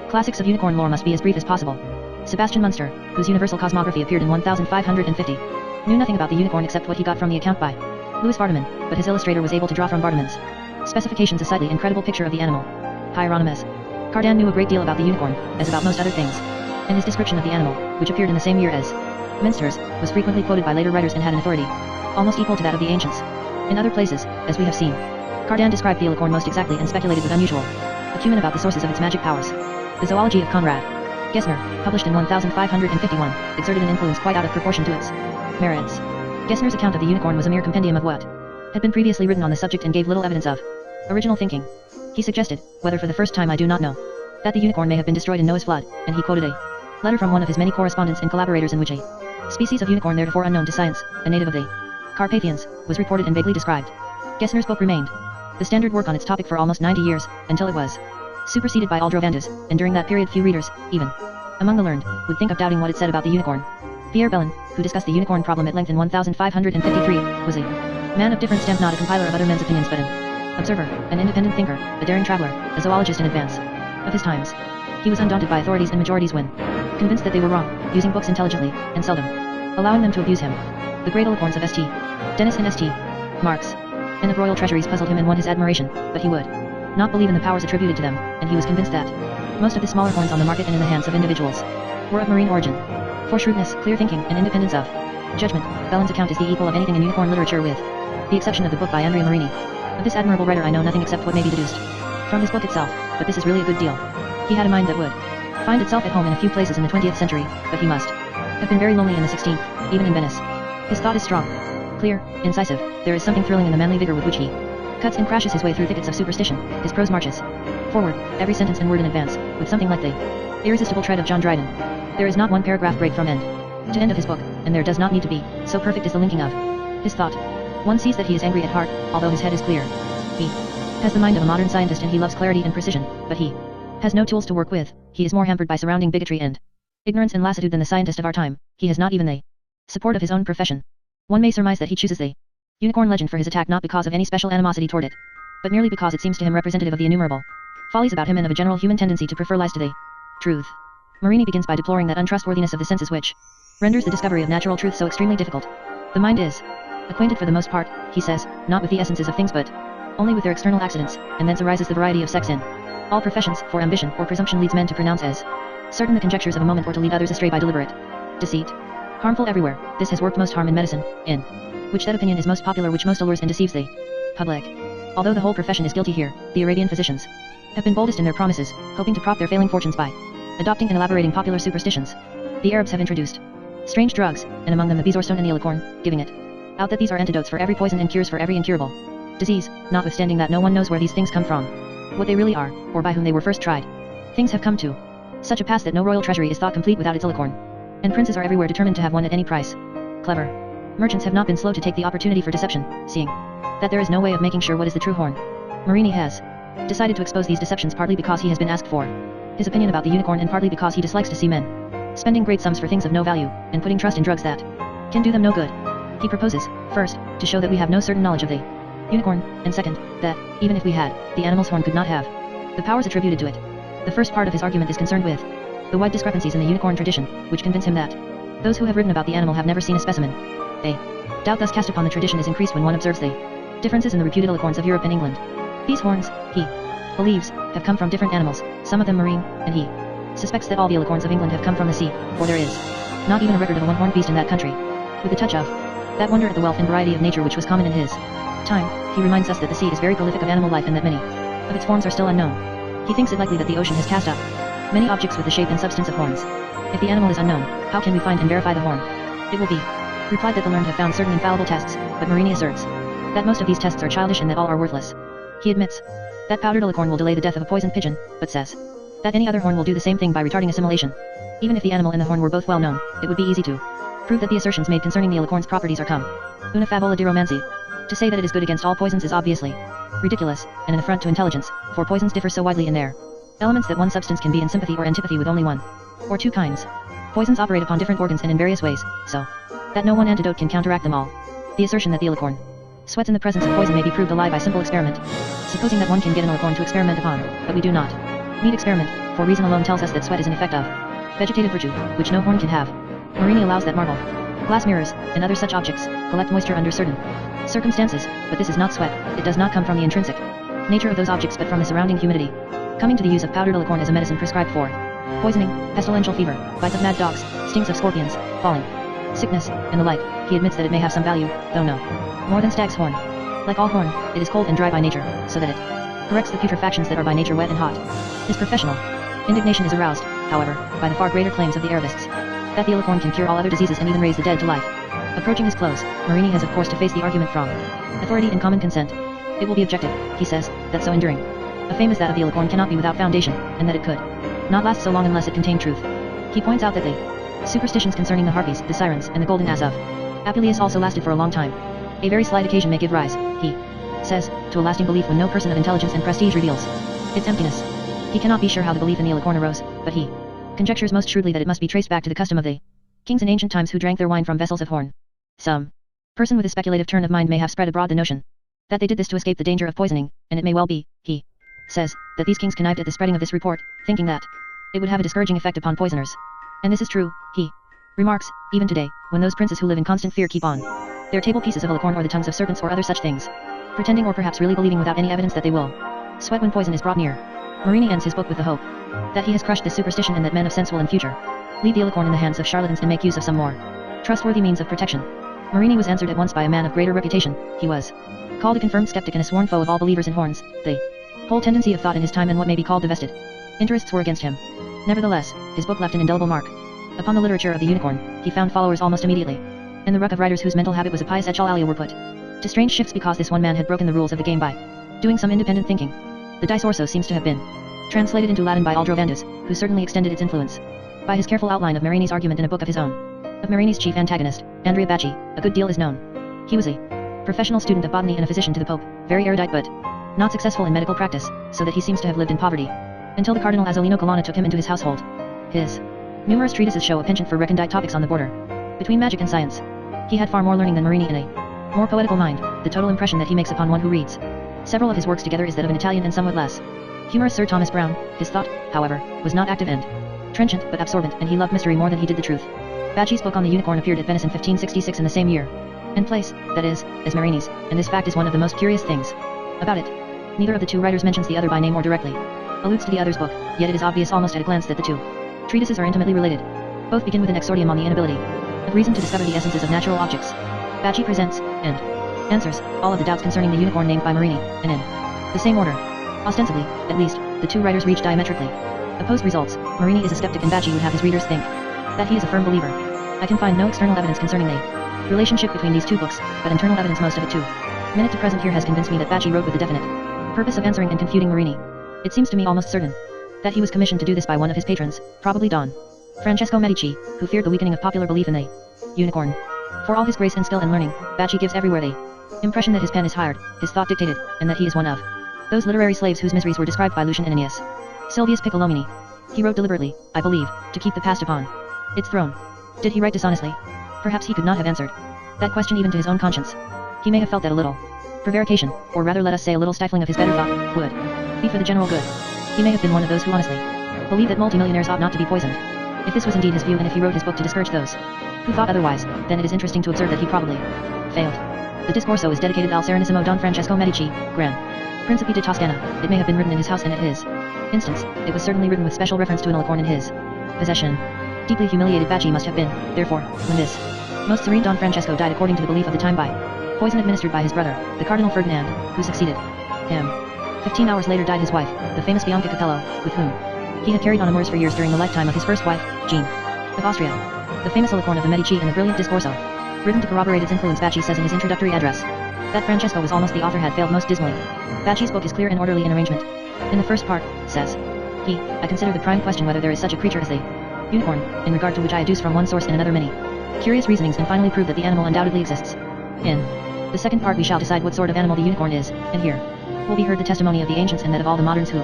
classics of unicorn lore must be as brief as possible. Sebastian Munster, whose Universal Cosmography appeared in 1550, knew nothing about the unicorn except what he got from the account by Louis Vardaman, but his illustrator was able to draw from Vardaman's specifications a slightly incredible picture of the animal. Hieronymus Cardan knew a great deal about the unicorn, as about most other things, and his description of the animal, which appeared in the same year as Minster's, was frequently quoted by later writers and had an authority almost equal to that of the ancients. In other places, as we have seen, Cardan described the alicorn most exactly and speculated with unusual acumen about the sources of its magic powers. The Zoology of Conrad Gessner, published in 1551, exerted an influence quite out of proportion to its merits. Gessner's account of the unicorn was a mere compendium of what had been previously written on the subject and gave little evidence of original thinking. He suggested, whether for the first time I do not know, that the unicorn may have been destroyed in Noah's flood, and he quoted a letter from one of his many correspondents and collaborators in which a species of unicorn theretofore unknown to science, a native of the Carpathians, was reported and vaguely described. Gessner's book remained the standard work on its topic for almost 90 years, until it was superseded by Aldrovandus, and during that period few readers, even among the learned, would think of doubting what it said about the unicorn. Pierre Belon, who discussed the unicorn problem at length in 1553, was a man of different stamp, not a compiler of other men's opinions but an observer, an independent thinker, a daring traveler, a zoologist in advance of his times. He was undaunted by authorities and majorities when convinced that they were wrong, using books intelligently, and seldom allowing them to abuse him. The great alicorns of St. Denis and St. Mark's and of royal treasuries puzzled him and won his admiration, but he would not believe in the powers attributed to them, and he was convinced that most of the smaller horns on the market and in the hands of individuals were of marine origin. For shrewdness, clear thinking, and independence of judgment, Belon's account is the equal of anything in unicorn literature with the exception of the book by Andrea Marini. Of this admirable writer I know nothing except what may be deduced from his book itself, but this is really a good deal. He had a mind that would find itself at home in a few places in the 20th century, but he must have been very lonely in the 16th, even in Venice. His thought is strong, clear, incisive. There is something thrilling in the manly vigor with which he cuts and crashes his way through thickets of superstition. His prose marches forward, every sentence and word in advance, with something like the irresistible tread of John Dryden. There is not one paragraph break from end to end of his book, and there does not need to be, so perfect is the linking of his thought. One sees that he is angry at heart, although his head is clear. He has the mind of a modern scientist and he loves clarity and precision, but he has no tools to work with. He is more hampered by surrounding bigotry and ignorance and lassitude than the scientist of our time, he has not even the support of his own profession. One may surmise that he chooses the unicorn legend for his attack not because of any special animosity toward it, but merely because it seems to him representative of the innumerable follies about him and of a general human tendency to prefer lies to the truth. Marini begins by deploring that untrustworthiness of the senses which renders the discovery of natural truth so extremely difficult. The mind is acquainted for the most part, he says, not with the essences of things but only with their external accidents, and thence arises the variety of sects in all professions, for ambition or presumption leads men to pronounce as certain the conjectures of a moment or to lead others astray by deliberate deceit. Harmful everywhere, this has worked most harm in medicine, in which that opinion is most popular which most allures and deceives the public. Although the whole profession is guilty here, the Arabian physicians have been boldest in their promises, hoping to prop their failing fortunes by adopting and elaborating popular superstitions. The Arabs have introduced strange drugs, and among them the bezoarstone and the alicorn, giving it out that these are antidotes for every poison and cures for every incurable disease, notwithstanding that no one knows where these things come from, what they really are, or by whom they were first tried. Things have come to such a pass that no royal treasury is thought complete without its alicorn, and princes are everywhere determined to have one at any price. Clever merchants have not been slow to take the opportunity for deception, seeing that there is no way of making sure what is the true horn. Marini has decided to expose these deceptions partly because he has been asked for his opinion about the unicorn and partly because he dislikes to see men spending great sums for things of no value, and putting trust in drugs that can do them no good. He proposes, first, to show that we have no certain knowledge of the unicorn, and second, that, even if we had, the animal's horn could not have the powers attributed to it. The first part of his argument is concerned with the wide discrepancies in the unicorn tradition, which convince him that those who have written about the animal have never seen a specimen. A doubt thus cast upon the tradition is increased when one observes the differences in the reputed alicorns of Europe and England. These horns, he believes, have come from different animals, some of them marine, and he suspects that all the alicorns of England have come from the sea, for there is not even a record of a one-horned beast in that country. With a touch of that wonder at the wealth and variety of nature which was common in his time, he reminds us that the sea is very prolific of animal life and that many of its forms are still unknown. He thinks it likely that the ocean has cast up many objects with the shape and substance of horns. If the animal is unknown, how can we find and verify the horn? It will be replied that the learned have found certain infallible tests, but Marini asserts that most of these tests are childish and that all are worthless. He admits that powdered alicorn will delay the death of a poisoned pigeon, but says that any other horn will do the same thing by retarding assimilation. Even if the animal and the horn were both well known, it would be easy to prove that the assertions made concerning the alicorn's properties are come una favola di romanzi. To say that it is good against all poisons is obviously ridiculous, and an affront to intelligence, for poisons differ so widely in their elements that one substance can be in sympathy or antipathy with only one or two kinds. Poisons operate upon different organs and in various ways, so that no one antidote can counteract them all. The assertion that the alicorn sweats in the presence of poison may be proved a lie by simple experiment, supposing that one can get an alicorn to experiment upon, but we do not need experiment, for reason alone tells us that sweat is an effect of vegetative virtue, which no horn can have. Marini allows that marble, glass mirrors, and other such objects collect moisture under certain circumstances, but this is not sweat, it does not come from the intrinsic nature of those objects but from the surrounding humidity. Coming to the use of powdered alicorn as a medicine prescribed for poisoning, pestilential fever, bites of mad dogs, stings of scorpions, falling, sickness, and the like, he admits that it may have some value, though no more than stag's horn. Like all horn, it is cold and dry by nature, so that it corrects the putrefactions that are by nature wet and hot. His professional indignation is aroused, however, by the far greater claims of the Arabists that the alicorn can cure all other diseases and even raise the dead to life. Approaching his close, Marini has of course to face the argument from authority and common consent. It will be objected, he says, that so enduring a fame as that of the alicorn cannot be without foundation, and that it could not last so long unless it contained truth. He points out that the superstitions concerning the harpies, the sirens, and the golden ass of Apuleius also lasted for a long time. A very slight occasion may give rise, he says, to a lasting belief when no person of intelligence and prestige reveals its emptiness. He cannot be sure how the belief in the alicorn arose, but he conjectures most shrewdly that it must be traced back to the custom of the kings in ancient times who drank their wine from vessels of horn. Some person with a speculative turn of mind may have spread abroad the notion that they did this to escape the danger of poisoning, and it may well be, he says, that these kings connived at the spreading of this report, thinking that it would have a discouraging effect upon poisoners. And this is true, he remarks, even today, when those princes who live in constant fear keep on their table pieces of alicorn or the tongues of serpents or other such things, pretending or perhaps really believing without any evidence that they will sweat when poison is brought near. Marini ends his book with the hope that he has crushed this superstition and that men of sense will in future leave the alicorn in the hands of charlatans and make use of some more trustworthy means of protection. Marini was answered at once by a man of greater reputation. He was called a confirmed skeptic and a sworn foe of all believers in horns. The whole tendency of thought in his time and what may be called the vested interests were against him. Nevertheless, his book left an indelible mark upon the literature of the unicorn. He found followers almost immediately, and the ruck of writers whose mental habit was a pious echalalia were put to strange shifts because this one man had broken the rules of the game by doing some independent thinking. The dice also seems to have been translated into Latin by Aldrovandus, who certainly extended its influence by his careful outline of Marini's argument in a book of his own. Of Marini's chief antagonist, Andrea Bacci, a good deal is known. He was a professional student of botany and a physician to the Pope, very erudite but not successful in medical practice, so that he seems to have lived in poverty until the Cardinal Azzolino Colonna took him into his household. His Numerous treatises show a penchant for recondite topics on the border between magic and science. He had far more learning than Marini in a more poetical mind, the total impression that he makes upon one who reads several of his works together is that of an Italian and somewhat less humorous Sir Thomas Browne. His thought, however, was not active and trenchant but absorbent, and he loved mystery more than he did the truth. Bacci's book on the unicorn appeared at Venice in 1566 in the same year and place, that is, as Marini's, and this fact is one of the most curious things about it. Neither of the two writers mentions the other by name or directly alludes to the other's book, yet it is obvious almost at a glance that the two treatises are intimately related. Both begin with an exordium on the inability of reason to discover the essences of natural objects. Bacci presents, and answers, all of the doubts concerning the unicorn named by Marini, and in the same order. Ostensibly, at least, the two writers reach diametrically opposed results. Marini is a skeptic and Bacci would have his readers think that he is a firm believer. I can find no external evidence concerning the relationship between these two books, but internal evidence most of it too. Minute to present here has convinced me that Bacci wrote with the definite purpose of answering and confuting Marini. It seems to me almost certain that he was commissioned to do this by one of his patrons, probably Don Francesco Medici, who feared the weakening of popular belief in the unicorn. For all his grace and skill and learning, Bacci gives everywhere the impression that his pen is hired, his thought dictated, and that he is one of those literary slaves whose miseries were described by Lucian and Aeneas. Silvius Piccolomini. He wrote deliberately, I believe, to keep the past upon its throne. Did he write dishonestly? Perhaps he could not have answered that question even to his own conscience. He may have felt that a little prevarication, or rather let us say a little stifling of his better thought, would be for the general good. He may have been one of those who honestly believe that multimillionaires ought not to be poisoned. If this was indeed his view, and if he wrote his book to discourage those who thought otherwise, then it is interesting to observe that he probably failed. The Discorso is dedicated al Serenissimo Don Francesco Medici, Gran Principe de Toscana. It may have been written in his house and at his instance. It was certainly written with special reference to an alicorn in his possession. Deeply humiliated Bacci must have been, therefore, when this most serene Don Francesco died according to the belief of the time by poison administered by his brother, the Cardinal Ferdinand, who succeeded him. 15 hours later died his wife, the famous Bianca Capello, with whom he had carried on amours for years during the lifetime of his first wife, Jean of Austria. The famous alicorn of the Medici and the brilliant Discorso, written to corroborate its influence. Bacci says in his introductory address that Francesco was almost the author had failed most dismally. Bacci's book is clear and orderly in arrangement. In the first part, says he, I consider the prime question whether there is such a creature as the unicorn, in regard to which I adduce from one source and another many curious reasonings, and finally prove that the animal undoubtedly exists. In the second part we shall decide what sort of animal the unicorn is, and here will be heard the testimony of the ancients and that of all the moderns who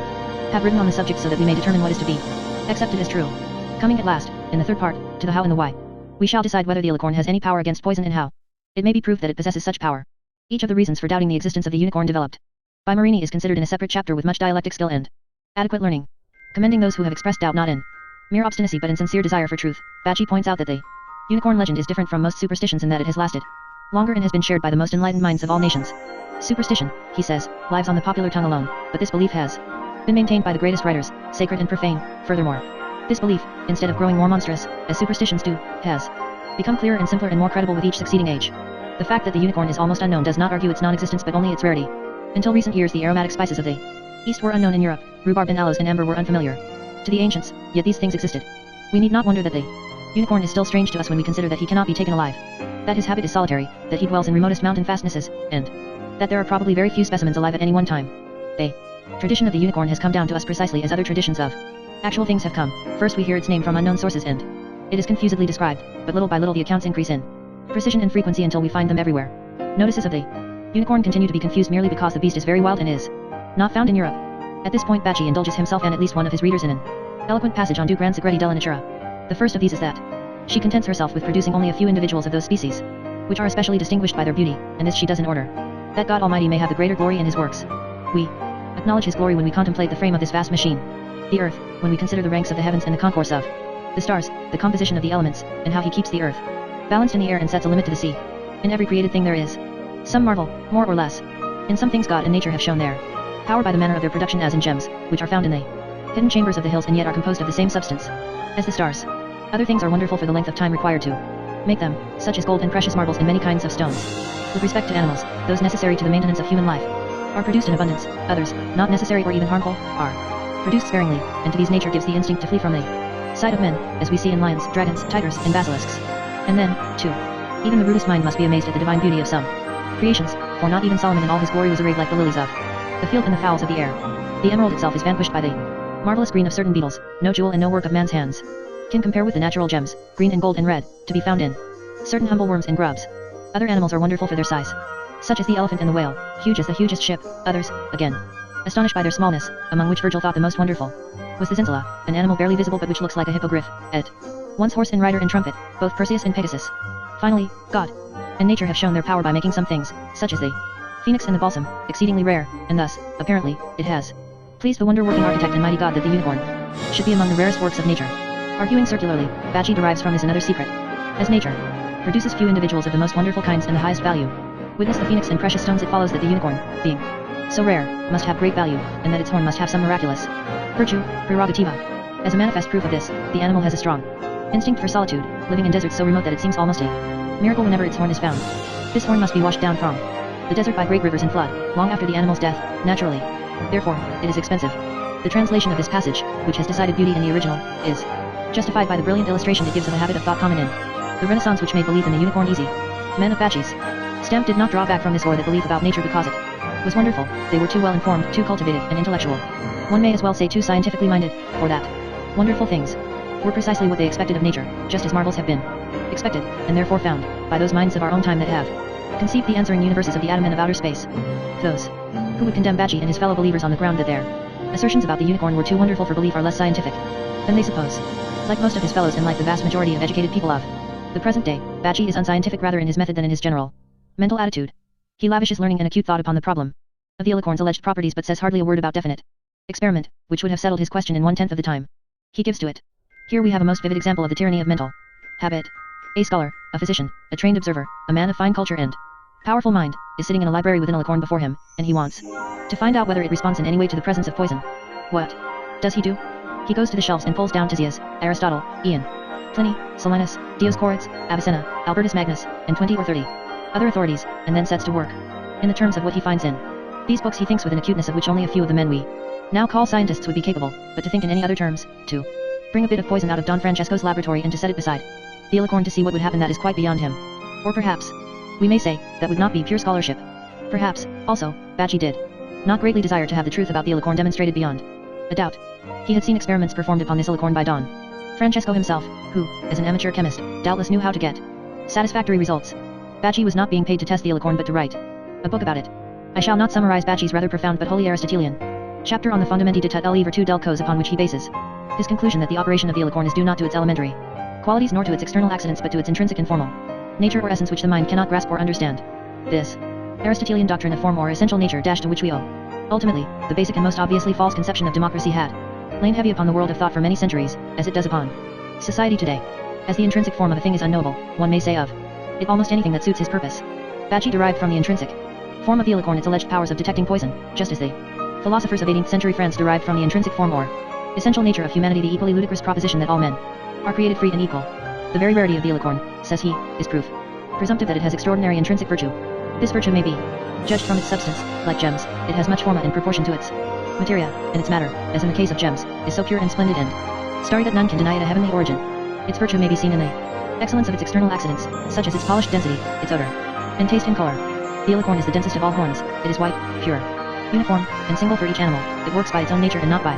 have written on the subject, so that we may determine what is to be accepted as true. Coming at last, in the third part, to the how and the why, we shall decide whether the alicorn has any power against poison, and how it may be proved that it possesses such power. Each of the reasons for doubting the existence of the unicorn developed by Marini is considered in a separate chapter with much dialectic skill and adequate learning. Commending those who have expressed doubt not in mere obstinacy but in sincere desire for truth, Bacci points out that the unicorn legend is different from most superstitions in that it has lasted longer and has been shared by the most enlightened minds of all nations. Superstition, he says, lives on the popular tongue alone, but this belief has been maintained by the greatest writers, sacred and profane. Furthermore, this belief, instead of growing more monstrous, as superstitions do, has become clearer and simpler and more credible with each succeeding age. The fact that the unicorn is almost unknown does not argue its non-existence but only its rarity. Until recent years the aromatic spices of the East were unknown in Europe. Rhubarb and aloes and amber were unfamiliar to the ancients, yet these things existed. We need not wonder that the unicorn is still strange to us when we consider that he cannot be taken alive, that his habit is solitary, that he dwells in remotest mountain fastnesses, and that there are probably very few specimens alive at any one time. The tradition of the unicorn has come down to us precisely as other traditions of actual things have come. First we hear its name from unknown sources and it is confusedly described, but little by little the accounts increase in precision and frequency until we find them everywhere. Notices of the unicorn continue to be confused merely because the beast is very wild and is not found in Europe. At this point Bacci indulges himself and at least one of his readers in an eloquent passage on Du Gran Segreti della Natura. The first of these is that she contents herself with producing only a few individuals of those species, which are especially distinguished by their beauty, and this she does in order that God Almighty may have the greater glory in his works. We acknowledge his glory when we contemplate the frame of this vast machine, the earth, when we consider the ranks of the heavens and the concourse of the stars, the composition of the elements, and how he keeps the earth balanced in the air and sets a limit to the sea. In every created thing there is some marvel, more or less. In some things God and nature have shown their power by the manner of their production, as in gems, which are found in the hidden chambers of the hills and yet are composed of the same substance as the stars. Other things are wonderful for the length of time required to make them, such as gold and precious marbles and many kinds of stones. With respect to animals, those necessary to the maintenance of human life are produced in abundance. Others, not necessary or even harmful, are produced sparingly, and to these nature gives the instinct to flee from the sight of men, as we see in lions, dragons, tigers, and basilisks. And then, too, even the rudest mind must be amazed at the divine beauty of some creations, for not even Solomon in all his glory was arrayed like the lilies of the field and the fowls of the air. The emerald itself is vanquished by the marvelous green of certain beetles. No jewel and no work of man's hands can compare with the natural gems, green and gold and red, to be found in certain humble worms and grubs. Other animals are wonderful for their size, such as the elephant and the whale, huge as the hugest ship. Others, again, astonished by their smallness, among which Virgil thought the most wonderful was the Zinsula, an animal barely visible but which looks like a hippogriff, et. Once horse and rider and trumpet, both Perseus and Pegasus. Finally, God and nature have shown their power by making some things, such as the phoenix and the balsam, exceedingly rare, and thus, apparently, it has pleased the wonder-working architect and mighty God that the unicorn should be among the rarest works of nature. Arguing circularly, Bacci derives from this another secret. As nature produces few individuals of the most wonderful kinds and the highest value, witness the phoenix and precious stones, it follows that the unicorn, being so rare, must have great value, and that its horn must have some miraculous virtue, prerogativa. As a manifest proof of this, the animal has a strong instinct for solitude, living in deserts so remote that it seems almost a miracle whenever its horn is found. This horn must be washed down from the desert by great rivers and flood, long after the animal's death, naturally. Therefore, it is expensive. The translation of this passage, which has decided beauty in the original, is justified by the brilliant illustration it gives of a habit of thought common in the Renaissance which made belief in the unicorn easy. Men of Bacci's stamp did not draw back from this or that belief about nature because it was wonderful. They were too well informed, too cultivated, and intellectual. One may as well say too scientifically minded, for that wonderful things were precisely what they expected of nature, just as marvels have been expected, and therefore found, by those minds of our own time that have conceived the answering universes of the atom and of outer space. Those who would condemn Bacci and his fellow believers on the ground that their assertions about the unicorn were too wonderful for belief are less scientific than they suppose. Like most of his fellows and like the vast majority of educated people of the present day, Bacci is unscientific rather in his method than in his general mental attitude. He lavishes learning and acute thought upon the problem of the alicorn's alleged properties but says hardly a word about definite experiment, which would have settled his question in 1/10 of the time he gives to it. Here we have a most vivid example of the tyranny of mental habit. A scholar, a physician, a trained observer, a man of fine culture and powerful mind, is sitting in a library with an alicorn before him, and he wants to find out whether it responds in any way to the presence of poison. What does he do? He goes to the shelves and pulls down Ctesias, Aristotle, Ian, Pliny, Solinus, Dioscorides, Avicenna, Albertus Magnus, and 20 or 30 other authorities, and then sets to work. In the terms of what he finds in these books he thinks with an acuteness of which only a few of the men we now call scientists would be capable, but to think in any other terms, to bring a bit of poison out of Don Francesco's laboratory and to set it beside the alicorn to see what would happen, that is quite beyond him. Or perhaps we may say, that would not be pure scholarship. Perhaps, also, Bacci did not greatly desire to have the truth about the alicorn demonstrated beyond a doubt. He had seen experiments performed upon this alicorn by Don Francesco himself, who, as an amateur chemist, doubtless knew how to get satisfactory results. Bacci was not being paid to test the alicorn but to write a book about it. I shall not summarize Bacci's rather profound but wholly Aristotelian chapter on the Fondamenti de tutte le virtù del cos upon which he bases his conclusion that the operation of the alicorn is due not to its elementary qualities nor to its external accidents but to its intrinsic and formal nature or essence which the mind cannot grasp or understand. This Aristotelian doctrine of form or essential nature to which we owe ultimately the basic and most obviously false conception of democracy had lain heavy upon the world of thought for many centuries, as it does upon society today. As the intrinsic form of a thing is unknowable, one may say of it almost anything that suits his purpose. Bacci derived from the intrinsic form of the alicorn its alleged powers of detecting poison, just as the philosophers of 18th century France derived from the intrinsic form or essential nature of humanity the equally ludicrous proposition that all men are created free and equal. The very rarity of the alicorn, says he, is proof presumptive that it has extraordinary intrinsic virtue. This virtue may be judged from its substance. Like gems, it has much forma in proportion to its materia, and its matter, as in the case of gems, is so pure and splendid and starry that none can deny it a heavenly origin. Its virtue may be seen in the excellence of its external accidents, such as its polished density, its odor, and taste and color. The alicorn is the densest of all horns. It is white, pure, uniform, and single for each animal. It works by its own nature and not by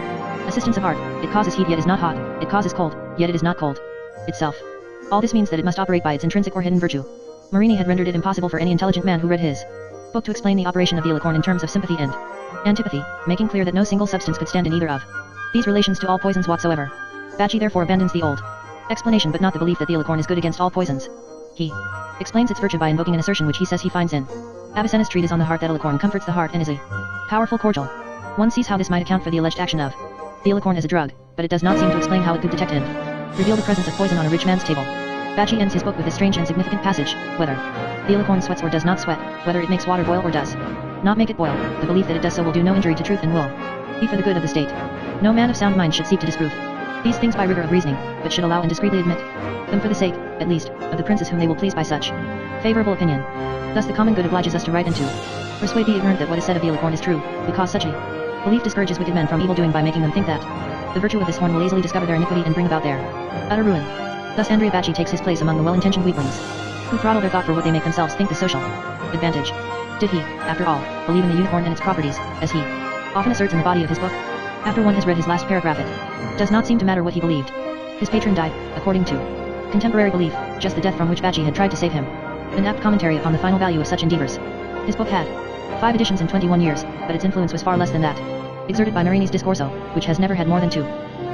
assistance of art. It causes heat yet is not hot. It causes cold, yet it is not cold itself. All this means that it must operate by its intrinsic or hidden virtue. Marini had rendered it impossible for any intelligent man who read his book to explain the operation of the alicorn in terms of sympathy and antipathy, making clear that no single substance could stand in either of these relations to all poisons whatsoever. Bacci therefore abandons the old explanation but not the belief that the alicorn is good against all poisons. He explains its virtue by invoking an assertion which he says he finds in Avicenna's treatise on the heart, that alicorn comforts the heart and is a powerful cordial. One sees how this might account for the alleged action of the alicorn as a drug, but it does not seem to explain how it could detect and reveal the presence of poison on a rich man's table. Bacci ends his book with this strange and significant passage: whether the alicorn sweats or does not sweat, whether it makes water boil or does not make it boil, the belief that it does so will do no injury to truth and will be for the good of the state. No man of sound mind should seek to disprove these things by rigor of reasoning, but should allow and discreetly admit them for the sake, at least, of the princes whom they will please by such favorable opinion. Thus the common good obliges us to write and to persuade the ignorant that what is said of the alicorn is true, because such a belief discourages wicked men from evil doing by making them think that the virtue of this horn will easily discover their iniquity and bring about their utter ruin. Thus Andrea Bacci takes his place among the well-intentioned weaklings, who throttle their thought for what they make themselves think the social advantage. Did he, after all, believe in the unicorn and its properties, as he often asserts in the body of his book? After one has read his last paragraph it does not seem to matter what he believed. His patron died, according to contemporary belief, just the death from which Bacci had tried to save him. An apt commentary upon the final value of such endeavors. His book had 5 editions in 21 years, but its influence was far less than that exerted by Marini's Discorso, which has never had more than 2.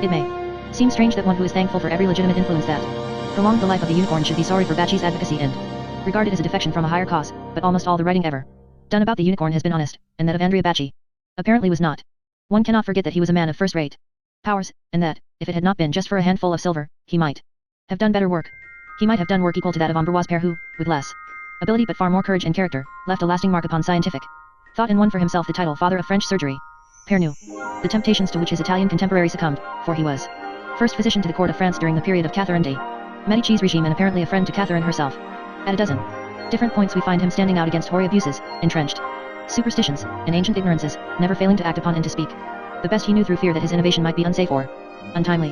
It may seem strange that one who is thankful for every legitimate influence that prolonged the life of the unicorn should be sorry for Bachi's advocacy and regard it as a defection from a higher cause, but almost all the writing ever done about the unicorn has been honest, and that of Andrea Bachi apparently was not. One cannot forget that he was a man of first-rate powers, and that, if it had not been just for a handful of silver, he might have done better work. He might have done work equal to that of Ambroise Père who, with less ability but far more courage and character, left a lasting mark upon scientific thought and won for himself the title Father of French Surgery. Père knew the temptations to which his Italian contemporary succumbed, for he was first physician to the court of France during the period of Catherine de' Medici's regime and apparently a friend to Catherine herself. At a dozen different points we find him standing out against hoary abuses, entrenched superstitions, and ancient ignorances, never failing to act upon and to speak the best he knew through fear that his innovation might be unsafe or untimely.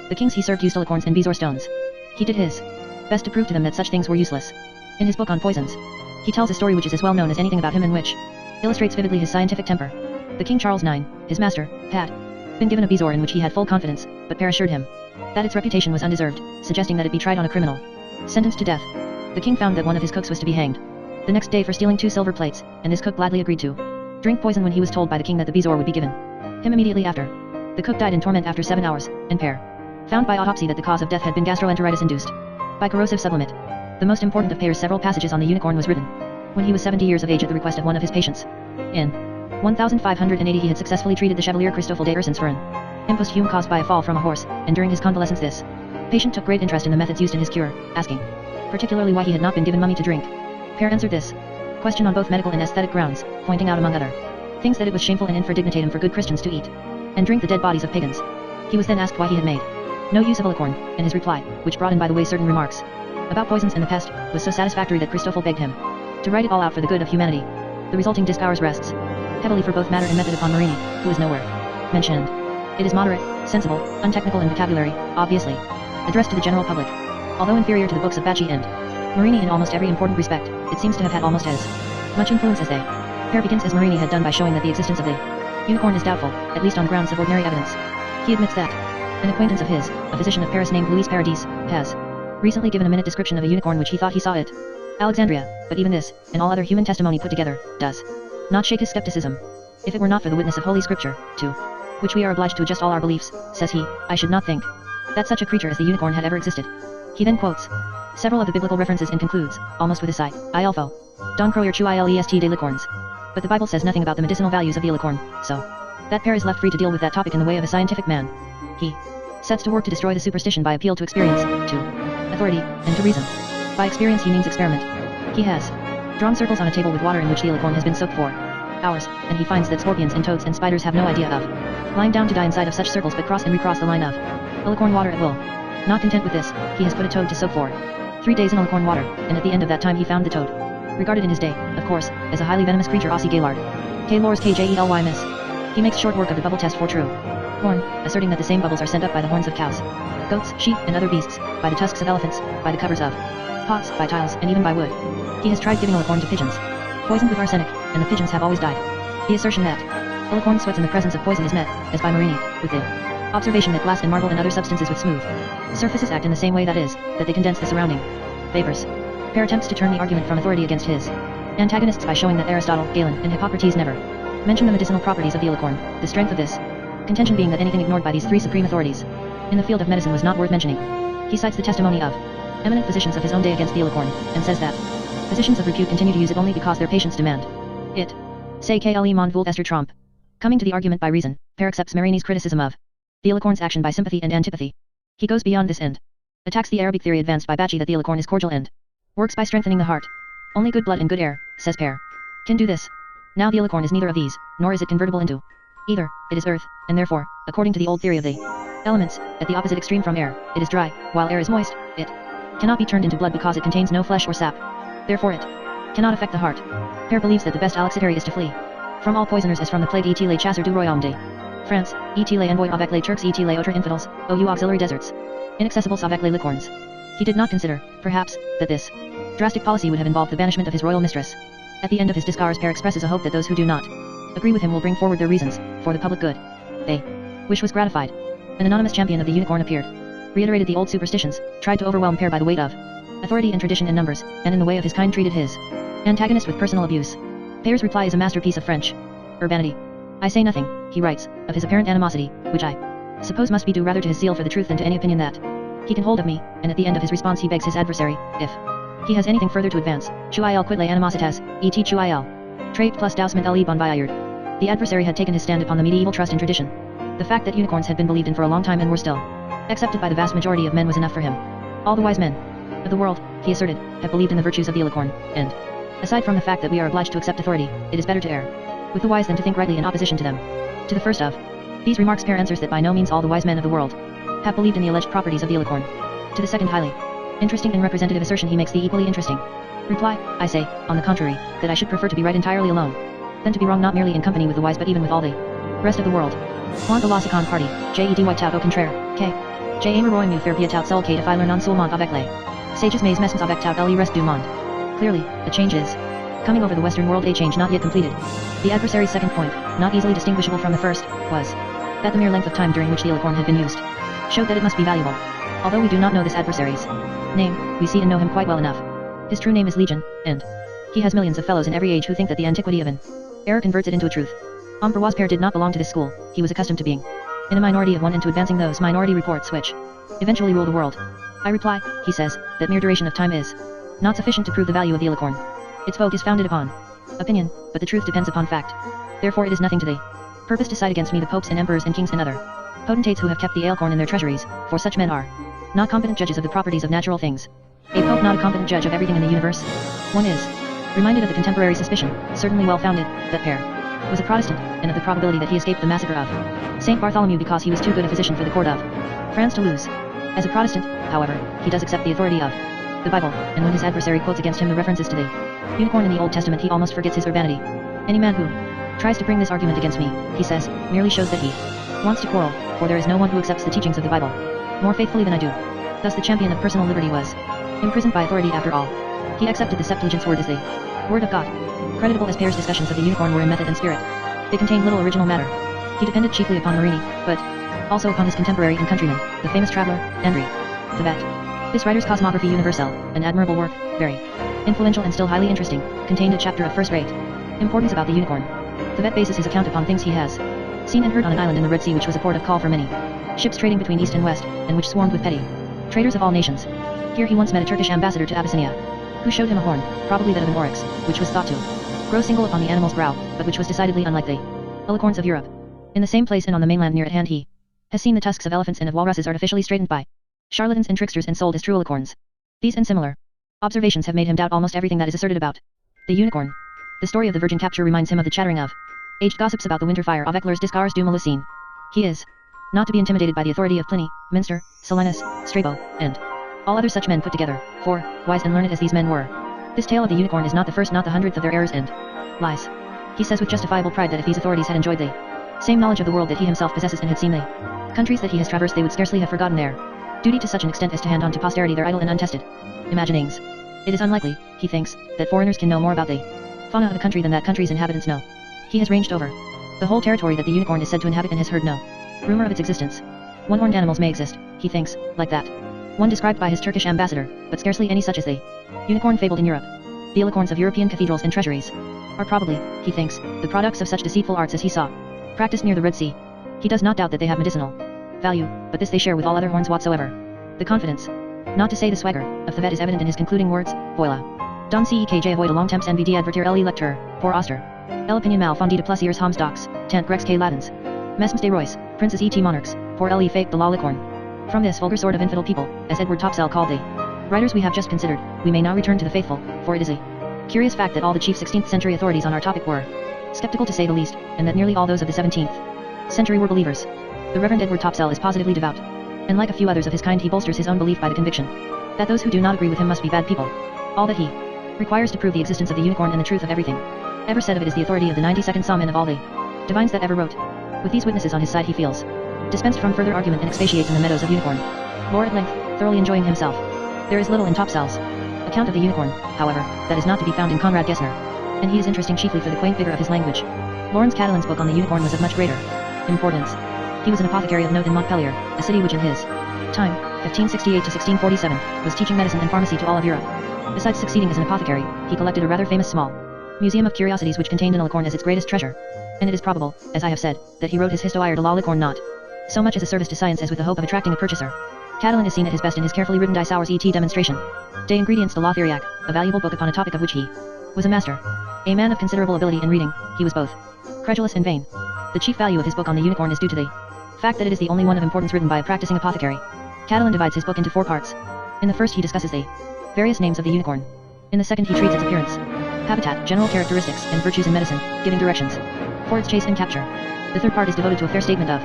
The kings he served used alicorns and bezoar stones. He did his best to prove to them that such things were useless. In his book on poisons, he tells a story which is as well known as anything about him and which illustrates vividly his scientific temper. The King Charles IX, his master, had been given a bezoar in which he had full confidence, but Père assured him that its reputation was undeserved, suggesting that it be tried on a criminal sentenced to death. The king found that one of his cooks was to be hanged the next day for stealing 2 silver plates, and this cook gladly agreed to drink poison when he was told by the king that the bezoar would be given him immediately after. The cook died in torment after 7 hours, and Père found by autopsy that the cause of death had been gastroenteritis induced by corrosive sublimate. The most important of Père's several passages on the unicorn was written when he was 70 years of age at the request of one of his patients. In 1580 he had successfully treated the Chevalier Christoffel de Ursins for an impostume caused by a fall from a horse, and during his convalescence this patient took great interest in the methods used in his cure, asking particularly why he had not been given mummy to drink. Père answered this question on both medical and aesthetic grounds, pointing out among other things that it was shameful and infra dignitatum for good Christians to eat and drink the dead bodies of pagans. He was then asked why he had made no use of alicorn, and his reply, which brought in by the way certain remarks about poisons and the pest, was so satisfactory that Christoffel begged him to write it all out for the good of humanity. The resulting discourse rests heavily for both matter and method upon Marini, who is nowhere mentioned. It is moderate, sensible, untechnical in vocabulary, obviously addressed to the general public. Although inferior to the books of Bachi and Marini in almost every important respect, it seems to have had almost as much influence as they. Père begins as Marini had done by showing that the existence of the unicorn is doubtful, at least on grounds of ordinary evidence. He admits that an acquaintance of his, a physician of Paris named Louis Paradis, has recently given a minute description of a unicorn which he thought he saw at Alexandria, but even this, and all other human testimony put together, does not shake his skepticism. If it were not for the witness of Holy Scripture, to which we are obliged to adjust all our beliefs, says he, I should not think that such a creature as the unicorn had ever existed. He then quotes several of the biblical references and concludes, almost with a sigh, I alpho. Don croyer chu ilest de licorns. But the Bible says nothing about the medicinal values of the alicorn, so that Père is left free to deal with that topic in the way of a scientific man. He sets to work to destroy the superstition by appeal to experience, to authority, and to reason. By experience he means experiment. He has drawn circles on a table with water in which the alicorn has been soaked for hours, and he finds that scorpions and toads and spiders have no idea of lying down to die inside of such circles but cross and recross the line of alicorn water at will. Not content with this, he has put a toad to soak for 3 days in alicorn water, and at the end of that time he found the toad regarded in his day, of course, as a highly venomous creature. Aussie Gaylord. K. Lors KJELY miss. He makes short work of the bubble test for true horn, asserting that the same bubbles are sent up by the horns of cows, goats, sheep, and other beasts, by the tusks of elephants, by the covers of pots, by tiles, and even by wood. He has tried giving alicorn to pigeons, poisoned with arsenic, and the pigeons have always died. The assertion that alicorn sweats in the presence of poison is met, as by Marini, with the observation that glass and marble and other substances with smooth surfaces act in the same way, that is, that they condense the surrounding vapors. Père attempts to turn the argument from authority against his antagonists by showing that Aristotle, Galen, and Hippocrates never mention the medicinal properties of the alicorn, the strength of this contention being that anything ignored by these 3 supreme authorities in the field of medicine was not worth mentioning. He cites the testimony of eminent physicians of his own day against the alicorn, and says that physicians of repute continue to use it only because their patients demand it. Say Kle mon vult Esther Trompe. Coming to the argument by reason, Père accepts Marini's criticism of the alicorn's action by sympathy and antipathy. He goes beyond this and attacks the Arabic theory advanced by Bachi that the alicorn is cordial and works by strengthening the heart. Only good blood and good air, says Père, can do this. Now the alicorn is neither of these, nor is it convertible into either. It is earth, and therefore, according to the old theory of the elements, at the opposite extreme from air, it is dry, while air is moist. It cannot be turned into blood because it contains no flesh or sap. Therefore it cannot affect the heart. Père believes that the best alexitary is to flee from all poisoners as from the plague, et les chasseurs du royaume de France, et les envois avec les Turcs, et les autres infidèles, aux auxiliary deserts, inaccessibles avec les licornes. He did not consider, perhaps, that this drastic policy would have involved the banishment of his royal mistress. At the end of his discourse, Père expresses a hope that those who do not agree with him will bring forward their reasons for the public good. They wish was gratified. An anonymous champion of the unicorn appeared, reiterated the old superstitions, tried to overwhelm Père by the weight of authority and tradition and numbers, and in the way of his kind treated his antagonist with personal abuse. Père's reply is a masterpiece of French urbanity. I say nothing, he writes, of his apparent animosity, which I suppose must be due rather to his zeal for the truth than to any opinion that he can hold of me, and at the end of his response he begs his adversary, if he has anything further to advance, Chuil quid le animositas, et Chuil. Trait plus dousement le bon vieillard. The adversary had taken his stand upon the medieval trust in tradition. The fact that unicorns had been believed in for a long time and were still accepted by the vast majority of men was enough for him. All the wise men of the world, he asserted, have believed in the virtues of the alicorn, and aside from the fact that we are obliged to accept authority, it is better to err with the wise than to think rightly in opposition to them. To the first of these remarks Peer answers that by no means all the wise men of the world have believed in the alleged properties of the alicorn. To the second highly interesting and representative assertion he makes the equally interesting reply, I say, on the contrary, that I should prefer to be right entirely alone than to be wrong not merely in company with the wise but even with all the rest of the world. Point de l'Ossicon party, J.E.D. Tout au contraire, K. J. Amouroi mu faire bien tout seul que de faire non seulement avec les sages mais mesmes avec tout le reste du monde. Clearly, a change is coming over the Western world, a change not yet completed. The adversary's second point, not easily distinguishable from the first, was that the mere length of time during which the alicorn had been used showed that it must be valuable. Although we do not know this adversary's name, we see and know him quite well enough. His true name is Legion, and he has millions of fellows in every age who think that the antiquity of an error converts it into a truth. Ambroise Père did not belong to this school, he was accustomed to being in a minority of one and to advancing those minority reports which eventually rule the world. I reply, he says, that mere duration of time is not sufficient to prove the value of the alicorn. Its vogue is founded upon opinion, but the truth depends upon fact. Therefore it is nothing to thee. Purpose to cite against me the popes and emperors and kings and other potentates who have kept the alicorn in their treasuries, for such men are not competent judges of the properties of natural things. A pope not a competent judge of everything in the universe? One is reminded of the contemporary suspicion, certainly well founded, that Père was a Protestant, and of the probability that he escaped the massacre of Saint Bartholomew because he was too good a physician for the court of France to lose. As a Protestant, however, he does accept the authority of the Bible, and when his adversary quotes against him the references to the unicorn in the Old Testament he almost forgets his urbanity. Any man who tries to bring this argument against me, he says, merely shows that he wants to quarrel, for there is no one who accepts the teachings of the Bible more faithfully than I do. Thus the champion of personal liberty was imprisoned by authority after all. He accepted the Septuagint's word as the word of God. Creditable as Pere's discussions of the unicorn were in method and spirit, they contained little original matter. He depended chiefly upon Marini, but also upon his contemporary and countryman, the famous traveler, Henri Thevet. This writer's Cosmographie Universelle, an admirable work, very influential and still highly interesting, contained a chapter of first-rate importance about the unicorn. Thevet bases his account upon things he has seen and heard on an island in the Red Sea which was a port of call for many ships trading between east and west, and which swarmed with petty traders of all nations. Here he once met a Turkish ambassador to Abyssinia, who showed him a horn, probably that of an oryx, which was thought to grow single upon the animal's brow, but which was decidedly unlike the alicorns of Europe. In the same place and on the mainland near at hand he has seen the tusks of elephants and of walruses artificially straightened by charlatans and tricksters and sold as true alicorns. These and similar observations have made him doubt almost everything that is asserted about the unicorn. The story of the virgin capture reminds him of the chattering of aged gossips about the winter fire avec leurs discours du Melusine. He is not to be intimidated by the authority of Pliny, Minster, Silenus, Strabo, and all other such men put together, for, wise and learned as these men were, this tale of the unicorn is not the first not the hundredth of their errors and lies. He says with justifiable pride that if these authorities had enjoyed the same knowledge of the world that he himself possesses and had seen the countries that he has traversed they would scarcely have forgotten their duty to such an extent as to hand on to posterity their idle and untested imaginings. It is unlikely, he thinks, that foreigners can know more about the fauna of a country than that country's inhabitants know. He has ranged over the whole territory that the unicorn is said to inhabit and has heard no rumor of its existence. One-horned animals may exist, he thinks, like that one described by his Turkish ambassador, but scarcely any such as the unicorn fabled in Europe. The alicorns of European cathedrals and treasuries are probably, he thinks, the products of such deceitful arts as he saw practiced near the Red Sea. He does not doubt that they have medicinal value, but this they share with all other horns whatsoever. The confidence, not to say the swagger, of Thevet is evident in his concluding words, Voila. Don CEKJ avoid a long temps NVD advertir le lecteur, pour Oster. El opinion mal fondée de plaisirs hommes docs, tant grecs que latins. Mesmes des rois, princes et monarchs, pour le fake de la licorne. From this vulgar sort of infidel people, as Edward Topsell called the writers we have just considered, we may now return to the faithful, for it is a curious fact that all the chief 16th century authorities on our topic were skeptical to say the least, and that nearly all those of the 17th century were believers. The Reverend Edward Topsell is positively devout, and like a few others of his kind he bolsters his own belief by the conviction that those who do not agree with him must be bad people. All that he requires to prove the existence of the unicorn and the truth of everything ever said of it is the authority of the 92nd Psalm and of all the divines that ever wrote. With these witnesses on his side he feels dispensed from further argument and expatiates in the meadows of unicorn lore at length, thoroughly enjoying himself. There is little in Topsell's account of the unicorn, however, that is not to be found in Conrad Gessner, and he is interesting chiefly for the quaint vigor of his language. Lawrence Catalan's book on the unicorn was of much greater importance. He was an apothecary of note in Montpellier, a city which in his time, 1568 to 1647, was teaching medicine and pharmacy to all of Europe. Besides succeeding as an apothecary, he collected a rather famous small museum of curiosities which contained an alicorn as its greatest treasure, and it is probable, as I have said, that he wrote his Histoire de la licorne not so much as a service to science as with the hope of attracting a purchaser. Catalan is seen at his best in his carefully written Die Sauers et demonstration. De Ingredients de la Theriac, a valuable book upon a topic of which he was a master. A man of considerable ability in reading, he was both credulous and vain. The chief value of his book on the unicorn is due to the fact that it is the only one of importance written by a practicing apothecary. Catalan divides his book into 4 parts. In the first he discusses the various names of the unicorn. In the second he treats its appearance, habitat, general characteristics, and virtues in medicine, giving directions for its chase and capture. The third part is devoted to a fair statement of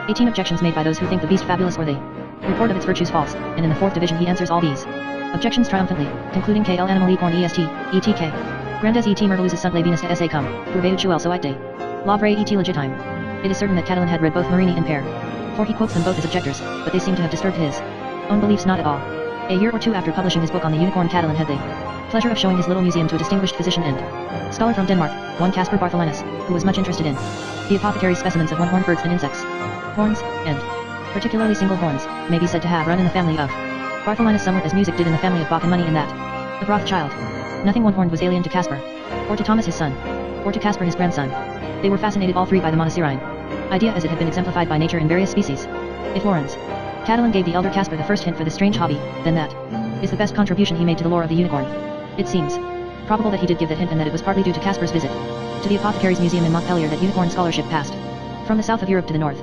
18 objections made by those who think the beast fabulous or the report of its virtues false, and in the fourth division he answers all these objections triumphantly, concluding KL animal corn est, etk. Grandes et merveilleuses sunt les venus sa cum, purveu tuel so ite. La vraie et legitime. It is certain that Catalan had read both Marini and Pare, for he quotes them both as objectors, but they seem to have disturbed his own beliefs not at all. A year or 2 after publishing his book on the unicorn, Catalan had the pleasure of showing his little museum to a distinguished physician and scholar from Denmark, one Caspar Bartholinus, who was much interested in the apothecary's specimens of one-horned birds and insects. Horns, and particularly single horns, may be said to have run in the family of Bartholinus somewhat as music did in the family of Bach and money in that of Rothschild. Nothing one-horned was alien to Caspar, or to Thomas his son, or to Caspar his grandson. They were fascinated all 3 by the monocerine idea as it had been exemplified by nature in various species. If Lorenz Catalan gave the elder Caspar the first hint for this strange hobby, then that is the best contribution he made to the lore of the unicorn. It seems probable that he did give that hint and that it was partly due to Caspar's visit to the Apothecaries Museum in Montpellier that unicorn scholarship passed from the south of Europe to the north.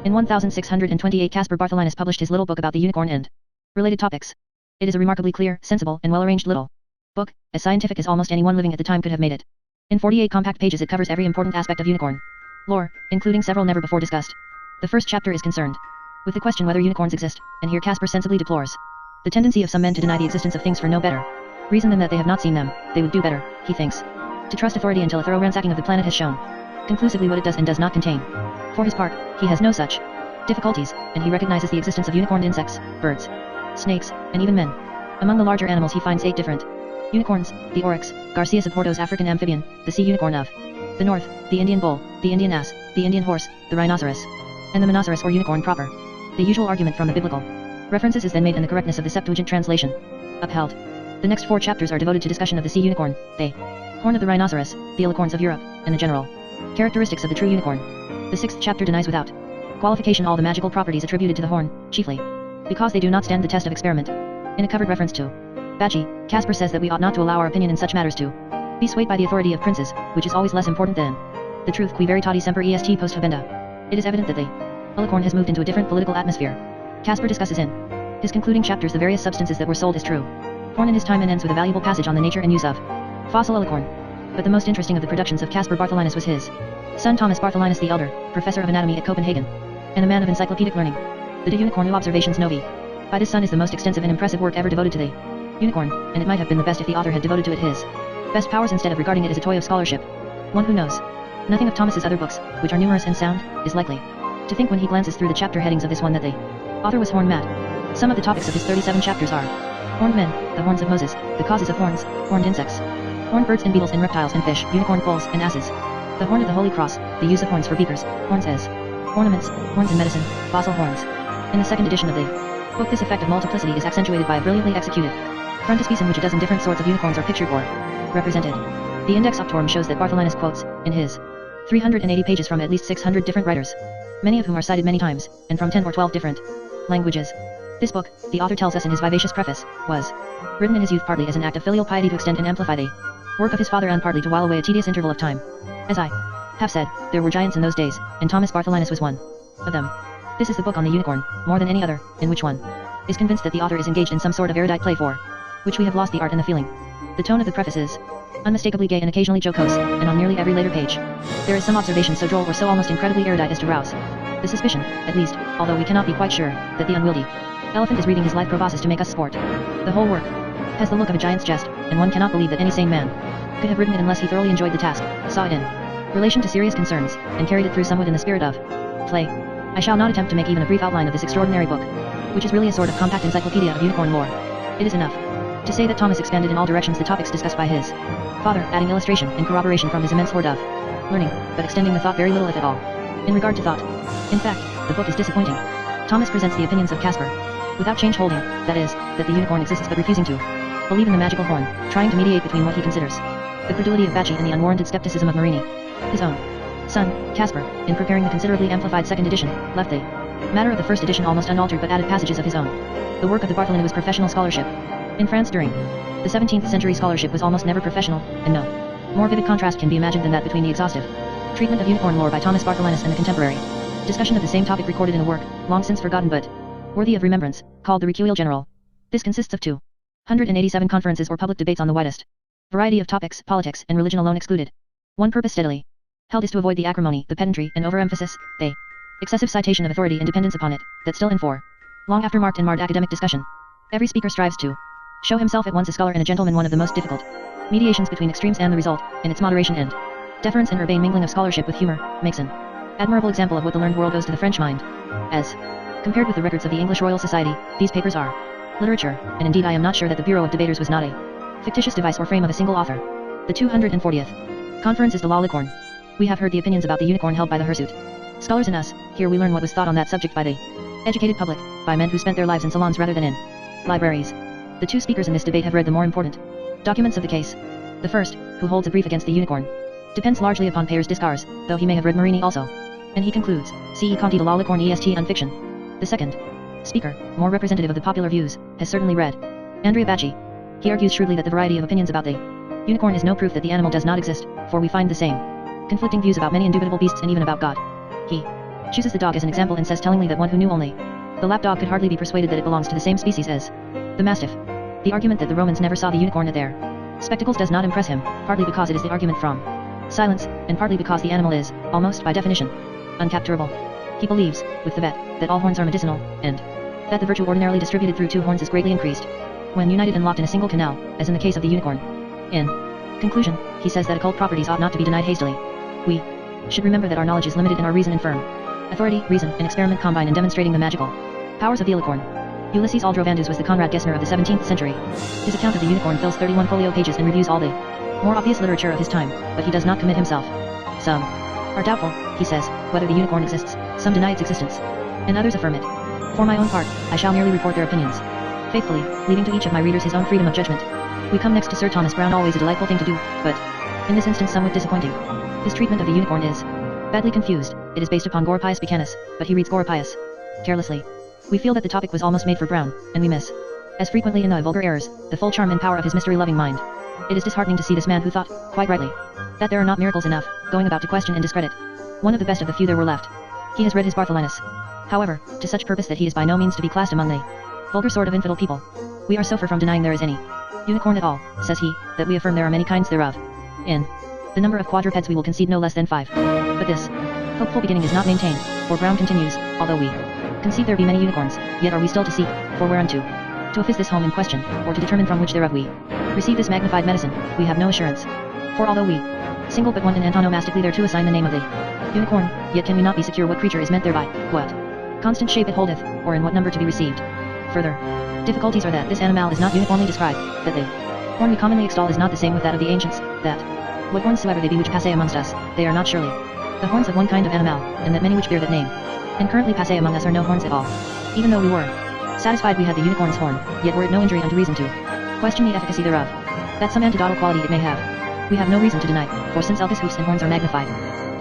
In 1628 Caspar Bartholinus published his little book about the unicorn and related topics. It is a remarkably clear, sensible, and well-arranged little book, as scientific as almost anyone living at the time could have made it. In 48 compact pages it covers every important aspect of unicorn lore, including several never before discussed. The first chapter is concerned with the question whether unicorns exist, and here Caspar sensibly deplores the tendency of some men to deny the existence of things for no better reason than that they have not seen them. They would do better, he thinks, to trust authority until a thorough ransacking of the planet has shown conclusively what it does and does not contain. For his part, he has no such difficulties, and he recognizes the existence of unicorned insects, birds, snakes, and even men. Among the larger animals he finds 8 different unicorns: the oryx, Garcias of Porto's African amphibian, the sea unicorn of the north, the Indian bull, the Indian ass, the Indian horse, the rhinoceros, and the monoceros or unicorn proper. The usual argument from the biblical references is then made and the correctness of the Septuagint translation upheld. The next 4 chapters are devoted to discussion of the sea unicorn, the horn of the rhinoceros, the alicorns of Europe, and the general characteristics of the true unicorn. The 6th chapter denies without qualification all the magical properties attributed to the horn, chiefly because they do not stand the test of experiment. In a covered reference to Baci, Caspar says that we ought not to allow our opinion in such matters to be swayed by the authority of princes, which is always less important than the truth qui veritatis semper est post habenda. It is evident that the alicorn has moved into a different political atmosphere. Caspar discusses in his concluding chapters the various substances that were sold as true horn in his time and ends with a valuable passage on the nature and use of fossil alicorn. But the most interesting of the productions of Caspar Bartholinus was his son Thomas Bartholinus the Elder, professor of anatomy at Copenhagen, and a man of encyclopedic learning. The De Unicornu Observations Novi by this son is the most extensive and impressive work ever devoted to the unicorn, and it might have been the best if the author had devoted to it his best powers instead of regarding it as a toy of scholarship. One who knows nothing of Thomas's other books, which are numerous and sound, is likely to think when he glances through the chapter headings of this one that the author was horn mad. Some of the topics of his 37 chapters are horned men, the horns of Moses, the causes of horns, horned insects, horned birds and beetles and reptiles and fish, unicorn poles and asses, the horn of the Holy Cross, the use of horns for beakers, horns as ornaments, horns in medicine, fossil horns. In the second edition of the book this effect of multiplicity is accentuated by a brilliantly executed frontispiece in which a dozen different sorts of unicorns are pictured or represented. The Index Auctorum shows that Bartholinus quotes, in his 380 pages from at least 600 different writers, many of whom are cited many times, and from 10 or 12 different languages. This book, the author tells us in his vivacious preface, was written in his youth partly as an act of filial piety to extend and amplify the work of his father and partly to while away a tedious interval of time. As I have said, there were giants in those days, and Thomas Bartholinus was one of them. This is the book on the unicorn, more than any other, in which one is convinced that the author is engaged in some sort of erudite play for which we have lost the art and the feeling. The tone of the preface is unmistakably gay and occasionally jocose, and on nearly every later page there is some observation so droll or so almost incredibly erudite as to rouse the suspicion, at least, although we cannot be quite sure, that the unwieldy elephant is reading his life proboscis to make us sport. The whole work has the look of a giant's jest, and one cannot believe that any sane man could have written it unless he thoroughly enjoyed the task, saw it in relation to serious concerns, and carried it through somewhat in the spirit of play. I shall not attempt to make even a brief outline of this extraordinary book, which is really a sort of compact encyclopedia of unicorn lore. It is enough to say that Thomas expanded in all directions the topics discussed by his father, adding illustration and corroboration from his immense hoard of learning, but extending the thought very little if at all. In regard to thought, in fact, the book is disappointing. Thomas presents the opinions of Caspar without change holding, that is, that the unicorn exists but refusing to believe in the magical horn, trying to mediate between what he considers the credulity of Baci and the unwarranted skepticism of Marini. His own son, Caspar, in preparing the considerably amplified second edition, left the Matter of the first edition almost unaltered but added passages of his own. The work of the Bartholini was professional scholarship. In France during the 17th century scholarship was almost never professional, and no more vivid contrast can be imagined than that between the exhaustive treatment of unicorn lore by Thomas Bartholinus and the contemporary discussion of the same topic recorded in a work, long since forgotten but worthy of remembrance, called the Recueil General. This consists of 287 conferences or public debates on the widest variety of topics, politics and religion alone excluded. One purpose steadily held is to avoid the acrimony, the pedantry and overemphasis, the excessive citation of authority and dependence upon it, that still in for long after marked and marred academic discussion. Every speaker strives to show himself at once a scholar and a gentleman. One of the most difficult mediations between extremes, and the result, in its moderation and deference and urbane mingling of scholarship with humor, makes an admirable example of what the learned world owes to the French mind. As compared with the records of the English Royal Society, these papers are literature, and indeed I am not sure that the Bureau of Debaters was not a fictitious device or frame of a single author. The 240th Conference is the Lawlicorn. We have heard the opinions about the unicorn held by the hirsute scholars in us. Here we learn what was thought on that subject by the educated public, by men who spent their lives in salons rather than in libraries. The two speakers in this debate have read the more important documents of the case. The first, who holds a brief against the unicorn, depends largely upon Peyre's Discars, though he may have read Marini also. And he concludes, C.E. Conti de Lawlicorn est un fiction. The second speaker, more representative of the popular views, has certainly read Andrea Bacci. He argues shrewdly that the variety of opinions about the unicorn is no proof that the animal does not exist, for we find the same conflicting views about many indubitable beasts and even about God. He chooses the dog as an example and says tellingly that one who knew only the lapdog could hardly be persuaded that it belongs to the same species as the mastiff. The argument that the Romans never saw the unicorn at their spectacles does not impress him, partly because it is the argument from silence, and partly because the animal is, almost by definition, uncapturable. He believes, with the vet, that all horns are medicinal, and that the virtue ordinarily distributed through two horns is greatly increased when united and locked in a single canal, as in the case of the unicorn. In conclusion, he says that occult properties ought not to be denied hastily. We should remember that our knowledge is limited and our reason infirm. Authority, reason, and experiment combine in demonstrating the magical powers of the unicorn. Ulysses Aldrovandus was the Conrad Gessner of the 17th century. His account of the unicorn fills 31 folio pages and reviews all the more obvious literature of his time, but he does not commit himself. Some are doubtful, he says, whether the unicorn exists, some deny its existence, and others affirm it. For my own part, I shall merely report their opinions faithfully, leaving to each of my readers his own freedom of judgment. We come next to Sir Thomas Browne, always a delightful thing to do, but in this instance somewhat disappointing. His treatment of the unicorn is badly confused. It is based upon Goropius Buchanus, but he reads Goropius carelessly. We feel that the topic was almost made for Browne, and we miss, as frequently in the vulgar errors, the full charm and power of his mystery-loving mind. It is disheartening to see this man who thought, quite rightly, that there are not miracles enough, going about to question and discredit one of the best of the few there were left. He has read his Bartholinus, however, to such purpose that he is by no means to be classed among the vulgar sort of infidel people. We are so far from denying there is any unicorn at all, says he, that we affirm there are many kinds thereof. In the number of quadrupeds we will concede no less than 5. But this hopeful beginning is not maintained, for Browne continues, although we concede there be many unicorns, yet are we still to seek, for whereunto to affix this home in question, or to determine from which thereof we receive this magnified medicine, we have no assurance. For although we single but one and antonomastically thereto assign the name of the unicorn, yet can we not be secure what creature is meant thereby, what constant shape it holdeth, or in what number to be received. Further difficulties are that this animal is not uniformly described, that the horn we commonly extol is not the same with that of the ancients, that what horns soever they be which passe amongst us, they are not surely the horns of one kind of animal, and that many which bear that name, and currently passe among us are no horns at all. Even though we were satisfied we had the unicorn's horn, yet were it no injury unto reason to question the efficacy thereof, that some antidotal quality it may have, we have no reason to deny, for since elpis hoofs and horns are magnified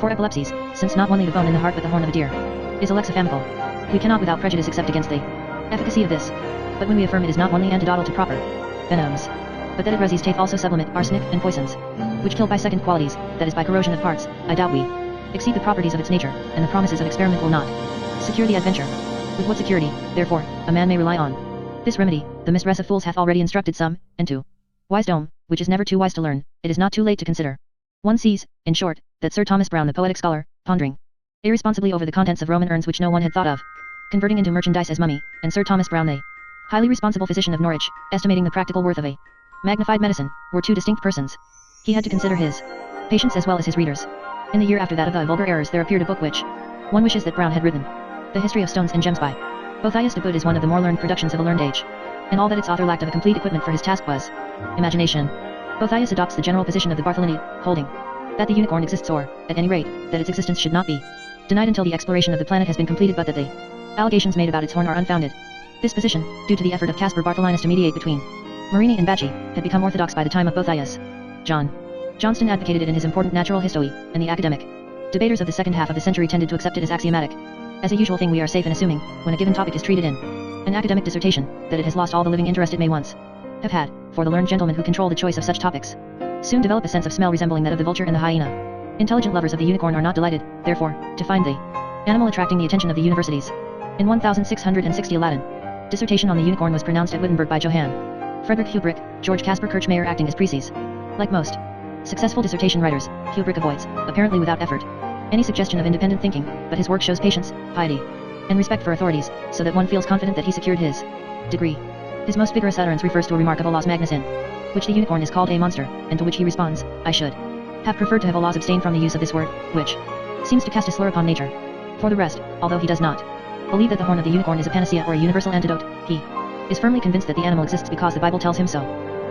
for epilepsies, since not only the bone in the heart but the horn of a deer is alexiphamal, we cannot without prejudice accept against the efficacy of this. But when we affirm it is not only antidotal to proper venoms, but that it reses taith also sublimate arsenic and poisons, which kill by second qualities, that is by corrosion of parts, I doubt we exceed the properties of its nature, and the promises of experiment will not secure the adventure. With what security, therefore, a man may rely on this remedy, the mistress of fools hath already instructed some, and to wisdom, which is never too wise to learn, it is not too late to consider. One sees, in short, that Sir Thomas Browne the poetic scholar, pondering irresponsibly over the contents of Roman urns which no one had thought of converting into merchandise as mummy, and Sir Thomas Browne the highly responsible physician of Norwich, estimating the practical worth of a magnified medicine, were two distinct persons. He had to consider his patients as well as his readers. In the year after that of the vulgar errors there appeared a book which one wishes that Browne had written. The History of Stones and Gems by Boethius de Boot is one of the more learned productions of a learned age, and all that its author lacked of a complete equipment for his task was imagination. Boethius adopts the general position of the Bartholini, holding that the unicorn exists, or, at any rate, that its existence should not be denied until the exploration of the planet has been completed, but that the allegations made about its horn are unfounded. This position, due to the effort of Caspar Bartholinus to mediate between Marini and Bacci, had become orthodox by the time of Boethius. John Johnston advocated it in his important Natural History, and the academic debaters of the second half of the century tended to accept it as axiomatic. As a usual thing, we are safe in assuming, when a given topic is treated in an academic dissertation, that it has lost all the living interest it may once have had, for the learned gentlemen who control the choice of such topics soon develop a sense of smell resembling that of the vulture and the hyena. Intelligent lovers of the unicorn are not delighted, therefore, to find the animal attracting the attention of the universities. In 1660 a Latin dissertation on the unicorn was pronounced at Wittenberg by Johann Friedrich Hubrick, George Caspar Kirchmeier acting as preces. Like most successful dissertation writers, Hubrick avoids, apparently without effort, any suggestion of independent thinking, but his work shows patience, piety, and respect for authorities, so that one feels confident that he secured his degree. His most vigorous utterance refers to a remark of Allah's Magnus in which the unicorn is called a monster, and to which he responds, I should have preferred to have Allah's abstain from the use of this word, which seems to cast a slur upon nature. For the rest, although he does not believe that the horn of the unicorn is a panacea or a universal antidote, he is firmly convinced that the animal exists because the Bible tells him so.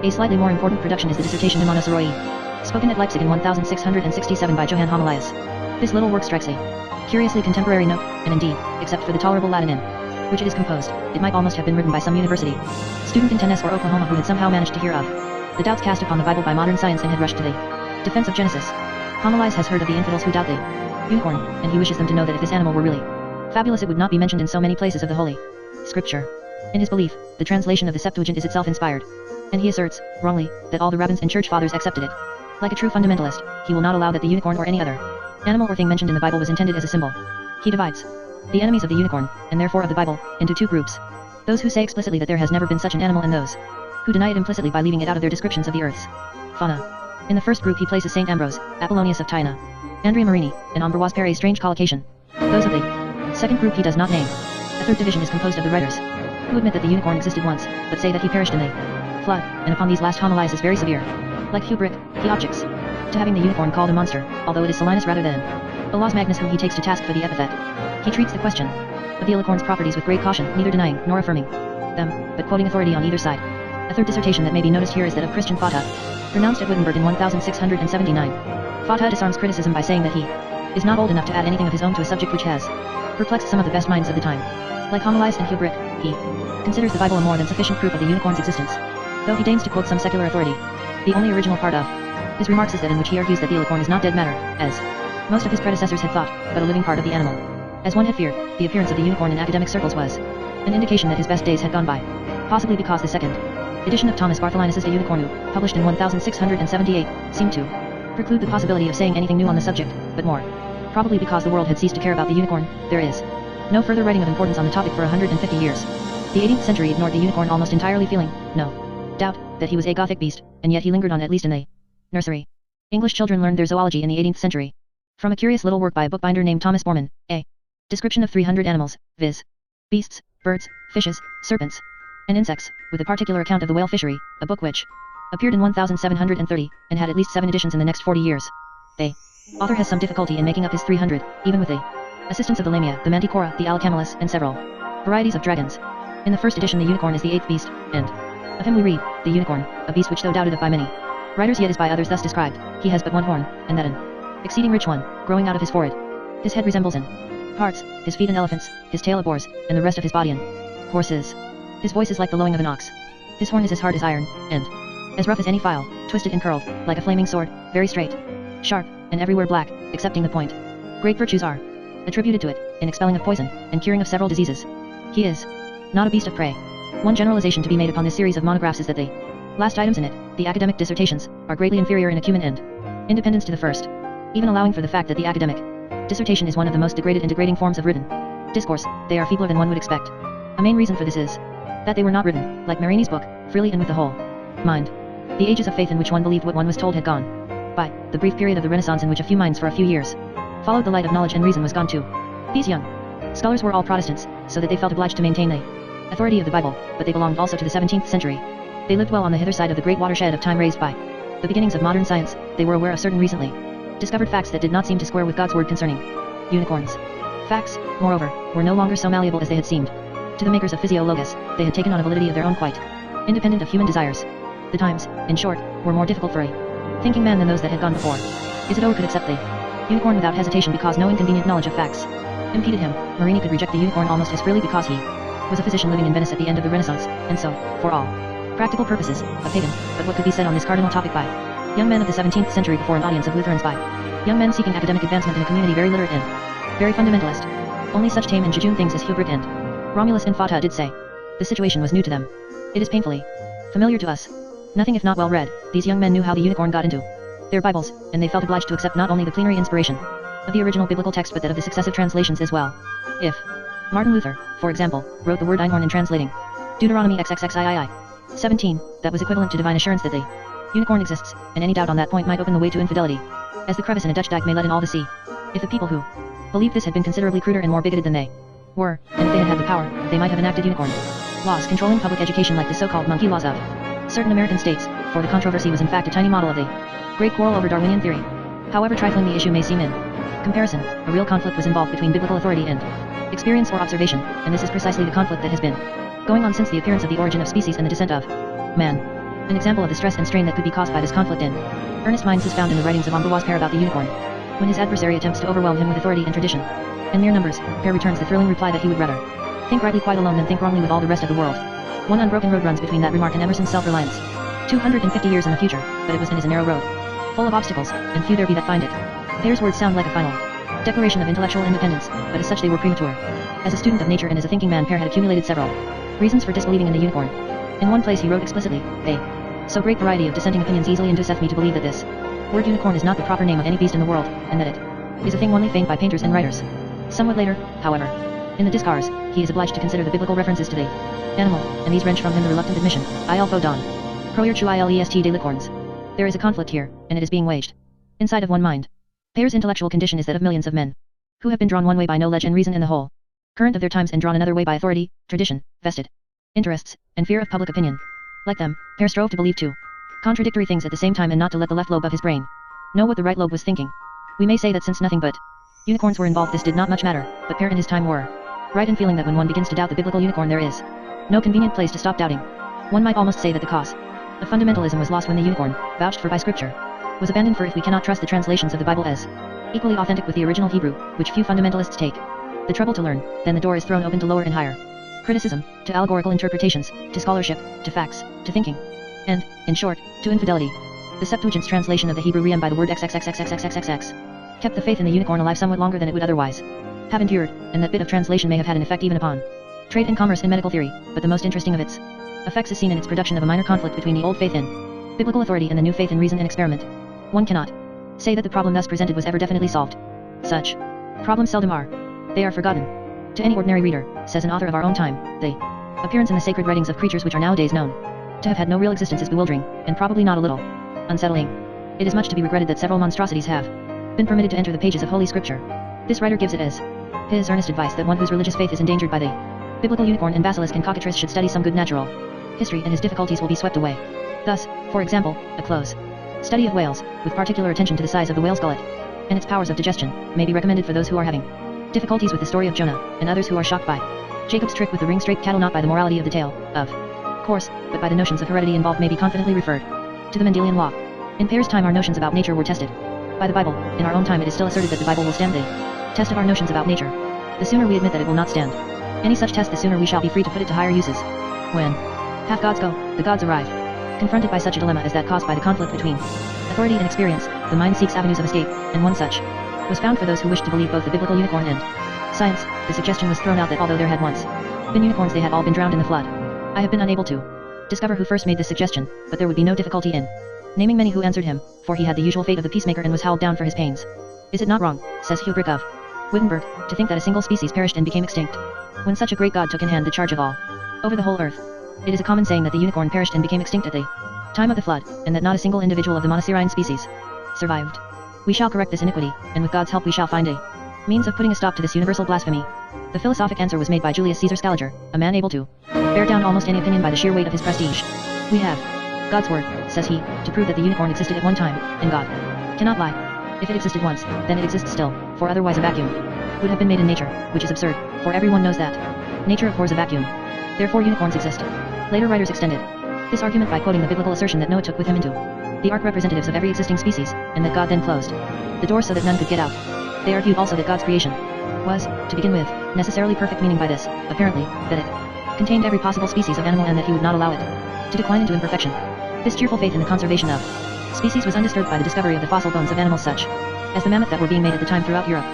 A slightly more important production is the dissertation Demonos Eroi, spoken at Leipzig in 1667 by Johann Homilius. This little work strikes a curiously contemporary note, and indeed, except for the tolerable Latin in which it is composed, it might almost have been written by some university student in Tennessee or Oklahoma who had somehow managed to hear of the doubts cast upon the Bible by modern science and had rushed to the defense of Genesis. Homilius has heard of the infidels who doubt the unicorn, and he wishes them to know that if this animal were really fabulous it would not be mentioned in so many places of the Holy Scripture. In his belief, the translation of the Septuagint is itself inspired, and he asserts, wrongly, that all the rabbins and church fathers accepted it. Like a true fundamentalist, he will not allow that the unicorn or any other animal or thing mentioned in the Bible was intended as a symbol. He divides the enemies of the unicorn, and therefore of the Bible, into two groups. Those who say explicitly that there has never been such an animal and those who deny it implicitly by leaving it out of their descriptions of the earth's fauna. In the first group he places St. Ambrose, Apollonius of Tyana, Andrea Marini, and Ambroise Paré strange collocation. Those of the second group he does not name. A third division is composed of the writers who admit that the unicorn existed once, but say that he perished in the flood, and upon these last Homilius is very severe. Like Hubrick, he objects to having the unicorn called a monster, although it is Solinus rather than Allah's Magnus whom he takes to task for the epithet. He treats the question of the unicorn's properties with great caution, neither denying nor affirming them, but quoting authority on either side. A third dissertation that may be noticed here is that of Christian Fatah, pronounced at Wittenberg in 1679. Fatah disarms criticism by saying that he is not old enough to add anything of his own to a subject which has perplexed some of the best minds of the time. Like Homilius and Hubrick, he considers the Bible a more than sufficient proof of the unicorn's existence, though he deigns to quote some secular authority. The only original part of his remarks is that in which he argues that the unicorn is not dead matter, as most of his predecessors had thought, but a living part of the animal. As one had feared, the appearance of the unicorn in academic circles was an indication that his best days had gone by, possibly because the second edition of Thomas Bartholinus's De Unicornu, published in 1678, seemed to preclude the possibility of saying anything new on the subject, but more probably because the world had ceased to care about the unicorn. There is no further writing of importance on the topic for 150 years. The 18th century ignored the unicorn almost entirely, feeling no doubt that he was a Gothic beast, and yet he lingered on at least in the nursery. English children learned their zoology in the 18th century from a curious little work by a bookbinder named Thomas Borman, a description of 300 animals, viz. beasts, birds, fishes, serpents, and insects, with a particular account of the whale fishery, a book which appeared in 1730, and had at least 7 editions in the next 40 years. The author has some difficulty in making up his 300, even with the assistance of the lamia, the manticora, the alcamelus, and several varieties of dragons. In the first edition the unicorn is the 8th beast, and of him we read, the unicorn, a beast which though doubted of by many writers yet is by others thus described, he has but one horn, and that an exceeding rich one, growing out of his forehead. His head resembles an parts, his feet an elephant's, his tail a boar's, and the rest of his body an horse's. His voice is like the lowing of an ox. His horn is as hard as iron, and as rough as any file, twisted and curled, like a flaming sword, very straight, sharp, and everywhere black, excepting the point. Great virtues are attributed to it, in expelling of poison, and curing of several diseases. He is not a beast of prey. One generalization to be made upon this series of monographs is that the last items in it, the academic dissertations, are greatly inferior in acumen and independence to the first. Even allowing for the fact that the academic dissertation is one of the most degraded and degrading forms of written discourse, they are feebler than one would expect. A main reason for this is that they were not written, like Marini's book, freely and with the whole mind. The ages of faith in which one believed what one was told had gone by. The brief period of the Renaissance in which a few minds for a few years followed the light of knowledge and reason was gone too. These young scholars were all Protestants, so that they felt obliged to maintain the authority of the Bible, but they belonged also to the 17th century. They lived well on the hither side of the great watershed of time raised by the beginnings of modern science. They were aware of certain recently discovered facts that did not seem to square with God's word concerning unicorns. Facts, moreover, were no longer so malleable as they had seemed to the makers of Physiologus. They had taken on a validity of their own quite independent of human desires. The times, in short, were more difficult for a thinking man than those that had gone before. Isidore could accept the unicorn without hesitation because no inconvenient knowledge of facts impeded him. Marini could reject the unicorn almost as freely because he was a physician living in Venice at the end of the Renaissance, and so, for all practical purposes, a pagan. But what could be said on this cardinal topic by young men of the 17th century before an audience of Lutherans, by young men seeking academic advancement in a community very literate and very fundamentalist? Only such tame and jejune things as Hubert and Romulus and Fata did say. The situation was new to them. It is painfully familiar to us. Nothing if not well read, these young men knew how the unicorn got into their Bibles, and they felt obliged to accept not only the plenary inspiration of the original biblical text but that of the successive translations as well. If Martin Luther, for example, wrote the word einhorn in translating Deuteronomy XXXIII 17, that was equivalent to divine assurance that the unicorn exists, and any doubt on that point might open the way to infidelity, as the crevice in a Dutch dike may let in all the sea. If the people who believed this had been considerably cruder and more bigoted than they were, and if they had had the power, they might have enacted unicorn laws controlling public education like the so-called monkey laws of certain American states, for the controversy was in fact a tiny model of the great quarrel over Darwinian theory. However trifling the issue may seem in comparison, a real conflict was involved between biblical authority and experience or observation, and this is precisely the conflict that has been going on since the appearance of the origin of species and the descent of man. An example of the stress and strain that could be caused by this conflict in earnest minds is found in the writings of Ambroise Paré about the unicorn. When his adversary attempts to overwhelm him with authority and tradition and mere numbers, Paré returns the thrilling reply that he would rather think rightly quite alone than think wrongly with all the rest of the world. One unbroken road runs between that remark and Emerson's self-reliance. 250 years in the future, but it was and is a narrow road, full of obstacles, and few there be that find it. Paré's words sound like a final declaration of intellectual independence, but as such they were premature. As a student of nature and as a thinking man, Paré had accumulated several reasons for disbelieving in the unicorn. In one place he wrote explicitly, "A so great variety of dissenting opinions easily induceth me to believe that this word unicorn is not the proper name of any beast in the world, and that it is a thing only feigned by painters and writers." Somewhat later, however, in the Discours, he is obliged to consider the biblical references to the animal, and these wrench from him the reluctant admission, "Il faut don croire tu ilest des licornes." There is a conflict here, and it is being waged inside of one mind. Paré's intellectual condition is that of millions of men, who have been drawn one way by knowledge and reason in the whole current of their times and drawn another way by authority, tradition, vested interests, and fear of public opinion. Like them, Paré strove to believe two contradictory things at the same time and not to let the left lobe of his brain know what the right lobe was thinking. We may say that since nothing but unicorns were involved this did not much matter, but Paré in his time were right in feeling that when one begins to doubt the biblical unicorn there is no convenient place to stop doubting. One might almost say that the cause of fundamentalism was lost when the unicorn, vouched for by scripture, was abandoned, for if we cannot trust the translations of the Bible as equally authentic with the original Hebrew, which few fundamentalists take the trouble to learn, then the door is thrown open to lower and higher criticism, to allegorical interpretations, to scholarship, to facts, to thinking, and, in short, to infidelity. The Septuagint's translation of the Hebrew Riem by the word XXXXXXXX kept the faith in the unicorn alive somewhat longer than it would otherwise have endured, and that bit of translation may have had an effect even upon trade and commerce and medical theory, but the most interesting of its effects is seen in its production of a minor conflict between the old faith in biblical authority and the new faith in reason and experiment. One cannot say that the problem thus presented was ever definitely solved. Such problems seldom are. They are forgotten. To any ordinary reader, says an author of our own time, the appearance in the sacred writings of creatures which are nowadays known to have had no real existence is bewildering, and probably not a little unsettling. It is much to be regretted that several monstrosities have been permitted to enter the pages of Holy Scripture. This writer gives it as his earnest advice that one whose religious faith is endangered by the biblical unicorn and basilisk and cockatrice should study some good natural history, and his difficulties will be swept away. Thus, for example, a close study of whales, with particular attention to the size of the whale's gullet and its powers of digestion, may be recommended for those who are having difficulties with the story of Jonah, and others who are shocked by Jacob's trick with the ring-straight cattle, not by the morality of the tale, of course, but by the notions of heredity involved, may be confidently referred to the Mendelian law. In Paré's time our notions about nature were tested by the Bible. In our own time it is still asserted that the Bible will stand the test of our notions about nature. The sooner we admit that it will not stand any such test, the sooner we shall be free to put it to higher uses. When half gods go, the gods arrive. Confronted by such a dilemma as that caused by the conflict between authority and experience, the mind seeks avenues of escape, and one such was found for those who wished to believe both the biblical unicorn and science. The suggestion was thrown out that although there had once been unicorns, they had all been drowned in the flood. I have been unable to discover who first made this suggestion, but there would be no difficulty in naming many who answered him, for he had the usual fate of the peacemaker and was howled down for his pains. Is it not wrong, says Hubrick of Wittenberg, to think that a single species perished and became extinct, when such a great God took in hand the charge of all over the whole earth? It is a common saying that the unicorn perished and became extinct at the time of the flood, and that not a single individual of the monocerine species survived. We shall correct this iniquity, and with God's help we shall find a means of putting a stop to this universal blasphemy. The philosophic answer was made by Julius Caesar Scaliger, a man able to bear down almost any opinion by the sheer weight of his prestige. We have God's word, says he, to prove that the unicorn existed at one time, and God cannot lie. If it existed once, then it exists still, for otherwise a vacuum would have been made in nature, which is absurd, for everyone knows that nature abhors a vacuum. Therefore unicorns exist. Later writers extended this argument by quoting the biblical assertion that Noah took with him into the ark representatives of every existing species, and that God then closed the door so that none could get out. They argued also that God's creation was, to begin with, necessarily perfect, meaning by this, apparently, that it contained every possible species of animal and that he would not allow it to decline into imperfection. This cheerful faith in the conservation of species was undisturbed by the discovery of the fossil bones of animals such as the mammoth that were being made at the time throughout Europe.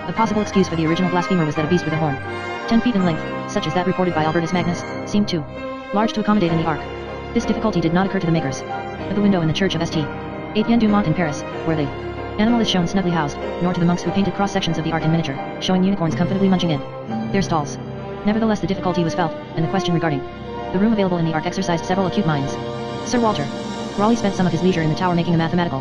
A possible excuse for the original blasphemer was that a beast with a horn, 10 feet in length, such as that reported by Albertus Magnus, seemed too large to accommodate in the ark. This difficulty did not occur to the makers of the window in the church of St. Etienne du Mont in Paris, where the animal is shown snugly housed, nor to the monks who painted cross-sections of the ark in miniature, showing unicorns comfortably munching in their stalls. Nevertheless, the difficulty was felt, and the question regarding the room available in the ark exercised several acute minds. Sir Walter Raleigh spent some of his leisure in the tower making a mathematical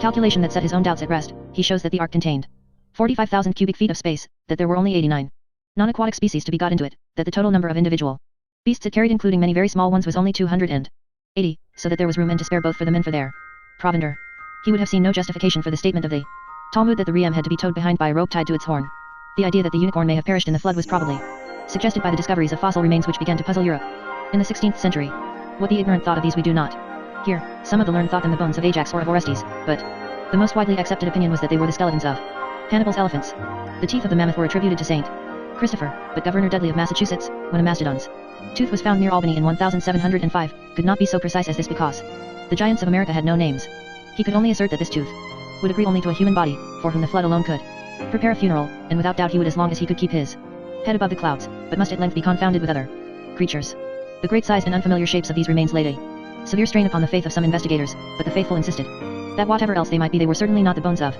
calculation that set his own doubts at rest. He shows that the ark contained 45,000 cubic feet of space, that there were only 89 non-aquatic species to be got into it, that the total number of individual beasts it carried including many very small ones was only 280, so that there was room and to spare both for them and for their provender. He would have seen no justification for the statement of the Talmud that the Reem had to be towed behind by a rope tied to its horn. The idea that the unicorn may have perished in the flood was probably suggested by the discoveries of fossil remains which began to puzzle Europe in the 16th century. What the ignorant thought of these we do not hear. Some of the learned thought them the bones of Ajax or of Orestes, but the most widely accepted opinion was that they were the skeletons of Hannibal's elephants. The teeth of the mammoth were attributed to St. Christopher, but Governor Dudley of Massachusetts, when a mastodon's tooth was found near Albany in 1705, could not be so precise as this because the giants of America had no names. He could only assert that this tooth would agree only to a human body, for whom the flood alone could prepare a funeral, and without doubt he would as long as he could keep his head above the clouds, but must at length be confounded with other creatures. The great size and unfamiliar shapes of these remains laid a severe strain upon the faith of some investigators, but the faithful insisted that whatever else they might be they were certainly not the bones of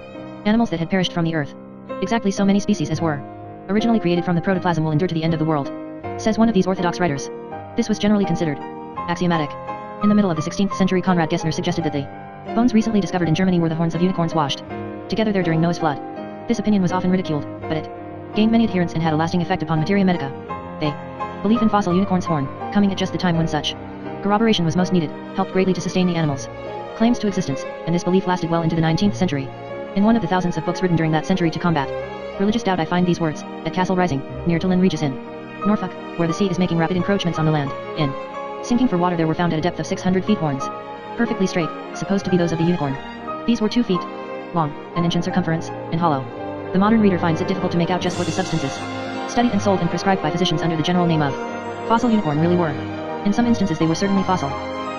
animals that had perished from the earth. Exactly so many species as were originally created from the protoplasm will endure to the end of the world, says one of these orthodox writers. This was generally considered axiomatic. In the middle of the 16th century Conrad Gessner suggested that the bones recently discovered in Germany were the horns of unicorns washed together there during Noah's flood. This opinion was often ridiculed, but it gained many adherents and had a lasting effect upon materia medica. They belief in fossil unicorn's horn, coming at just the time when such corroboration was most needed, helped greatly to sustain the animal's claims to existence, and this belief lasted well into the 19th century. In one of the thousands of books written during that century to combat religious doubt I find these words: at Castle Rising, near to Lynn Regis in Norfolk, where the sea is making rapid encroachments on the land, in sinking for water there were found at a depth of 600 feet horns, perfectly straight, supposed to be those of the unicorn. These were 2 feet long, an inch in circumference, and hollow. The modern reader finds it difficult to make out just what the substances studied and sold and prescribed by physicians under the general name of fossil unicorn really were. In some instances they were certainly fossil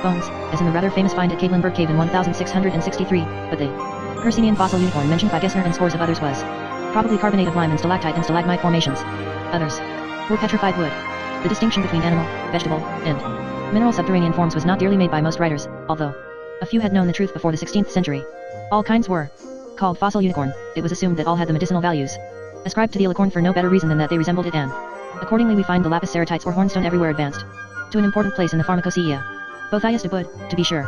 bones, as in the rather famous find at Cadelinburg Cave in 1663, but the Hercynian fossil unicorn mentioned by Gessner and scores of others was probably carbonate of lime and stalactite and stalagmite formations. Others were petrified wood. The distinction between animal, vegetable, and mineral subterranean forms was not dearly made by most writers, although a few had known the truth before the 16th century. All kinds were called fossil unicorn. It was assumed that all had the medicinal values ascribed to the alicorn for no better reason than that they resembled it, and accordingly we find the lapis ceratites or hornstone everywhere advanced to an important place in the pharmacopoeia. Boethius de Bood, to be sure,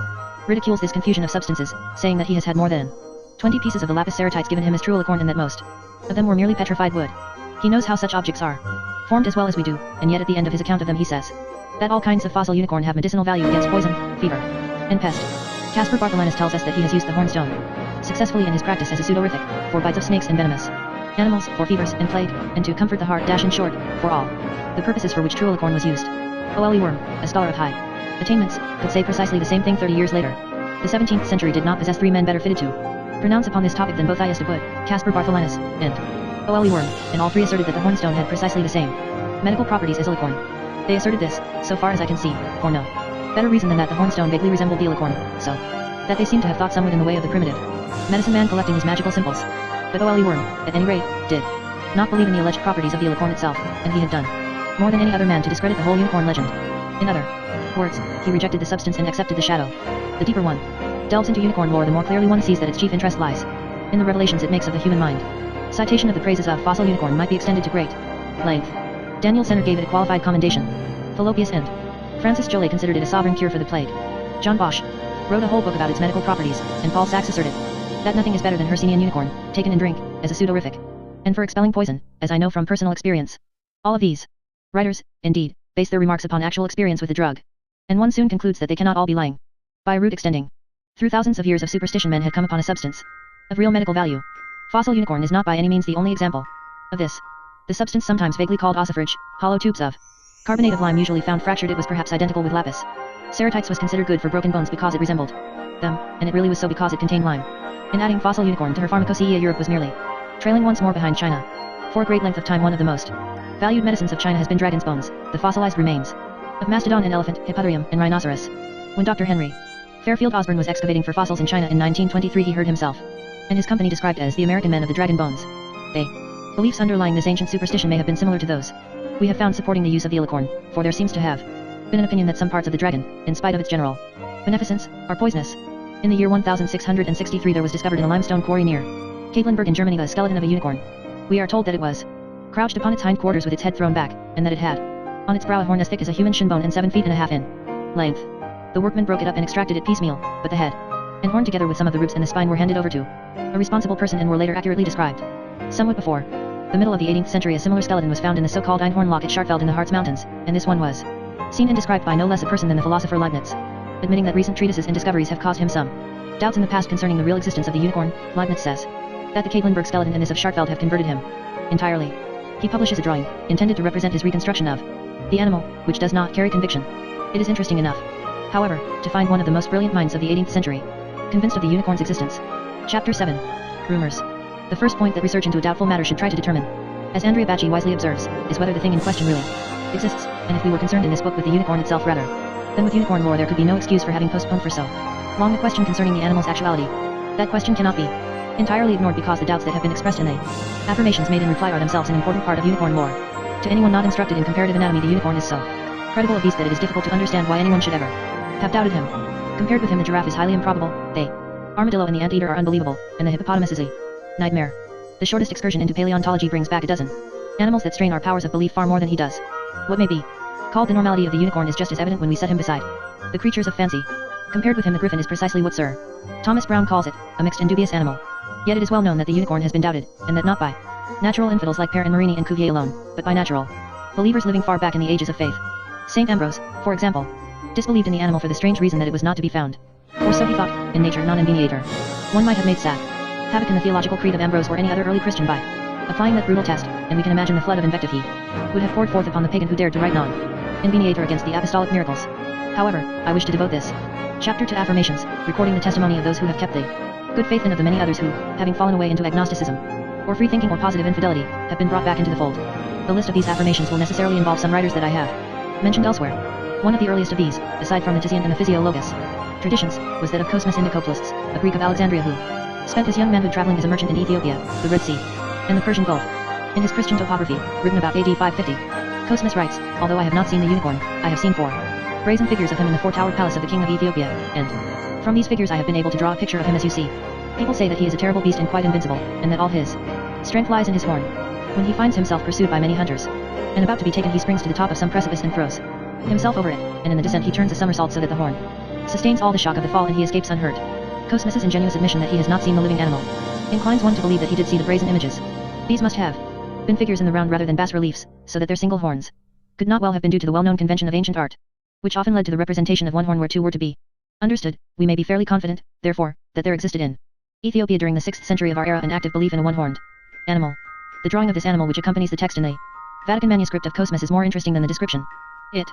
ridicules this confusion of substances, saying that he has had more than 20 pieces of the lapis ceratites given him as true alicorn and that most of them were merely petrified wood. He knows how such objects are formed as well as we do, and yet at the end of his account of them he says that all kinds of fossil unicorn have medicinal value against poison, fever, and pest. Caspar Bartholinus tells us that he has used the hornstone successfully in his practice as a pseudorific, for bites of snakes and venomous animals, for fevers and plague, and to comfort the heart. In short, for all the purposes for which true alicorn was used. O.L.E. Worm, a scholar of high attainments, could say precisely the same thing 30 years later. The 17th century did not possess 3 men better fitted to pronounce upon this topic than Boethius de Bood, Caspar Bartholinus, and O.L.E. Worm, and all 3 asserted that the hornstone had precisely the same medical properties as alicorn. They asserted this, so far as I can see, for no better reason than that the hornstone vaguely resembled the alicorn, so that they seem to have thought somewhat in the way of the primitive medicine man collecting his magical symbols. But O.L.E. Worm, at any rate, did not believe in the alleged properties of the alicorn itself, and he had done more than any other man to discredit the whole unicorn legend. In other words, he rejected the substance and accepted the shadow. The deeper one delves into unicorn lore, the more clearly one sees that its chief interest lies in the revelations it makes of the human mind. Citation of the praises of fossil unicorn might be extended to great length. Daniel Senner gave it a qualified commendation. Fallopius and Francis Joly considered it a sovereign cure for the plague. John Bosch wrote a whole book about its medical properties, and Paul Sachs asserted that nothing is better than Hercynian unicorn, taken in drink, as a pseudorific, and for expelling poison, as I know from personal experience. All of these writers, indeed, base their remarks upon actual experience with the drug, and one soon concludes that they cannot all be lying. By a route extending through thousands of years of superstition, men had come upon a substance of real medical value. Fossil unicorn is not by any means the only example of this. The substance sometimes vaguely called ossifrage, hollow tubes of carbonate of lime usually found fractured, it was perhaps identical with lapis ceratites, was considered good for broken bones because it resembled them, and it really was so because it contained lime. In adding fossil unicorn to her pharmacopoeia, Europe was merely trailing once more behind China. For a great length of time one of the most valued medicines of China has been dragon's bones, the fossilized remains of mastodon and elephant, hippodrium, and rhinoceros. When Dr. Henry Fairfield Osborn was excavating for fossils in China in 1923, he heard himself and his company described as the American men of the dragon bones. They Beliefs underlying this ancient superstition may have been similar to those we have found supporting the use of the alicorn, for there seems to have been an opinion that some parts of the dragon, in spite of its general beneficence, are poisonous. In the year 1663 there was discovered in a limestone quarry near Katlenburg in Germany a skeleton of a unicorn. We are told that it was crouched upon its hindquarters with its head thrown back, and that it had on its brow a horn as thick as a human shin bone and 7.5 feet in length. The workmen broke it up and extracted it piecemeal, but the head and horn together with some of the ribs and the spine were handed over to a responsible person and were later accurately described. Somewhat before the middle of the 18th century a similar skeleton was found in the so-called Einhorn Loch at Scharfeld in the Harz Mountains, and this one was seen and described by no less a person than the philosopher Leibniz. Admitting that recent treatises and discoveries have caused him some doubts in the past concerning the real existence of the unicorn, Leibniz says that the Katlenburg skeleton and this of Scharfeld have converted him entirely. He publishes a drawing, intended to represent his reconstruction of the animal, which does not carry conviction. It is interesting enough, however, to find one of the most brilliant minds of the 18th century convinced of the unicorn's existence. Chapter 7. Rumors. The first point that research into a doubtful matter should try to determine, as Andrea Bacci wisely observes, is whether the thing in question really exists, and if we were concerned in this book with the unicorn itself rather than with unicorn lore there could be no excuse for having postponed for so long the question concerning the animal's actuality. That question cannot be entirely ignored because the doubts that have been expressed in the affirmations made in reply are themselves an important part of unicorn lore. To anyone not instructed in comparative anatomy the unicorn is so credible a beast that it is difficult to understand why anyone should ever have doubted him. Compared with him the giraffe is highly improbable, the armadillo and the anteater are unbelievable, and the hippopotamus is a nightmare. The shortest excursion into paleontology brings back a dozen animals that strain our powers of belief far more than he does. What may be called the normality of the unicorn is just as evident when we set him beside the creatures of fancy. Compared with him the griffin is precisely what Sir Thomas Brown calls it, a mixed and dubious animal. Yet it is well known that the unicorn has been doubted, and that not by natural infidels like Pere and Marini and Cuvier alone, but by natural believers living far back in the ages of faith. Saint Ambrose, for example, disbelieved in the animal for the strange reason that it was not to be found. Or so he thought, in nature non inveniator. One might have made sad havoc in the theological creed of Ambrose or any other early Christian by applying that brutal test, and we can imagine the flood of invective he would have poured forth upon the pagan who dared to write non inveniator against the apostolic miracles. However, I wish to devote this chapter to affirmations, recording the testimony of those who have kept the good faith and of the many others who, having fallen away into agnosticism, or free thinking or positive infidelity, have been brought back into the fold. The list of these affirmations will necessarily involve some writers that I have mentioned elsewhere. One of the earliest of these, aside from the Tisian and the Physiologus traditions, was that of Cosmas Indicopoulos, a Greek of Alexandria who spent his young manhood traveling as a merchant in Ethiopia, the Red Sea, and the Persian Gulf. In his Christian topography, written about AD 550, Cosmas writes, although I have not seen the unicorn, I have seen 4 brazen figures of him in the 4-towered palace of the king of Ethiopia, and from these figures I have been able to draw a picture of him as you see. People say that he is a terrible beast and quite invincible, and that all his strength lies in his horn. When he finds himself pursued by many hunters, and about to be taken he springs to the top of some precipice and throws himself over it, and in the descent he turns a somersault so that the horn sustains all the shock of the fall and he escapes unhurt. Cosmas's ingenuous admission that he has not seen the living animal inclines one to believe that he did see the brazen images. These must have been figures in the round rather than bas-reliefs, so that their single horns could not well have been due to the well-known convention of ancient art, which often led to the representation of one horn where 2 were to be understood. We may be fairly confident, therefore, that there existed in Ethiopia during the 6th century of our era an active belief in a one-horned animal. The drawing of this animal which accompanies the text in the Vatican manuscript of Cosmas is more interesting than the description. It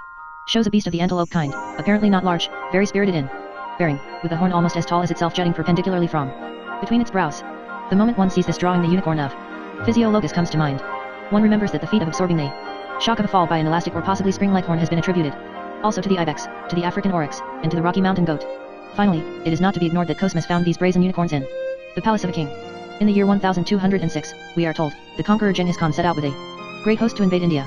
shows a beast of the antelope kind, apparently not large, very spirited in bearing, with a horn almost as tall as itself jutting perpendicularly from between its brows. The moment one sees this drawing the unicorn of Physiologus comes to mind. One remembers that the feat of absorbing the shock of a fall by an elastic or possibly spring-like horn has been attributed also to the ibex, to the African oryx, and to the Rocky Mountain goat. Finally, it is not to be ignored that Cosmas found these brazen unicorns in the palace of a king. In the year 1206, we are told, the conqueror Genghis Khan set out with a great host to invade India.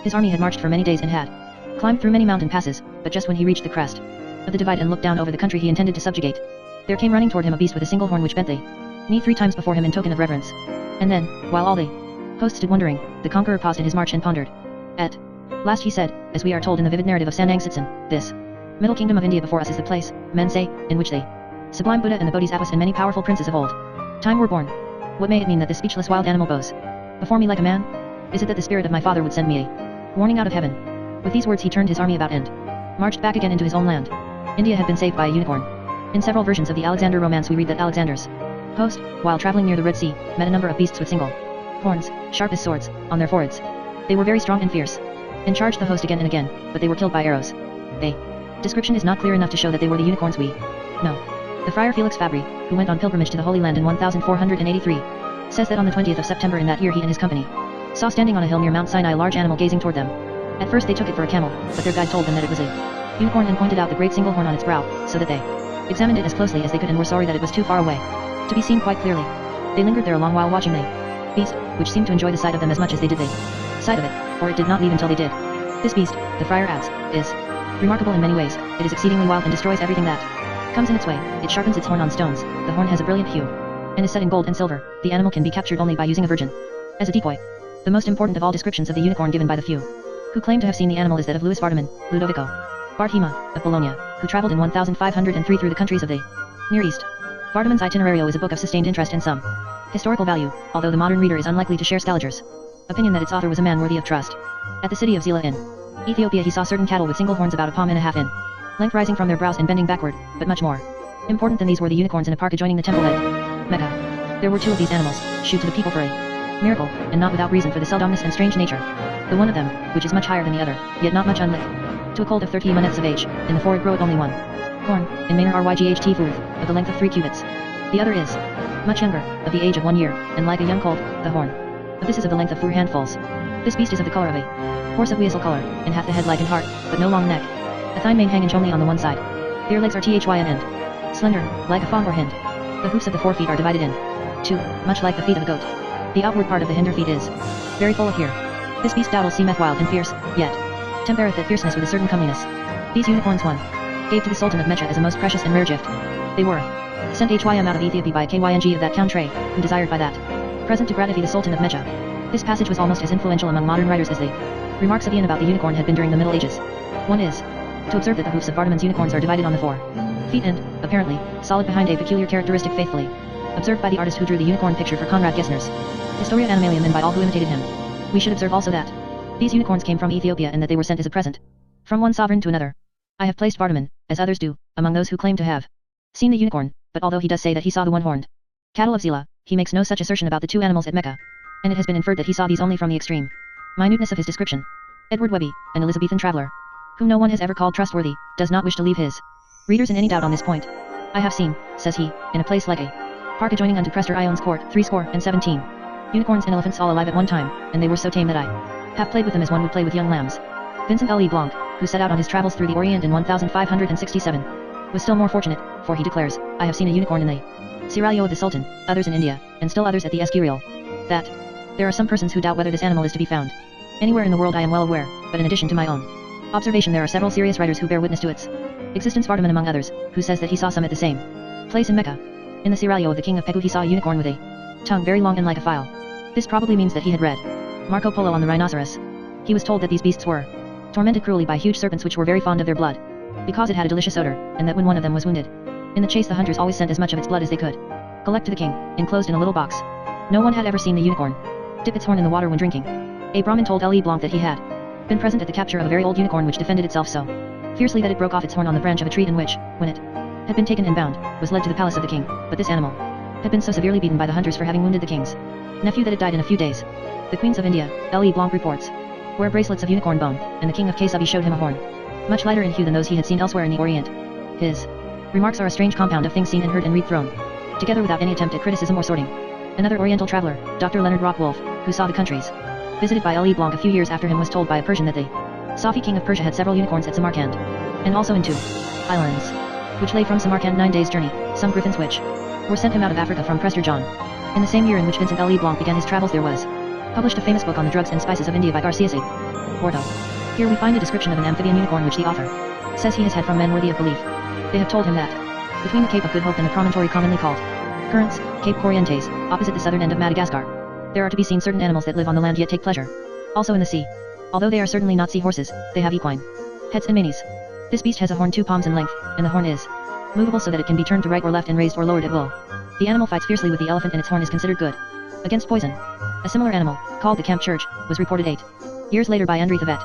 His army had marched for many days and had climbed through many mountain passes, but just when he reached the crest of the divide and looked down over the country he intended to subjugate, there came running toward him a beast with a single horn which bent the knee 3 times before him in token of reverence. And then, while all the host stood wondering, the conqueror paused in his march and pondered. At last he said, as we are told in the vivid narrative of Sanang Sitsin, this middle kingdom of India before us is the place, men say, in which the sublime Buddha and the Bodhisattvas and many powerful princes of old time were born. What may it mean that this speechless wild animal bows before me like a man? Is it that the spirit of my father would send me a warning out of heaven? With these words he turned his army about and marched back again into his own land. India had been saved by a unicorn. In several versions of the Alexander romance we read that Alexander's host, while traveling near the Red Sea, met a number of beasts with single horns, sharp as swords, on their foreheads. They were very strong and fierce, and charged the host again and again, but they were killed by arrows. The description is not clear enough to show that they were the unicorns we know. The friar Felix Fabry, who went on pilgrimage to the Holy Land in 1483, says that on the 20th of September in that year he and his company saw standing on a hill near Mount Sinai a large animal gazing toward them. At first they took it for a camel, but their guide told them that it was a unicorn and pointed out the great single horn on its brow, so that they examined it as closely as they could and were sorry that it was too far away to be seen quite clearly. They lingered there a long while watching the beast, which seemed to enjoy the sight of them as much as they did sight of it, for it did not leave until they did. This beast, the friar adds, is remarkable in many ways. It is exceedingly wild and destroys everything that comes in its way. It sharpens its horn on stones. The horn has a brilliant hue and is set in gold and silver. The animal can be captured only by using a virgin as a decoy. The most important of all descriptions of the unicorn given by the few who claim to have seen the animal is that of Louis Vardaman, Ludovico Barthema, of Bologna, who traveled in 1503 through the countries of the Near East. Vardaman's Itinerario is a book of sustained interest and some historical value, although the modern reader is unlikely to share Scaliger's opinion that its author was a man worthy of trust. At the city of Zila in Ethiopia he saw certain cattle with single horns about a palm and a half in length rising from their brows and bending backward, but much more important than these were the unicorns in a park adjoining the temple at Mecca. There were two of these animals, shewed to the people for a miracle, and not without reason for the seldomness and strange nature. The one of them, which is much higher than the other, yet not much unlike to a colt of 30 months of age, in the forehead groweth only one horn, in manner ryght forth, of the length of 3 cubits. The other is much younger, of the age of 1 year, and like a young colt, the horn of this is of the length of 4 handfuls. This beast is of the color of a horse of weasel color, and hath the head like an hart, but no long neck. A thigh main hanging only on the one side. Their legs are thyn end, slender, like a fawn or hind. The hoofs of the 4 feet are divided in 2, much like the feet of a goat. The outward part of the hinder feet is very full of hair. This beast doubtless seemeth wild and fierce, yet tempereth that fierceness with a certain comeliness. These unicorns one gave to the Sultan of Mecha as a most precious and rare gift. They were sent Hym out of Ethiopia by Kyng of that country, who desired by that present to gratify the Sultan of Mecha. This passage was almost as influential among modern writers as the remarks of Ian about the unicorn had been during the Middle Ages. One is to observe that the hoofs of Vardaman's unicorns are divided on the 4 feet and, apparently, solid behind a peculiar characteristic faithfully observed by the artist who drew the unicorn picture for Conrad Gessner's Historia Animalium and by all who imitated him. We should observe also that these unicorns came from Ethiopia and that they were sent as a present from one sovereign to another. I have placed Vardaman, as others do, among those who claim to have seen the unicorn, but although he does say that he saw the one-horned cattle of Zila, he makes no such assertion about the 2 animals at Mecca, and it has been inferred that he saw these only from the extreme minuteness of his description. Edward Webby, an Elizabethan traveller, whom no one has ever called trustworthy, does not wish to leave his readers in any doubt on this point. I have seen, says he, in a place like a park adjoining unto Prester Ion's court, 17 unicorns and elephants all alive at one time, and they were so tame that I have played with them as one would play with young lambs. Vincent L. E. Blanc, who set out on his travels through the Orient in 1567, was still more fortunate, for he declares, I have seen a unicorn in the Seraglio of the Sultan, others in India, and still others at the Escurial. That there are some persons who doubt whether this animal is to be found anywhere in the world I am well aware, but in addition to my own observation there are several serious writers who bear witness to its existence. Vardaman among others, who says that he saw some at the same place in Mecca. In the Seraglio of the king of Pegu he saw a unicorn with a tongue very long and like a file. This probably means that he had read Marco Polo on the rhinoceros. He was told that these beasts were tormented cruelly by huge serpents which were very fond of their blood, because it had a delicious odor, and that when one of them was wounded in the chase the hunters always sent as much of its blood as they could collect to the king, enclosed in a little box. No one had ever seen the unicorn dip its horn in the water when drinking. A Brahmin told L. E. Blanc that he had been present at the capture of a very old unicorn which defended itself so fiercely that it broke off its horn on the branch of a tree and which, when it had been taken and bound, was led to the palace of the king, but this animal had been so severely beaten by the hunters for having wounded the king's nephew that it died in a few days. The queens of India, L. E. Blanc reports, wear bracelets of unicorn bone, and the king of Kesabi showed him a horn much lighter in hue than those he had seen elsewhere in the Orient. His remarks are a strange compound of things seen and heard and read thrown together without any attempt at criticism or sorting. Another Oriental traveller, Dr. Leonard Rockwolf, who saw the countries visited by L. E. Blanc a few years after him, was told by a Persian that the Safi king of Persia had several unicorns at Samarkand, and also in 2 islands, which lay from Samarkand 9 days' journey, some griffins which were sent him out of Africa from Prester John. In the same year in which Vincent L. E. Blanc began his travels there was published a famous book on the drugs and spices of India by Garcia C. Porto. Here we find a description of an amphibian unicorn which the author says he has had from men worthy of belief. They have told him that between the Cape of Good Hope and the promontory commonly called Currents, Cape Corrientes, opposite the southern end of Madagascar, there are to be seen certain animals that live on the land yet take pleasure also in the sea. Although they are certainly not sea horses, they have equine heads and manes. This beast has a horn 2 palms in length, and the horn is movable so that it can be turned to right or left and raised or lowered at will. The animal fights fiercely with the elephant and its horn is considered good against poison. A similar animal, called the Camp Church, was reported 8 years later by André Thevet.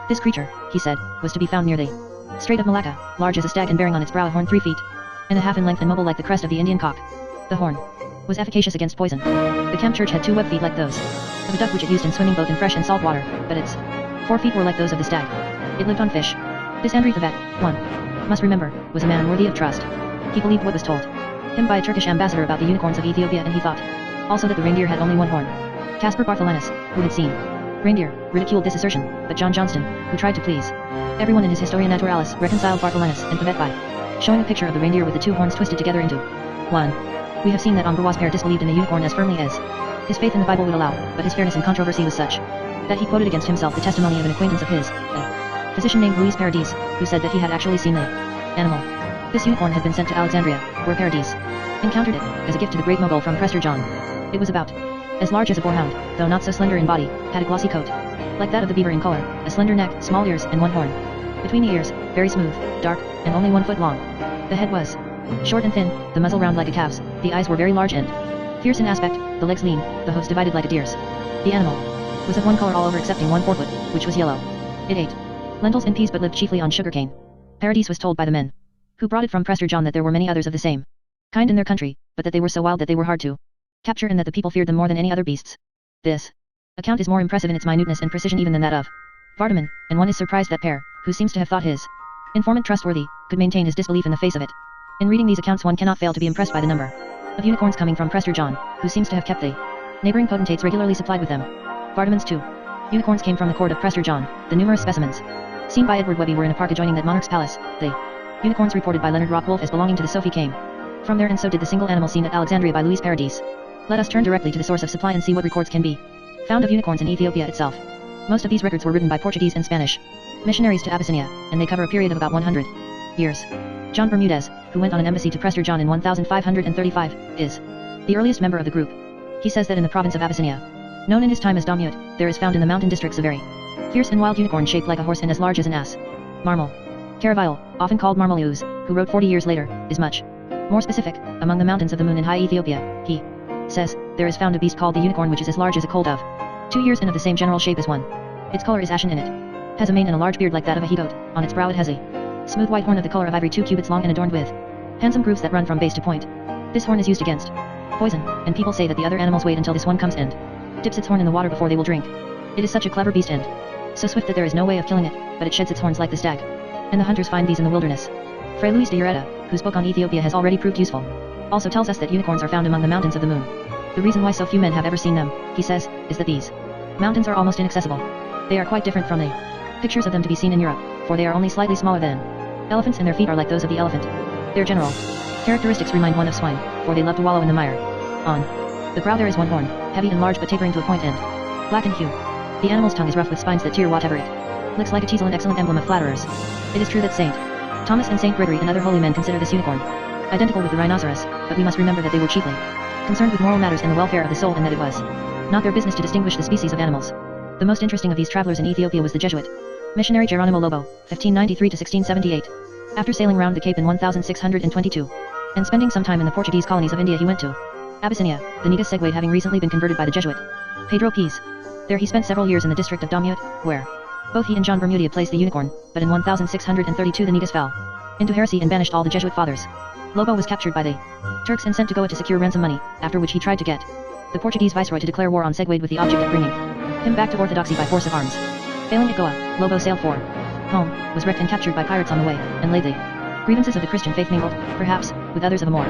This creature, he said, was to be found near the Strait of Malacca, large as a stag and bearing on its brow a horn 3 feet and a half in length and mobile like the crest of the Indian cock. The horn was efficacious against poison. The Camp Church had 2 web feet like those of a duck which it used in swimming both in fresh and salt water, but its 4 feet were like those of the stag. It lived on fish. This André Thevet, one must remember, was a man worthy of trust. He believed what was told him by a Turkish ambassador about the unicorns of Ethiopia, and he thought also that the reindeer had only one horn. Caspar Bartholinus, who had seen reindeer, ridiculed this assertion, but John Johnston, who tried to please everyone in his Historia Naturalis, reconciled Bartholinus and Thevet by showing a picture of the reindeer with the 2 horns twisted together into one. We have seen that Ambroise Père disbelieved in the unicorn as firmly as His faith in the Bible would allow, but his fairness in controversy was such that he quoted against himself the testimony of an acquaintance of his, a physician named Louis Paradis, who said that he had actually seen the animal. This unicorn had been sent to Alexandria, where Paradis encountered it, as a gift to the great Mogul from Prester John. It was about as large as a boarhound, though not so slender in body, had a glossy coat, like that of the beaver in color, a slender neck, small ears, and one horn. Between the ears, very smooth, dark, and only 1 foot long. The head was short and thin, the muzzle round like a calf's, the eyes were very large and fierce in aspect, the legs lean, the hoofs divided like a deer's. The animal was of one color all over excepting one forefoot, which was yellow. It ate lentils and peas but lived chiefly on sugarcane. Paradis was told by the men who brought it from Prester John that there were many others of the same kind in their country, but that they were so wild that they were hard to capture and that the people feared them more than any other beasts. This account is more impressive in its minuteness and precision even than that of Vardaman, and one is surprised that Pear, who seems to have thought his informant trustworthy, could maintain his disbelief in the face of it. In reading these accounts one cannot fail to be impressed by the number of unicorns coming from Prester John, who seems to have kept the neighboring potentates regularly supplied with them. Vardaman's 2 unicorns came from the court of Prester John. The numerous specimens seen by Edward Webby were in a park adjoining that monarch's palace. The unicorns reported by Leonard Rockwolf as belonging to the Sophie came from there, and so did the single animal seen at Alexandria by Louis Paradis. Let us turn directly to the source of supply and see what records can be found of unicorns in Ethiopia itself. Most of these records were written by Portuguese and Spanish missionaries to Abyssinia, and they cover a period of about 100 years. John Bermudez, who went on an embassy to Prester John in 1535, is the earliest member of the group. He says that in the province of Abyssinia, known in his time as Damut, there is found in the mountain districts a very fierce and wild unicorn shaped like a horse and as large as an ass. Marmal Caravile, often called Marmalius, who wrote 40 years later, is much more specific. Among the mountains of the moon in High Ethiopia, he says, there is found a beast called the unicorn which is as large as a colt of 2 years and of the same general shape as one. Its color is ashen and it has a mane and a large beard like that of a he-goat. On its brow it has a smooth white horn of the color of ivory 2 cubits long and adorned with handsome grooves that run from base to point. This horn is used against poison, and people say that the other animals wait until this one comes and dips its horn in the water before they will drink. It is such a clever beast and so swift that there is no way of killing it, but it sheds its horns like the stag. And the hunters find these in the wilderness. Fray Luis de Ureta, whose book on Ethiopia has already proved useful, also tells us that unicorns are found among the mountains of the moon. The reason why so few men have ever seen them, he says, is that these mountains are almost inaccessible. They are quite different from the pictures of them to be seen in Europe, for they are only slightly smaller than elephants and their feet are like those of the elephant. Their general characteristics remind one of swine, for they love to wallow in the mire. On the brow there is one horn, heavy and large but tapering to a point and black in hue. The animal's tongue is rough with spines that tear whatever it looks like a teasel, an excellent emblem of flatterers. It is true that St. Thomas and St. Gregory and other holy men consider this unicorn identical with the rhinoceros, but we must remember that they were chiefly concerned with moral matters and the welfare of the soul, and that it was not their business to distinguish the species of animals. The most interesting of these travelers in Ethiopia was the Jesuit missionary Geronimo Lobo, 1593 to 1678. After sailing round the Cape in 1622, and spending some time in the Portuguese colonies of India, he went to Abyssinia, the Negus Segway having recently been converted by the Jesuit Pedro Piz. There he spent several years in the district of Damut, where both he and John Bermudia placed the unicorn, but in 1632 the Negus fell into heresy and banished all the Jesuit fathers. Lobo was captured by the Turks and sent to Goa to secure ransom money, after which he tried to get the Portuguese viceroy to declare war on Segway with the object of bringing him back to orthodoxy by force of arms. Failing at Goa, Lobo sailed for home, was wrecked and captured by pirates on the way, and laid the grievances of the Christian faith mingled, perhaps, with others of a more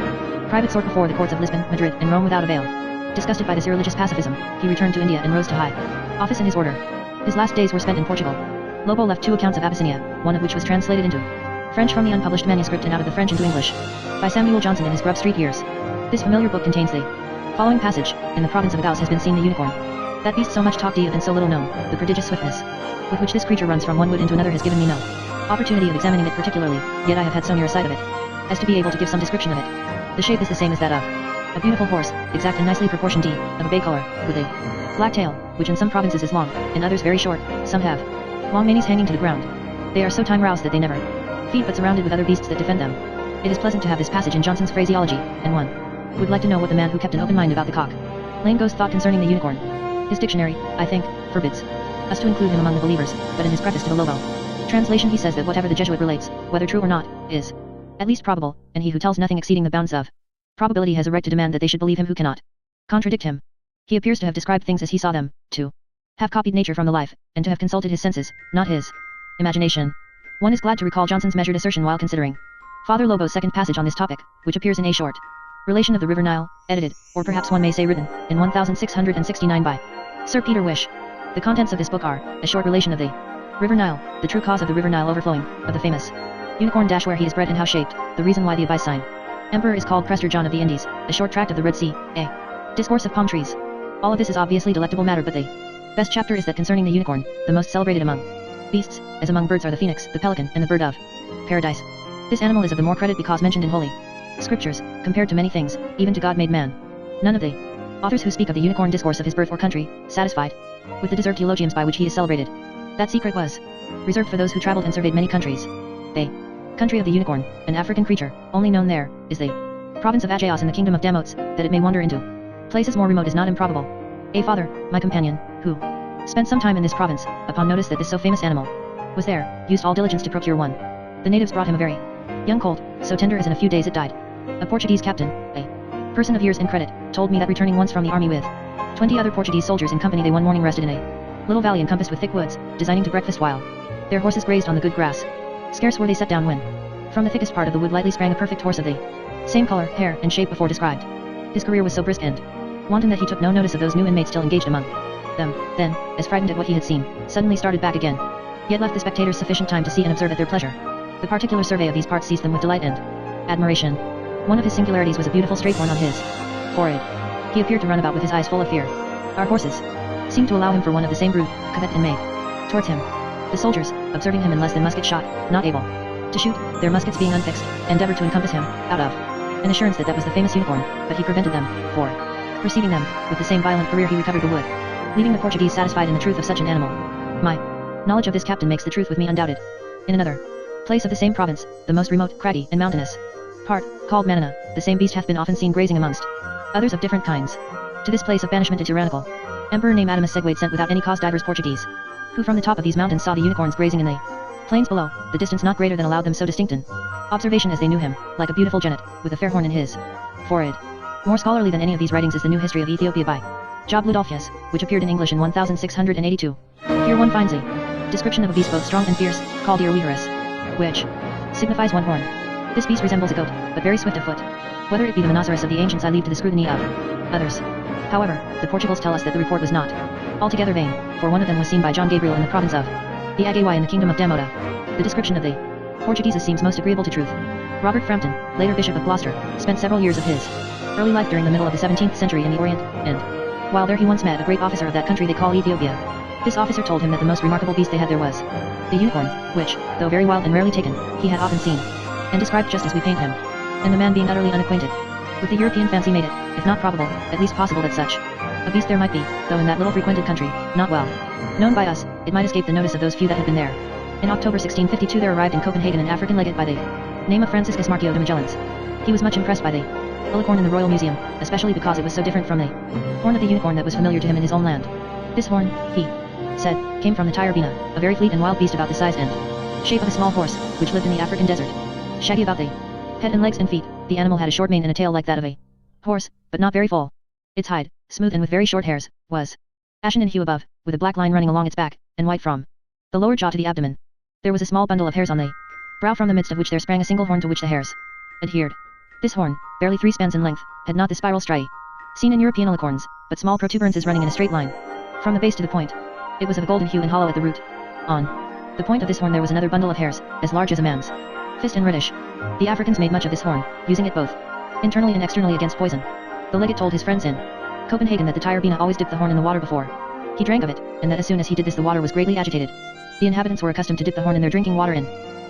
private sort before the courts of Lisbon, Madrid, and Rome without avail. Disgusted by this irreligious pacifism, he returned to India and rose to high office in his order. His last days were spent in Portugal. Lobo left 2 accounts of Abyssinia, one of which was translated into French from the unpublished manuscript and out of the French into English by Samuel Johnson in his Grub Street years. This familiar book contains the following passage: in the province of Agaus has been seen the unicorn. That beast so much talked of and so little known, the prodigious swiftness with which this creature runs from one wood into another has given me no opportunity of examining it particularly, yet I have had so near a sight of it as to be able to give some description of it. The shape is the same as that of a beautiful horse, exact and nicely proportioned D, of a bay color, with a black tail, which in some provinces is long, in others very short. Some have long manes hanging to the ground. They are so time-roused that they never feed but surrounded with other beasts that defend them. It is pleasant to have this passage in Johnson's phraseology, and one would like to know what the man who kept an open mind about the cock lane ghost thought concerning the unicorn. His dictionary, I think, forbids us to include him among the believers, but in his preface to the Lobo translation he says that whatever the Jesuit relates, whether true or not, is at least probable, and he who tells nothing exceeding the bounds of probability has a right to demand that they should believe him who cannot contradict him. He appears to have described things as he saw them, to have copied nature from the life, and to have consulted his senses, not his imagination. One is glad to recall Johnson's measured assertion while considering Father Lobo's second passage on this topic, which appears in a short relation of the River Nile, edited, or perhaps one may say written, in 1669 by Sir Peter Wish. The contents of this book are a short relation of the River Nile, the true cause of the River Nile overflowing, of the famous unicorn where he is bred and how shaped, the reason why the Abyss sign Emperor is called Prester John of the Indies, a short tract of the Red Sea, a discourse of palm trees. All of this is obviously delectable matter, but the best chapter is that concerning the unicorn, the most celebrated among beasts, as among birds are the phoenix, the pelican, and the bird of paradise. This animal is of the more credit because mentioned in holy scriptures, compared to many things, even to God made man. None of the authors who speak of the unicorn discourse of his birth or country, satisfied with the deserved eulogiums by which he is celebrated. That secret was reserved for those who traveled and surveyed many countries. The country of the unicorn, an African creature, only known there, is the province of Achaos in the kingdom of Demotes, that it may wander into places more remote is not improbable. A father, my companion, who spent some time in this province, upon notice that this so famous animal was there, used all diligence to procure one. The natives brought him a very young colt, so tender as in a few days it died. A Portuguese captain, a person of years and credit, told me that returning once from the army with 20 other Portuguese soldiers in company, they one morning rested in a little valley encompassed with thick woods, designing to breakfast while their horses grazed on the good grass. Scarce were they set down when from the thickest part of the wood lightly sprang a perfect horse of the same color, hair, and shape before described. His career was so brisk and wanton that he took no notice of those new inmates still engaged among them, then, as frightened at what he had seen, suddenly started back again, yet left the spectators sufficient time to see and observe at their pleasure. The particular survey of these parts seized them with delight and admiration. One of his singularities was a beautiful straight horn on his forehead. He appeared to run about with his eyes full of fear. Our horses seemed to allow him for one of the same brood, covet and made towards him. The soldiers, observing him in less than musket shot, not able to shoot, their muskets being unfixed, endeavored to encompass him, out of an assurance that that was the famous unicorn, but he prevented them, for preceding them, with the same violent career he recovered the wood, leaving the Portuguese satisfied in the truth of such an animal. My knowledge of this captain makes the truth with me undoubted. In another place of the same province, the most remote, craggy, and mountainous part, called Manana, the same beast hath been often seen grazing amongst others of different kinds. To this place of banishment a tyrannical emperor named Adamus Segwayed sent without any cause divers Portuguese, who from the top of these mountains saw the unicorns grazing in the plains below, the distance not greater than allowed them so distinct an observation as they knew him, like a beautiful genet, with a fair horn in his forehead. More scholarly than any of these writings is the New History of Ethiopia by Job Ludolphius, which appeared in English in 1682. Here one finds a description of a beast both strong and fierce, called Irwihorus, which signifies one horn. This beast resembles a goat, but very swift of foot. Whether it be the Monoceros of the ancients I leave to the scrutiny of others. However, the Portugals tell us that the report was not altogether vain, for one of them was seen by John Gabriel in the province of the Agawai in the kingdom of Damota. The description of the Portuguese seems most agreeable to truth. Robert Frampton, later Bishop of Gloucester, spent several years of his early life during the middle of the 17th century in the Orient, and while there he once met a great officer of that country they call Ethiopia. This officer told him that the most remarkable beast they had there was the unicorn, which, though very wild and rarely taken, he had often seen, and described just as we paint him. And the man being utterly unacquainted with the European fancy made it, if not probable, at least possible that such a beast there might be, though in that little frequented country, not well known by us, it might escape the notice of those few that had been there. In October 1652 there arrived in Copenhagen an African legate by the name of Franciscus Marquio de Magellans. He was much impressed by the Helicorn in the Royal Museum, especially because it was so different from the horn of the unicorn that was familiar to him in his own land. This horn, he said, came from the Tyrbina, a very fleet and wild beast about the size and shape of a small horse, which lived in the African desert. Shaggy about the head and legs and feet, the animal had a short mane and a tail like that of a horse, but not very full. Its hide, smooth and with very short hairs, was ashen in hue above, with a black line running along its back, and white from the lower jaw to the abdomen. There was a small bundle of hairs on the brow, from the midst of which there sprang a single horn to which the hairs adhered. This horn, barely 3 spans in length, had not the spiral striae seen in European alicorns, but small protuberances running in a straight line from the base to the point. It was of a golden hue and hollow at the root. On the point of this horn there was another bundle of hairs, as large as a man's fist and reddish. The Africans made much of this horn, using it both internally and externally against poison. The legate told his friends in Copenhagen that the Tyrbina always dipped the horn in the water before he drank of it, and that as soon as he did this the water was greatly agitated. The inhabitants were accustomed to dip the horn in their drinking water in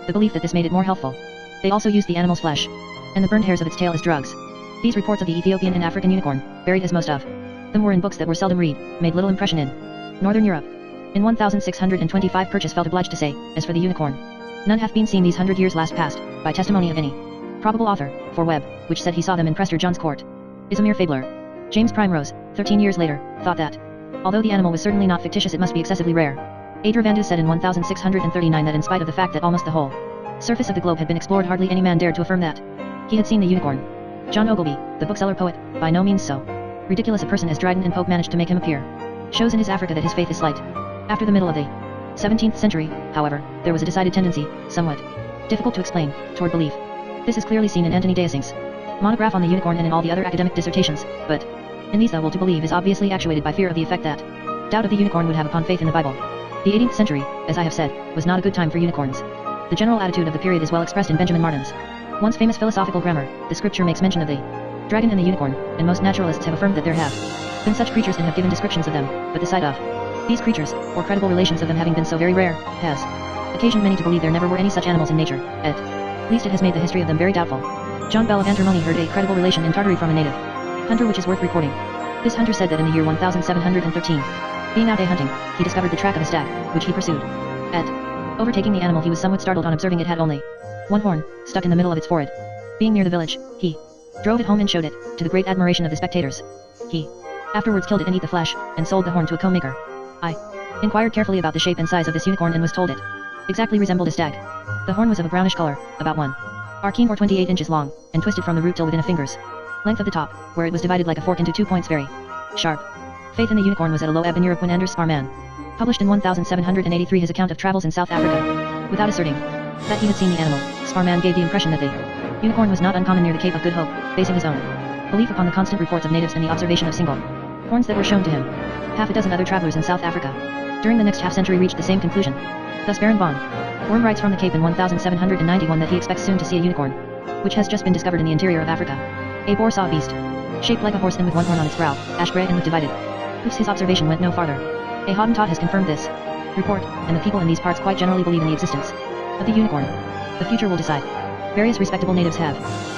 the belief that this made it more healthful. They also used the animal's flesh and the burned hairs of its tail as drugs. These reports of the Ethiopian and African unicorn, buried as most of them were in books that were seldom read, made little impression in Northern Europe. In 1625 Purchas felt obliged to say, as for the unicorn, none hath been seen these 100 years last past, by testimony of any probable author, for Webb, which said he saw them in Prester John's court, is a mere fabler. James Primrose, 13 years later, thought that, although the animal was certainly not fictitious it must be excessively rare. Adra Van said in 1639 that in spite of the fact that almost the whole surface of the globe had been explored hardly any man dared to affirm that he had seen the unicorn. John Ogilvy, the bookseller poet, by no means so ridiculous a person as Dryden and Pope managed to make him appear, shows in his Africa that his faith is slight. After the middle of the 17th century, however, there was a decided tendency, somewhat difficult to explain, toward belief. This is clearly seen in Antony Deissing's monograph on the unicorn and in all the other academic dissertations, but in these the will to believe is obviously actuated by fear of the effect that doubt of the unicorn would have upon faith in the Bible. The 18th century, as I have said, was not a good time for unicorns. The general attitude of the period is well expressed in Benjamin Martin's once famous philosophical grammar. The scripture makes mention of the dragon and the unicorn, and most naturalists have affirmed that there have been such creatures and have given descriptions of them, but the sight of these creatures, or credible relations of them having been so very rare, has occasioned many to believe there never were any such animals in nature. At least it has made the history of them very doubtful. John Bell of Antermony heard a credible relation in Tartary from a native hunter which is worth recording. This hunter said that in the year 1713, being out hunting, he discovered the track of a stag, which he pursued. At overtaking the animal he was somewhat startled on observing it had only one horn, stuck in the middle of its forehead. Being near the village, he drove it home and showed it, to the great admiration of the spectators. He afterwards killed it and ate the flesh, and sold the horn to a comb maker. I inquired carefully about the shape and size of this unicorn and was told it exactly resembled a stag. The horn was of a brownish color, about 1 arcane or 28 inches long, and twisted from the root till within a finger's length of the top, where it was divided like a fork into 2 points very sharp. Faith in the unicorn was at a low ebb in Europe when Anders Sparrman published in 1783 his account of travels in South Africa. Without asserting that he had seen the animal, Sparrman gave the impression that the unicorn was not uncommon near the Cape of Good Hope, basing his own belief upon the constant reports of natives and the observation of single horns that were shown to him. Half a dozen other travelers in South Africa during the next half-century reached the same conclusion. Thus Baron von Worm writes from the Cape in 1791 that he expects soon to see a unicorn, which has just been discovered in the interior of Africa. A boar saw a beast, shaped like a horse and with one horn on its brow, ash-gray and with divided hoofs. His observation went no farther. A Hottentot has confirmed this report, and the people in these parts quite generally believe in the existence of the unicorn. The future will decide. Various respectable natives have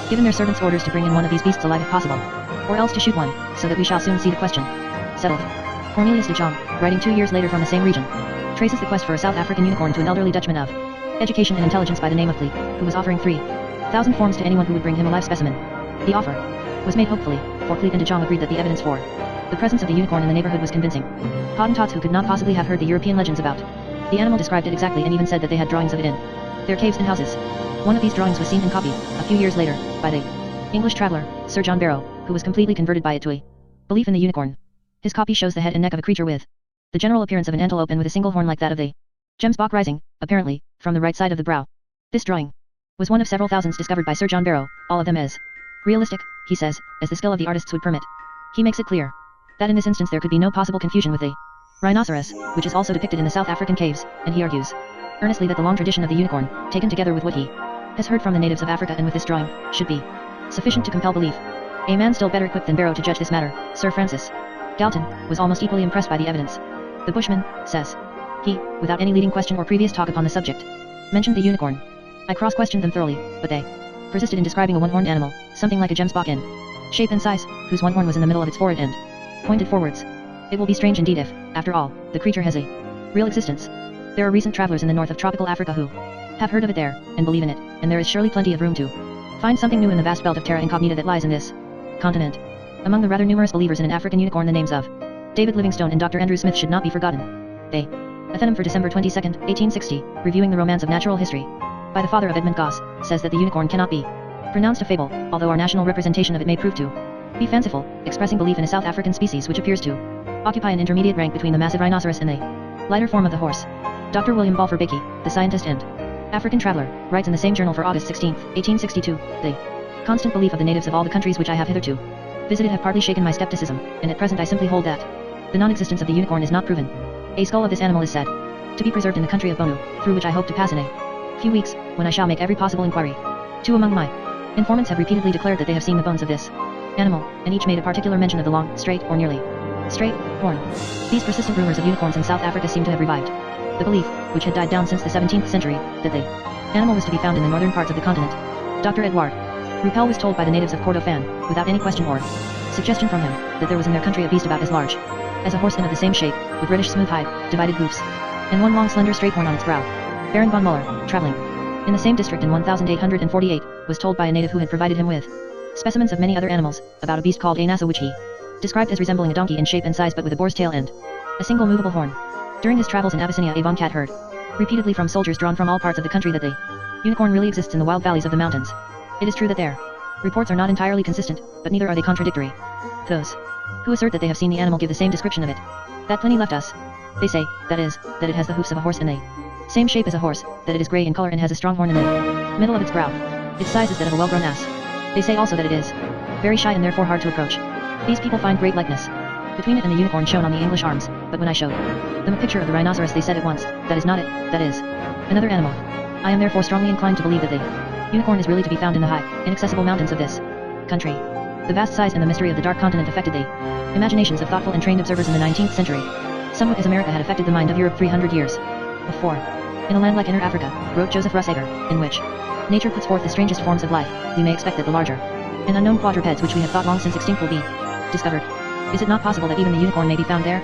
given their servants orders to bring in one of these beasts alive if possible, or else to shoot one, so that we shall soon see the question settled. Cornelius de Jong, writing 2 years later from the same region, traces the quest for a South African unicorn to an elderly Dutchman of education and intelligence by the name of Clee, who was offering 3,000 forms to anyone who would bring him a live specimen. The offer was made hopefully, for Clee and de Jong agreed that the evidence for the presence of the unicorn in the neighborhood was convincing. Hottentots who could not possibly have heard the European legends about the animal described it exactly and even said that they had drawings of it in their caves and houses. One of these drawings was seen and copied, a few years later, by the English traveler, Sir John Barrow, who was completely converted by it to a belief in the unicorn. His copy shows the head and neck of a creature with the general appearance of an antelope and with a single horn like that of the gemsbok rising, apparently, from the right side of the brow. This drawing was one of several thousands discovered by Sir John Barrow, all of them as realistic, he says, as the skill of the artists would permit. He makes it clear that in this instance there could be no possible confusion with the rhinoceros, which is also depicted in the South African caves, and he argues earnestly that the long tradition of the unicorn, taken together with what he has heard from the natives of Africa and with this drawing, should be sufficient to compel belief. A man still better equipped than Barrow to judge this matter, Sir Francis Galton, was almost equally impressed by the evidence. The bushman says he, without any leading question or previous talk upon the subject, mentioned the unicorn. I cross-questioned them thoroughly, but they persisted in describing a one-horned animal, something like a gemsbok in shape and size, whose one horn was in the middle of its forehead and pointed forwards. It will be strange indeed if, after all, the creature has a real existence. There are recent travelers in the north of tropical Africa who have heard of it there, and believe in it, and there is surely plenty of room to find something new in the vast belt of terra incognita that lies in this continent. Among the rather numerous believers in an African unicorn, the names of David Livingstone and Dr. Andrew Smith should not be forgotten. They Athenum for December 22, 1860, reviewing the Romance of Natural History by the father of Edmund Gosse, says that the unicorn cannot be pronounced a fable, although our national representation of it may prove to be fanciful, expressing belief in a South African species which appears to occupy an intermediate rank between the massive rhinoceros and the lighter form of the horse. Dr. William Balfour Beakey, the scientist and African traveler, writes in the same journal for August 16, 1862, the constant belief of the natives of all the countries which I have hitherto visited have partly shaken my skepticism, and at present I simply hold that the non-existence of the unicorn is not proven. A skull of this animal is said to be preserved in the country of Bonu, through which I hope to pass in a few weeks, when I shall make every possible inquiry. Two among my informants have repeatedly declared that they have seen the bones of this animal, and each made a particular mention of the long, straight, or nearly straight, horn. These persistent rumors of unicorns in South Africa seem to have revived the belief, which had died down since the 17th century, that the animal was to be found in the northern parts of the continent. Dr. Edouard Ruppel was told by the natives of Kordofan, without any question or suggestion from him, that there was in their country a beast about as large as a horse and of the same shape, with reddish smooth hide, divided hoofs, and one long slender straight horn on its brow. Baron von Muller, traveling in the same district in 1848, was told by a native who had provided him with specimens of many other animals, about a beast called a nasa which he described as resembling a donkey in shape and size but with a boar's tail and a single movable horn. During his travels in Abyssinia, a von Kat heard repeatedly from soldiers drawn from all parts of the country that the unicorn really exists in the wild valleys of the mountains. It is true that their reports are not entirely consistent, but neither are they contradictory. Those who assert that they have seen the animal give the same description of it that Pliny left us. They say, that is, that it has the hoofs of a horse and the same shape as a horse, that it is grey in color and has a strong horn in the middle of its brow. Its size is that of a well-grown ass. They say also that it is very shy and therefore hard to approach. These people find great likeness between it and the unicorn shown on the English arms, but when I showed them a picture of the rhinoceros they said at once, that is not it, that is another animal. I am therefore strongly inclined to believe that the unicorn is really to be found in the high, inaccessible mountains of this country. The vast size and the mystery of the dark continent affected the imaginations of thoughtful and trained observers in the 19th century, somewhat as America had affected the mind of Europe 300 years before. In a land like Inner Africa, wrote Joseph Russager, in which nature puts forth the strangest forms of life, we may expect that the larger and unknown quadrupeds which we have thought long since extinct will be discovered. Is it not possible that even the unicorn may be found there?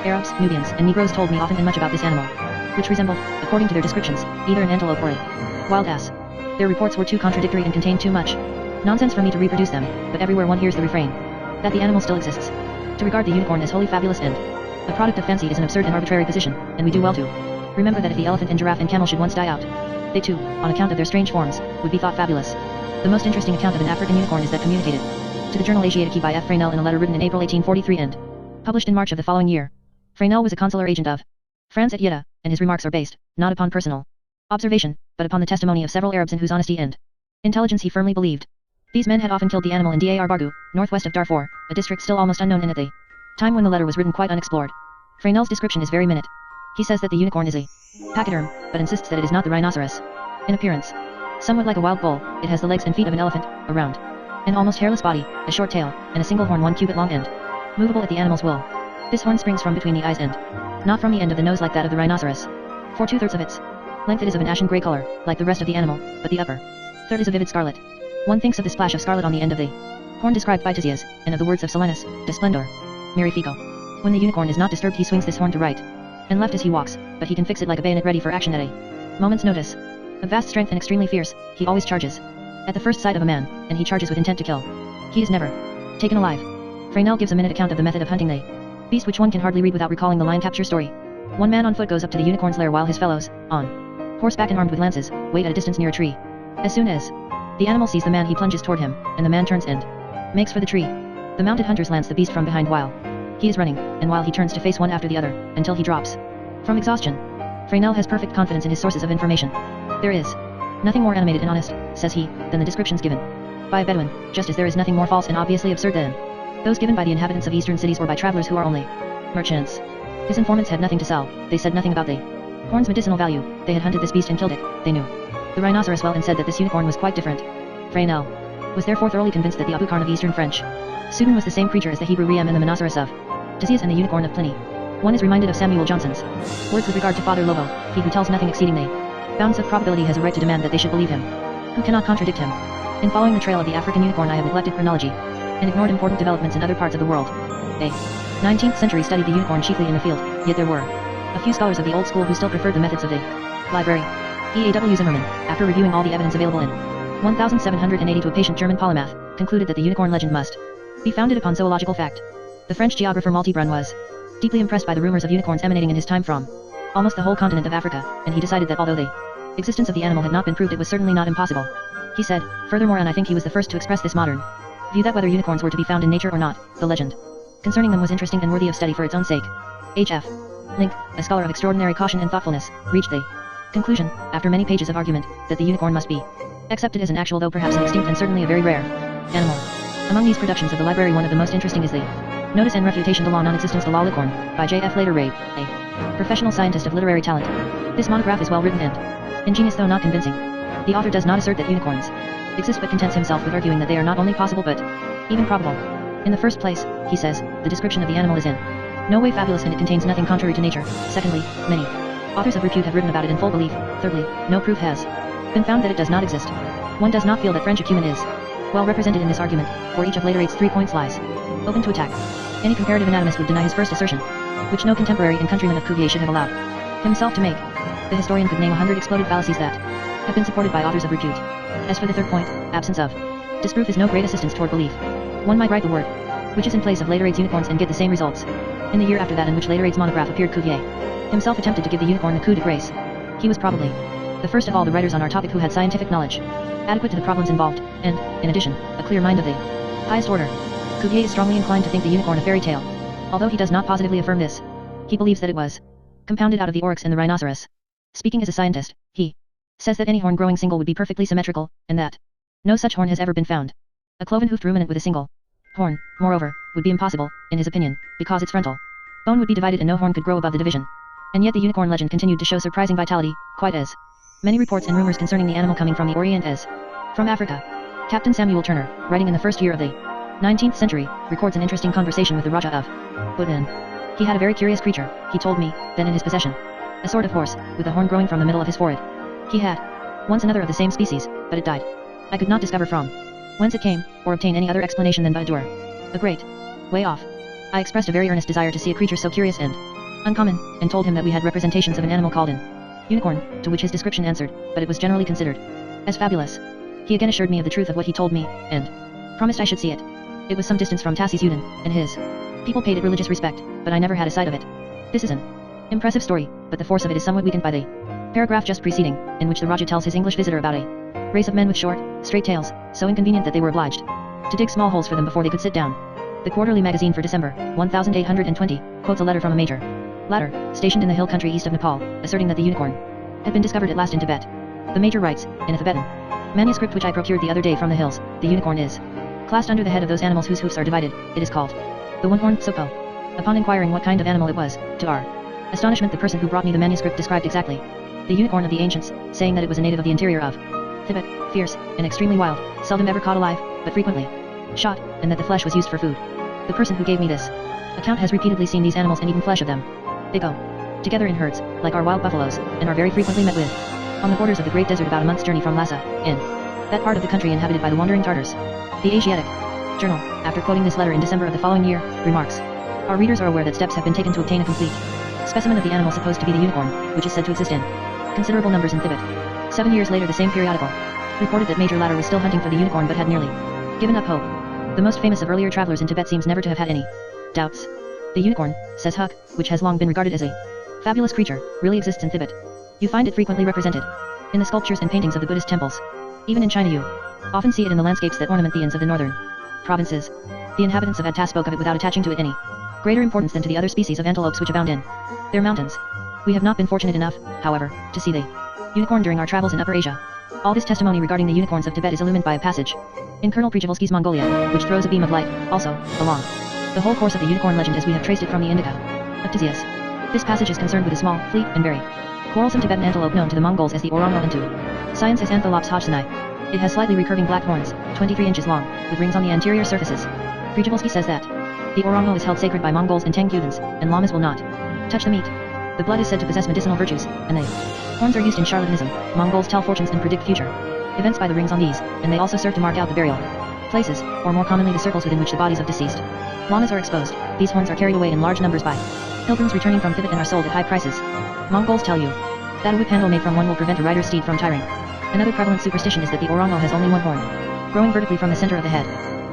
Arabs, Nubians, and Negroes told me often and much about this animal, which resembled, according to their descriptions, either an antelope or a wild ass. Their reports were too contradictory and contained too much nonsense for me to reproduce them, but everywhere one hears the refrain that the animal still exists. To regard the unicorn as wholly fabulous and a product of fancy is an absurd and arbitrary position, and we do well to remember that if the elephant and giraffe and camel should once die out, they too, on account of their strange forms, would be thought fabulous. The most interesting account of an African unicorn is that communicated to the journal Asiatique by F. Fresnel in a letter written in April 1843 and published in March of the following year. Fresnel was a consular agent of France at Jeddah, and his remarks are based, not upon personal observation, but upon the testimony of several Arabs in whose honesty and intelligence he firmly believed. These men had often killed the animal in Dar Bargu, northwest of Darfur, a district still almost unknown and at the time when the letter was written quite unexplored. Fresnel's description is very minute. He says that the unicorn is a pachyderm, but insists that it is not the rhinoceros. In appearance, somewhat like a wild bull, it has the legs and feet of an elephant, a round and almost hairless body, a short tail, and a single horn 1 cubit long and movable at the animal's will. This horn springs from between the eyes and not from the end of the nose like that of the rhinoceros. For 2/3 of its length it is of an ashen gray color, like the rest of the animal, but the upper third is a vivid scarlet. One thinks of the splash of scarlet on the end of the horn described by Tisias, and of the words of Solinus, de splendor mirifico. When the unicorn is not disturbed he swings this horn to right and left as he walks, but he can fix it like a bayonet ready for action at a moment's notice. Of vast strength and extremely fierce, he always charges at the first sight of a man, and he charges with intent to kill. He is never taken alive. Fresnel gives a minute account of the method of hunting the beast which one can hardly read without recalling the lion capture story. One man on foot goes up to the unicorn's lair while his fellows, on horseback and armed with lances, wait at a distance near a tree. As soon as the animal sees the man he plunges toward him, and the man turns and makes for the tree. The mounted hunters lance the beast from behind while he is running, and while he turns to face one after the other, until he drops from exhaustion. Fresnel has perfect confidence in his sources of information. There is nothing more animated and honest, says he, than the descriptions given by a Bedouin, just as there is nothing more false and obviously absurd than those given by the inhabitants of eastern cities or by travelers who are only merchants. His informants had nothing to sell, they said nothing about the horn's medicinal value, they had hunted this beast and killed it, they knew the rhinoceros well and said that this unicorn was quite different. Fresnel was therefore thoroughly convinced that the Abukarn of eastern French Sudan was the same creature as the Hebrew Riem and the Monoceros of Tisias and the unicorn of Pliny. One is reminded of Samuel Johnson's words with regard to Father Lovo, he who tells nothing exceeding the bounds of probability has a right to demand that they should believe him, who cannot contradict him. In following the trail of the African unicorn I have neglected chronology, and ignored important developments in other parts of the world. A 19th century studied the unicorn chiefly in the field, yet there were a few scholars of the old school who still preferred the methods of the library. E.A.W. Zimmermann, after reviewing all the evidence available in 1780 to a patient German polymath, concluded that the unicorn legend must be founded upon zoological fact. The French geographer Maltibrun was deeply impressed by the rumors of unicorns emanating in his time from almost the whole continent of Africa, and he decided that although the existence of the animal had not been proved it was certainly not impossible. He said, furthermore, and I think he was the first to express this modern view, that whether unicorns were to be found in nature or not, the legend concerning them was interesting and worthy of study for its own sake. H.F. Link, a scholar of extraordinary caution and thoughtfulness, reached the conclusion, after many pages of argument, that the unicorn must be accepted as an actual though perhaps an extinct and certainly a very rare animal. Among these productions of the library one of the most interesting is the Notice and Refutation de la Non-Existence de la Licorne, by J.F. Later Ray, a professional scientist of literary talent. This monograph is well written and ingenious though not convincing. The author does not assert that unicorns exist but contents himself with arguing that they are not only possible but even probable. In the first place, he says, the description of the animal is in no way fabulous and it contains nothing contrary to nature. Secondly, many authors of repute have written about it in full belief. Thirdly, no proof has been found that it does not exist. One does not feel that French acumen is well represented in this argument, for each of Later 8's 3 points lies open to attack. Any comparative anatomist would deny his first assertion, which no contemporary and countryman of Cuvier should have allowed himself to make. The historian could name 100 exploded fallacies that have been supported by authors of repute. As for the third point, absence of disproof is no great assistance toward belief. One might write the word, which is in place of Later 8's unicorns and get the same results. In the year after that in which Later 8's monograph appeared, Cuvier himself attempted to give the unicorn the coup de grace. He was probably the first of all the writers on our topic who had scientific knowledge adequate to the problems involved, and, in addition, a clear mind of the highest order. Cuvier is strongly inclined to think the unicorn a fairy tale. Although he does not positively affirm this, he believes that it was compounded out of the oryx and the rhinoceros. Speaking as a scientist, he says that any horn growing single would be perfectly symmetrical, and that no such horn has ever been found. A cloven-hoofed ruminant with a single horn, moreover, would be impossible, in his opinion, because its frontal bone would be divided and no horn could grow above the division. And yet the unicorn legend continued to show surprising vitality, quite as many reports and rumors concerning the animal coming from the Orient as from Africa. Captain Samuel Turner, writing in the first year of the 19th century, records an interesting conversation with the Raja of Budin. He had a very curious creature, he told me, then in his possession. A sort of horse, with a horn growing from the middle of his forehead. He had once another of the same species, but it died. I could not discover from whence it came, or obtain any other explanation than by Dur. A great way off. I expressed a very earnest desire to see a creature so curious and uncommon, and told him that we had representations of an animal called an unicorn, to which his description answered, but it was generally considered as fabulous. He again assured me of the truth of what he told me, and promised I should see it. It was some distance from Tassis Udin, and his people paid it religious respect, but I never had a sight of it. This is an impressive story, but the force of it is somewhat weakened by the paragraph just preceding, in which the Raja tells his English visitor about a race of men with short, straight tails, so inconvenient that they were obliged to dig small holes for them before they could sit down. The Quarterly Magazine for December 1820 quotes a letter from a major latter, stationed in the hill country east of Nepal, asserting that the unicorn had been discovered at last in Tibet. The major writes, in a Tibetan manuscript which I procured the other day from the hills, the unicorn is classed under the head of those animals whose hoofs are divided. It is called the one-horned sopo. Upon inquiring what kind of animal it was, to our astonishment the person who brought me the manuscript described exactly the unicorn of the ancients, saying that it was a native of the interior of Tibet, fierce, and extremely wild, seldom ever caught alive, but frequently shot, and that the flesh was used for food. The person who gave me this account has repeatedly seen these animals and eaten flesh of them. They go together in herds, like our wild buffaloes, and are very frequently met with on the borders of the Great Desert about a month's journey from Lhasa, in that part of the country inhabited by the wandering Tartars. The Asiatic Journal, after quoting this letter in December of the following year, remarks, our readers are aware that steps have been taken to obtain a complete specimen of the animal supposed to be the unicorn, which is said to exist in considerable numbers in Tibet. 7 years later the same periodical reported that Major Latter was still hunting for the unicorn but had nearly given up hope. The most famous of earlier travelers in Tibet seems never to have had any doubts. The unicorn, says Huck, which has long been regarded as a fabulous creature, really exists in Tibet. You find it frequently represented in the sculptures and paintings of the Buddhist temples. Even in China you often see it in the landscapes that ornament the inns of the northern provinces. The inhabitants of Adta spoke of it without attaching to it any greater importance than to the other species of antelopes which abound in their mountains. We have not been fortunate enough, however, to see the unicorn during our travels in Upper Asia. All this testimony regarding the unicorns of Tibet is illumined by a passage in Colonel Przewalski's Mongolia, which throws a beam of light, also, along the whole course of the unicorn legend as we have traced it from the Indica of Tizias. This passage is concerned with a small, fleet, and very quarrelsome Tibetan antelope known to the Mongols as the Orongo and to science as Antholops hodgsoni. It has slightly recurving black horns, 23 inches long, with rings on the anterior surfaces. Przewalski says that the Orongo is held sacred by Mongols and Tangyudans, and lamas will not touch the meat. The blood is said to possess medicinal virtues, and the horns are used in charlatanism. Mongols tell fortunes and predict future events by the rings on these, and they also serve to mark out the burial places, or more commonly the circles within which the bodies of deceased lamas are exposed. These horns are carried away in large numbers by pilgrims returning from Tibet and are sold at high prices. Mongols tell you that a whip handle made from one will prevent a rider's steed from tiring. Another prevalent superstition is that the Orongo has only one horn, growing vertically from the center of the head.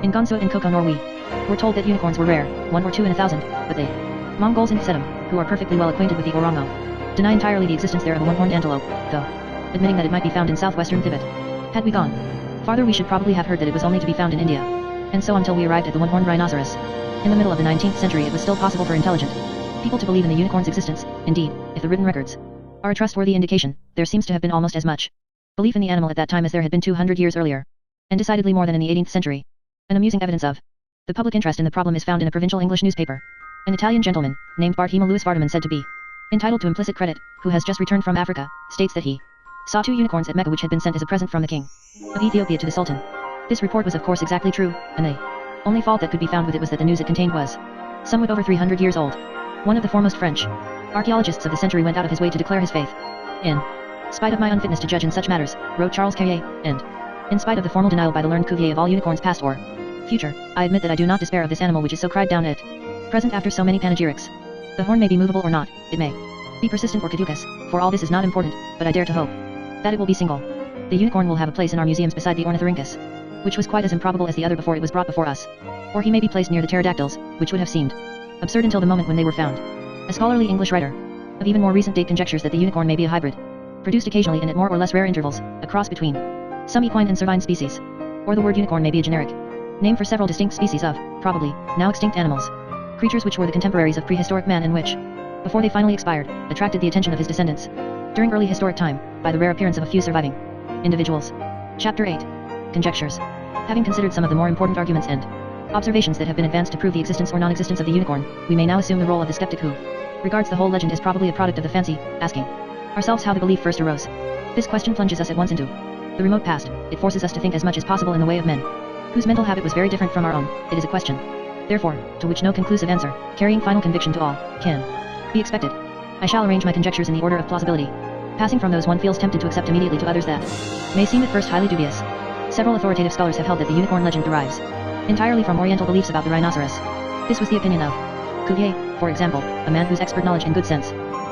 In Gansu and Koko Norwe, we're told that unicorns were rare, 1 or 2 in 1,000, but they Mongols in Sedum, who are perfectly well acquainted with the Orongo, deny entirely the existence there of a one-horned antelope, though admitting that it might be found in southwestern Tibet. Had we gone farther we should probably have heard that it was only to be found in India. And so until we arrived at the one-horned rhinoceros, in the middle of the 19th century it was still possible for intelligent people to believe in the unicorn's existence. Indeed, if the written records are a trustworthy indication, there seems to have been almost as much belief in the animal at that time as there had been 200 years earlier, and decidedly more than in the 18th century. An amusing evidence of the public interest in the problem is found in a provincial English newspaper. An Italian gentleman, named Bartolomeo Louis Vardaman said to be entitled to implicit credit, who has just returned from Africa, states that he saw 2 unicorns at Mecca which had been sent as a present from the king of Ethiopia to the Sultan. This report was of course exactly true, and the only fault that could be found with it was that the news it contained was somewhat over 300 years old. One of the foremost French archaeologists of the century went out of his way to declare his faith in spite of my unfitness to judge in such matters, wrote Charles Carrier, and in spite of the formal denial by the learned Cuvier of all unicorns past or future, I admit that I do not despair of this animal which is so cried down at present after so many panegyrics. The horn may be movable or not, it may be persistent or caducous, for all this is not important, but I dare to hope that it will be single. The unicorn will have a place in our museums beside the ornithorhynchus, which was quite as improbable as the other before it was brought before us. Or he may be placed near the pterodactyls, which would have seemed absurd until the moment when they were found. A scholarly English writer of even more recent date conjectures that the unicorn may be a hybrid, produced occasionally and at more or less rare intervals, a cross between some equine and cervine species. Or the word unicorn may be a generic name for several distinct species of, probably, now extinct animals. Creatures which were the contemporaries of prehistoric man and which, before they finally expired, attracted the attention of his descendants during early historic time, by the rare appearance of a few surviving individuals. Chapter 8. Conjectures. Having considered some of the more important arguments and observations that have been advanced to prove the existence or non-existence of the unicorn, we may now assume the role of the skeptic who regards the whole legend as probably a product of the fancy, asking ourselves how the belief first arose. This question plunges us at once into the remote past. It forces us to think as much as possible in the way of men whose mental habit was very different from our own, it is a question, therefore, to which no conclusive answer, carrying final conviction to all, can be expected. I shall arrange my conjectures in the order of plausibility, passing from those one feels tempted to accept immediately to others that may seem at first highly dubious. Several authoritative scholars have held that the unicorn legend derives entirely from Oriental beliefs about the rhinoceros. This was the opinion of Cuvier, for example, a man whose expert knowledge and good sense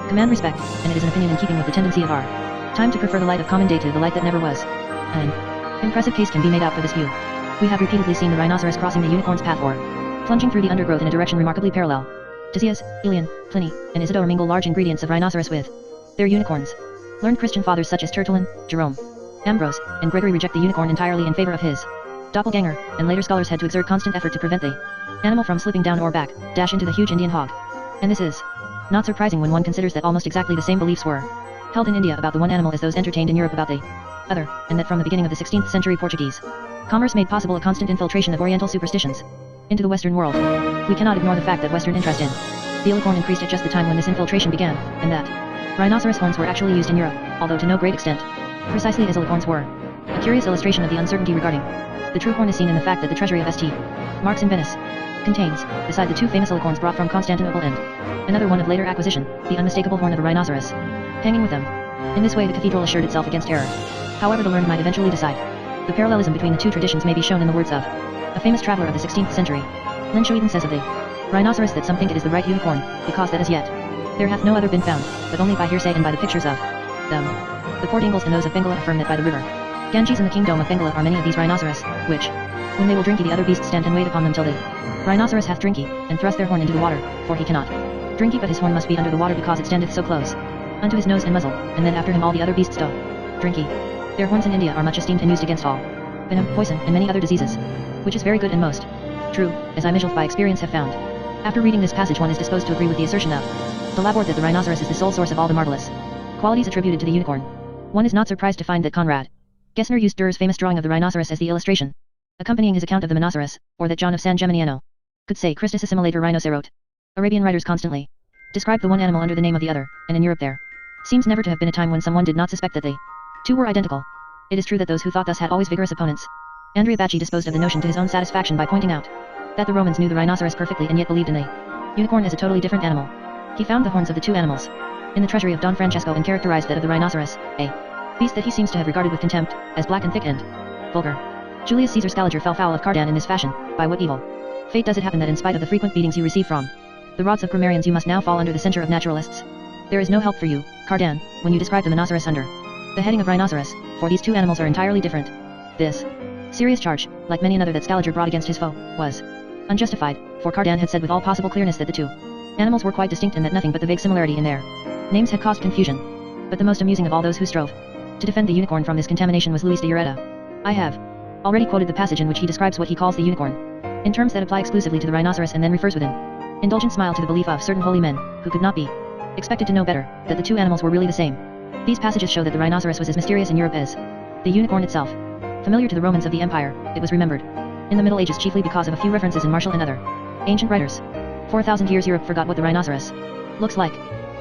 command respect, and it is an opinion in keeping with the tendency of our time to prefer the light of common day to the light that never was. An impressive case can be made out for this view. We have repeatedly seen the rhinoceros crossing the unicorn's path or plunging through the undergrowth in a direction remarkably parallel. Ctesias, Aelian, Pliny, and Isidore mingle large ingredients of rhinoceros with their unicorns. Learned Christian fathers such as Tertullian, Jerome, Ambrose, and Gregory reject the unicorn entirely in favor of his doppelganger, and later scholars had to exert constant effort to prevent the animal from slipping down or back dash into the huge Indian hog. And this is not surprising when one considers that almost exactly the same beliefs were held in India about the one animal as those entertained in Europe about the other, and that from the beginning of the 16th century Portuguese commerce made possible a constant infiltration of Oriental superstitions into the Western world. We cannot ignore the fact that Western interest in the unicorn increased at just the time when this infiltration began, and that rhinoceros horns were actually used in Europe, although to no great extent, precisely as unicorns were. A curious illustration of the uncertainty regarding the true horn is seen in the fact that the treasury of St. Mark's in Venice contains, beside the two famous unicorns brought from Constantinople and another one of later acquisition, the unmistakable horn of a rhinoceros, hanging with them. In this way the cathedral assured itself against error. However the learned might eventually decide. The parallelism between the two traditions may be shown in the words of a famous traveler of the 16th century. Linschoeden says of the rhinoceros that some think it is the right unicorn, because that as yet there hath no other been found, but only by hearsay and by the pictures of them. The Portingals and those of Bengala affirm that by the river Ganges in the kingdom of Bengala are many of these rhinoceros, which, when they will drinky the other beasts stand and wait upon them till the rhinoceros hath drinky, and thrust their horn into the water, for he cannot drinky but his horn must be under the water because it standeth so close unto his nose and muzzle, and then after him all the other beasts do drinky. Their horns in India are much esteemed and used against all venom, poison, and many other diseases, which is very good and most true, as I myself by experience have found. After reading this passage one is disposed to agree with the assertion of de Laborde that the rhinoceros is the sole source of all the marvelous qualities attributed to the unicorn. One is not surprised to find that Conrad Gessner used Durer's famous drawing of the rhinoceros as the illustration, accompanying his account of the monoceros, or that John of San Gemignano could say Christus assimilator rhinocerote. Arabian writers constantly describe the one animal under the name of the other, and in Europe there seems never to have been a time when someone did not suspect that they two were identical. It is true that those who thought thus had always vigorous opponents. Andrea Bacci disposed of the notion to his own satisfaction by pointing out that the Romans knew the rhinoceros perfectly and yet believed in the unicorn as a totally different animal. He found the horns of the two animals in the treasury of Don Francesco and characterized that of the rhinoceros, a beast that he seems to have regarded with contempt, as black and thick and vulgar. Julius Caesar Scaliger fell foul of Cardan in this fashion. By what evil fate does it happen that in spite of the frequent beatings you receive from the rods of grammarians you must now fall under the censure of naturalists? There is no help for you, Cardan, when you describe the rhinoceros under the heading of rhinoceros, for these two animals are entirely different. This serious charge, like many another that Scaliger brought against his foe, was unjustified, for Cardan had said with all possible clearness that the two animals were quite distinct and that nothing but the vague similarity in their names had caused confusion. But the most amusing of all those who strove to defend the unicorn from this contamination was Luis de Ureta. I have already quoted the passage in which he describes what he calls the unicorn, in terms that apply exclusively to the rhinoceros, and then refers with an indulgent smile to the belief of certain holy men, who could not be expected to know better, that the two animals were really the same. These passages show that the rhinoceros was as mysterious in Europe as the unicorn itself. Familiar to the Romans of the Empire, it was remembered in the Middle Ages chiefly because of a few references in Martial and other ancient writers. For 1,000 years Europe forgot what the rhinoceros looks like.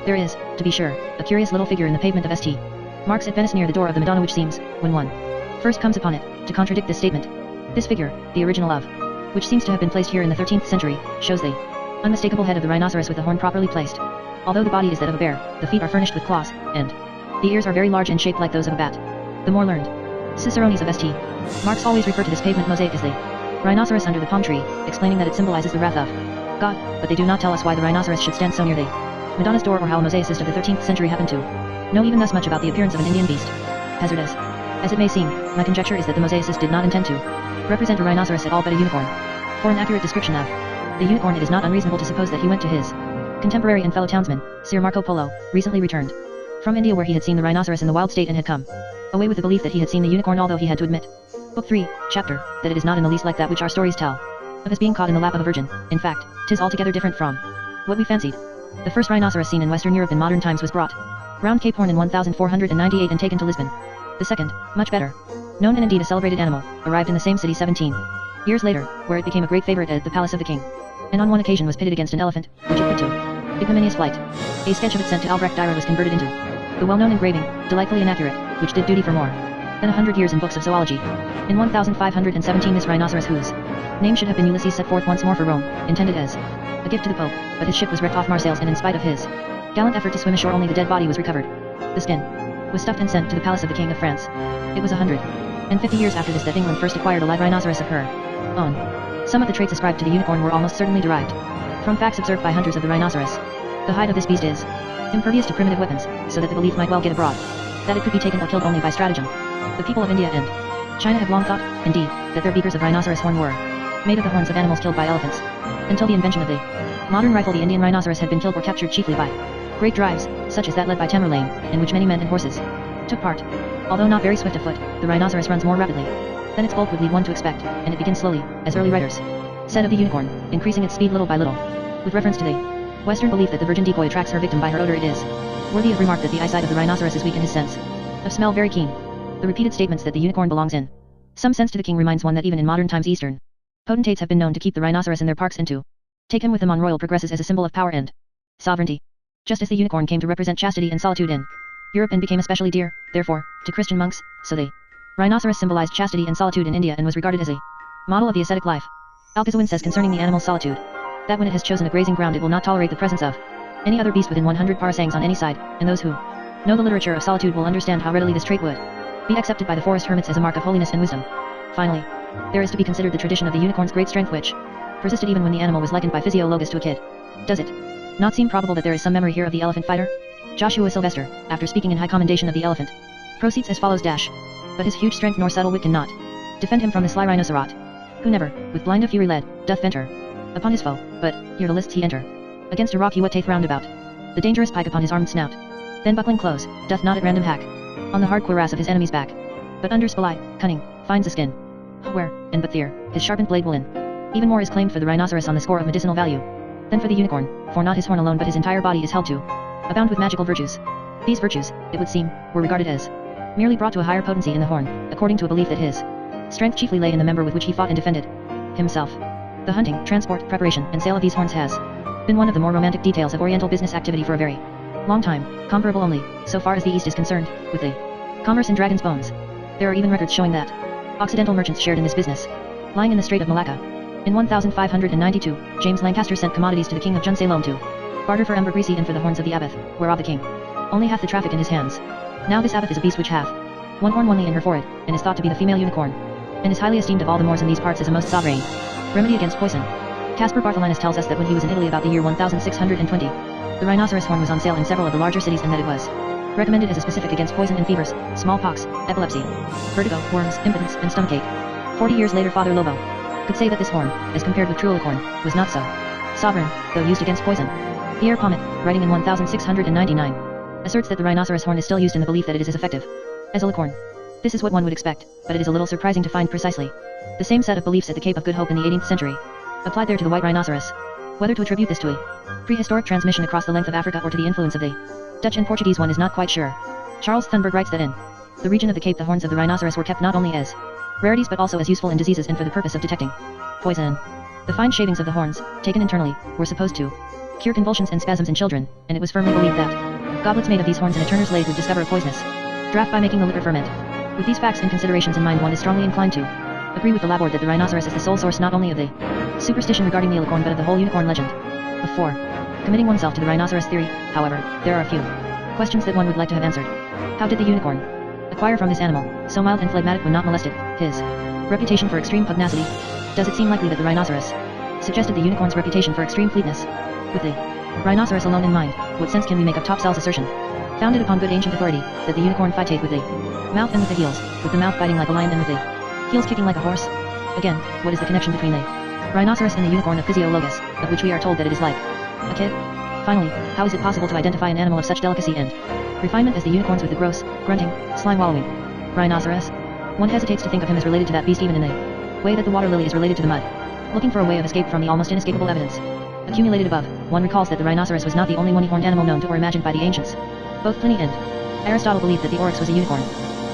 There is, to be sure, a curious little figure in the pavement of St. Mark's at Venice near the door of the Madonna which seems, when one first comes upon it, to contradict this statement. This figure, the original of which seems to have been placed here in the 13th century, shows the unmistakable head of the rhinoceros with the horn properly placed. Although the body is that of a bear, the feet are furnished with claws, and the ears are very large and shaped like those of a bat. The more learned cicerones of St. Mark's always refer to this pavement mosaic as the rhinoceros under the palm tree, explaining that it symbolizes the wrath of God, but they do not tell us why the rhinoceros should stand so near the Madonna's door or how a mosaicist of the 13th century happened to know even thus much about the appearance of an Indian beast. Hazardous as it may seem, my conjecture is that the mosaicist did not intend to represent a rhinoceros at all but a unicorn. For an accurate description of the unicorn it is not unreasonable to suppose that he went to his contemporary and fellow townsman, Sir Marco Polo, recently returned from India where he had seen the rhinoceros in the wild state and had come away with the belief that he had seen the unicorn, although he had to admit, Book 3, Chapter, that it is not in the least like that which our stories tell of his being caught in the lap of a virgin. In fact, 'tis altogether different from what we fancied. The first rhinoceros seen in Western Europe in modern times was brought round Cape Horn in 1498 and taken to Lisbon. The second, much better known and indeed a celebrated animal, arrived in the same city 17 years later, where it became a great favorite at the palace of the king, and on one occasion was pitted against an elephant, which it put to ignominious flight. A sketch of it sent to Albrecht Dürer was converted into the well-known engraving, delightfully inaccurate, which did duty for more then 100 years in books of zoology. In 1517 this rhinoceros whose name should have been Ulysses set forth once more for Rome, intended as a gift to the Pope, but his ship was wrecked off Marseilles and in spite of his gallant effort to swim ashore only the dead body was recovered. The skin was stuffed and sent to the palace of the King of France. It was 150 years after this that England first acquired a live rhinoceros of her own. Some of the traits ascribed to the unicorn were almost certainly derived from facts observed by hunters of the rhinoceros. The hide of this beast is impervious to primitive weapons, so that the belief might well get abroad that it could be taken or killed only by stratagem. The people of India and China have long thought, indeed, that their beakers of rhinoceros horn were made of the horns of animals killed by elephants. Until the invention of the modern rifle, the Indian rhinoceros had been killed or captured chiefly by great drives, such as that led by Tamerlane, in which many men and horses took part. Although not very swift of foot, the rhinoceros runs more rapidly than its bulk would lead one to expect, and it begins slowly, as early writers said of the unicorn, increasing its speed little by little. With reference to the Western belief that the virgin decoy attracts her victim by her odor, it is worthy of remark that the eyesight of the rhinoceros is weak and his sense of smell very keen. The repeated statements that the unicorn belongs in some sense to the king reminds one that even in modern times Eastern potentates have been known to keep the rhinoceros in their parks and to take him with them on royal progresses as a symbol of power and sovereignty. Just as the unicorn came to represent chastity and solitude in Europe and became especially dear, therefore, to Christian monks, so the rhinoceros symbolized chastity and solitude in India and was regarded as a model of the ascetic life. Alcuin says concerning the animal's solitude, that when it has chosen a grazing ground it will not tolerate the presence of any other beast within 100 parasangs on any side, and those who know the literature of solitude will understand how readily this trait would be accepted by the forest hermits as a mark of holiness and wisdom. Finally, there is to be considered the tradition of the unicorn's great strength which persisted even when the animal was likened by physiologists to a kid. Does it not seem probable that there is some memory here of the elephant fighter? Joshua Sylvester, after speaking in high commendation of the elephant, proceeds as follows dash. But his huge strength nor subtle wit cannot defend him from the sly rhinoceros, who never, with blind of fury led, doth venture upon his foe, but, here the lists he enter. Against a rock he watteth round about, the dangerous pike upon his armed snout, then buckling close, doth not at random hack on the hard cuirass of his enemy's back, but under spily, cunning, finds the skin, where, and but there, his sharpened blade will in. Even more is claimed for the rhinoceros on the score of medicinal value than for the unicorn, for not his horn alone but his entire body is held to abound with magical virtues. These virtues, it would seem, were regarded as merely brought to a higher potency in the horn, according to a belief that his strength chiefly lay in the member with which he fought and defended himself. The hunting, transport, preparation, and sale of these horns has been one of the more romantic details of Oriental business activity for a very long time, comparable only, so far as the East is concerned, with the commerce in dragon's bones. There are even records showing that Occidental merchants shared in this business. Lying in the Strait of Malacca, in 1592, James Lancaster sent commodities to the king of Junsalom to barter for ambergris and for the horns of the abbot, whereof the king only hath the traffic in his hands. Now this abbot is a beast which hath one horn only in her forehead, and is thought to be the female unicorn, and is highly esteemed of all the Moors in these parts as a most sovereign remedy against poison. Caspar Bartholinus tells us that when he was in Italy about the year 1620, the rhinoceros horn was on sale in several of the larger cities and that it was recommended as a specific against poison and fevers, smallpox, epilepsy, vertigo, worms, impotence, and stomachache. 40 years later Father Lobo could say that this horn, as compared with true alicorn, was not so sovereign, though used against poison. Pierre Pommet, writing in 1699, asserts that the rhinoceros horn is still used in the belief that it is as effective as alicorn. This is what one would expect, but it is a little surprising to find precisely the same set of beliefs at the Cape of Good Hope in the 18th century, applied there to the white rhinoceros. Whether to attribute this to a prehistoric transmission across the length of Africa or to the influence of the Dutch and Portuguese one is not quite sure. Charles Thunberg writes that in the region of the Cape the horns of the rhinoceros were kept not only as rarities but also as useful in diseases and for the purpose of detecting poison. The fine shavings of the horns, taken internally, were supposed to cure convulsions and spasms in children, and it was firmly believed that goblets made of these horns in a turner's lathe would discover a poisonous draught by making the liquor ferment. With these facts and considerations in mind, one is strongly inclined to agree with the Laborde that the rhinoceros is the sole source not only of the superstition regarding the alicorn but of the whole unicorn legend. Before committing oneself to the rhinoceros theory, however, there are a few questions that one would like to have answered. How did the unicorn acquire from this animal, so mild and phlegmatic when not molested, his reputation for extreme pugnacity? Does it seem likely that the rhinoceros suggested the unicorn's reputation for extreme fleetness? With the rhinoceros alone in mind, what sense can we make of Topsell's assertion, founded upon good ancient authority, that the unicorn fighteth with the mouth and with the heels, with the mouth biting like a lion and with the heels kicking like a horse? Again, what is the connection between the rhinoceros and the unicorn of Physiologus, of which we are told that it is like a kid? Finally, how is it possible to identify an animal of such delicacy and refinement as the unicorns with the gross, grunting, slime-wallowing rhinoceros? One hesitates to think of him as related to that beast even in the way that the water lily is related to the mud. Looking for a way of escape from the almost inescapable evidence accumulated above, one recalls that the rhinoceros was not the only one-horned animal known to or imagined by the ancients. Both Pliny and Aristotle believed that the oryx was a unicorn.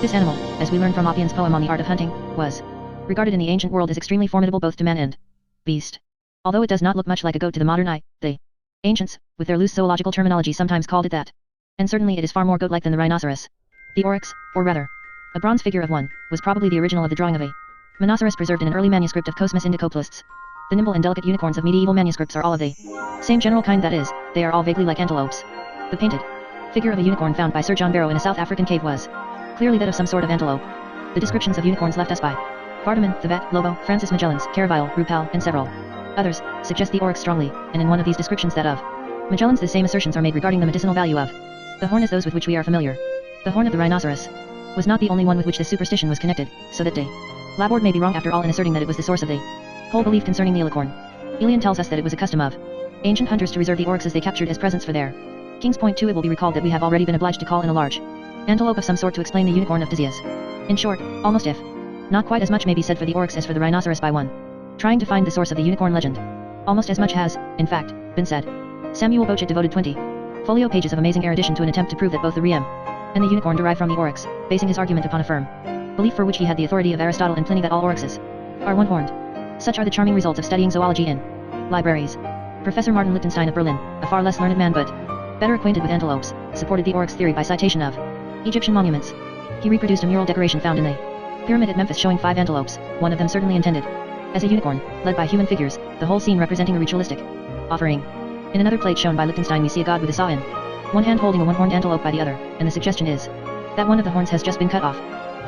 This animal, as we learn from Oppian's poem on the art of hunting, was regarded in the ancient world as extremely formidable both to man and beast. Although it does not look much like a goat to the modern eye, the ancients, with their loose zoological terminology, sometimes called it that. And certainly it is far more goat-like than the rhinoceros. The oryx, or rather, A bronze figure of one was probably the original of the drawing of a Monoceros preserved in an early manuscript of Cosmas Indicopoulos. The nimble and delicate unicorns of medieval manuscripts are all of the same general kind, that is, they are all vaguely like antelopes. The painted figure of a unicorn found by Sir John Barrow in a South African cave was clearly that of some sort of antelope. The descriptions of unicorns left us by Vardaman, Thevet, Lobo, Francis Magellan's, Caraville, Rupel, and several others suggest the oryx strongly, and in one of these descriptions, that of Magellan's, the same assertions are made regarding the medicinal value of the horn as those with which we are familiar. The horn of the rhinoceros was not the only one with which this superstition was connected, so that de Laborde may be wrong after all in asserting that it was the source of the whole belief concerning the alicorn. Elian tells us that it was a custom of ancient hunters to reserve the oryxes they captured as presents for their kings. Point 2. It will be recalled that we have already been obliged to call in a large antelope of some sort to explain the unicorn of Ctesias. In short, almost if not quite as much may be said for the oryx as for the rhinoceros by one trying to find the source of the unicorn legend. Almost as much has, in fact, been said. Samuel Bochet devoted 20 folio pages of amazing erudition to an attempt to prove that both the riem and the unicorn derive from the oryx, basing his argument upon a firm belief for which he had the authority of Aristotle and Pliny that all oryxes are one-horned. Such are the charming results of studying zoology in libraries. Professor Martin Lichtenstein of Berlin, a far less learned man but better acquainted with antelopes, supported the oryx theory by citation of Egyptian monuments. He reproduced a mural decoration found in the pyramid at Memphis showing 5 antelopes, one of them certainly intended as a unicorn, led by human figures, the whole scene representing a ritualistic offering. In another plate shown by Lichtenstein we see a god with a saw in one hand holding a one-horned antelope by the other, and the suggestion is that one of the horns has just been cut off.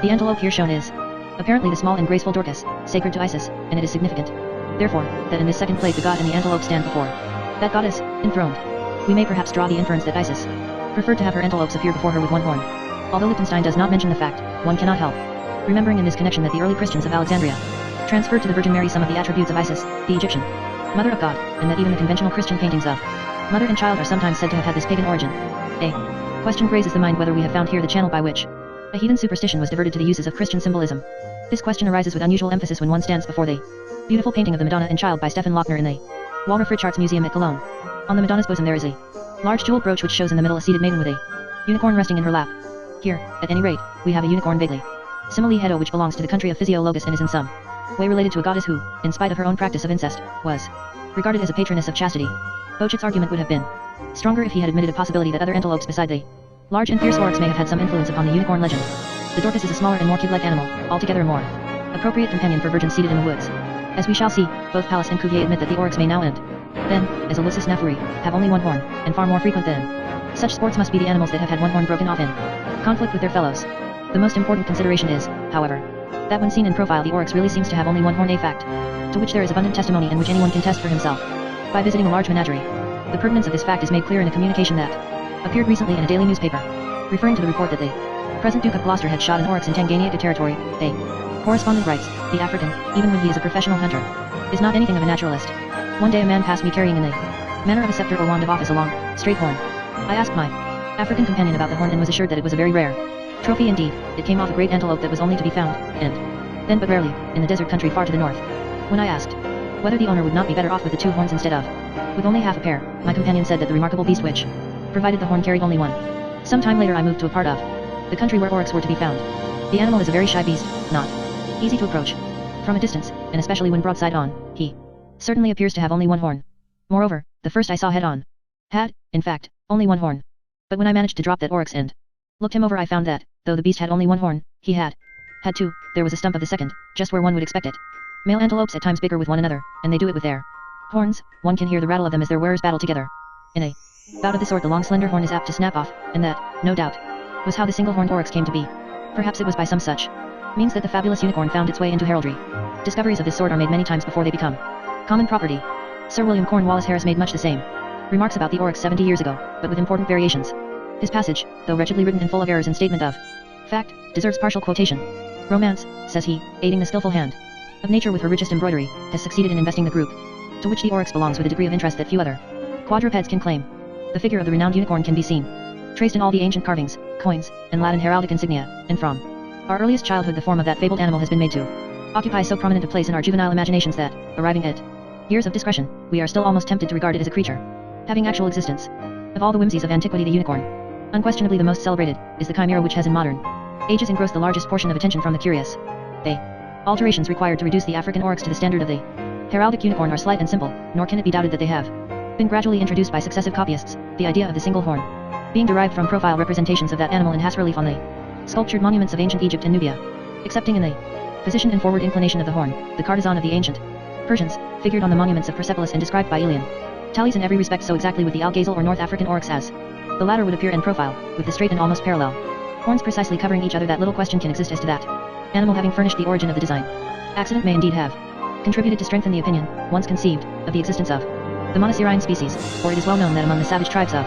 The antelope here shown is apparently the small and graceful Dorcas, sacred to Isis, and it is significant, therefore, that in this second plate the god and the antelope stand before that goddess, enthroned. We may perhaps draw the inference that Isis preferred to have her antelopes appear before her with one horn. Although Lichtenstein does not mention the fact, one cannot help remembering in this connection that the early Christians of Alexandria transferred to the Virgin Mary some of the attributes of Isis, the Egyptian Mother of God, and that even the conventional Christian paintings of mother and child are sometimes said to have had this pagan origin. A question grazes the mind whether we have found here the channel by which a heathen superstition was diverted to the uses of Christian symbolism. This question arises with unusual emphasis when one stands before the beautiful painting of the Madonna and Child by Stefan Lochner in the Wallraf Richards Museum at Cologne. On the Madonna's bosom there is a large jeweled brooch which shows in the middle a seated maiden with a unicorn resting in her lap. Here, at any rate, we have a unicorn vaguely simile Hedo which belongs to the country of Physiologus and is in some way related to a goddess who, in spite of her own practice of incest, was regarded as a patroness of chastity. Bochet's argument would have been stronger if he had admitted a possibility that other antelopes beside the large and fierce oryx may have had some influence upon the unicorn legend. The Dorcas is a smaller and more kid-like animal, altogether a more appropriate companion for virgins seated in the woods. As we shall see, both Pallas and Cuvier admit that the oryx may now and then, as a Lusus nafuri, have only one horn, and far more frequent than such sports must be the animals that have had one horn broken off in conflict with their fellows. The most important consideration is, however, that when seen in profile the oryx really seems to have only one horn, a fact to which there is abundant testimony and which anyone can test for himself by visiting a large menagerie. The pertinence of this fact is made clear in a communication that appeared recently in a daily newspaper, referring to the report that the present Duke of Gloucester had shot an oryx in Tanganyika territory. A correspondent writes, the African, even when he is a professional hunter, is not anything of a naturalist. One day a man passed me carrying in the manner of a scepter or wand of office a long, straight horn. I asked my African companion about the horn and was assured that it was a very rare trophy indeed. It came off a great antelope that was only to be found, and then but rarely, in the desert country far to the north. When I asked whether the owner would not be better off with the 2 horns instead of with only half a pair, my companion said that the remarkable beast which provided the horn carried only one. Some time later I moved to a part of the country where oryx were to be found. The animal is a very shy beast, not easy to approach from a distance, and especially when broadside on. He certainly appears to have only one horn. Moreover, the first I saw head on had, in fact, only one horn. But when I managed to drop that oryx and looked him over I found that, though the beast had only one horn, he had 2, there was a stump of the second, just where one would expect it. Male antelopes at times bicker with one another, and they do it with their horns. One can hear the rattle of them as their wearers battle together. In a bout of the sort the long slender horn is apt to snap off, and that, no doubt, was how the single-horned oryx came to be. Perhaps it was by some such means that the fabulous unicorn found its way into heraldry. Discoveries of this sort are made many times before they become common property. Sir William Cornwallis Harris made much the same remarks about the oryx 70 years ago, but with important variations. His passage, though wretchedly written and full of errors in statement of fact, deserves partial quotation. Romance, says he, aiding the skillful hand of nature with her richest embroidery, has succeeded in investing the group to which the oryx belongs with a degree of interest that few other quadrupeds can claim. The figure of the renowned unicorn can be seen traced in all the ancient carvings, coins, and Latin heraldic insignia, and from our earliest childhood the form of that fabled animal has been made to occupy so prominent a place in our juvenile imaginations that, arriving at years of discretion, we are still almost tempted to regard it as a creature having actual existence. Of all the whimsies of antiquity the unicorn, unquestionably the most celebrated, is the chimera which has in modern ages engrossed the largest portion of attention from the curious. The alterations required to reduce the African oryx to the standard of the heraldic unicorn are slight and simple, nor can it be doubted that they have been gradually introduced by successive copyists, the idea of the single horn being derived from profile representations of that animal in has relief on the sculptured monuments of ancient Egypt and Nubia. Excepting in the position and forward inclination of the horn, the cartizan of the ancient Persians, figured on the monuments of Persepolis and described by Aelian, tallies in every respect so exactly with the Algazel or North African oryx as the latter would appear in profile, with the straight and almost parallel horns precisely covering each other. That little question can exist as to that animal having furnished the origin of the design. Accident may indeed have contributed to strengthen the opinion, once conceived, of the existence of the monocerine species, for it is well known that among the savage tribes of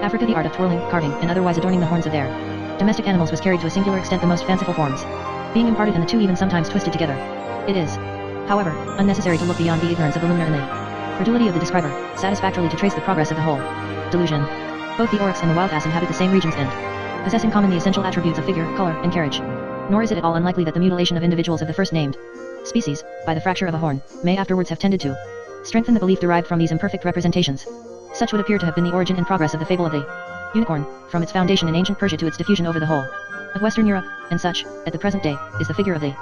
Africa the art of twirling, carving, and otherwise adorning the horns of their domestic animals was carried to a singular extent, the most fanciful forms being imparted and the two even sometimes twisted together. It is, however, unnecessary to look beyond the ignorance of the luminary and the credulity of the describer, satisfactorily to trace the progress of the whole delusion. Both the oryx and the wild ass inhabit the same regions and possess in common the essential attributes of figure, color, and carriage. Nor is it at all unlikely that the mutilation of individuals of the first named species, by the fracture of a horn, may afterwards have tended to strengthen the belief derived from these imperfect representations. Such would appear to have been the origin and progress of the fable of the unicorn, from its foundation in ancient Persia to its diffusion over the whole of Western Europe, and such, at the present day, is the figure of the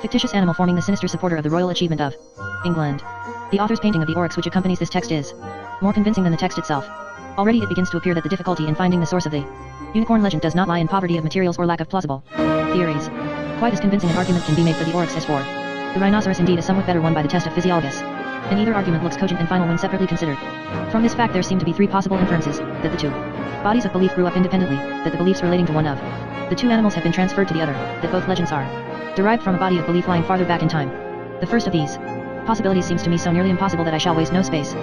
fictitious animal forming the sinister supporter of the royal achievement of England. The author's painting of the oryx which accompanies this text is more convincing than the text itself. Already it begins to appear that the difficulty in finding the source of the unicorn legend does not lie in poverty of materials or lack of plausible theories. Quite as convincing an argument can be made for the oryx as for the rhinoceros, indeed a somewhat better one by the test of Physiologus. And either argument looks cogent and final when separately considered. From this fact there seem to be three possible inferences: that the two bodies of belief grew up independently, that the beliefs relating to one of the two animals have been transferred to the other, that both legends are derived from a body of belief lying farther back in time. The first of these possibilities seems to me so nearly impossible that I shall waste no space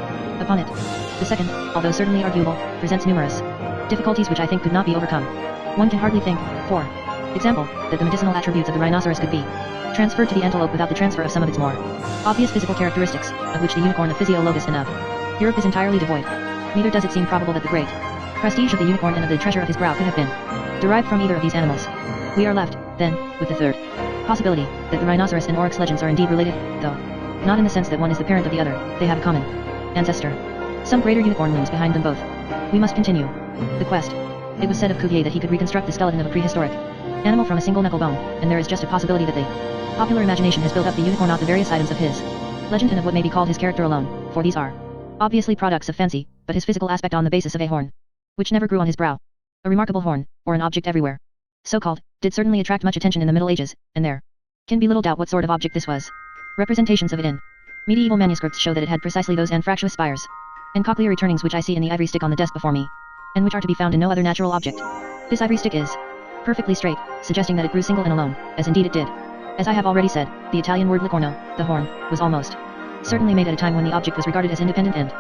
upon it. The second, although certainly arguable, presents numerous difficulties which I think could not be overcome. One can hardly think, for example, that the medicinal attributes of the rhinoceros could be transferred to the antelope without the transfer of some of its more obvious physical characteristics, of which the unicorn of Physiologus and of Europe is entirely devoid. Neither does it seem probable that the great prestige of the unicorn and of the treasure of his brow could have been derived from either of these animals. We are left, then, with the third possibility, that the rhinoceros and oryx legends are indeed related, though not in the sense that one is the parent of the other. They have a common ancestor. Some greater unicorn looms behind them both. We must continue the quest. It was said of Cuvier that he could reconstruct the skeleton of a prehistoric animal from a single knuckle bone, and there is just a possibility that the popular imagination has built up the unicorn out the various items of his legend and of what may be called his character alone, for these are obviously products of fancy, but his physical aspect on the basis of a horn, which never grew on his brow. A remarkable horn, or an object everywhere so-called, did certainly attract much attention in the Middle Ages, and there can be little doubt what sort of object this was. Representations of it in medieval manuscripts show that it had precisely those anfractuous spires and cochlear returnings which I see in the ivory stick on the desk before me, and which are to be found in no other natural object. This ivory stick is perfectly straight, suggesting that it grew single and alone, as indeed it did. As I have already said, the Italian word licorno, the horn, was almost certainly made at a time when the object was regarded as independent and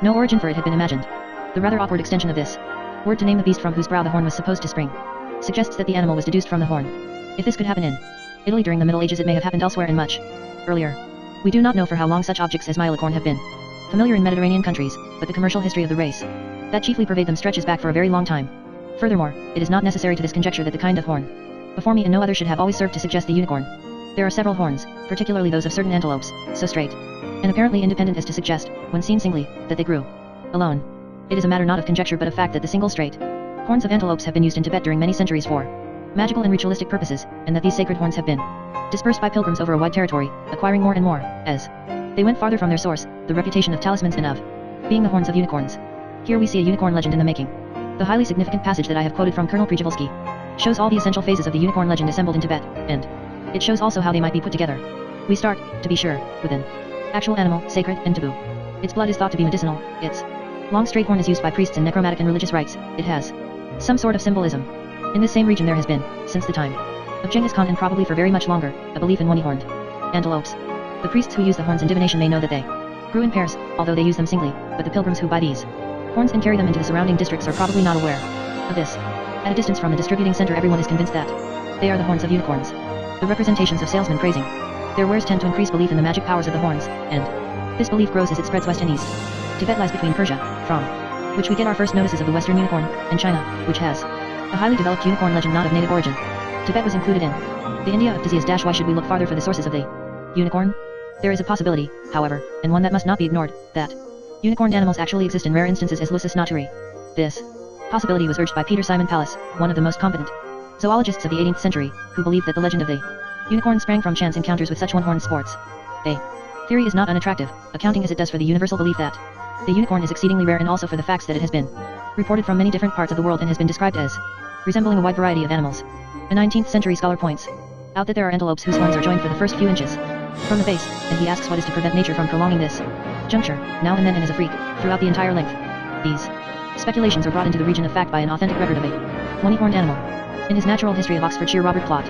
no origin for it had been imagined. The rather awkward extension of this word to name the beast from whose brow the horn was supposed to spring suggests that the animal was deduced from the horn. If this could happen in Italy during the Middle Ages, it may have happened elsewhere and much earlier. We do not know for how long such objects as mylicorn have been familiar in Mediterranean countries, but the commercial history of the race that chiefly pervade them stretches back for a very long time. Furthermore, it is not necessary to this conjecture that the kind of horn before me and no other should have always served to suggest the unicorn. There are several horns, particularly those of certain antelopes, so straight and apparently independent as to suggest, when seen singly, that they grew alone. It is a matter not of conjecture but of fact that the single straight horns of antelopes have been used in Tibet during many centuries for magical and ritualistic purposes, and that these sacred horns have been dispersed by pilgrims over a wide territory, acquiring more and more, as they went farther from their source, the reputation of talismans and of being the horns of unicorns. Here we see a unicorn legend in the making. The highly significant passage that I have quoted from Colonel Przybylski shows all the essential phases of the unicorn legend assembled in Tibet, and it shows also how they might be put together. We start, to be sure, with an actual animal, sacred and taboo. Its blood is thought to be medicinal, its long straight horn is used by priests in necromantic and religious rites, it has some sort of symbolism. In this same region there has been, since the time of Genghis Khan and probably for very much longer, a belief in one-horned antelopes. The priests who use the horns in divination may know that they grew in pairs, although they use them singly, but the pilgrims who buy these horns and carry them into the surrounding districts are probably not aware of this. At a distance from the distributing center everyone is convinced that they are the horns of unicorns. The representations of salesmen praising their wares tend to increase belief in the magic powers of the horns, and this belief grows as it spreads west and east. Tibet lies between Persia, from which we get our first notices of the Western unicorn, and China, which has a highly developed unicorn legend not of native origin. Tibet was included in the India of Pisias. Why should we look farther for the sources of the unicorn? There is a possibility, however, and one that must not be ignored, that unicorned animals actually exist in rare instances as lusus naturae. This possibility was urged by Peter Simon Pallas, one of the most competent zoologists of the 18th century, who believed that the legend of the unicorn sprang from chance encounters with such one-horned sports. A theory is not unattractive, accounting as it does for the universal belief that the unicorn is exceedingly rare and also for the facts that it has been reported from many different parts of the world and has been described as resembling a wide variety of animals. A 19th century scholar points out that there are antelopes whose horns are joined for the first few inches from the base, and he asks what is to prevent nature from prolonging this juncture, now and then and as a freak, throughout the entire length. These speculations are brought into the region of fact by an authentic record of a one-horned animal. In his Natural History of Oxfordshire, Robert Plot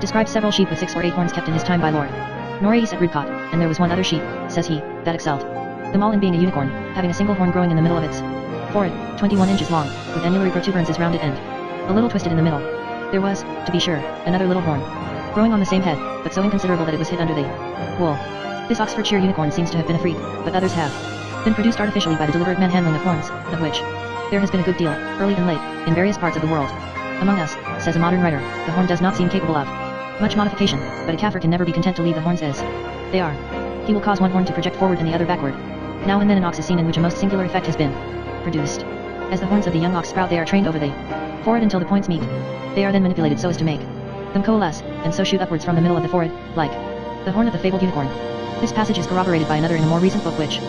describes several sheep with 6 or 8 horns kept in his time by Lord Norreys at Ridcott, and there was one other sheep, says he, that excelled them all in being a unicorn, having a single horn growing in the middle of its forehead, 21 inches long, with annulary protuberances round it and a little twisted in the middle. There was, to be sure, another little horn growing on the same head, but so inconsiderable that it was hid under the wool. This Oxfordshire unicorn seems to have been a freak, but others have been produced artificially by the deliberate manhandling of horns, of which there has been a good deal, early and late, in various parts of the world. Among us, says a modern writer, the horn does not seem capable of much modification, but a Kaffir can never be content to leave the horns as they are. He will cause one horn to project forward and the other backward. Now and then an ox is seen in which a most singular effect has been produced. As the horns of the young ox sprout, they are trained over the forehead until the points meet. They are then manipulated so as to make them coalesce, and so shoot upwards from the middle of the forehead, like the horn of the fabled unicorn. This passage is corroborated by another in a more recent book which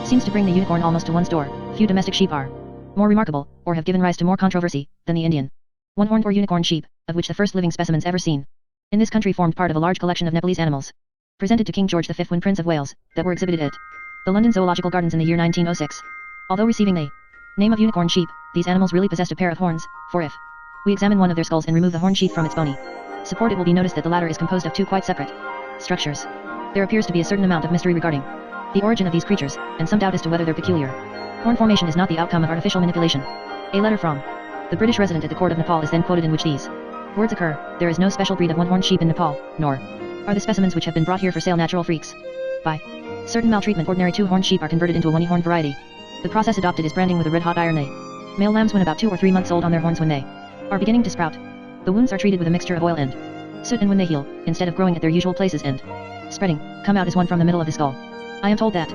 seems to bring the unicorn almost to one's door. Few domestic sheep are more remarkable, or have given rise to more controversy, than the Indian one-horned or unicorn sheep, of which the first living specimens ever seen in this country formed part of a large collection of Nepalese animals, presented to King George V when Prince of Wales, that were exhibited at the London Zoological Gardens in the year 1906. Although receiving the name of unicorn sheep, these animals really possessed a pair of horns, for if we examine one of their skulls and remove the horn sheath from its bony support, it will be noticed that the latter is composed of 2 quite separate structures. There appears to be a certain amount of mystery regarding the origin of these creatures, and some doubt as to whether their peculiar horn formation is not the outcome of artificial manipulation. A letter from the British resident at the court of Nepal is then quoted in which these words occur: "There is no special breed of one-horned sheep in Nepal, nor are the specimens which have been brought here for sale natural freaks. By certain maltreatment, ordinary 2-horned sheep are converted into a one-horned variety. The process adopted is branding with a red-hot iron. The male lambs, when about 2 or 3 months old, on their horns when they are beginning to sprout, the wounds are treated with a mixture of oil and soot, and when they heal, instead of growing at their usual places and spreading, come out as one from the middle of the skull. I am told that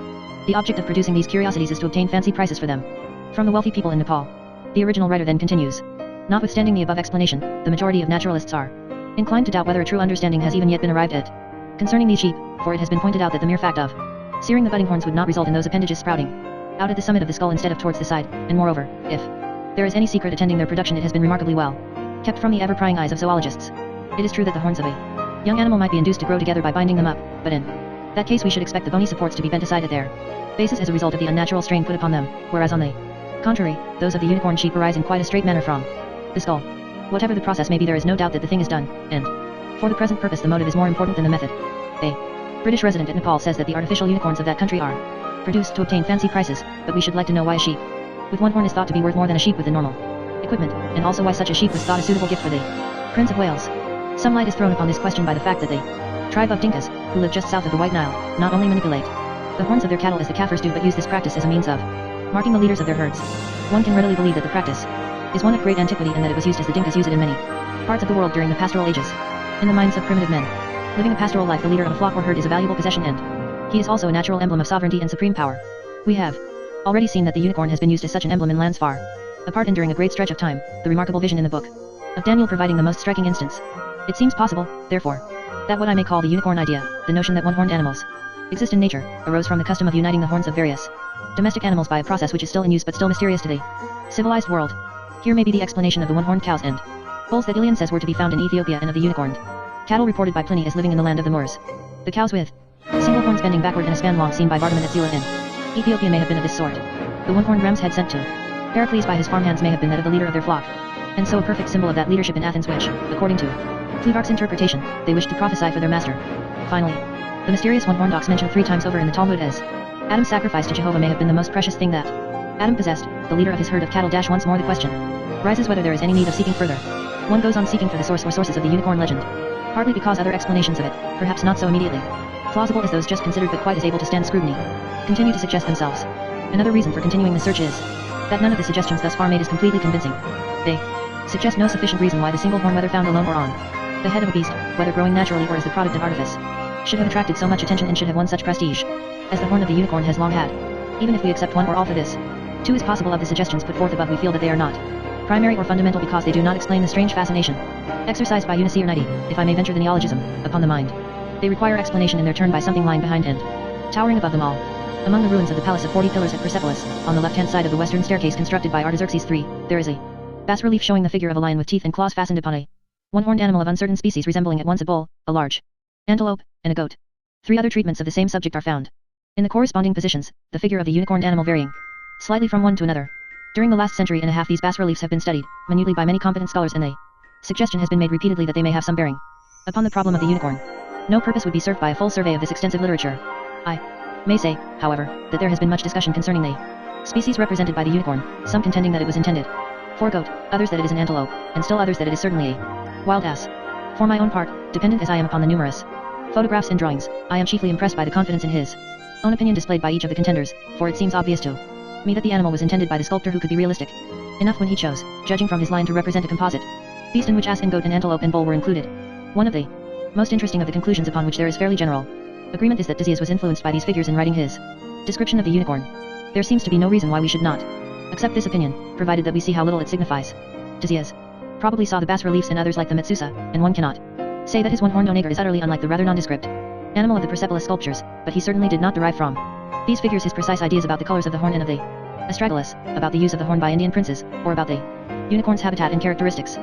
the object of producing these curiosities is to obtain fancy prices for them from the wealthy people in Nepal." The original writer then continues: "Notwithstanding the above explanation, the majority of naturalists are inclined to doubt whether a true understanding has even yet been arrived at concerning these sheep, for it has been pointed out that the mere fact of searing the budding horns would not result in those appendages sprouting out at the summit of the skull instead of towards the side, and moreover, if there is any secret attending their production, it has been remarkably well kept from the ever-prying eyes of zoologists. It is true that the horns of a young animal might be induced to grow together by binding them up, but in that case we should expect the bony supports to be bent aside at their bases as a result of the unnatural strain put upon them, whereas on the contrary, those of the unicorn sheep arise in quite a straight manner from the skull. Whatever the process may be, there is no doubt that the thing is done, and for the present purpose the motive is more important than the method." A British resident at Nepal says that the artificial unicorns of that country are produced to obtain fancy prices, but we should like to know why a sheep with one horn is thought to be worth more than a sheep with the normal equipment, and also why such a sheep was thought a suitable gift for the Prince of Wales. Some light is thrown upon this question by the fact that the tribe of Dinkas, who live just south of the White Nile, not only manipulate the horns of their cattle as the Kaffirs do, but use this practice as a means of marking the leaders of their herds. One can readily believe that the practice is one of great antiquity, and that it was used as the Dinkas use it in many parts of the world during the pastoral ages. In the minds of primitive men living a pastoral life, the leader of a flock or herd is a valuable possession, and he is also a natural emblem of sovereignty and supreme power. We have already seen that the unicorn has been used as such an emblem in lands far apart and during a great stretch of time, the remarkable vision in the book of Daniel providing the most striking instance. It seems possible, therefore, that what I may call the unicorn idea, the notion that one-horned animals exist in nature, arose from the custom of uniting the horns of various domestic animals by a process which is still in use but still mysterious to the civilized world. Here may be the explanation of the one-horned cows and bulls that Ilian says were to be found in Ethiopia, and of the unicorned cattle reported by Pliny as living in the land of the Moors. The cows with single horns bending backward and a span long seen by Vardaman at Zila in Ethiopia may have been of this sort. The one-horned ram's head sent to Heracles by his farmhands may have been that of the leader of their flock, and so a perfect symbol of that leadership in Athens which, according to Plutarch's interpretation, they wished to prophesy for their master. Finally, the mysterious one-horned ox mentioned 3 times over in the Talmud as Adam's sacrifice to Jehovah may have been the most precious thing that Adam possessed, the leader of his herd of cattle. Once more the question rises whether there is any need of seeking further. One goes on seeking for the source or sources of the unicorn legend, partly because other explanations of it, perhaps not so immediately plausible as those just considered but quite as able to stand scrutiny, continue to suggest themselves. Another reason for continuing the search is that none of the suggestions thus far made is completely convincing. They suggest no sufficient reason why the single horn, whether found alone or on the head of a beast, whether growing naturally or as the product of artifice, should have attracted so much attention and should have won such prestige as the horn of the unicorn has long had. Even if we accept one or all for this, 2 is possible of the suggestions put forth above, we feel that they are not primary or fundamental because they do not explain the strange fascination exercised by Unice or Nighty, if I may venture the neologism, upon the mind. They require explanation in their turn by something lying behind and towering above them all. Among the ruins of the Palace of 40 Pillars at Persepolis, on the left-hand side of the western staircase constructed by Artaxerxes III, there is a bas-relief showing the figure of a lion with teeth and claws fastened upon a One-horned animal of uncertain species resembling at once a bull, a large antelope, and a goat. 3 other treatments of the same subject are found. In the corresponding positions, the figure of the unicorned animal varying slightly from one to another. During the last century and a half these bas-reliefs have been studied minutely by many competent scholars, and the suggestion has been made repeatedly that they may have some bearing upon the problem of the unicorn. No purpose would be served by a full survey of this extensive literature. I may say, however, that there has been much discussion concerning the species represented by the unicorn, some contending that it was intended for a goat, others that it is an antelope, and still others that it is certainly a wild ass. For my own part, dependent as I am upon the numerous photographs and drawings, I am chiefly impressed by the confidence in his own opinion displayed by each of the contenders, for it seems obvious to me that the animal was intended by the sculptor who could be realistic enough when he chose, judging from his line, to represent a composite beast in which ass and goat and antelope and bull were included. One of the most interesting of the conclusions upon which there is fairly general agreement is that Ctesias was influenced by these figures in writing his description of the unicorn. There seems to be no reason why we should not accept this opinion, provided that we see how little it signifies. Ctesias probably saw the bas-reliefs and others like the Metsusa, and one cannot say that his one-horned onager is utterly unlike the rather nondescript animal of the Persepolis sculptures, but he certainly did not derive from these figures his precise ideas about the colors of the horn and of the astragalus, about the use of the horn by Indian princes, or about the unicorn's habitat and characteristics.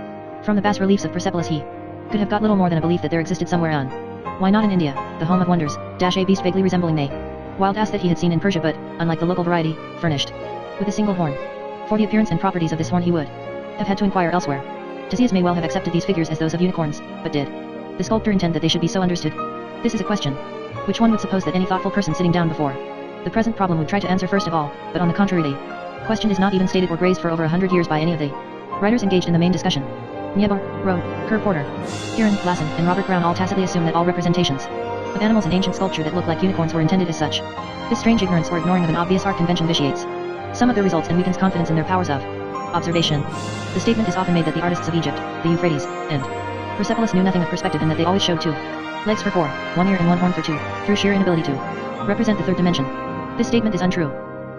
From the bas-reliefs of Persepolis he could have got little more than a belief that there existed somewhere on, why not in India, the home of wonders, a beast vaguely resembling the wild ass that he had seen in Persia, but, unlike the local variety, furnished with a single horn. For the appearance and properties of this horn he would have had to inquire elsewhere. Ctesias may well have accepted these figures as those of unicorns, but did the sculptor intend that they should be so understood? This is a question which one would suppose that any thoughtful person sitting down before the present problem would try to answer first of all, but on the contrary the question is not even stated or grazed for over 100 years by any of the writers engaged in the main discussion. Niebuhr, Rode, Kerr Porter, Heron, Lassen, and Robert Brown all tacitly assume that all representations of animals in ancient sculpture that look like unicorns were intended as such. This strange ignorance or ignoring of an obvious art convention vitiates some of their results and weakens confidence in their powers of observation. The statement is often made that the artists of Egypt, the Euphrates, and Persepolis knew nothing of perspective, and that they always showed 2 legs for 4, 1 ear and 1 horn for 2, through sheer inability to represent the 3rd dimension. This statement is untrue.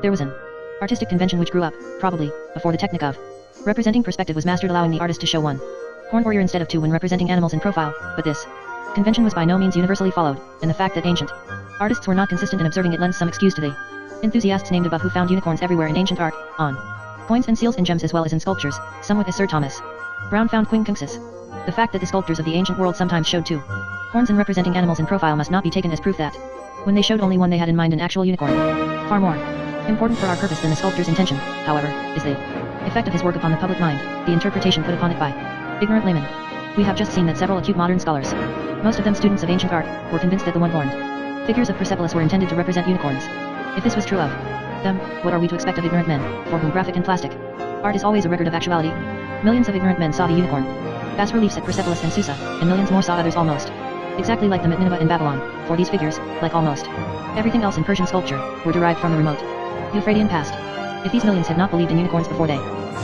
There was an artistic convention which grew up, probably, before the technique of representing perspective was mastered, allowing the artist to show 1 horn or ear instead of 2 when representing animals in profile, but this convention was by no means universally followed, and the fact that ancient artists were not consistent in observing it lends some excuse to the enthusiasts named above who found unicorns everywhere in ancient art, on coins and seals and gems as well as in sculptures, somewhat as Sir Thomas Brown found quincunxus. The fact that the sculptors of the ancient world sometimes showed 2 horns in representing animals in profile must not be taken as proof that, when they showed only 1, they had in mind an actual unicorn. Far more important for our purpose than the sculptor's intention, however, is the effect of his work upon the public mind, the interpretation put upon it by ignorant laymen. We have just seen that several acute modern scholars, most of them students of ancient art, were convinced that the one-horned figures of Persepolis were intended to represent unicorns. If this was true of them, what are we to expect of ignorant men, for whom graphic and plastic art is always a record of actuality? Millions of ignorant men saw the unicorn bas-reliefs at Persepolis and Susa, and millions more saw others almost exactly like them at Nineveh and Babylon, for these figures, like almost everything else in Persian sculpture, were derived from the remote Euphratean past. If these millions had not believed in unicorns before they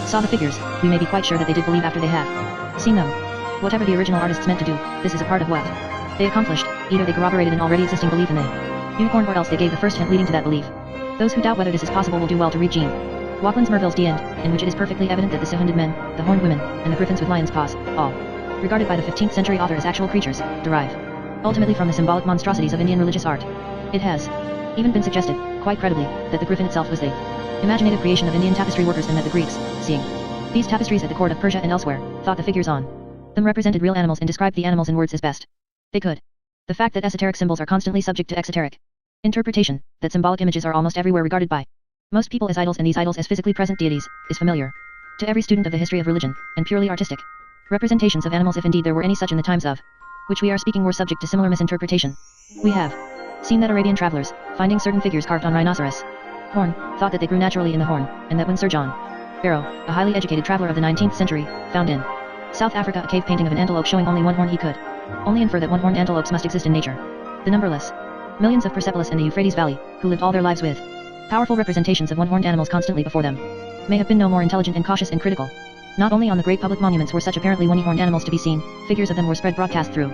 saw the figures, we may be quite sure that they did believe after they had seen them. Whatever the original artists meant to do, this is a part of what they accomplished. Either they corroborated an already existing belief in the unicorn, or else they gave the first hint leading to that belief. Those who doubt whether this is possible will do well to read Jean Walkland's Merville's D End, in which it is perfectly evident that the Sehunded men, the horned women, and the griffins with lions' paws, all regarded by the 15th century author as actual creatures, derive ultimately from the symbolic monstrosities of Indian religious art. It has even been suggested, quite credibly, that the griffin itself was the imaginative creation of Indian tapestry workers, and that the Greeks, seeing these tapestries at the court of Persia and elsewhere, thought the figures on them represented real animals and described the animals in words as best they could. The fact that esoteric symbols are constantly subject to exoteric interpretation, that symbolic images are almost everywhere regarded by most people as idols and these idols as physically present deities, is familiar to every student of the history of religion, and purely artistic representations of animals, if indeed there were any such in the times of which we are speaking, were subject to similar misinterpretation. We have seen that Arabian travelers, finding certain figures carved on rhinoceros horn, thought that they grew naturally in the horn, and that when Sir John Barrow, a highly educated traveler of the 19th century, found in South Africa a cave painting of an antelope showing only 1 horn, he could only infer that one-horned antelopes must exist in nature. The numberless millions of Persepolis in the Euphrates Valley, who lived all their lives with powerful representations of one-horned animals constantly before them, may have been no more intelligent and cautious and critical. Not only on the great public monuments were such apparently one-horned animals to be seen, figures of them were spread broadcast through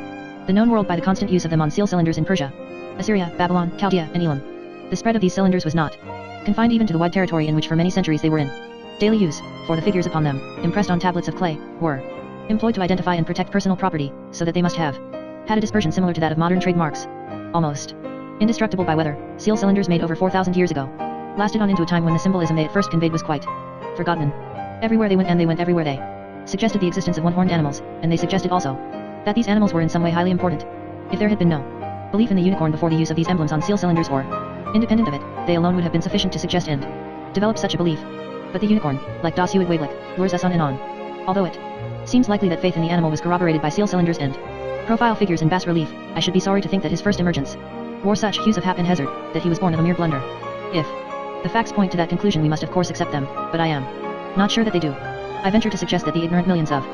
the known world by the constant use of them on seal cylinders in Persia, Assyria, Babylon, Chaldea, and Elam. The spread of these cylinders was not confined even to the wide territory in which for many centuries they were in daily use, for the figures upon them, impressed on tablets of clay, were employed to identify and protect personal property, so that they must have had a dispersion similar to that of modern trademarks. Almost indestructible by weather, seal cylinders made over 4,000 years ago lasted on into a time when the symbolism they at first conveyed was quite forgotten. Everywhere they went, and they went everywhere they suggested the existence of one-horned animals, and they suggested also that these animals were in some way highly important. If there had been no belief in the unicorn before the use of these emblems on seal cylinders or independent of it, they alone would have been sufficient to suggest and develop such a belief. But the unicorn, like Das Huig Wavlik, lures us on and on. Although it seems likely that faith in the animal was corroborated by seal cylinders and profile figures in bas relief, I should be sorry to think that his first emergence wore such hues of hap and hazard, that he was born of a mere blunder. If the facts point to that conclusion, we must of course accept them, but I am not sure that they do. I venture to suggest that the ignorant millions of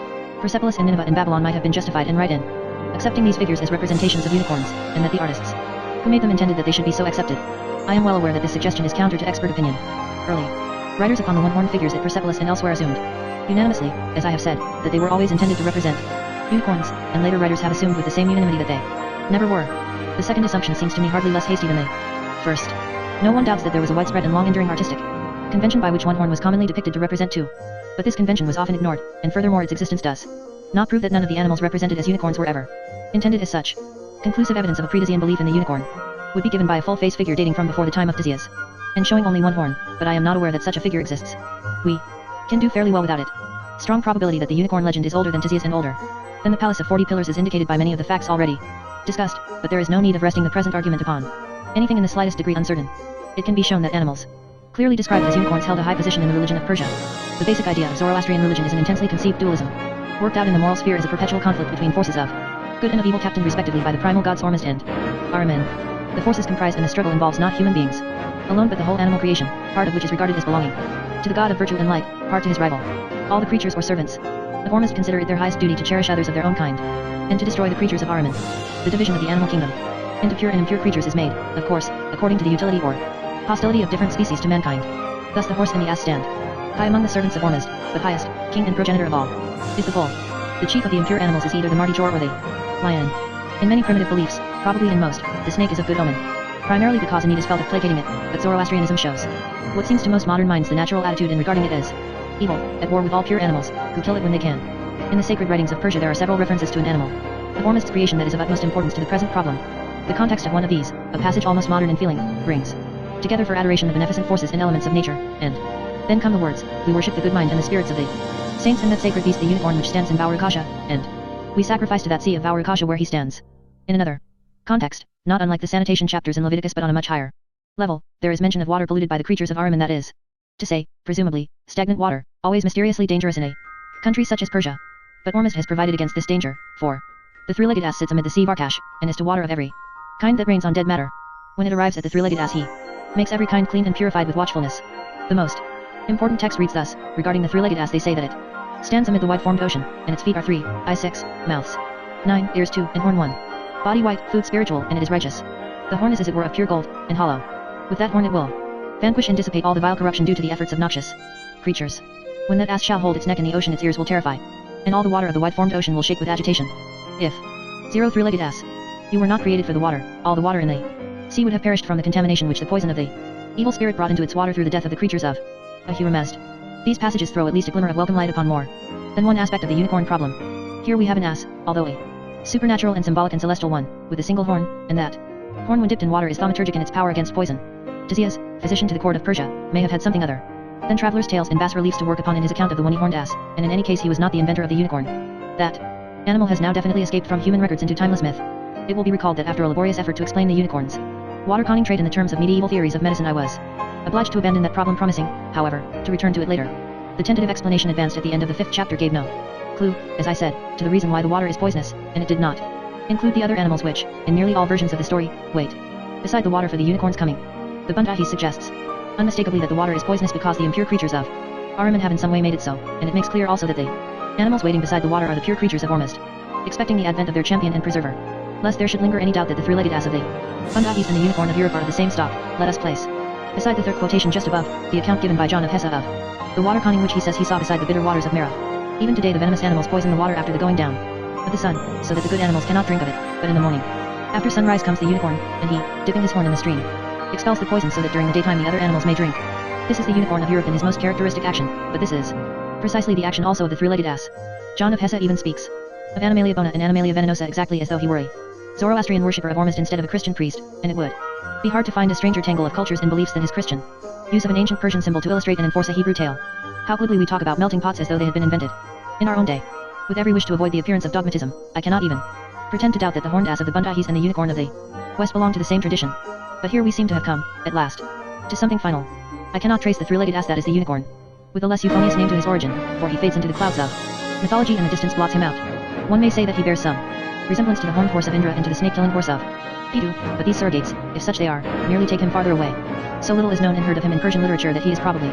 Persepolis and Nineveh and Babylon might have been justified and right in accepting these figures as representations of unicorns, and that the artists who made them intended that they should be so accepted. I am well aware that this suggestion is counter to expert opinion. Early writers upon the one-horned figures at Persepolis and elsewhere assumed unanimously, as I have said, that they were always intended to represent unicorns, and later writers have assumed with the same unanimity that they never were. The second assumption seems to me hardly less hasty than the first. No one doubts that there was a widespread and long-enduring artistic convention by which one horn was commonly depicted to represent two. But this convention was often ignored, and furthermore its existence does not prove that none of the animals represented as unicorns were ever intended as such. Conclusive evidence of a pre-Disian belief in the unicorn would be given by a full-face figure dating from before the time of Disias, and showing only one horn, but I am not aware that such a figure exists. We can do fairly well without it. Strong probability that the unicorn legend is older than Disias and older than the Palace of 40 Pillars is indicated by many of the facts already discussed, but there is no need of resting the present argument upon anything in the slightest degree uncertain. It can be shown that animals clearly described as unicorns held a high position in the religion of Persia. The basic idea of Zoroastrian religion is an intensely conceived dualism, worked out in the moral sphere as a perpetual conflict between forces of good and of evil, captained respectively by the primal gods Ormuzd and Ahriman. The forces comprise and the struggle involves not human beings alone, but the whole animal creation, part of which is regarded as belonging to the god of virtue and light, part to his rival. All the creatures or servants of Ormuzd consider it their highest duty to cherish others of their own kind, and to destroy the creatures of Ahriman. The division of the animal kingdom into pure and impure creatures is made, of course, according to the utility or hostility of different species to mankind. Thus the horse and the ass stand high among the servants of Ormuzd, but highest, king and progenitor of all, is the bull. The chief of the impure animals is either the marti-jor or the lion. In many primitive beliefs, probably in most, the snake is of good omen, primarily because a need is felt of placating it, but Zoroastrianism shows what seems to most modern minds the natural attitude in regarding it as evil, at war with all pure animals, who kill it when they can. In the sacred writings of Persia there are several references to an animal of Ormuzd's creation that is of utmost importance to the present problem. The context of one of these, a passage almost modern in feeling, brings together for adoration the beneficent forces and elements of nature, and then come the words, we worship the good mind and the spirits of the saints and that sacred beast the unicorn which stands in Vaurukasha, and we sacrifice to that sea of Vaurukasha where he stands. In another context, not unlike the sanitation chapters in Leviticus but on a much higher level, there is mention of water polluted by the creatures of Ahriman, that is to say, presumably, stagnant water, always mysteriously dangerous in a country such as Persia. But Ormuzd has provided against this danger, for the three-legged ass sits amid the sea Varkash, and is to water of every kind that rains on dead matter. When it arrives at the three-legged ass he makes every kind clean and purified with watchfulness. The most important text reads thus, regarding the three-legged ass they say that it stands amid the wide-formed ocean, and its feet are 3, eyes 6, mouths 9, ears 2, and horn 1. Body white, food spiritual, and it is righteous. The horn is as it were of pure gold, and hollow. With that horn it will vanquish and dissipate all the vile corruption due to the efforts of noxious creatures. When that ass shall hold its neck in the ocean its ears will terrify, and all the water of the wide-formed ocean will shake with agitation. If 0 three-legged ass, you were not created for the water, all the water in the sea would have perished from the contamination which the poison of the evil spirit brought into its water through the death of the creatures of Ahura Mazda. These passages throw at least a glimmer of welcome light upon more than one aspect of the unicorn problem. Here we have an ass, although a supernatural and symbolic and celestial one, with a single horn, and that horn when dipped in water is thaumaturgic in its power against poison. Disias, physician to the court of Persia, may have had something other than travelers' tales and bas-reliefs to work upon in his account of the one-horned ass, and in any case he was not the inventor of the unicorn. That animal has now definitely escaped from human records into timeless myth. It will be recalled that after a laborious effort to explain the unicorn's water-conning trait in the terms of medieval theories of medicine I was obliged to abandon that problem, promising, however, to return to it later. The tentative explanation advanced at the end of the 5th chapter gave no clue, as I said, to the reason why the water is poisonous, and it did not include the other animals which, in nearly all versions of the story, wait beside the water for the unicorn's coming. The Bundahi suggests unmistakably that the water is poisonous because the impure creatures of Ahriman have in some way made it so, and it makes clear also that the animals waiting beside the water are the pure creatures of Ormuzd, expecting the advent of their champion and preserver. Lest there should linger any doubt that the three-legged ass of the Bundahis and the unicorn of Europe are of the same stock, let us place beside the third quotation just above, the account given by John of Hesse of the water conning which he says he saw beside the bitter waters of Mara. Even today the venomous animals poison the water after the going down of the sun, so that the good animals cannot drink of it, but in the morning, after sunrise comes the unicorn, and he, dipping his horn in the stream, expels the poison so that during the daytime the other animals may drink. This is the unicorn of Europe in his most characteristic action, but this is precisely the action also of the three-legged ass. John of Hesse even speaks of Animalia bona and Animalia venenosa exactly as though he were a Zoroastrian worshipper of Ormuzd instead of a Christian priest, and it would be hard to find a stranger tangle of cultures and beliefs than his Christian use of an ancient Persian symbol to illustrate and enforce a Hebrew tale. How glibly we talk about melting pots as though they had been invented In our own day, with every wish to avoid the appearance of dogmatism, I cannot even pretend to doubt that the horned ass of the Bundahis and the unicorn of the West belong to the same tradition. But here we seem to have come, at last, to something final. I cannot trace the three-legged ass that is the unicorn, with a less euphonious name to his origin, for he fades into the clouds of mythology and the distance blots him out. One may say that he bears some resemblance to the horned horse of Indra and to the snake-killing horse of Pidu, but these surrogates, if such they are, merely take him farther away. So little is known and heard of him in Persian literature that he is probably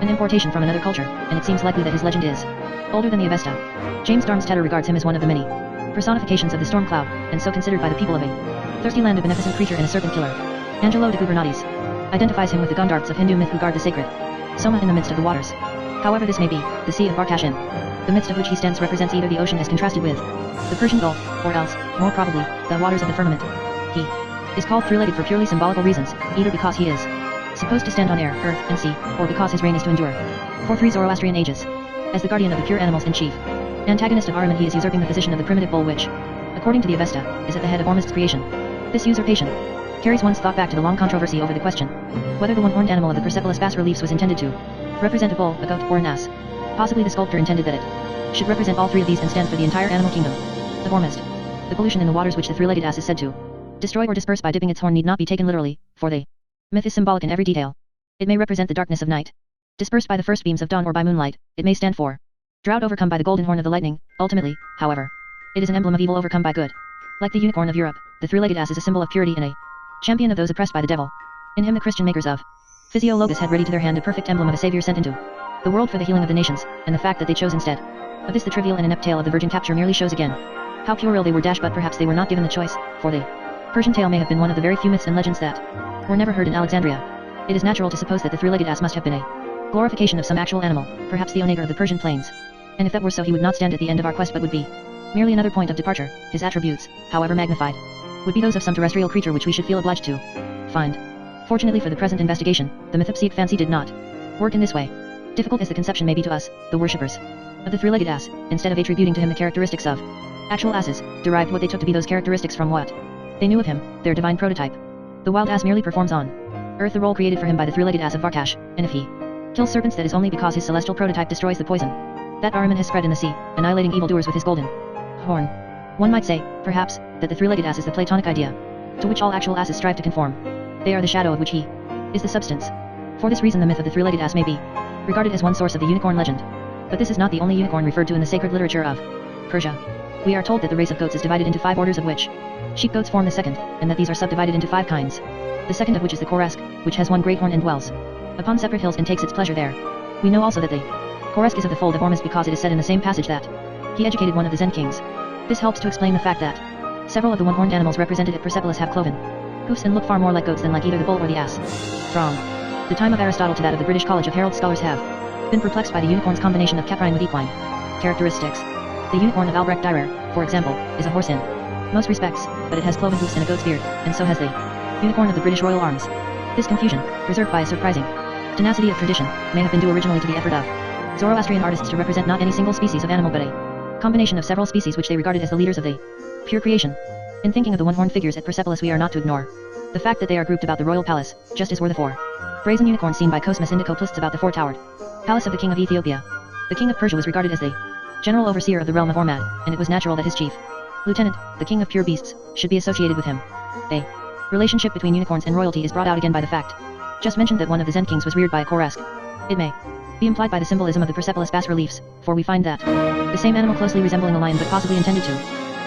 an importation from another culture, and it seems likely that his legend is older than the Avesta. James Darmstadt regards him as one of the many personifications of the storm cloud, and so considered by the people of a thirsty land, a beneficent creature and a serpent killer. Angelo de Gubernatis identifies him with the Gandharps of Hindu myth who guard the sacred Soma in the midst of the waters. However this may be, the Sea of Barkash in the midst of which he stands represents either the ocean as contrasted with the Persian Gulf, or else, more probably, the waters of the firmament. He is called three-legged for purely symbolical reasons, either because he is supposed to stand on air, earth, and sea, or because his reign is to endure for 3 Zoroastrian ages. As the guardian of the pure animals and chief antagonist of Ahriman, he is usurping the position of the primitive bull which, according to the Avesta, is at the head of Ormuzd's creation. This usurpation carries one's thought back to the long controversy over the question whether the one-horned animal of the Persepolis bas-reliefs was intended to represent a bull, a goat, or an ass. Possibly the sculptor intended that it should represent all 3 of these and stand for the entire animal kingdom of Ormuzd. The pollution in the waters which the three-legged ass is said to destroy or disperse by dipping its horn need not be taken literally, for the myth is symbolic in every detail. It may represent the darkness of night, dispersed by the first beams of dawn or by moonlight. It may stand for drought overcome by the golden horn of the lightning. Ultimately, however, it is an emblem of evil overcome by good. Like the unicorn of Europe, the three-legged ass is a symbol of purity and a champion of those oppressed by the devil. In him the Christian makers of Physiologus had ready to their hand a perfect emblem of a savior sent into the world for the healing of the nations, and the fact that they chose instead of this the trivial and inept tale of the virgin capture merely shows again how puerile they were. But perhaps they were not given the choice, for the Persian tale may have been one of the very few myths and legends that were never heard in Alexandria. It is natural to suppose that the three-legged ass must have been a glorification of some actual animal, perhaps the onager of the Persian plains. And if that were so, he would not stand at the end of our quest but would be merely another point of departure. His attributes, however magnified, would be those of some terrestrial creature which we should feel obliged to find. Fortunately for the present investigation, the mythopsic fancy did not work in this way. Difficult as the conception may be to us, the worshippers of the three-legged ass, instead of attributing to him the characteristics of actual asses, derived what they took to be those characteristics from what they knew of him, their divine prototype. The wild ass merely performs on earth the role created for him by the three-legged ass of Varkash, and if he kills serpents, that is only because his celestial prototype destroys the poison that Ahriman has spread in the sea, annihilating evildoers with his golden horn. One might say, perhaps, that the three-legged ass is the Platonic idea, to which all actual asses strive to conform. They are the shadow of which he is the substance. For this reason the myth of the three-legged ass may be regarded as one source of the unicorn legend. But this is not the only unicorn referred to in the sacred literature of Persia. We are told that the race of goats is divided into 5 orders, of which sheep-goats form the second, and that these are subdivided into 5 kinds. The second of which is the Koresk, which has one great horn and dwells upon separate hills and takes its pleasure there. We know also that the Koresk is of the fold of Ormuzd because it is said in the same passage that he educated one of the Zend kings. This helps to explain the fact that several of the one-horned animals represented at Persepolis have cloven hoofs and look far more like goats than like either the bull or the ass. From the time of Aristotle to that of the British College of Herald, scholars have been perplexed by the unicorn's combination of caprine with equine characteristics. The unicorn of Albrecht Dürer, for example, is a horse in most respects, but it has cloven hoofs and a goat's beard, and so has the unicorn of the British Royal Arms. This confusion, preserved by a surprising tenacity of tradition, may have been due originally to the effort of Zoroastrian artists to represent not any single species of animal but a combination of several species which they regarded as the leaders of the pure creation. In thinking of the one-horned figures at Persepolis, we are not to ignore the fact that they are grouped about the royal palace, just as were the 4 brazen unicorns seen by Cosmas Indicoplistes about the 4-towered palace of the king of Ethiopia. The king of Persia was regarded as the general overseer of the realm of Ormad, and it was natural that his chief lieutenant, the king of pure beasts, should be associated with him. A relationship between unicorns and royalty is brought out again by the fact just mentioned that one of the Zend kings was reared by a Koresk. It may be implied by the symbolism of the Persepolis bas-reliefs, for we find that the same animal closely resembling a lion but possibly intended to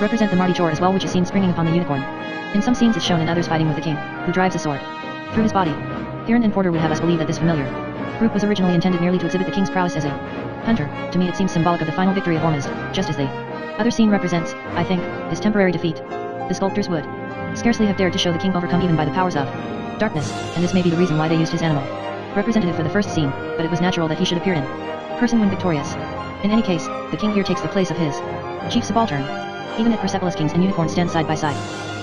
represent the Mardi Chor as well, which is seen springing upon the unicorn. In some scenes it's shown in others fighting with the king, who drives a sword through his body. Heron and Porter would have us believe that this familiar group was originally intended merely to exhibit the king's prowess as a hunter. To me it seems symbolic of the final victory of Ormuzd, just as the other scene represents, I think, his temporary defeat. The sculptors would scarcely have dared to show the king overcome even by the powers of darkness, and this may be the reason why they used his animal representative for the first scene, but it was natural that he should appear in person when victorious. In any case, the king here takes the place of his chief subaltern. Even at Persepolis, kings and unicorns stand side by side,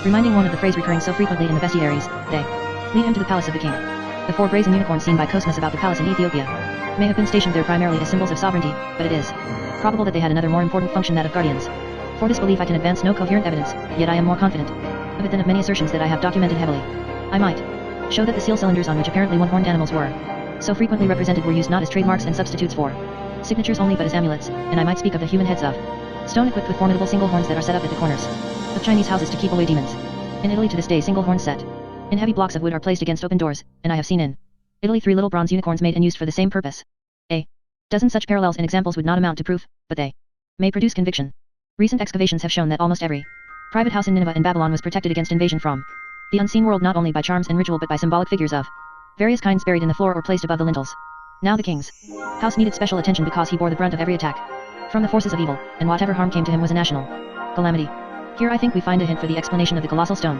reminding one of the phrase recurring so frequently in the bestiaries, they lead him to the palace of the king. The 4 brazen unicorns seen by Cosmas about the palace in Ethiopia may have been stationed there primarily as symbols of sovereignty, but it is probable that they had another more important function, that of guardians. For this belief I can advance no coherent evidence, yet I am more confident of it than of many assertions that I have documented heavily. I might show that the seal cylinders on which apparently one-horned animals were so frequently represented were used not as trademarks and substitutes for Signatures only but as amulets, and I might speak of the human heads of stone equipped with formidable single horns that are set up at the corners of Chinese houses to keep away demons. In Italy to this day single horns set in heavy blocks of wood are placed against open doors, and I have seen in Italy 3 little bronze unicorns made and used for the same purpose. A dozen such parallels and examples would not amount to proof, but they may produce conviction. Recent excavations have shown that almost every private house in Nineveh and Babylon was protected against invasion from the unseen world not only by charms and ritual but by symbolic figures of various kinds buried in the floor or placed above the lintels. Now the king's house needed special attention because he bore the brunt of every attack from the forces of evil, and whatever harm came to him was a national calamity. Here I think we find a hint for the explanation of the colossal stone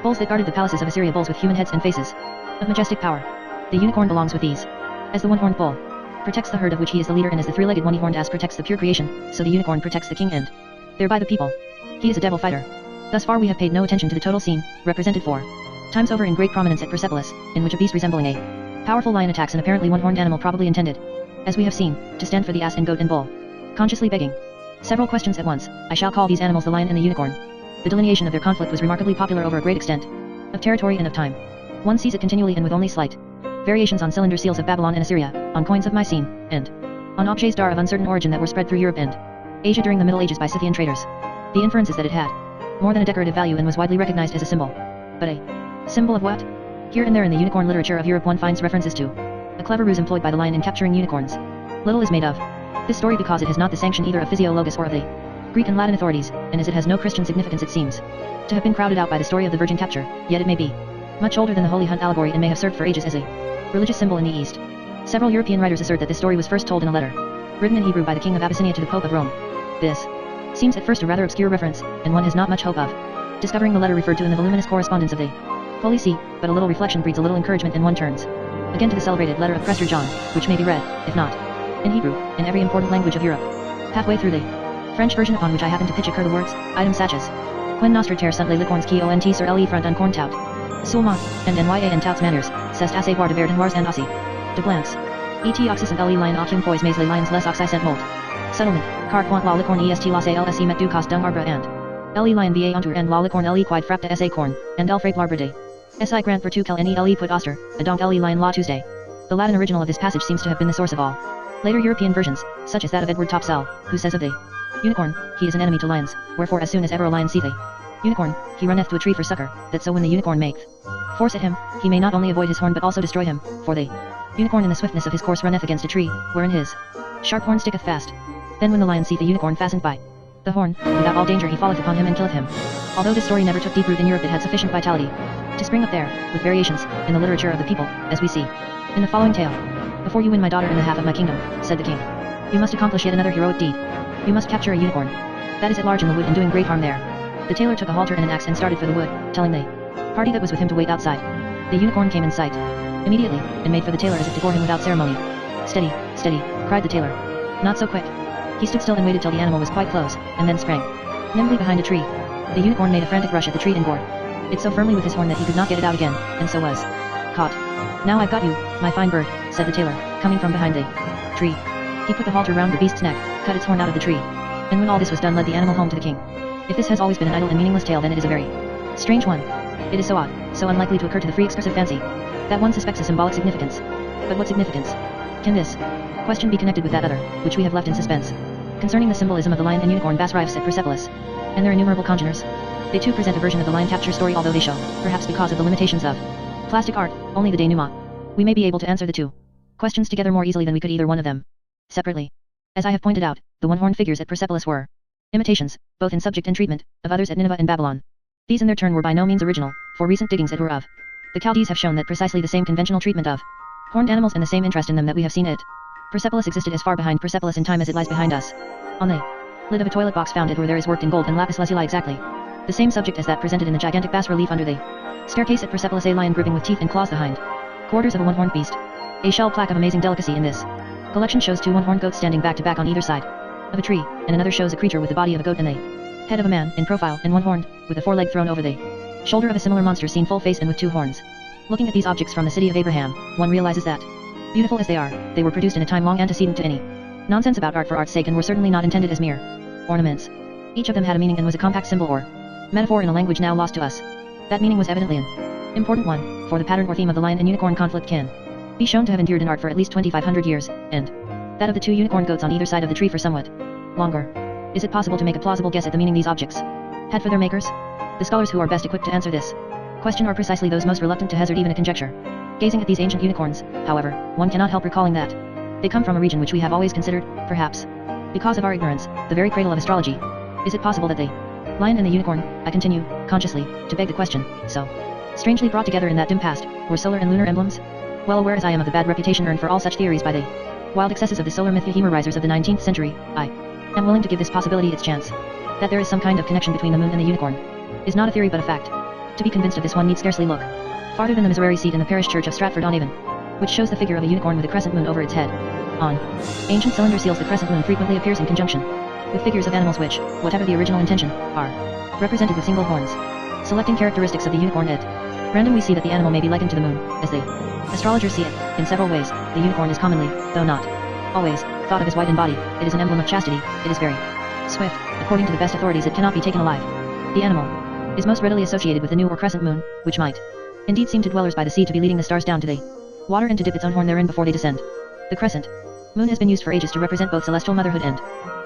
bulls that guarded the palaces of Assyria, bulls with human heads and faces of majestic power. The unicorn belongs with these, as the one-horned bull protects the herd of which he is the leader, and as the three-legged one-horned ass protects the pure creation, so the unicorn protects the king and thereby the people. He is a devil fighter. Thus far we have paid no attention to the total scene, represented 4 times over in great prominence at Persepolis, in which a beast resembling a powerful lion attacks an apparently one-horned animal probably intended, as we have seen, to stand for the ass and goat and bull, consciously begging several questions at once. I shall call these animals the lion and the unicorn. The delineation of their conflict was remarkably popular over a great extent of territory and of time. One sees it continually and with only slight variations on cylinder seals of Babylon and Assyria, on coins of Mycene, and on objets d'art of uncertain origin that were spread through Europe and Asia during the Middle Ages by Scythian traders. The inference is that it had more than a decorative value and was widely recognized as a symbol. But a symbol of what? Here and there in the unicorn literature of Europe one finds references to a clever ruse employed by the lion in capturing unicorns. Little is made of this story because it has not the sanction either of Physiologus or of the Greek and Latin authorities, and as it has no Christian significance it seems to have been crowded out by the story of the virgin capture, yet it may be much older than the holy hunt allegory and may have served for ages as a religious symbol in the East. Several European writers assert that this story was first told in a letter written in Hebrew by the king of Abyssinia to the Pope of Rome. This seems at first a rather obscure reference, and one has not much hope of discovering the letter referred to in the voluminous correspondence of the Holy See, but a little reflection breeds a little encouragement, and one turns again to the celebrated letter of Prester John, which may be read, if not in Hebrew, in every important language of Europe. Halfway through the French version upon which I happen to pitch occur the words, item saches. Quen nostra terre sunt les licornes qui ont sur le front un corn tout. Soulmont, and Nya and touts manners, c'est assez voir de verden wars and aussi. De blancs. Et oxys and le lion ocum fois mais les lions les oxysent molt. Settlement, car quant la licorne est la lse met du cost dung arbre and le lion va entour and la licorne le quid frappe de sa corn, and el frappe l'arbre de. Si grant for 2 quel ne put oster, a donc le lion la Tuesday. The Latin original of this passage seems to have been the source of all later European versions, such as that of Edward Topsell, who says of the unicorn, he is an enemy to lions, wherefore as soon as ever a lion seeth a unicorn, he runneth to a tree for succor, that so when the unicorn maketh force at him, he may not only avoid his horn but also destroy him, for the unicorn in the swiftness of his course runneth against a tree, wherein his sharp horn sticketh fast. Then when the lion seeth a unicorn fastened by the horn, without all danger he falleth upon him and killeth him. Although this story never took deep root in Europe, it had sufficient vitality to spring up there, with variations, in the literature of the people, as we see in the following tale. Before you win my daughter in the half of my kingdom, said the king, you must accomplish yet another heroic deed. You must capture a unicorn that is at large in the wood and doing great harm there. The tailor took a halter and an axe and started for the wood, telling the party that was with him to wait outside. The unicorn came in sight immediately, and made for the tailor as if to gore him without ceremony. Steady, steady, cried the tailor. Not so quick. He stood still and waited till the animal was quite close, and then sprang nimbly behind a tree. The unicorn made a frantic rush at the tree and gored it so firmly with his horn that he could not get it out again, and so was caught. Now I've got you, my fine bird, said the tailor, coming from behind the tree. He put the halter round the beast's neck, cut its horn out of the tree, and when all this was done led the animal home to the king. If this has always been an idle and meaningless tale, then it is a very strange one. It is so odd, so unlikely to occur to the free excursive fancy, that one suspects a symbolic significance. But what significance can this question be connected with that other, which we have left in suspense, concerning the symbolism of the lion and unicorn Basrives at Persepolis, and their innumerable congeners? They too present a version of the lion capture story, although they show, perhaps because of the limitations of plastic art, only the denouement. We may be able to answer the two questions together more easily than we could either one of them separately. As I have pointed out, the one-horned figures at Persepolis were imitations, both in subject and treatment, of others at Nineveh and Babylon. These in their turn were by no means original, for recent diggings at Ur of the Chaldees have shown that precisely the same conventional treatment of horned animals and the same interest in them that we have seen at Persepolis existed as far behind Persepolis in time as it lies behind us. On the lid of a toilet box found at Ur there is worked in gold and lapis lazuli exactly the same subject as that presented in the gigantic bas-relief under the staircase at Persepolis, a lion gripping with teeth and claws the hind quarters of a one-horned beast. A shell plaque of amazing delicacy in this collection shows 2 one-horned goats standing back to back on either side of a tree, and another shows a creature with the body of a goat and the head of a man, in profile, and one-horned, with a foreleg thrown over the shoulder of a similar monster seen full face and with 2 horns. Looking at these objects from the city of Abraham, one realizes that, beautiful as they were produced in a time long antecedent to any nonsense about art for art's sake, and were certainly not intended as mere ornaments. Each of them had a meaning and was a compact symbol or metaphor in a language now lost to us. That meaning was evidently an important one, for the pattern or theme of the lion and unicorn conflict can be shown to have endured in art for at least 2,500 years, and that of the two unicorn goats on either side of the tree for somewhat longer. Is it possible to make a plausible guess at the meaning these objects had for their makers? The scholars who are best equipped to answer this question are precisely those most reluctant to hazard even a conjecture. Gazing at these ancient unicorns, however, one cannot help recalling that they come from a region which we have always considered, perhaps because of our ignorance, the very cradle of astrology. Is it possible that they lion and the unicorn, I continue, consciously, to beg the question, so strangely brought together in that dim past, were solar and lunar emblems? Well aware as I am of the bad reputation earned for all such theories by the wild excesses of the solar myth-humorizers of the 19th century, I am willing to give this possibility its chance. That there is some kind of connection between the moon and the unicorn is not a theory but a fact. To be convinced of this one need scarcely look farther than the miserere seat in the parish church of Stratford-on-Avon, which shows the figure of a unicorn with a crescent moon over its head. On ancient cylinder seals the crescent moon frequently appears in conjunction with figures of animals which, whatever the original intention, are represented with single horns. Selecting characteristics of the unicorn at random, we see that the animal may be likened to the moon, as they astrologers see it, in several ways. The unicorn is commonly, though not always, thought of as white in body. It is an emblem of chastity. It is very swift. According to the best authorities, it cannot be taken alive. The animal is most readily associated with the new or crescent moon, which might indeed seem to dwellers by the sea to be leading the stars down to the water and to dip its own horn therein before they descend. The crescent moon has been used for ages to represent both celestial motherhood and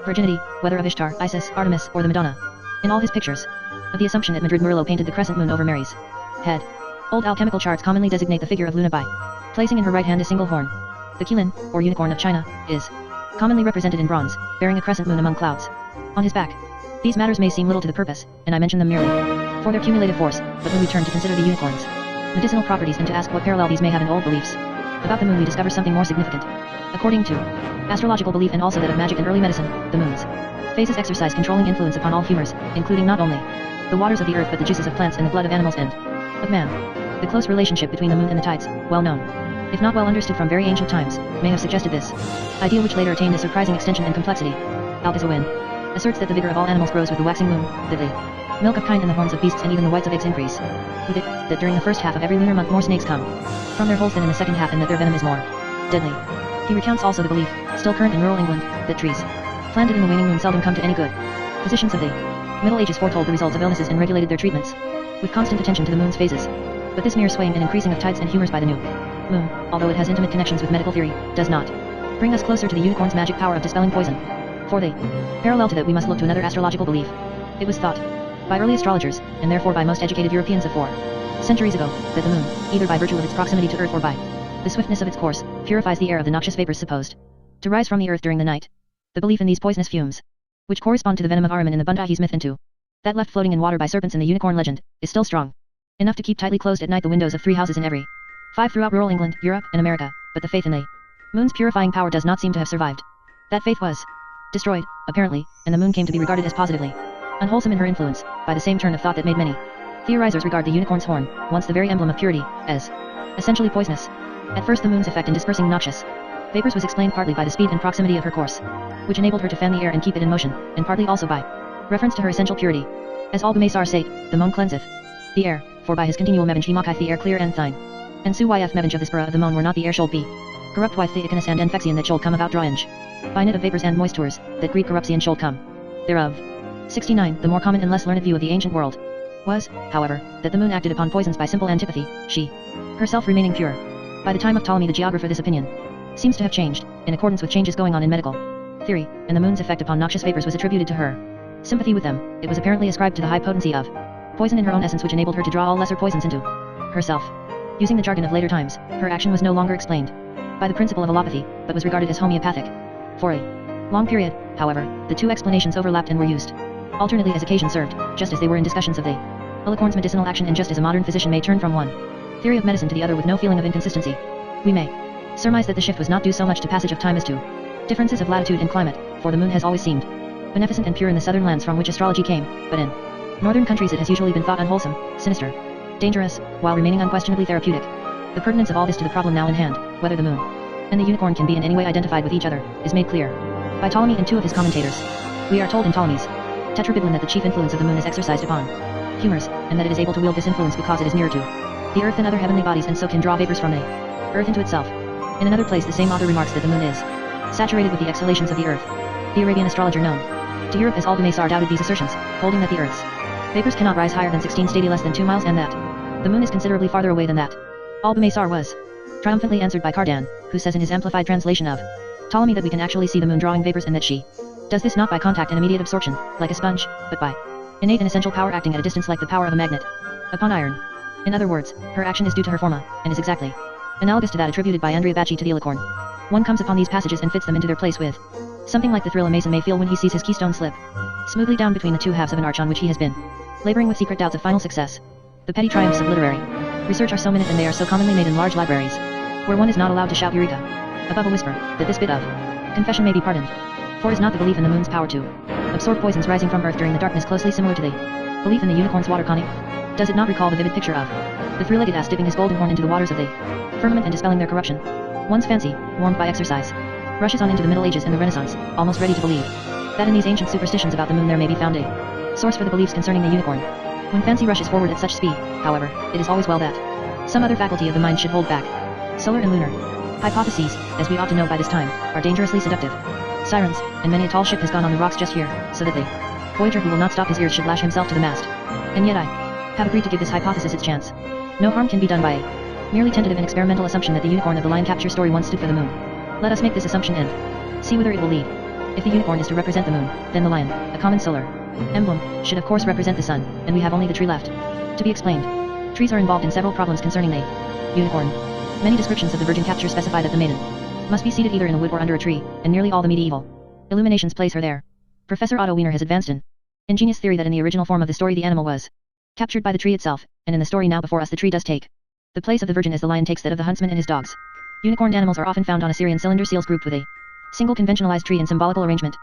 virginity, whether of Ishtar, Isis, Artemis, or the Madonna. In all his pictures of the Assumption at Madrid, Murillo painted the crescent moon over Mary's head. Old alchemical charts commonly designate the figure of Luna by placing in her right hand a single horn. The Qilin, or unicorn of China, is commonly represented in bronze, bearing a crescent moon among clouds on his back. These matters may seem little to the purpose, and I mention them merely for their cumulative force, but when we turn to consider the unicorn's medicinal properties and to ask what parallel these may have in old beliefs about the moon, we discover something more significant. According to astrological belief and also that of magic and early medicine, the moon's phases exercise controlling influence upon all humors, including not only the waters of the earth but the juices of plants and the blood of animals and of man. The close relationship between the moon and the tides, well known, if not well understood from very ancient times, may have suggested this idea, which later attained a surprising extension and complexity. Alcazawin asserts that the vigor of all animals grows with the waxing moon, that the milk of kine and the horns of beasts and even the whites of eggs increase with it, that during the first half of every lunar month more snakes come from their holes than in the second half, and that their venom is more deadly. He recounts also the belief, still current in rural England, that trees planted in the waning moon seldom come to any good. Physicians of the Middle Ages foretold the results of illnesses and regulated their treatments with constant attention to the moon's phases. But this mere swaying and increasing of tides and humors by the new moon, although it has intimate connections with medical theory, does not bring us closer to the unicorn's magic power of dispelling poison. For the parallel to that, we must look to another astrological belief. It was thought by early astrologers, and therefore by most educated Europeans of 4 centuries ago, that the moon, either by virtue of its proximity to Earth or by the swiftness of its course, purifies the air of the noxious vapors supposed to rise from the earth during the night. The belief in these poisonous fumes, which correspond to the venom of Ahriman in the Bundahi's myth and to that left floating in water by serpents in the unicorn legend, is still strong enough to keep tightly closed at night the windows of 3 houses in every 5 throughout rural England, Europe, and America. But the faith in the moon's purifying power does not seem to have survived. That faith was destroyed, apparently, and the moon came to be regarded as positively unwholesome in her influence, by the same turn of thought that made many theorizers regard the unicorn's horn, once the very emblem of purity, as essentially poisonous. At first the moon's effect in dispersing noxious vapors was explained partly by the speed and proximity of her course, which enabled her to fan the air and keep it in motion, and partly also by reference to her essential purity. As Albumaysar saith, the moon cleanseth the air, for by his continual mevange he maketh the air clear and fine. And su yf mevange of the spura of the moon were not the air should be corrupt with the icanus and infection that should come about drawinge by net of vapors and moistures, that greed corruption should come thereof. 69. The more common and less learned view of the ancient world was, however, that the moon acted upon poisons by simple antipathy, she herself remaining pure. By the time of Ptolemy the geographer this opinion seems to have changed, in accordance with changes going on in medical theory, and the moon's effect upon noxious vapors was attributed to her sympathy with them. It was apparently ascribed to the high potency of poison in her own essence, which enabled her to draw all lesser poisons into herself. Using the jargon of later times, her action was no longer explained by the principle of allopathy, but was regarded as homeopathic. For a long period, however, the two explanations overlapped and were used alternately as occasion served, just as they were in discussions of the alicorn's medicinal action, and just as a modern physician may turn from one theory of medicine to the other with no feeling of inconsistency. We may surmise that the shift was not due so much to passage of time as to differences of latitude and climate, for the moon has always seemed beneficent and pure in the southern lands from which astrology came, but in northern countries it has usually been thought unwholesome, sinister, dangerous, while remaining unquestionably therapeutic. The pertinence of all this to the problem now in hand, whether the moon and the unicorn can be in any way identified with each other, is made clear by Ptolemy and 2 of his commentators. We are told in Ptolemy's Tetrabibline that the chief influence of the moon is exercised upon humors, and that it is able to wield this influence because it is nearer to the earth than other heavenly bodies, and so can draw vapors from the earth into itself. In another place the same author remarks that the moon is saturated with the exhalations of the earth. The Arabian astrologer known to Europe as Albumaysar doubted these assertions, holding that the earth's vapors cannot rise higher than 16 stadia less than 2 miles, and that the moon is considerably farther away than that. Albumaysar was triumphantly answered by Cardan, who says in his amplified translation of Ptolemy that we can actually see the moon drawing vapors and that she does this not by contact and immediate absorption, like a sponge, but by innate and essential power acting at a distance like the power of a magnet upon iron. In other words, her action is due to her forma, and is exactly analogous to that attributed by Andrea Bacci to the Alicorn. One comes upon these passages and fits them into their place with something like the thrill a mason may feel when he sees his keystone slip smoothly down between the two halves of an arch on which he has been laboring with secret doubts of final success. The petty triumphs of literary research are so minute, and they are so commonly made in large libraries, where one is not allowed to shout Eureka above a whisper, that this bit of confession may be pardoned. For is not the belief in the moon's power to absorb poisons rising from earth during the darkness closely similar to the belief in the unicorn's water conning? Does it not recall the vivid picture of the three-legged ass dipping his golden horn into the waters of the firmament and dispelling their corruption? One's fancy, warmed by exercise, rushes on into the Middle Ages and the Renaissance, almost ready to believe that in these ancient superstitions about the moon there may be found a source for the beliefs concerning the unicorn. When fancy rushes forward at such speed, however, it is always well that some other faculty of the mind should hold back. Solar and lunar hypotheses, as we ought to know by this time, are dangerously seductive. Sirens, and many a tall ship has gone on the rocks just here, so that the voyager who will not stop his ears should lash himself to the mast. And yet I have agreed to give this hypothesis its chance. No harm can be done by a merely tentative and experimental assumption that the unicorn of the lion capture story once stood for the moon. Let us make this assumption and see whither it will lead. If the unicorn is to represent the moon, then the lion, a common solar emblem, should of course represent the sun, and we have only the tree left to be explained. Trees are involved in several problems concerning the unicorn. Many descriptions of the virgin capture specify that the maiden must be seated either in a wood or under a tree, and nearly all the medieval illuminations place her there. Professor Otto Wiener has advanced an ingenious theory that in the original form of the story the animal was captured by the tree itself, and in the story now before us the tree does take the place of the virgin as the lion takes that of the huntsman and his dogs. Unicorned animals are often found on Assyrian cylinder seals grouped with a single conventionalized tree in symbolical arrangement.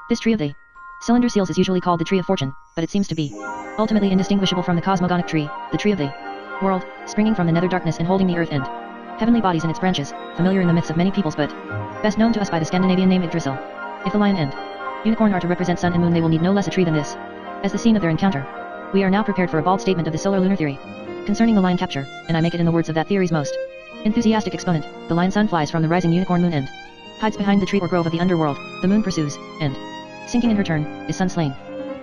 This tree of the cylinder seals is usually called the tree of fortune, but it seems to be ultimately indistinguishable from the cosmogonic tree, the tree of the world, springing from the nether darkness and holding the earth and heavenly bodies in its branches, familiar in the myths of many peoples but best known to us by the Scandinavian name Yggdrasil. If the lion and unicorn are to represent sun and moon, they will need no less a tree than this as the scene of their encounter. We are now prepared for a bald statement of the solar-lunar theory concerning the lion capture, and I make it in the words of that theory's most enthusiastic exponent. The lion sun flies from the rising unicorn moon and hides behind the tree or grove of the underworld. The moon pursues, and, sinking in her turn, is sun slain.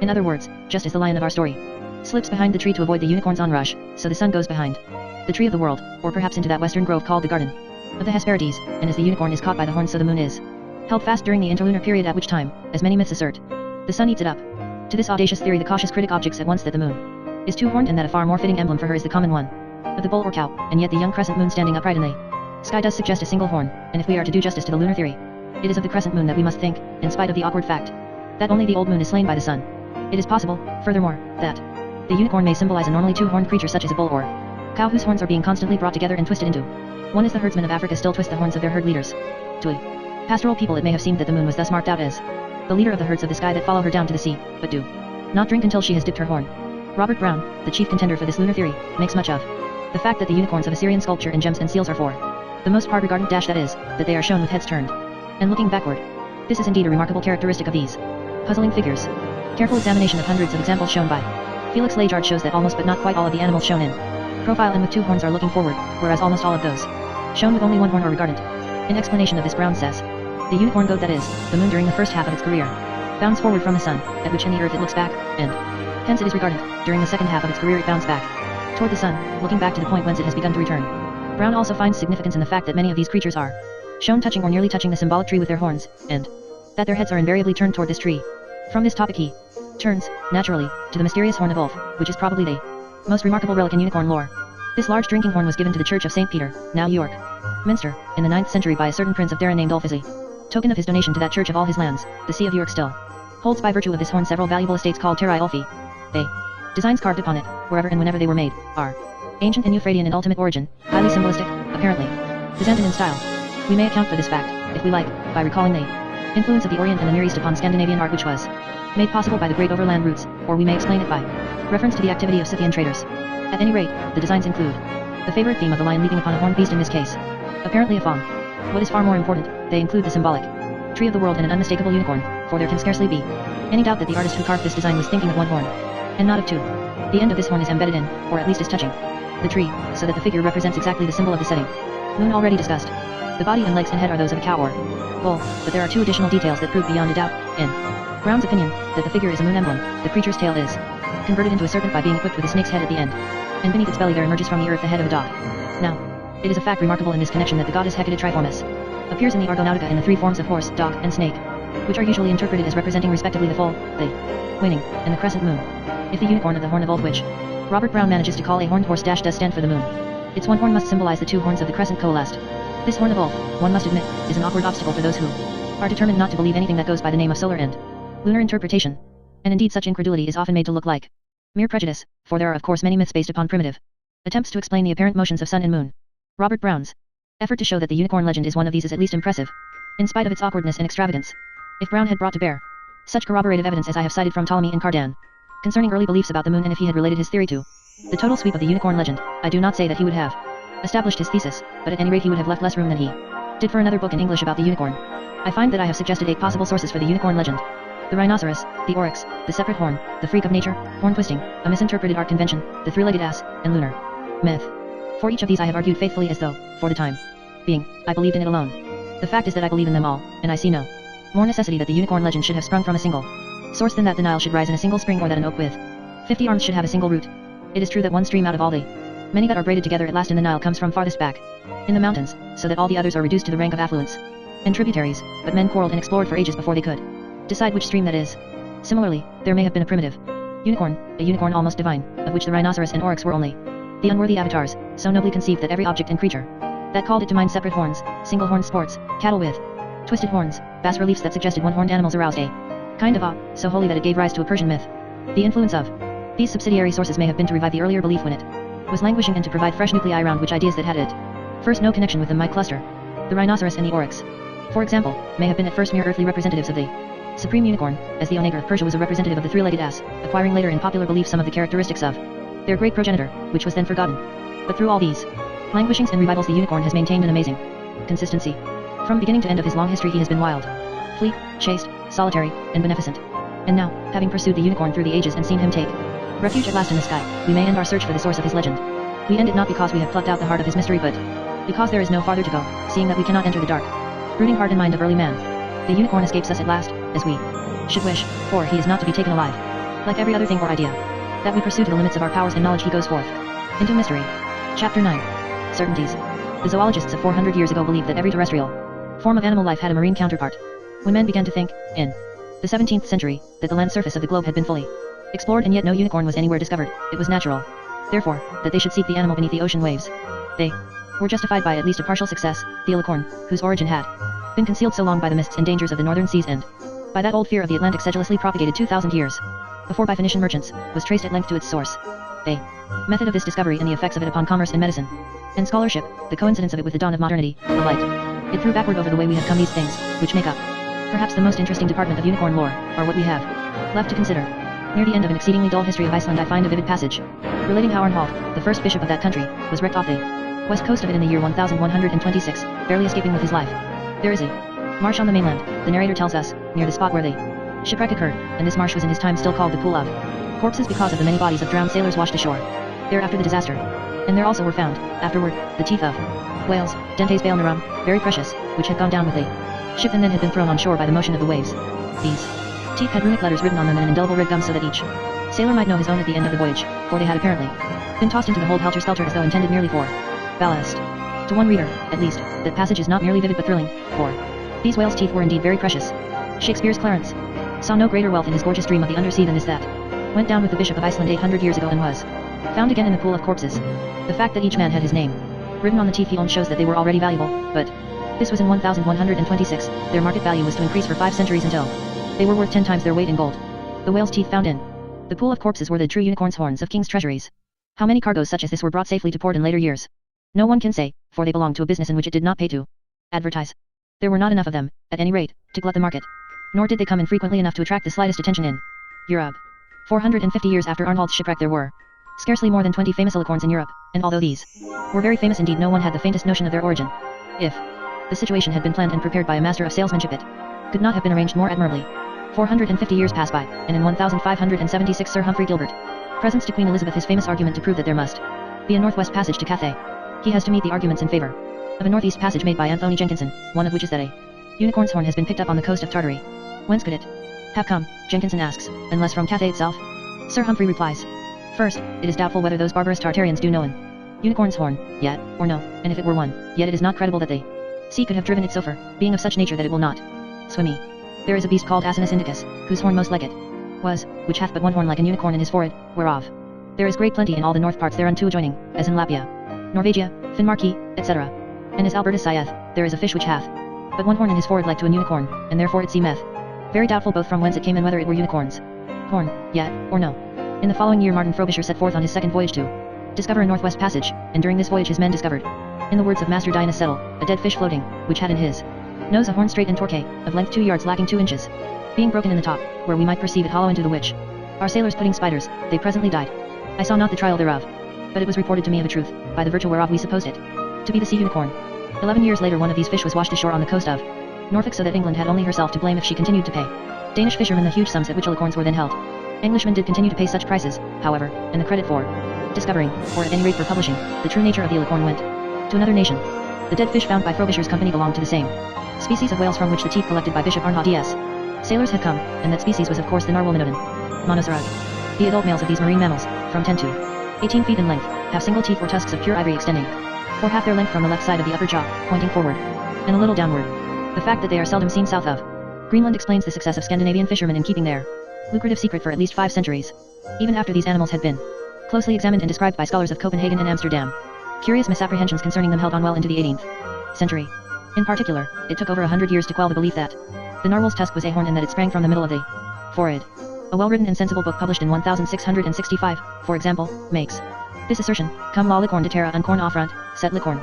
In other words, just as the lion of our story slips behind the tree to avoid the unicorn's onrush, so the sun goes behind the tree of the world, or perhaps into that western grove called the Garden of the Hesperides, and as the unicorn is caught by the horns, so the moon is held fast during the interlunar period, at which time, as many myths assert, the sun eats it up. To this audacious theory the cautious critic objects at once that the moon is two-horned, and that a far more fitting emblem for her is the common one of the bull or cow, and yet the young crescent moon standing upright in the sky does suggest a single horn, and if we are to do justice to the lunar theory, it is of the crescent moon that we must think, in spite of the awkward fact that only the old moon is slain by the sun. It is possible, furthermore, that the unicorn may symbolize a normally two-horned creature such as a bull or cow whose horns are being constantly brought together and twisted into one, as the herdsmen of Africa still twist the horns of their herd leaders. To a pastoral people it may have seemed that the moon was thus marked out as the leader of the herds of the sky that follow her down to the sea, but do not drink until she has dipped her horn. Robert Brown, the chief contender for this lunar theory, makes much of the fact that the unicorns of Assyrian sculpture in gems and seals are for the most part regarded that is, that they are shown with heads turned and looking backward. This is indeed a remarkable characteristic of these puzzling figures. Careful examination of hundreds of examples shown by Felix Lajard shows that almost but not quite all of the animals shown in profile and with two horns are looking forward, whereas almost all of those shown with only one horn are regardant. In explanation of this, Brown says, the unicorn goat, that is, the moon during the first half of its career, bounds forward from the sun, at which in the earth it looks back, and hence it is regardant. During the second half of its career it bounds back toward the sun, looking back to the point whence it has begun to return. Brown also finds significance in the fact that many of these creatures are shown touching or nearly touching the symbolic tree with their horns, and that their heads are invariably turned toward this tree. From this topic he turns, naturally, to the mysterious horn of Ulf, which is probably the most remarkable relic in unicorn lore. This large drinking horn was given to the Church of St. Peter, now York Minster, in the 9th century by a certain prince of Darran named Ulf as a token of his donation to that church of all his lands. The See of York still holds by virtue of this horn several valuable estates called terrae Ulfi. They designs carved upon it, wherever and whenever they were made, are ancient and Euphratean in ultimate origin, highly symbolistic, apparently Byzantine in style. We may account for this fact, if we like, by recalling the influence of the Orient and the Near East upon Scandinavian art, which was made possible by the great overland routes, or we may explain it by reference to the activity of Scythian traders. At any rate, the designs include the favorite theme of the lion leaping upon a horned beast, in this case apparently a fawn. What is far more important, they include the symbolic tree of the world and an unmistakable unicorn, for there can scarcely be any doubt that the artist who carved this design was thinking of one horn, and not of two. The end of this horn is embedded in, or at least is touching, the tree, so that the figure represents exactly the symbol of the setting moon already discussed. The body and legs and head are those of a cow or bull, but there are two additional details that prove beyond a doubt, in Brown's opinion, that the figure is a moon emblem. The creature's tail is converted into a serpent by being equipped with a snake's head at the end, and beneath its belly there emerges from the earth the head of a dog. Now, it is a fact remarkable in this connection that the goddess Hecate Triformis appears in the Argonautica in the three forms of horse, dog, and snake, which are usually interpreted as representing respectively the full, the waning, and the crescent moon. If the unicorn of the horn of old witch, Robert Brown manages to call a horned horse does stand for the moon, its one horn must symbolize the two horns of the crescent coalesced. This horn of Ulf, one must admit, is an awkward obstacle for those who are determined not to believe anything that goes by the name of solar and lunar interpretation. And indeed such incredulity is often made to look like mere prejudice, for there are of course many myths based upon primitive attempts to explain the apparent motions of sun and moon. Robert Brown's effort to show that the unicorn legend is one of these is at least impressive, in spite of its awkwardness and extravagance. If Brown had brought to bear such corroborative evidence as I have cited from Ptolemy and Cardan, concerning early beliefs about the moon, and if he had related his theory to the total sweep of the unicorn legend, I do not say that he would have established his thesis, but at any rate he would have left less room than he did for another book in English about the unicorn. I find that I have suggested 8 possible sources for the unicorn legend. The rhinoceros, the oryx, the separate horn, the freak of nature, horn twisting, a misinterpreted art convention, the three-legged ass, and lunar myth. For each of these I have argued faithfully as though, for the time being, I believed in it alone. The fact is that I believe in them all, and I see no more necessity that the unicorn legend should have sprung from a single source than that the Nile should rise in a single spring, or that an oak with 50 arms should have a single root. It is true that one stream out of all the many that are braided together at last in the Nile comes from farthest back in the mountains, so that all the others are reduced to the rank of affluents and tributaries, but men quarreled and explored for ages before they could decide which stream that is. Similarly, there may have been a primitive unicorn, a unicorn almost divine, of which the rhinoceros and oryx were only the unworthy avatars, so nobly conceived that every object and creature that called it to mind separate horns, single-horned sports, cattle with twisted horns, bas-reliefs that suggested one-horned animals aroused a kind of awe, so holy that it gave rise to a Persian myth. The influence of these subsidiary sources may have been to revive the earlier belief when it was languishing, and to provide fresh nuclei around which ideas that had at first no connection with them might cluster. The rhinoceros and the oryx, for example, may have been at first mere earthly representatives of the supreme unicorn, as the onager of Persia was a representative of the three-legged ass, acquiring later in popular belief some of the characteristics of their great progenitor, which was then forgotten. But through all these languishings and revivals the unicorn has maintained an amazing consistency. From beginning to end of his long history he has been wild, fleet, chaste, solitary, and beneficent. And now, having pursued the unicorn through the ages and seen him take refuge at last in the sky, we may end our search for the source of his legend. We end it not because we have plucked out the heart of his mystery, but because there is no farther to go, seeing that we cannot enter the dark, brooding heart and mind of early man. The unicorn escapes us at last, as we should wish, for he is not to be taken alive. Like every other thing or idea that we pursue to the limits of our powers and knowledge, he goes forth into mystery. Chapter 9. Certainties. The zoologists of 400 years ago believed that every terrestrial form of animal life had a marine counterpart. When men began to think, in the 17th century, that the land surface of the globe had been fully explored and yet no unicorn was anywhere discovered, it was natural, therefore, that they should seek the animal beneath the ocean waves. They were justified by at least a partial success. The alicorn, whose origin had been concealed so long by the mists and dangers of the northern seas, and by that old fear of the Atlantic sedulously propagated 2,000 years before by Phoenician merchants, was traced at length to its source. The method of this discovery and the effects of it upon commerce and medicine and scholarship, the coincidence of it with the dawn of modernity, the light it threw backward over the way we have come, these things, which make up perhaps the most interesting department of unicorn lore, are what we have left to consider. Near the end of an exceedingly dull history of Iceland I find a vivid passage relating how Arnhald, the first bishop of that country, was wrecked off the west coast of it in the year 1126, barely escaping with his life. There is a marsh on the mainland, the narrator tells us, near the spot where the shipwreck occurred, and this marsh was in his time still called the Pool of Corpses because of the many bodies of drowned sailors washed ashore there after the disaster. And there also were found, afterward, the teeth of whales, dentes balnearum, very precious, which had gone down with the ship and then had been thrown on shore by the motion of the waves. These teeth had runic letters written on them in an indelible red gum so that each sailor might know his own at the end of the voyage, for they had apparently been tossed into the hold helter-skelter as though intended merely for ballast. To one reader, at least, that passage is not merely vivid but thrilling, for these whales' teeth were indeed very precious. Shakespeare's Clarence saw no greater wealth in his gorgeous dream of the undersea than this that went down with the Bishop of Iceland 800 years ago and was found again in the Pool of Corpses. The fact that each man had his name written on the teeth he owned shows that they were already valuable, but this was in 1126, their market value was to increase for 5 centuries until they were worth 10 times their weight in gold. The whales' teeth found in the Pool of Corpses were the true unicorn's horns of king's treasuries. How many cargoes such as this were brought safely to port in later years? No one can say, for they belonged to a business in which it did not pay to advertise. There were not enough of them, at any rate, to glut the market. Nor did they come in frequently enough to attract the slightest attention in Europe. 450 years after Arnhald's shipwreck there were scarcely more than 20 famous alicorns in Europe, and although these were very famous indeed, no one had the faintest notion of their origin. If the situation had been planned and prepared by a master of salesmanship, it could not have been arranged more admirably. 450 years passed by, and in 1576 Sir Humphrey Gilbert presents to Queen Elizabeth his famous argument to prove that there must be a northwest passage to Cathay. He has to meet the arguments in favor of a northeast passage made by Anthony Jenkinson, one of which is that a unicorn's horn has been picked up on the coast of Tartary. Whence could it have come? Jenkinson asks, unless from Cathay itself? Sir Humphrey replies, first, it is doubtful whether those barbarous Tartarians do know an unicorn's horn, yet, or no, and if it were one, yet it is not credible that they Sea could have driven it so far, being of such nature that it will not swimmy. There is a beast called Asinus indicus, whose horn most like it was, which hath but one horn like an unicorn in his forehead, whereof there is great plenty in all the north parts thereunto adjoining, as in Lapia, Norvegia, Finnmarki, etc. And as Albertus saith, there is a fish which hath but one horn in his forehead like to an unicorn, and therefore it seemeth very doubtful both from whence it came and whether it were unicorn's horn, yet, or no. In the following year Martin Frobisher set forth on his second voyage to discover a northwest passage, and during this voyage his men discovered, in the words of Master Dinas Settle, a dead fish floating, which had in his nose a horn straight and torquay, of length 2 yards lacking 2 inches, being broken in the top, where we might perceive it hollow into the which our sailors putting spiders, they presently died. I saw not the trial thereof, but it was reported to me of a truth, by the virtue whereof we supposed it to be the sea unicorn. 11 years later one of these fish was washed ashore on the coast of Norfolk, so that England had only herself to blame if she continued to pay Danish fishermen the huge sums at which alicorns were then held. Englishmen did continue to pay such prices, however, and the credit for discovering, or at any rate for publishing, the true nature of the alicorn went to another nation. The dead fish found by Frobisher's company belonged to the same species of whales from which the teeth collected by Bishop Arnaud DS. Sailors had come, and that species was of course the narwhal Minodon monocerug. The adult males of these marine mammals, from 10 to 18 feet in length, have single teeth or tusks of pure ivory extending for half their length from the left side of the upper jaw, pointing forward, and a little downward. The fact that they are seldom seen south of Greenland explains the success of Scandinavian fishermen in keeping their lucrative secret for at least 5 centuries, even after these animals had been closely examined and described by scholars of Copenhagen and Amsterdam. Curious misapprehensions concerning them held on well into the 18th century. In particular, it took over 100 years to quell the belief that the narwhal's tusk was a horn and that it sprang from the middle of the forehead. A well-written and sensible book published in 1665, for example, makes this assertion: Cum la licorne de terra un corn offrant, set licorne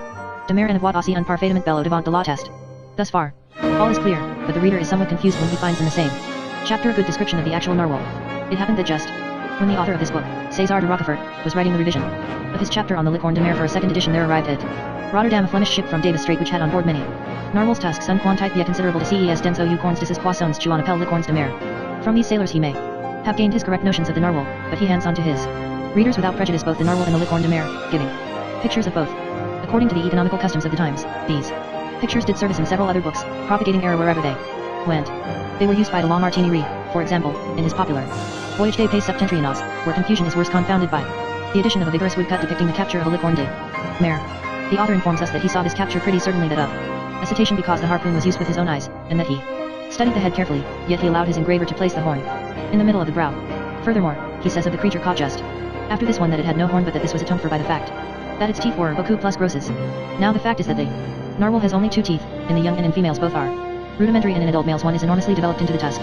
de mer en avoir aussi un parfaitement bello devant de la test. Thus far, all is clear, but the reader is somewhat confused when he finds in the same chapter a good description of the actual narwhal. It happened that just when the author of this book, César de Rochefort, was writing the revision of his chapter on the licorne de mer for a second edition, there arrived at Rotterdam a Flemish ship from Davis Strait which had on board many narwhal's tusks un quantite bien considerable de ces dents ou corns de ses poissons tu l'on appelle licornes de mer. From these sailors he may have gained his correct notions of the narwhal, but he hands on to his readers without prejudice both the narwhal and the licorne de mer, giving pictures of both. According to the economical customs of the times, these pictures did service in several other books, propagating error wherever they went. They were used by de la Martiniere, for example, in his popular Voyage des Pays Septentrionaux, where confusion is worse confounded by the addition of a vigorous woodcut depicting the capture of a licorne de mer. The author informs us that he saw this capture pretty certainly that of a cetacean because the harpoon was used with his own eyes, and that he studied the head carefully, yet he allowed his engraver to place the horn in the middle of the brow. Furthermore, he says of the creature caught just after this one that it had no horn, but that this was atoned for by the fact that its teeth were beaucoup plus grosses. Now the fact is that the narwhal has only 2 teeth, in the young and in females both are rudimentary, and in adult males one is enormously developed into the tusk.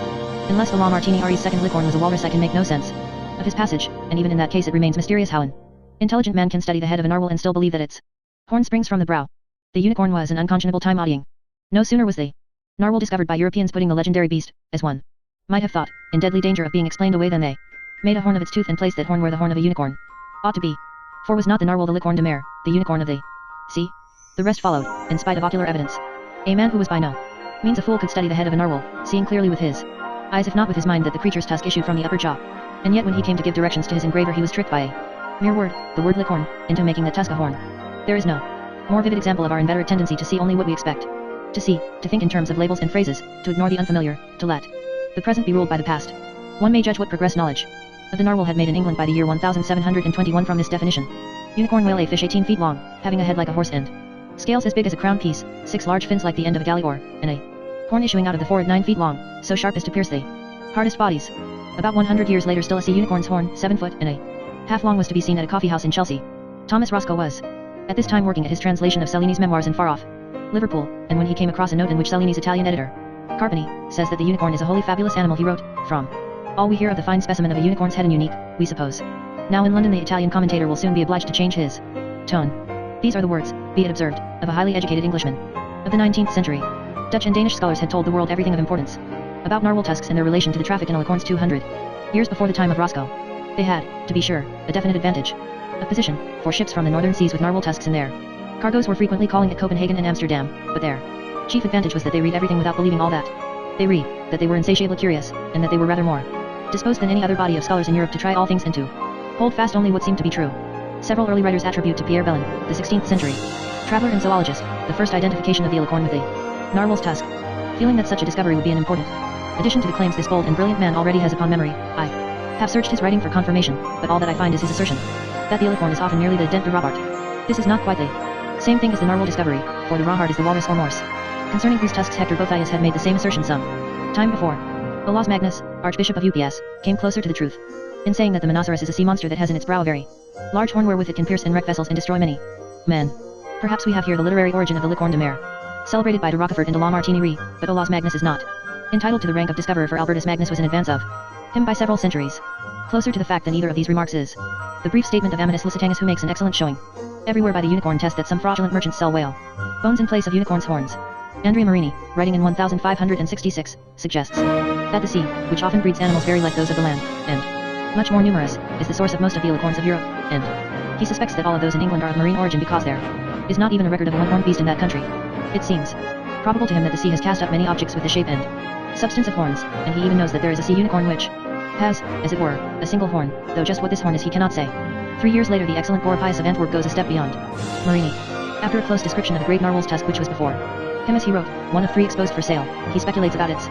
Unless the La Martiniére's second licorne was a walrus, I can make no sense of his passage, and even in that case it remains mysterious how an intelligent man can study the head of a narwhal and still believe that its horn springs from the brow. The unicorn was an unconscionable time odying. No sooner was the narwhal discovered by Europeans putting the legendary beast, as one might have thought, in deadly danger of being explained away than they made a horn of its tooth and placed that horn where the horn of a unicorn ought to be. For was not the narwhal the licorne de mer, the unicorn of the sea? The rest followed, in spite of ocular evidence. A man who was by no means a fool could study the head of a narwhal, seeing clearly with his eyes if not with his mind that the creature's tusk issued from the upper jaw. And yet when he came to give directions to his engraver he was tricked by a mere word, the word licorne, into making the tusk a horn. There is no more vivid example of our inveterate tendency to see only what we expect to see, to think in terms of labels and phrases, to ignore the unfamiliar, to let the present be ruled by the past. One may judge what progress knowledge of the narwhal had made in England by the year 1721 from this definition. Unicorn whale, a fish 18 feet long, having a head like a horse and scales as big as a crown piece, 6 large fins like the end of a galley oar, and a horn issuing out of the forehead 9 feet long, so sharp as to pierce the hardest bodies. About 100 years later still a sea unicorn's horn, 7 foot and a half long, was to be seen at a coffee house in Chelsea. Thomas Roscoe was at this time working at his translation of Cellini's memoirs in far-off Liverpool, and when he came across a note in which Cellini's Italian editor, Carpini, says that the unicorn is a wholly fabulous animal, he wrote, "From all we hear of the fine specimen of a unicorn's head and unique, we suppose. Now in London the Italian commentator will soon be obliged to change his tone." These are the words, be it observed, of a highly educated Englishman of the 19th century. Dutch and Danish scholars had told the world everything of importance about narwhal tusks and their relation to the traffic in alicorns 200 years before the time of Roscoe. They had, to be sure, a definite advantage of position, for ships from the northern seas with narwhal tusks in their cargoes were frequently calling at Copenhagen and Amsterdam, but their chief advantage was that they read everything without believing all that they read, that they were insatiably curious, and that they were rather more disposed than any other body of scholars in Europe to try all things and to hold fast only what seemed to be true. Several early writers attribute to Pierre Belon, the 16th century traveler and zoologist, the first identification of the alicorn with the narwhal's tusk. Feeling that such a discovery would be an important addition to the claims this bold and brilliant man already has upon memory, I have searched his writing for confirmation, but all that I find is his assertion that the alicorn is often merely the dent de Robart. This is not quite the same thing as the narwhal discovery, for the raw heart is the walrus or morse, concerning whose tusks Hector Boethius had made the same assertion some time before. Olaus Magnus, Archbishop of Ups, came closer to the truth in saying that the Monoceros is a sea monster that has in its brow a very large horn wherewith it can pierce and wreck vessels and destroy many men. Perhaps we have here the literary origin of the Licorne de Mer, celebrated by de Rochefort and de la Martiniere, but Olaus Magnus is not entitled to the rank of discoverer, for Albertus Magnus was in advance of him by several centuries. Closer to the fact than either of these remarks is the brief statement of Ammianus Lusitanus, who makes an excellent showing everywhere by the unicorn test that some fraudulent merchants sell whale bones in place of unicorn's horns. Andrea Marini, writing in 1566, suggests that the sea, which often breeds animals very like those of the land, and much more numerous, is the source of most of the alicorns of Europe, and he suspects that all of those in England are of marine origin because there is not even a record of a one-horned beast in that country. It seems probable to him that the sea has cast up many objects with the shape and substance of horns, and he even knows that there is a sea unicorn which has, as it were, a single horn, though just what this horn is he cannot say. 3 years later the excellent Boer Pius of Antwerp goes a step beyond Marini. After a close description of the great narwhal's tusk which was before him as he wrote, one of 3 exposed for sale, he speculates about its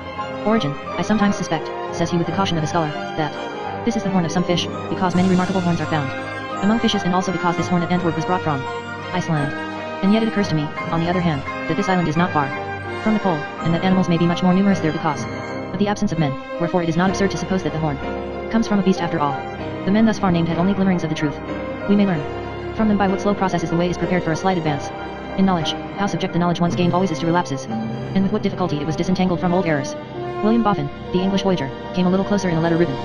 origin. I sometimes suspect, says he with the caution of a scholar, that this is the horn of some fish, because many remarkable horns are found among fishes, and also because this horn at Antwerp was brought from Iceland. And yet it occurs to me, on the other hand, that this island is not far from the pole, and that animals may be much more numerous there because of the absence of men, wherefore it is not absurd to suppose that the horn comes from a beast after all. The men thus far named had only glimmerings of the truth. We may learn from them by what slow processes the way is prepared for a slight advance in knowledge, how subject the knowledge once gained always is to relapses, and with what difficulty it was disentangled from old errors. William Boffin, the English voyager, came a little closer in a letter written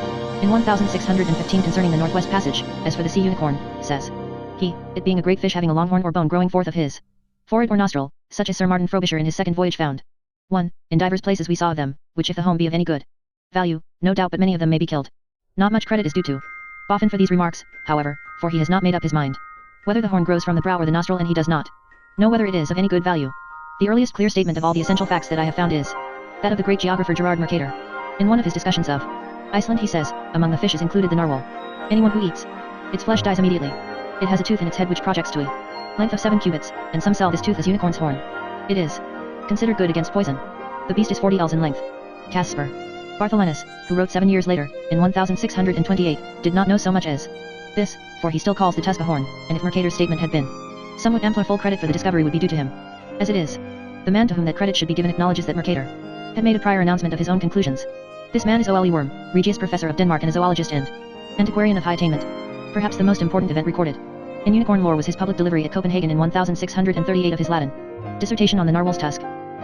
in 1615 concerning the Northwest Passage. As for the sea unicorn, says he, it being a great fish having a long horn or bone growing forth of his forehead or nostril, such as Sir Martin Frobisher in his second voyage found. 1. In divers places we saw of them, which if the home be of any good value, no doubt but many of them may be killed. Not much credit is due to Boffin for these remarks, however, for he has not made up his mind whether the horn grows from the brow or the nostril, and he does not know whether it is of any good value. The earliest clear statement of all the essential facts that I have found is that of the great geographer Gerard Mercator. In one of his discussions of Iceland he says, among the fish is included the narwhal. Anyone who eats its flesh dies immediately. It has a tooth in its head which projects to a length of 7 cubits, and some sell this tooth as unicorn's horn. It is considered good against poison. The beast is 40 ells in length. Caspar Bartholinus, who wrote 7 years later, in 1628, did not know so much as this, for he still calls the tusk a horn, and if Mercator's statement had been somewhat ampler, full credit for the discovery would be due to him. As it is, the man to whom that credit should be given acknowledges that Mercator had made a prior announcement of his own conclusions. This man is Ole Worm, Regius Professor of Denmark and a zoologist and antiquarian of high attainment. Perhaps the most important event recorded in unicorn lore was his public delivery at Copenhagen in 1638 of his Latin dissertation on the narwhal's tusk.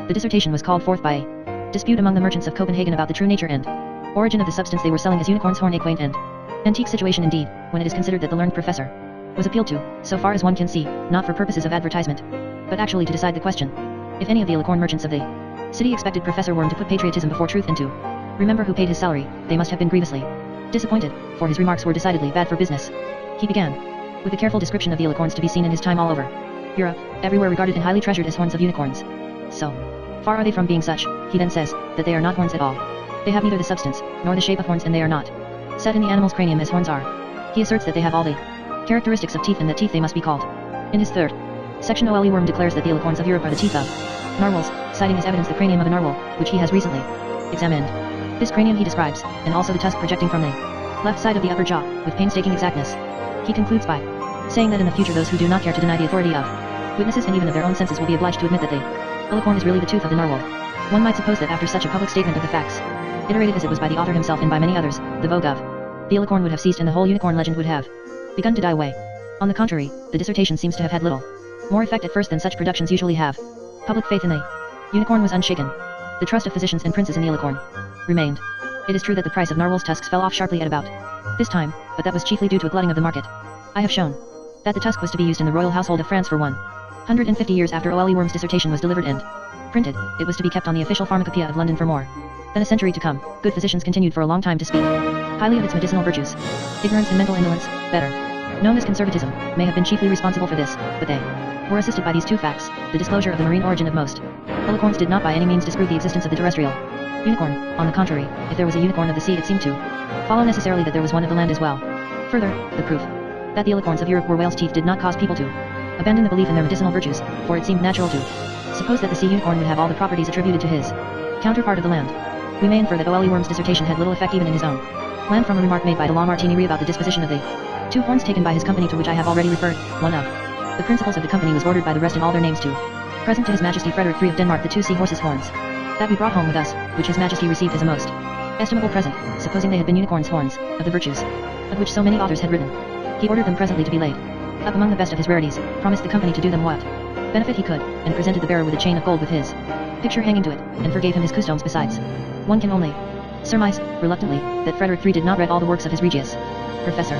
The dissertation was called forth by a dispute among the merchants of Copenhagen about the true nature and origin of the substance they were selling as unicorn's horn, a quaint and antique situation indeed, when it is considered that the learned professor was appealed to, so far as one can see, not for purposes of advertisement, but actually to decide the question. If any of the alicorn merchants of the city expected Professor Worm to put patriotism before truth and to remember who paid his salary, they must have been grievously disappointed, for his remarks were decidedly bad for business. He began with a careful description of the alicorns to be seen in his time all over Europe, everywhere regarded and highly treasured as horns of unicorns. So far are they from being such, he then says, that they are not horns at all. They have neither the substance, nor the shape of horns, and they are not set in the animal's cranium as horns are. He asserts that they have all the characteristics of teeth, and that teeth they must be called. In his third section, Ole Worm declares that the alicorns of Europe are the teeth of narwhals, citing as evidence the cranium of a narwhal, which he has recently examined. This cranium he describes, and also the tusk projecting from the left side of the upper jaw, with painstaking exactness. He concludes by saying that in the future those who do not care to deny the authority of witnesses and even of their own senses will be obliged to admit that the alicorn is really the tooth of the narwhal. One might suppose that after such a public statement of the facts, iterated as it was by the author himself and by many others, the vogue of the alicorn would have ceased and the whole unicorn legend would have begun to die away. On the contrary, the dissertation seems to have had little more effect at first than such productions usually have. Public faith in the unicorn was unshaken. The trust of physicians and princes in the alicorn remained. It is true that the price of narwhal's tusks fell off sharply at about this time, but that was chiefly due to a glutting of the market. I have shown that the tusk was to be used in the royal household of France for 150 years after Ole Worm's dissertation was delivered and printed. It was to be kept on the official pharmacopoeia of London for more than a century to come. Good physicians continued for a long time to speak highly of its medicinal virtues. Ignorance and mental indolence, better known as conservatism, may have been chiefly responsible for this, but they were assisted by these two facts: the disclosure of the marine origin of most alicorns did not by any means disprove the existence of the terrestrial unicorn. On the contrary, if there was a unicorn of the sea, it seemed to follow necessarily that there was one of the land as well. Further, the proof that the alicorns of Europe were whales' teeth did not cause people to abandon the belief in their medicinal virtues, for it seemed natural to suppose that the sea unicorn would have all the properties attributed to his counterpart of the land. We may infer that Ole Worm's dissertation had little effect even in his own land from a remark made by de la Martiniere about the disposition of the two horns taken by his company, to which I have already referred. One of the principals of the company was ordered by the rest in all their names to Present to His Majesty Frederick III of Denmark the 2 seahorses' horns. That we brought home with us, which His Majesty received as a most estimable present, supposing they had been unicorns' horns, of the virtues, of which so many authors had written. He ordered them presently to be laid up among the best of his rarities, promised the company to do them what benefit he could, and presented the bearer with a chain of gold with his picture hanging to it, and forgave him his customs besides. One can only surmise, reluctantly, that Frederick III did not read all the works of his Regius Professor.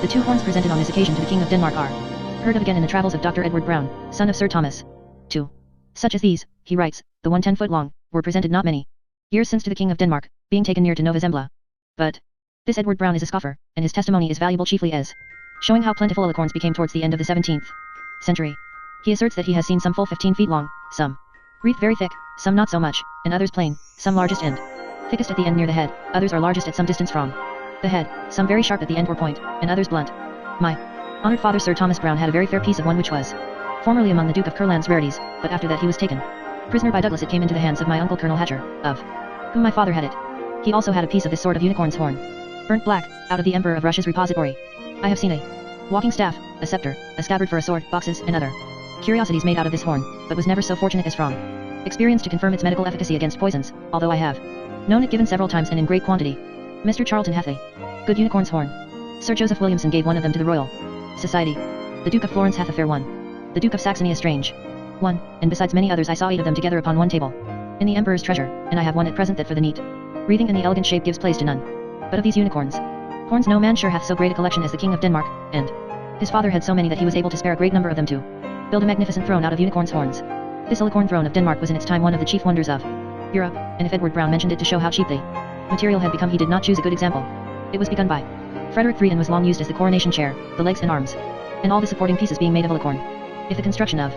The 2 horns presented on this occasion to the King of Denmark are heard of again in the travels of Dr. Edward Brown, son of Sir Thomas. 2. Such as these, he writes, the one 10 foot long, were presented not many years since to the King of Denmark, being taken near to Nova Zembla. But this Edward Brown is a scoffer, and his testimony is valuable chiefly as showing how plentiful alicorns became towards the end of the 17th century. He asserts that he has seen some full 15 feet long, some wreathed very thick, some not so much, and others plain, some largest and thickest at the end near the head, others are largest at some distance from the head, some very sharp at the end or point, and others blunt. My honored father Sir Thomas Brown had a very fair piece of one which was formerly among the Duke of Curland's rarities, but after that he was taken prisoner by Douglas it came into the hands of my uncle Colonel Hatcher, of whom my father had it. He also had a piece of this sort of unicorn's horn, burnt black, out of the Emperor of Russia's repository. I have seen a walking staff, a scepter, a scabbard for a sword, boxes, and other curiosities made out of this horn, but was never so fortunate as from experience to confirm its medical efficacy against poisons, although I have known it given several times and in great quantity. Mr. Charlton hath a good unicorn's horn. Sir Joseph Williamson gave one of them to the Royal Society. The Duke of Florence hath a fair one. The Duke of Saxony a strange one, and besides many others I saw 8 of them together upon one table in the Emperor's treasure, and I have one at present that for the neat wreathing and the elegant shape gives place to none. But of these unicorns' horns no man sure hath so great a collection as the King of Denmark, and his father had so many that he was able to spare a great number of them to build a magnificent throne out of unicorns' horns. This alicorn throne of Denmark was in its time one of the chief wonders of Europe, and if Edward Brown mentioned it to show how cheap the material had become he did not choose a good example. It was begun by Frederick III and was long used as the coronation chair, the legs and arms, and all the supporting pieces being made of alicorn. If the construction of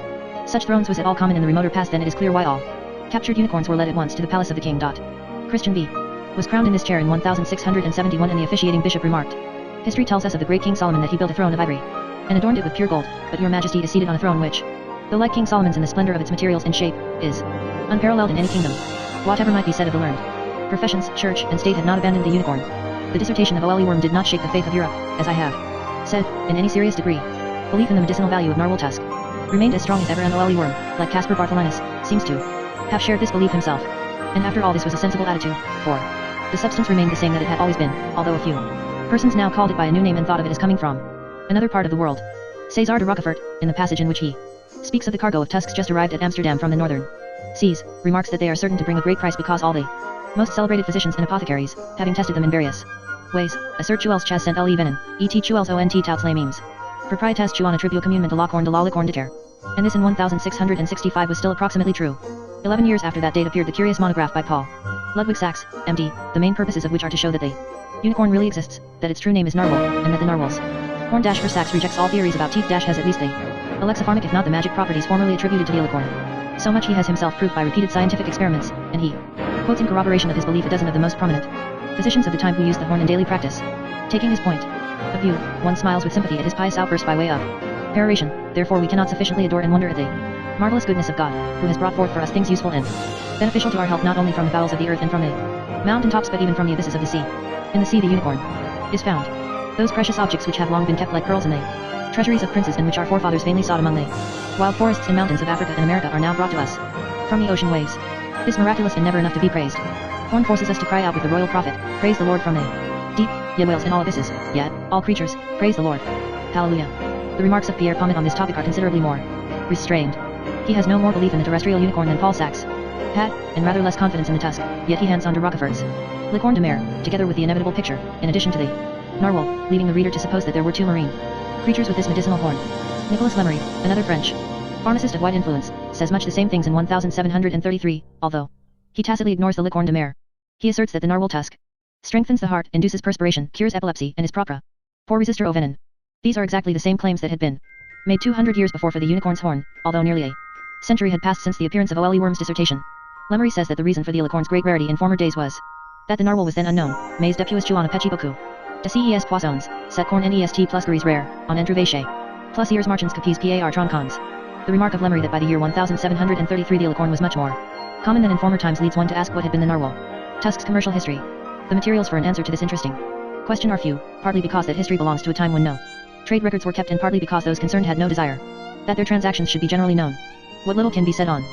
such thrones was at all common in the remoter past, then it is clear why all captured unicorns were led at once to the palace of the king. Christian V was crowned in this chair in 1671, and the officiating bishop remarked, history tells us of the great King Solomon that he built a throne of ivory and adorned it with pure gold, but your majesty is seated on a throne which, though like King Solomon's in the splendor of its materials and shape, is unparalleled in any kingdom. Whatever might be said of the learned professions, church and state had not abandoned the unicorn. The dissertation of O.L.E. Worm did not shake the faith of Europe, as I have said, in any serious degree. Belief in the medicinal value of narwhal tusk remained as strong as ever, and O.L.E. Worm, like Caspar Bartholinus, seems to have shared this belief himself. And after all this was a sensible attitude, for the substance remained the same that it had always been, although a few persons now called it by a new name and thought of it as coming from another part of the world. César de Rochefort, in the passage in which he speaks of the cargo of tusks just arrived at Amsterdam from the northern seas, remarks that they are certain to bring a great price because all the most celebrated physicians and apothecaries, having tested them in various ways, assert Chuels chas sent le venin, et Chuels ont touts les memes. Proprietas Chuana tribu communement de la corne de la licorne de terre. And this in 1665 was still approximately true. 11 years after that date appeared the curious monograph by Paul Ludwig Sachs, M.D., the main purposes of which are to show that the unicorn really exists, that its true name is narwhal, and that the narwhal's horn for Sachs rejects all theories about teeth has at least the alexipharmic if not the magic properties formerly attributed to the alicorn. So much he has himself proved by repeated scientific experiments, and he quotes in corroboration of his belief a dozen of the most prominent physicians of the time who used the horn in daily practice. Taking his point of view, one smiles with sympathy at his pious outburst by way of peroration. Therefore we cannot sufficiently adore and wonder at the marvelous goodness of God, who has brought forth for us things useful and beneficial to our health, not only from the bowels of the earth and from the mountain tops, but even from the abysses of the sea. In the sea the unicorn is found. Those precious objects which have long been kept like pearls in the treasuries of princes, and which our forefathers vainly sought among the wild forests and mountains of Africa and America, are now brought to us from the ocean waves. This miraculous and never enough to be praised horn forces us to cry out with the royal prophet, praise the Lord from the deep, ye whales in all abysses, yet, all creatures, praise the Lord. Hallelujah. The remarks of Pierre Pommet on this topic are considerably more restrained. He has no more belief in the terrestrial unicorn than Paul Sachs had, and rather less confidence in the tusk, yet he hands on to Rochefort's licorne de mer, together with the inevitable picture, in addition to the narwhal, leading the reader to suppose that there were 2 marine creatures with this medicinal horn. Nicolas Lemery, another French pharmacist of wide influence, says much the same things in 1733, although he tacitly ignores the licorne de mer. He asserts that the narwhal tusk strengthens the heart, induces perspiration, cures epilepsy, and is propre pour resistere au venin. These are exactly the same claims that had been made 200 years before for the unicorn's horn, although nearly a century had passed since the appearance of O.L.E. Worm's dissertation. Lemery says that the reason for the alicorn's great rarity in former days was that the narwhal was then unknown, mais depuis tu en apetit beaucoup de ces poissons, cette corne nest plus gris rare, en entrevache. Plus ears marchants capes par troncons. The remark of Lemery that by the year 1733 the alicorn was much more common than in former times leads one to ask what had been the narwhal tusk's commercial history. The materials for an answer to this interesting question are few, partly because that history belongs to a time when no trade records were kept, and partly because those concerned had no desire that their transactions should be generally known. what little can be said on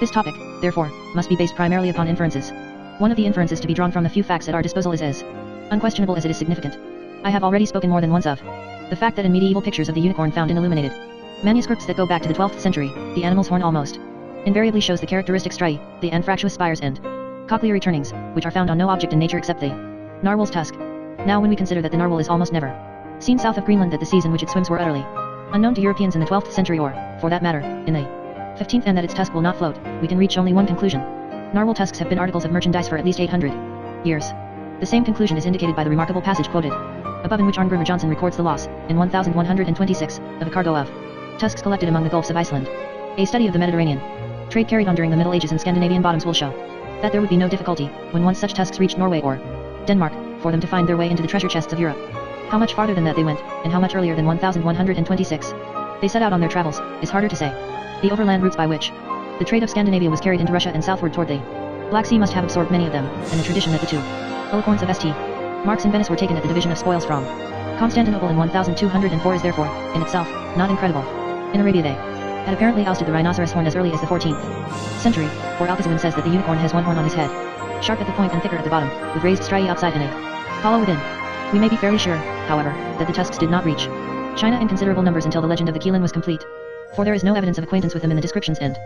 this topic, therefore, must be based primarily upon inferences. One of the inferences to be drawn from the few facts at our disposal is as unquestionable as it is significant. I have already spoken more than once of the fact that in medieval pictures of the unicorn found in illuminated manuscripts that go back to the 12th century, the animal's horn almost invariably shows the characteristic striae, the anfractuous spires and cochlear turnings, which are found on no object in nature except the narwhal's tusk. Now when we consider that the narwhal is almost never seen south of Greenland, that the seas in which it swims were utterly unknown to Europeans in the 12th century or, for that matter, in the 15th, and that its tusk will not float, we can reach only one conclusion. Narwhal tusks have been articles of merchandise for at least 800 years. The same conclusion is indicated by the remarkable passage quoted above, in which Arngrimur Johnson records the loss, in 1126, of a cargo of tusks collected among the gulfs of Iceland. A study of the Mediterranean trade carried on during the Middle Ages in Scandinavian bottoms will show that there would be no difficulty, when once such tusks reached Norway or Denmark, for them to find their way into the treasure chests of Europe. How much farther than that they went, and how much earlier than 1126 they set out on their travels, is harder to say. The overland routes by which the trade of Scandinavia was carried into Russia and southward toward the Black Sea must have absorbed many of them, and the tradition that the two alicorns of St. Mark's in Venice were taken at the division of spoils from Constantinople in 1204 is therefore, in itself, not incredible. In Arabia they had apparently ousted the rhinoceros horn as early as the 14th century, for Alcuin says that the unicorn has one horn on his head, sharp at the point and thicker at the bottom, with raised striae outside and a hollow within. We may be fairly sure, however, that the tusks did not reach China in considerable numbers until the legend of the Keelan was complete, for there is no evidence of acquaintance with them in the descriptions and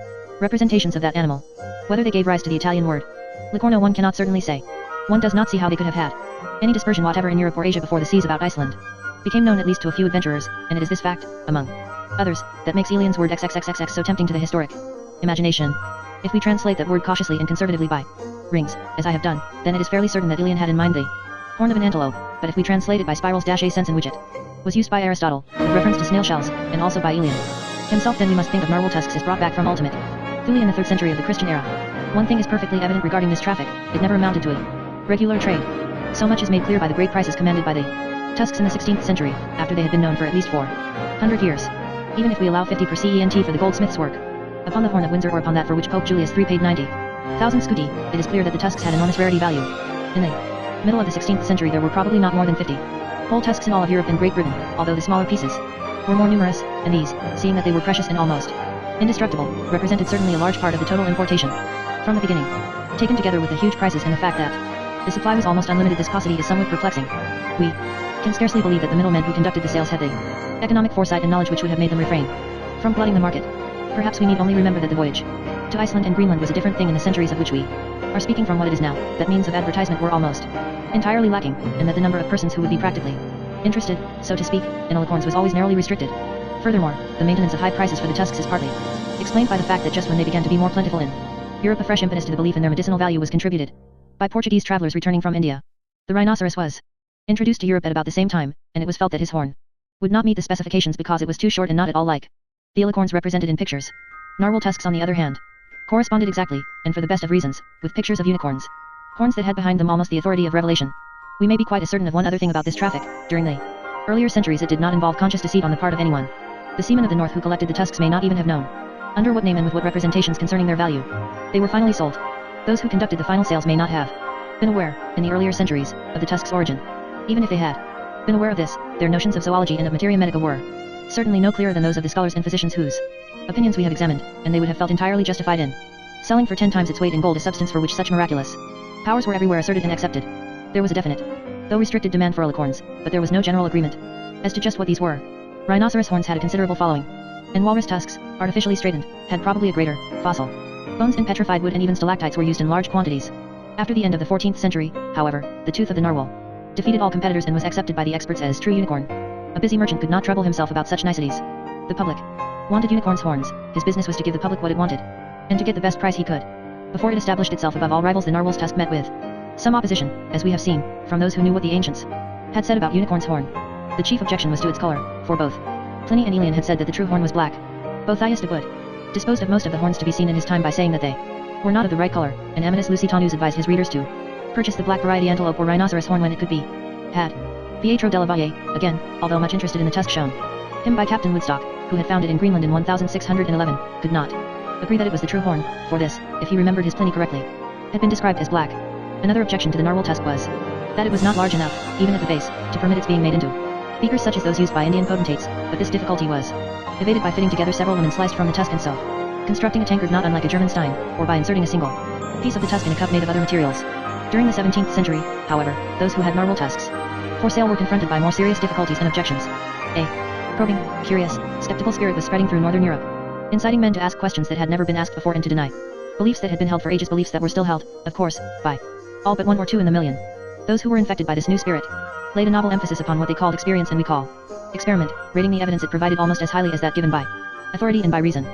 representations of that animal. Whether they gave rise to the Italian word licorno one cannot certainly say. One does not see how they could have had any dispersion whatever in Europe or Asia before the seas about Iceland became known at least to a few adventurers, and it is this fact, among others, that makes Elian's word XXXXX so tempting to the historic imagination. If we translate that word cautiously and conservatively by rings, as I have done, then it is fairly certain that Elian had in mind the horn of an antelope, but if we translate it by spirals-a sense in which it was used by Aristotle, with reference to snail shells, and also by Elian himself, then we must think of narwhal tusks as brought back from ultimate Thule in the 3rd century of the Christian era. One thing is perfectly evident regarding this traffic, it never amounted to a regular trade. So much is made clear by the great prices commanded by the tusks in the 16th century, after they had been known for at least 400 years. Even if we allow 50 per cent for the goldsmith's work upon the horn of Windsor or upon that for which Pope Julius III paid 90,000 scudi, it is clear that the tusks had enormous rarity value. In the middle of the 16th century there were probably not more than 50 whole tusks in all of Europe and Great Britain, although the smaller pieces were more numerous, and these, seeing that they were precious and almost indestructible, represented certainly a large part of the total importation from the beginning. Taken together with the huge prices and the fact that the supply was almost unlimited, this paucity is somewhat perplexing. We can scarcely believe that the middlemen who conducted the sales had the economic foresight and knowledge which would have made them refrain from flooding the market. Perhaps we need only remember that the voyage to Iceland and Greenland was a different thing in the centuries of which we are speaking from what it is now, that means of advertisement were almost entirely lacking, and that the number of persons who would be practically interested, so to speak, in alicorns was always narrowly restricted. Furthermore, the maintenance of high prices for the tusks is partly explained by the fact that just when they began to be more plentiful in Europe, a fresh impetus to the belief in their medicinal value was contributed by Portuguese travelers returning from India. The rhinoceros was introduced to Europe at about the same time, and it was felt that his horn would not meet the specifications because it was too short and not at all like the alicorns represented in pictures. Narwhal tusks, on the other hand, corresponded exactly, and for the best of reasons, with pictures of unicorns, horns that had behind them almost the authority of revelation. We may be quite as certain of one other thing about this traffic: during the earlier centuries it did not involve conscious deceit on the part of anyone. The seamen of the north who collected the tusks may not even have known under what name and with what representations concerning their value they were finally sold. Those who conducted the final sales may not have been aware, in the earlier centuries, of the tusk's origin. Even if they had been aware of this, their notions of zoology and of materia medica were certainly no clearer than those of the scholars and physicians whose opinions we have examined, and they would have felt entirely justified in selling for 10 times its weight in gold a substance for which such miraculous powers were everywhere asserted and accepted. There was a definite, though restricted, demand for alicorns, but there was no general agreement as to just what these were. Rhinoceros horns had a considerable following, and walrus tusks, artificially straightened, had probably a greater. Fossil bones and petrified wood and even stalactites were used in large quantities. After the end of the 14th century, however, the tooth of the narwhal defeated all competitors and was accepted by the experts as true unicorn. A busy merchant could not trouble himself about such niceties. The public wanted unicorn's horns. His business was to give the public what it wanted, and to get the best price he could. Before it established itself above all rivals, the narwhal's tusk met with some opposition, as we have seen, from those who knew what the ancients had said about unicorn's horn. The chief objection was to its color, for both Pliny and Elian had said that the true horn was black. Boethius de Wood disposed of most of the horns to be seen in his time by saying that they were not of the right color, and Ammianus Lusitanus advised his readers to purchase the black variety antelope or rhinoceros horn when it could be had. Pietro della Valle, again, although much interested in the tusk shown him by Captain Woodstock, who had found it in Greenland in 1611, could not agree that it was the true horn, for this, if he remembered his Pliny correctly, had been described as black. Another objection to the narwhal tusk was that it was not large enough, even at the base, to permit its being made into beakers such as those used by Indian potentates, but this difficulty was evaded by fitting together several lemons sliced from the tusk and so constructing a tankard not unlike a German Stein, or by inserting a single piece of the tusk in a cup made of other materials. During the 17th century, however, those who had narwhal tusks for sale were confronted by more serious difficulties and objections. A probing, curious, skeptical spirit was spreading through northern Europe, inciting men to ask questions that had never been asked before and to deny beliefs that had been held for ages, beliefs that were still held, of course, by all but 1 or 2 in the million. Those who were infected by this new spirit laid a novel emphasis upon what they called experience and we call experiment, rating the evidence it provided almost as highly as that given by authority and by reason.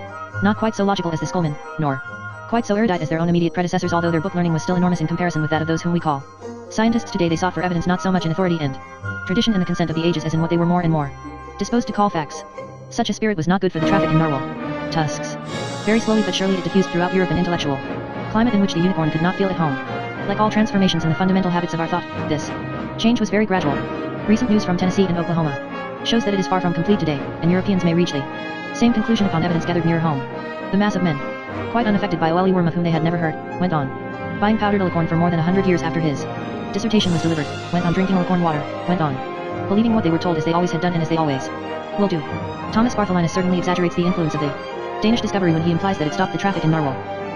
Not quite so logical as the Skolman, nor quite so erudite as their own immediate predecessors, although their book learning was still enormous in comparison with that of those whom we call scientists today. They sought for evidence not so much in authority and tradition and the consent of the ages as in what they were more and more disposed to call facts. Such a spirit was not good for the traffic in narwhal tusks. Very slowly but surely it diffused throughout Europe an intellectual climate in which the unicorn could not feel at home. Like all transformations in the fundamental habits of our thought, this change was very gradual. Recent news from Tennessee and Oklahoma shows that it is far from complete today, and Europeans may reach the same conclusion upon evidence gathered near home. The mass of men, quite unaffected by oily worm of whom they had never heard, went on buying powdered alicorn for more than 100 years after his dissertation was delivered, went on drinking alicorn water, went on believing what they were told as they always had done and as they always will do. Thomas Bartholinus certainly exaggerates the influence of the Danish discovery when he implies that it stopped the traffic in narwhal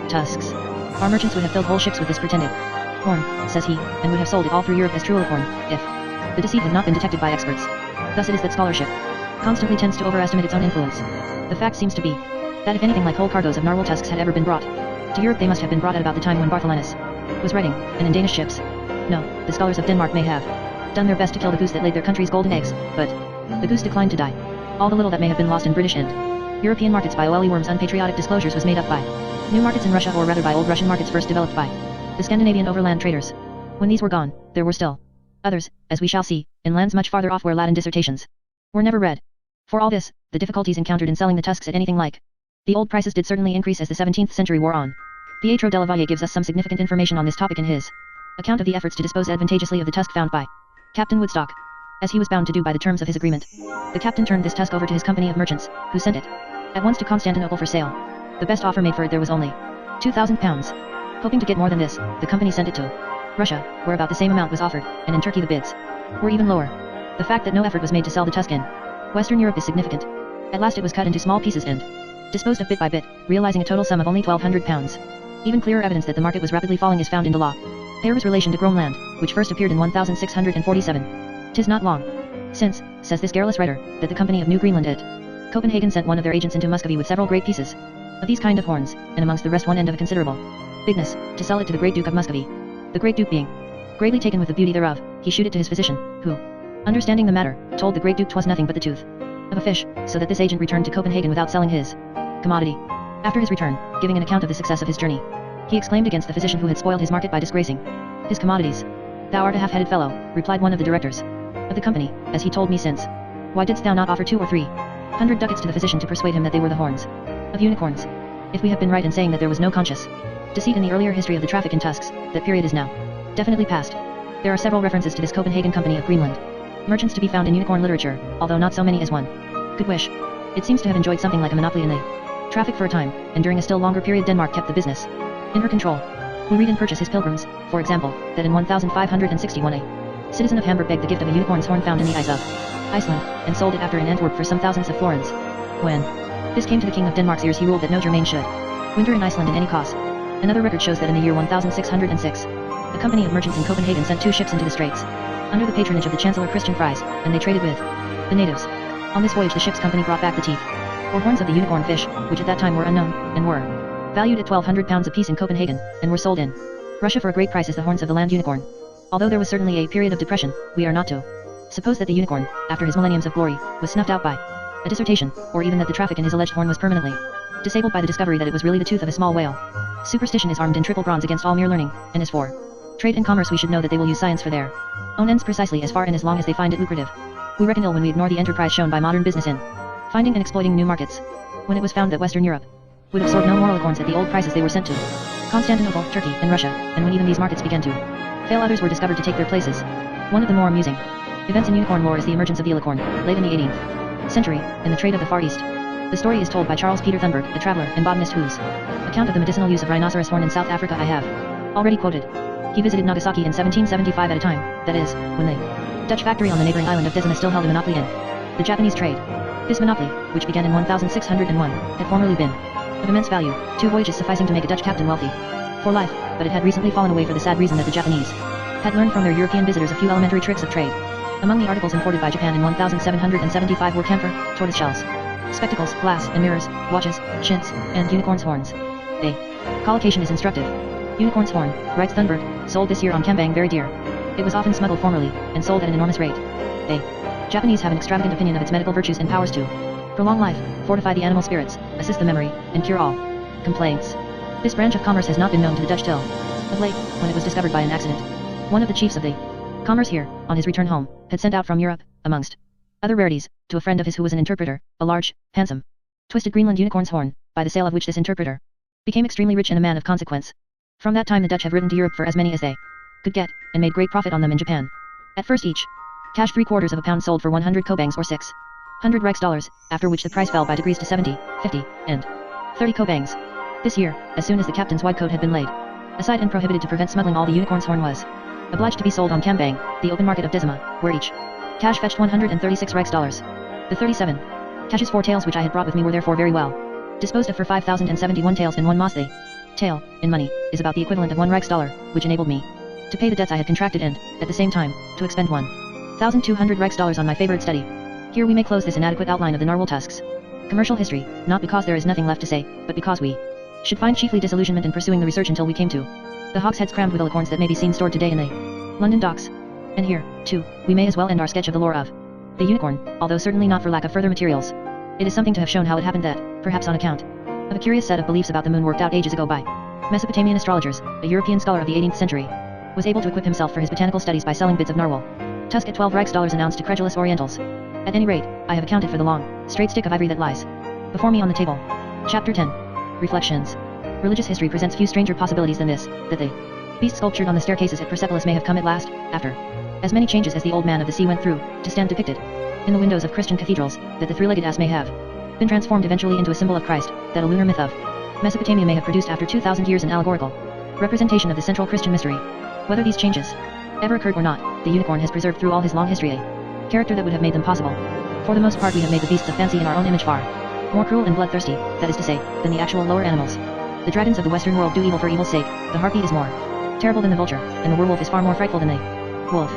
tusks. Our merchants would have filled whole ships with this pretended horn, says he, and would have sold it all through Europe as true alicorn, if the deceit had not been detected by experts. Thus it is that scholarship constantly tends to overestimate its own influence. The fact seems to be that if anything like whole cargoes of narwhal tusks had ever been brought to Europe, they must have been brought at about the time when Bartholinus was writing, and in Danish ships. No, the scholars of Denmark may have done their best to kill the goose that laid their country's golden eggs, but the goose declined to die. All the little that may have been lost in British and European markets by oily worms' unpatriotic disclosures was made up by new markets in Russia, or rather by old Russian markets first developed by the Scandinavian overland traders. When these were gone, there were still others, as we shall see, in lands much farther off where Latin dissertations were never read. For all this, the difficulties encountered in selling the tusks at anything like the old prices did certainly increase as the 17th century wore on. Pietro della Valle gives us some significant information on this topic in his account of the efforts to dispose advantageously of the tusk found by Captain Woodstock, as he was bound to do by the terms of his agreement. The captain turned this tusk over to his company of merchants, who sent it at once to Constantinople for sale. The best offer made for it there was only 2,000 pounds. Hoping to get more than this, the company sent it to Russia, where about the same amount was offered, and in Turkey the bids were even lower. The fact that no effort was made to sell the tusk in Western Europe is significant. At last it was cut into small pieces and disposed of bit by bit, realizing a total sum of only 1,200 pounds. Even clearer evidence that the market was rapidly falling is found in de la Pere's relation to Groenland, which first appeared in 1647. 'Tis not long since, says this garrulous writer, that the Company of New Greenland at Copenhagen sent one of their agents into Muscovy with several great pieces of these kind of horns, and amongst the rest one end of a considerable bigness, to sell it to the great Duke of Muscovy. The great Duke being greatly taken with the beauty thereof, he shewed it to his physician, who, understanding the matter, told the great Duke 'twas nothing but the tooth of a fish, so that this agent returned to Copenhagen without selling his commodity. After his return, giving an account of the success of his journey, he exclaimed against the physician who had spoiled his market by disgracing his commodities. "Thou art a half-headed fellow," replied one of the directors of the company, as he told me since. "Why didst thou not offer 200 or 300 ducats to the physician to persuade him that they were the horns of unicorns? If we have been right in saying that there was no conscious deceit in the earlier history of the traffic in tusks, that period is now definitely past. There are several references to this Copenhagen Company of Greenland merchants to be found in unicorn literature, although not so many as one could wish. It seems to have enjoyed something like a monopoly in the traffic for a time, and during a still longer period Denmark kept the business in her control. We read in Purchas His Pilgrims, for example, that in 1561 a citizen of Hamburg begged the gift of a unicorn's horn found in the ice of Iceland, and sold it after in Antwerp for some thousands of florins. When this came to the King of Denmark's ears, he ruled that no Germain should winter in Iceland at any cost. Another record shows that in the year 1606, a company of merchants in Copenhagen sent 2 ships into the straits, under the patronage of the Chancellor Christian Fries, and they traded with the natives. On this voyage the ship's company brought back the teeth, or horns of the unicorn fish, which at that time were unknown, and were valued at 1,200 pounds apiece in Copenhagen, and were sold in Russia for a great price as the horns of the land unicorn. Although there was certainly a period of depression, we are not to suppose that the unicorn, after his millenniums of glory, was snuffed out by a dissertation, or even that the traffic in his alleged horn was permanently disabled by the discovery that it was really the tooth of a small whale. Superstition is armed in triple bronze against all mere learning, and as for trade and commerce we should know that they will use science for their own ends precisely as far and as long as they find it lucrative. We reckon ill when we ignore the enterprise shown by modern business in finding and exploiting new markets. When it was found that Western Europe would absorb no more alicorns at the old prices they were sent to Constantinople, Turkey, and Russia, and when even these markets began to fail, others were discovered to take their places. One of the more amusing events in unicorn lore is the emergence of the alicorn, late in the 18th century, in the trade of the Far East. The story is told by Charles Peter Thunberg, a traveler and botanist whose account of the medicinal use of rhinoceros horn in South Africa I have already quoted. He visited Nagasaki in 1775 at a time, that is, when the Dutch factory on the neighboring island of Desina still held a monopoly in the Japanese trade. This monopoly, which began in 1601, had formerly been of immense value, 2 voyages sufficing to make a Dutch captain wealthy for life, but it had recently fallen away for the sad reason that the Japanese had learned from their European visitors a few elementary tricks of trade. Among the articles imported by Japan in 1775 were camphor, tortoise shells, spectacles, glass and mirrors, watches, chintz, and unicorn's horns. A collocation is instructive. Unicorn's horn, writes Thunberg, sold this year on Kambang very dear. It was often smuggled formerly, and sold at an enormous rate. A Japanese have an extravagant opinion of its medical virtues and powers to prolong life, fortify the animal spirits, assist the memory, and cure all complaints. This branch of commerce has not been known to the Dutch till of late, when it was discovered by an accident. One of the chiefs of the commerce here, on his return home, had sent out from Europe, amongst other rarities, to a friend of his who was an interpreter, a large, handsome, twisted Greenland unicorn's horn, by the sale of which this interpreter became extremely rich and a man of consequence. From that time the Dutch have ridden to Europe for as many as they could get, and made great profit on them in Japan. At first each cash 3/4 of a pound sold for 100 kobangs or 600 Reichsdollars, after which the price fell by degrees to 70, 50, and 30 kobangs. This year, as soon as the captain's wide coat had been laid aside and prohibited to prevent smuggling, all the unicorn's horn was obliged to be sold on Kambang, the open market of Disma, where each cash fetched 136 Reichsdollars. The 37 cash's 4 tails which I had brought with me were therefore very well disposed of for 5,071 taels and 1 mas. The tael, in money, is about the equivalent of 1 Reichsdollar, which enabled me to pay the debts I had contracted and, at the same time, to expend 1,200 Reichsdollars on my favorite study. Here we may close this inadequate outline of the narwhal tusks commercial history, not because there is nothing left to say, but because we should find chiefly disillusionment in pursuing the research until we came to the hogsheads crammed with alicorns that may be seen stored today in the London docks. And here, too, we may as well end our sketch of the lore of the unicorn, although certainly not for lack of further materials. It is something to have shown how it happened that, perhaps on account of a curious set of beliefs about the moon worked out ages ago by Mesopotamian astrologers, a European scholar of the 18th century was able to equip himself for his botanical studies by selling bits of narwhal tusk at 12 Reichsdollars an ounce to credulous Orientals. At any rate, I have accounted for the long, straight stick of ivory that lies before me on the table. Chapter 10. Reflections. Religious history presents few stranger possibilities than this, that the beast sculptured on the staircases at Persepolis may have come at last, after as many changes as the old man of the sea went through, to stand depicted in the windows of Christian cathedrals, that the three-legged ass may have been transformed eventually into a symbol of Christ, that a lunar myth of Mesopotamia may have produced after 2,000 years an allegorical representation of the central Christian mystery. Whether these changes ever occurred or not, the unicorn has preserved through all his long history a character that would have made them possible. For the most part we have made the beasts of fancy in our own image far more cruel and bloodthirsty, that is to say, than the actual lower animals. The dragons of the Western world do evil for evil's sake, the harpy is more terrible than the vulture, and the werewolf is far more frightful than the wolf.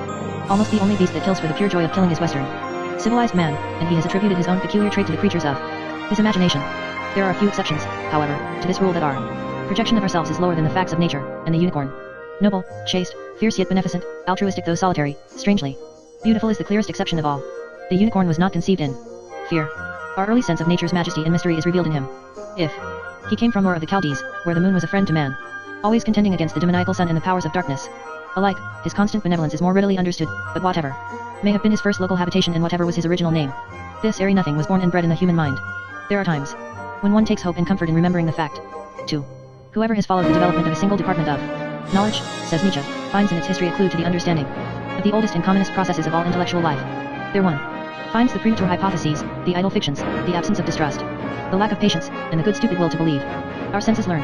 Almost the only beast that kills for the pure joy of killing is Western civilized man, and he has attributed his own peculiar trait to the creatures of his imagination. There are a few exceptions, however, to this rule, that our projection of ourselves is lower than the facts of nature, and the unicorn, noble, chaste, fierce yet beneficent, altruistic though solitary, strangely beautiful, is the clearest exception of all. The unicorn was not conceived in fear. Our early sense of nature's majesty and mystery is revealed in him. If he came from Ur of the Chaldees, where the moon was a friend to man, always contending against the demoniacal sun and the powers of darkness alike, his constant benevolence is more readily understood, but whatever may have been his first local habitation and whatever was his original name, this airy nothing was born and bred in the human mind. There are times when one takes hope and comfort in remembering the fact, too. Whoever has followed the development of a single department of knowledge, says Nietzsche, finds in its history a clue to the understanding of the oldest and commonest processes of all intellectual life. There one finds the premature hypotheses, the idle fictions, the absence of distrust, the lack of patience, and the good stupid will to believe. Our senses learn,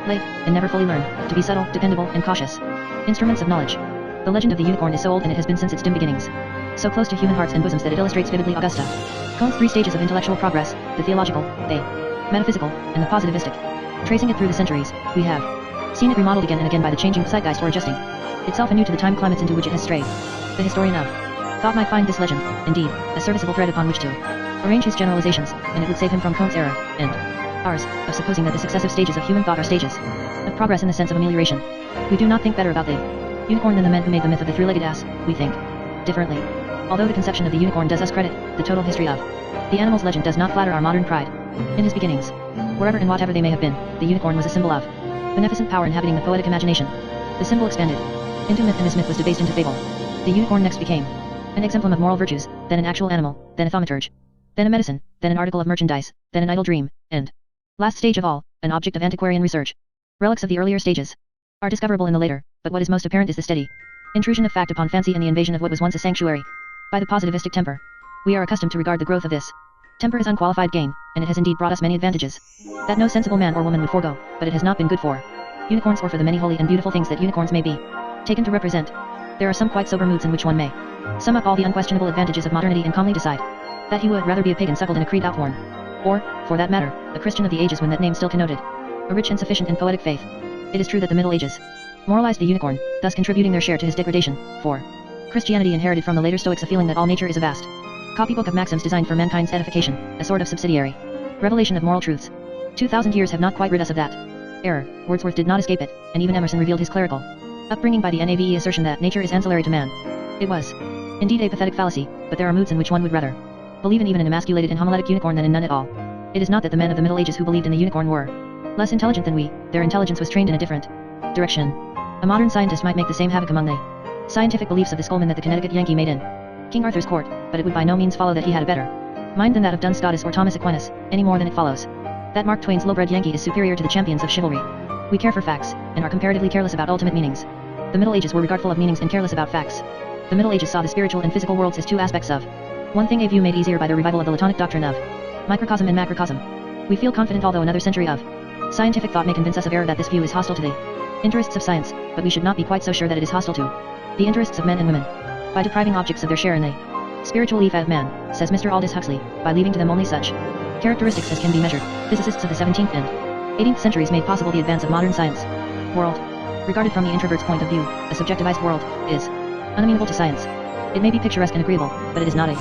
late, and never fully learn, to be subtle, dependable, and cautious instruments of knowledge. The legend of the unicorn is so old, and it has been since its dim beginnings so close to human hearts and bosoms that it illustrates vividly Augusta Comte's 3 stages of intellectual progress, the theological, the metaphysical, and the positivistic. Tracing it through the centuries, we have seen it remodeled again and again by the changing zeitgeist, or adjusting itself anew to the time climates into which it has strayed. The historian of thought might find this legend, indeed, a serviceable thread upon which to arrange his generalizations, and it would save him from Comte's error, and ours, of supposing that the successive stages of human thought are stages of progress in the sense of amelioration. We do not think better about the unicorn than the men who made the myth of the three-legged ass. We think differently. Although the conception of the unicorn does us credit, the total history of the animal's legend does not flatter our modern pride. In his beginnings, wherever and whatever they may have been, the unicorn was a symbol of beneficent power inhabiting the poetic imagination. The symbol expanded into myth, and this myth was debased into fable. The unicorn next became an exemplum of moral virtues, then an actual animal, then a thaumaturge, then a medicine, then an article of merchandise, then an idle dream, and, last stage of all, an object of antiquarian research. Relics of the earlier stages are discoverable in the later, but what is most apparent is the steady intrusion of fact upon fancy and the invasion of what was once a sanctuary by the positivistic temper. We are accustomed to regard the growth of this temper as unqualified gain, and it has indeed brought us many advantages that no sensible man or woman would forego, but it has not been good for unicorns or for the many holy and beautiful things that unicorns may be taken to represent. There are some quite sober moods in which one may sum up all the unquestionable advantages of modernity and calmly decide that he would rather be a pig and suckled in a creed outworn or, for that matter, a Christian of the ages when that name still connoted a rich and sufficient and poetic faith. It is true that the Middle Ages moralized the unicorn, thus contributing their share to his degradation, for Christianity inherited from the later Stoics a feeling that all nature is a vast copybook of maxims designed for mankind's edification, a sort of subsidiary revelation of moral truths. 2,000 years have not quite rid us of that error. Wordsworth did not escape it, and even Emerson revealed his clerical upbringing by the NAVE assertion that nature is ancillary to man. It was indeed a pathetic fallacy, but there are moods in which one would rather believe in even an emasculated and homiletic unicorn than in none at all. It is not that the men of the Middle Ages who believed in the unicorn were less intelligent than we, their intelligence was trained in a different direction. A modern scientist might make the same havoc among the scientific beliefs of the Skullman that the Connecticut Yankee made in King Arthur's court, but it would by no means follow that he had a better mind than that of Duns Scotus or Thomas Aquinas, any more than it follows that Mark Twain's low-bred Yankee is superior to the champions of chivalry. We care for facts, and are comparatively careless about ultimate meanings. The Middle Ages were regardful of meanings and careless about facts. The Middle Ages saw the spiritual and physical worlds as two aspects of one thing, a view made easier by the revival of the Platonic doctrine of microcosm and macrocosm. We feel confident, although another century of scientific thought may convince us of error, that this view is hostile to the interests of science, but we should not be quite so sure that it is hostile to the interests of men and women. By depriving objects of their share in the spiritual life of man, says Mr. Aldous Huxley, by leaving to them only such characteristics as can be measured, physicists of the 17th and 18th centuries made possible the advance of modern science. World, regarded from the introvert's point of view, a subjectivized world, is unamenable to science. It may be picturesque and agreeable, but it is not a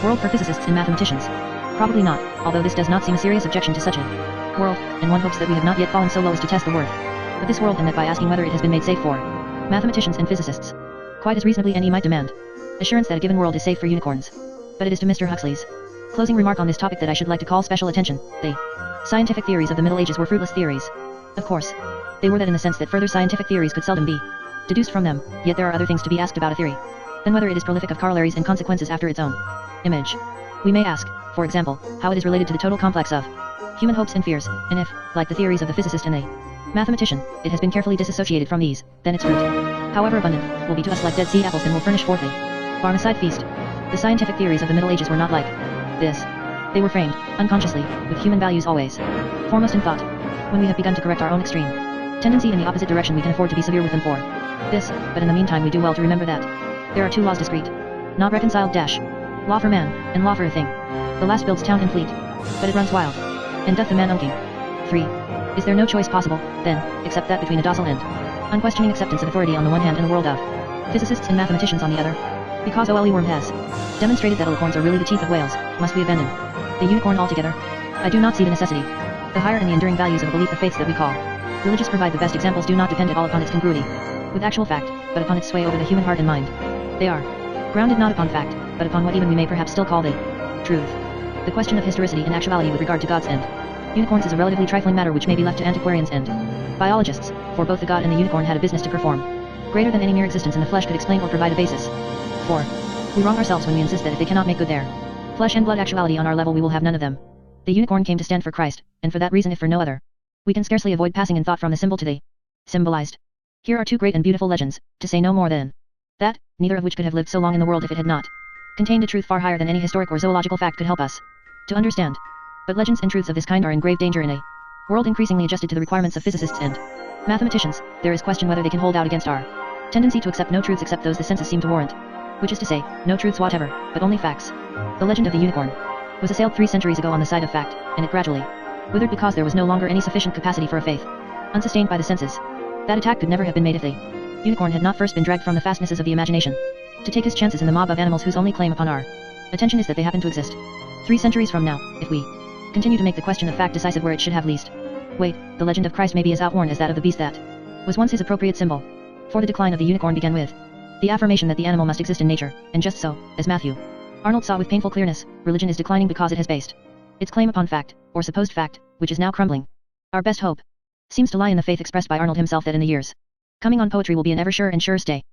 world for physicists and mathematicians. Probably not, although this does not seem a serious objection to such a world, and one hopes that we have not yet fallen so low as to test the worth of this world, and that by asking whether it has been made safe for mathematicians and physicists, quite as reasonably any might demand assurance that a given world is safe for unicorns. But it is to Mr. Huxley's closing remark on this topic that I should like to call special attention. The scientific theories of the Middle Ages were fruitless theories. Of course, they were that in the sense that further scientific theories could seldom be deduced from them, yet there are other things to be asked about a theory than whether it is prolific of corollaries and consequences after its own image. We may ask, for example, how it is related to the total complex of human hopes and fears, and if, like the theories of the physicist and the mathematician, it has been carefully disassociated from these, then its fruit, however abundant, will be to us like Dead Sea apples and will furnish forth a Barmecide feast. The scientific theories of the Middle Ages were not like this. They were framed, unconsciously, with human values always foremost in thought. When we have begun to correct our own extreme tendency in the opposite direction, we can afford to be severe with them for this, but in the meantime we do well to remember that there are two laws discrete, not reconciled dash. Law for man, and law for a thing. The last builds town and fleet, but it runs wild, and doth the man unking. 3. Is there no choice possible, then, except that between a docile and unquestioning acceptance of authority on the one hand and a world of physicists and mathematicians on the other? Because O.L.E. Worm has demonstrated that alicorns are really the teeth of whales, must we abandon the unicorn altogether? I do not see the necessity. The higher and the enduring values of a belief, the faiths that we call religious, provide the best examples, do not depend at all upon its congruity with actual fact, but upon its sway over the human heart and mind. They are grounded not upon fact, but upon what even we may perhaps still call the truth. The question of historicity and actuality with regard to gods and unicorns is a relatively trifling matter which may be left to antiquarians and biologists, for both the god and the unicorn had a business to perform greater than any mere existence in the flesh could explain or provide a basis for. We wrong ourselves when we insist that if they cannot make good their flesh and blood actuality on our level, we will have none of them. The unicorn came to stand for Christ, and for that reason, if for no other, we can scarcely avoid passing in thought from the symbol to the symbolized. Here are two great and beautiful legends, to say no more than that, neither of which could have lived so long in the world if it had not contained a truth far higher than any historic or zoological fact could help us to understand. But legends and truths of this kind are in grave danger in a world increasingly adjusted to the requirements of physicists and mathematicians. There is question whether they can hold out against our tendency to accept no truths except those the senses seem to warrant, which is to say, no truths whatever, but only facts. The legend of the unicorn was assailed 3 centuries ago on the side of fact, and it gradually withered because there was no longer any sufficient capacity for a faith unsustained by the senses. That attack could never have been made if the unicorn had not first been dragged from the fastnesses of the imagination to take his chances in the mob of animals whose only claim upon our attention is that they happen to exist. 3 centuries from now, if we continue to make the question of fact decisive where it should have least weight, the legend of Christ may be as outworn as that of the beast that was once his appropriate symbol. For the decline of the unicorn began with the affirmation that the animal must exist in nature, and just so, as Matthew Arnold saw with painful clearness, religion is declining because it has based its claim upon fact, or supposed fact, which is now crumbling. Our best hope seems to lie in the faith expressed by Arnold himself that in the years coming on poetry will be an ever sure and sure stay.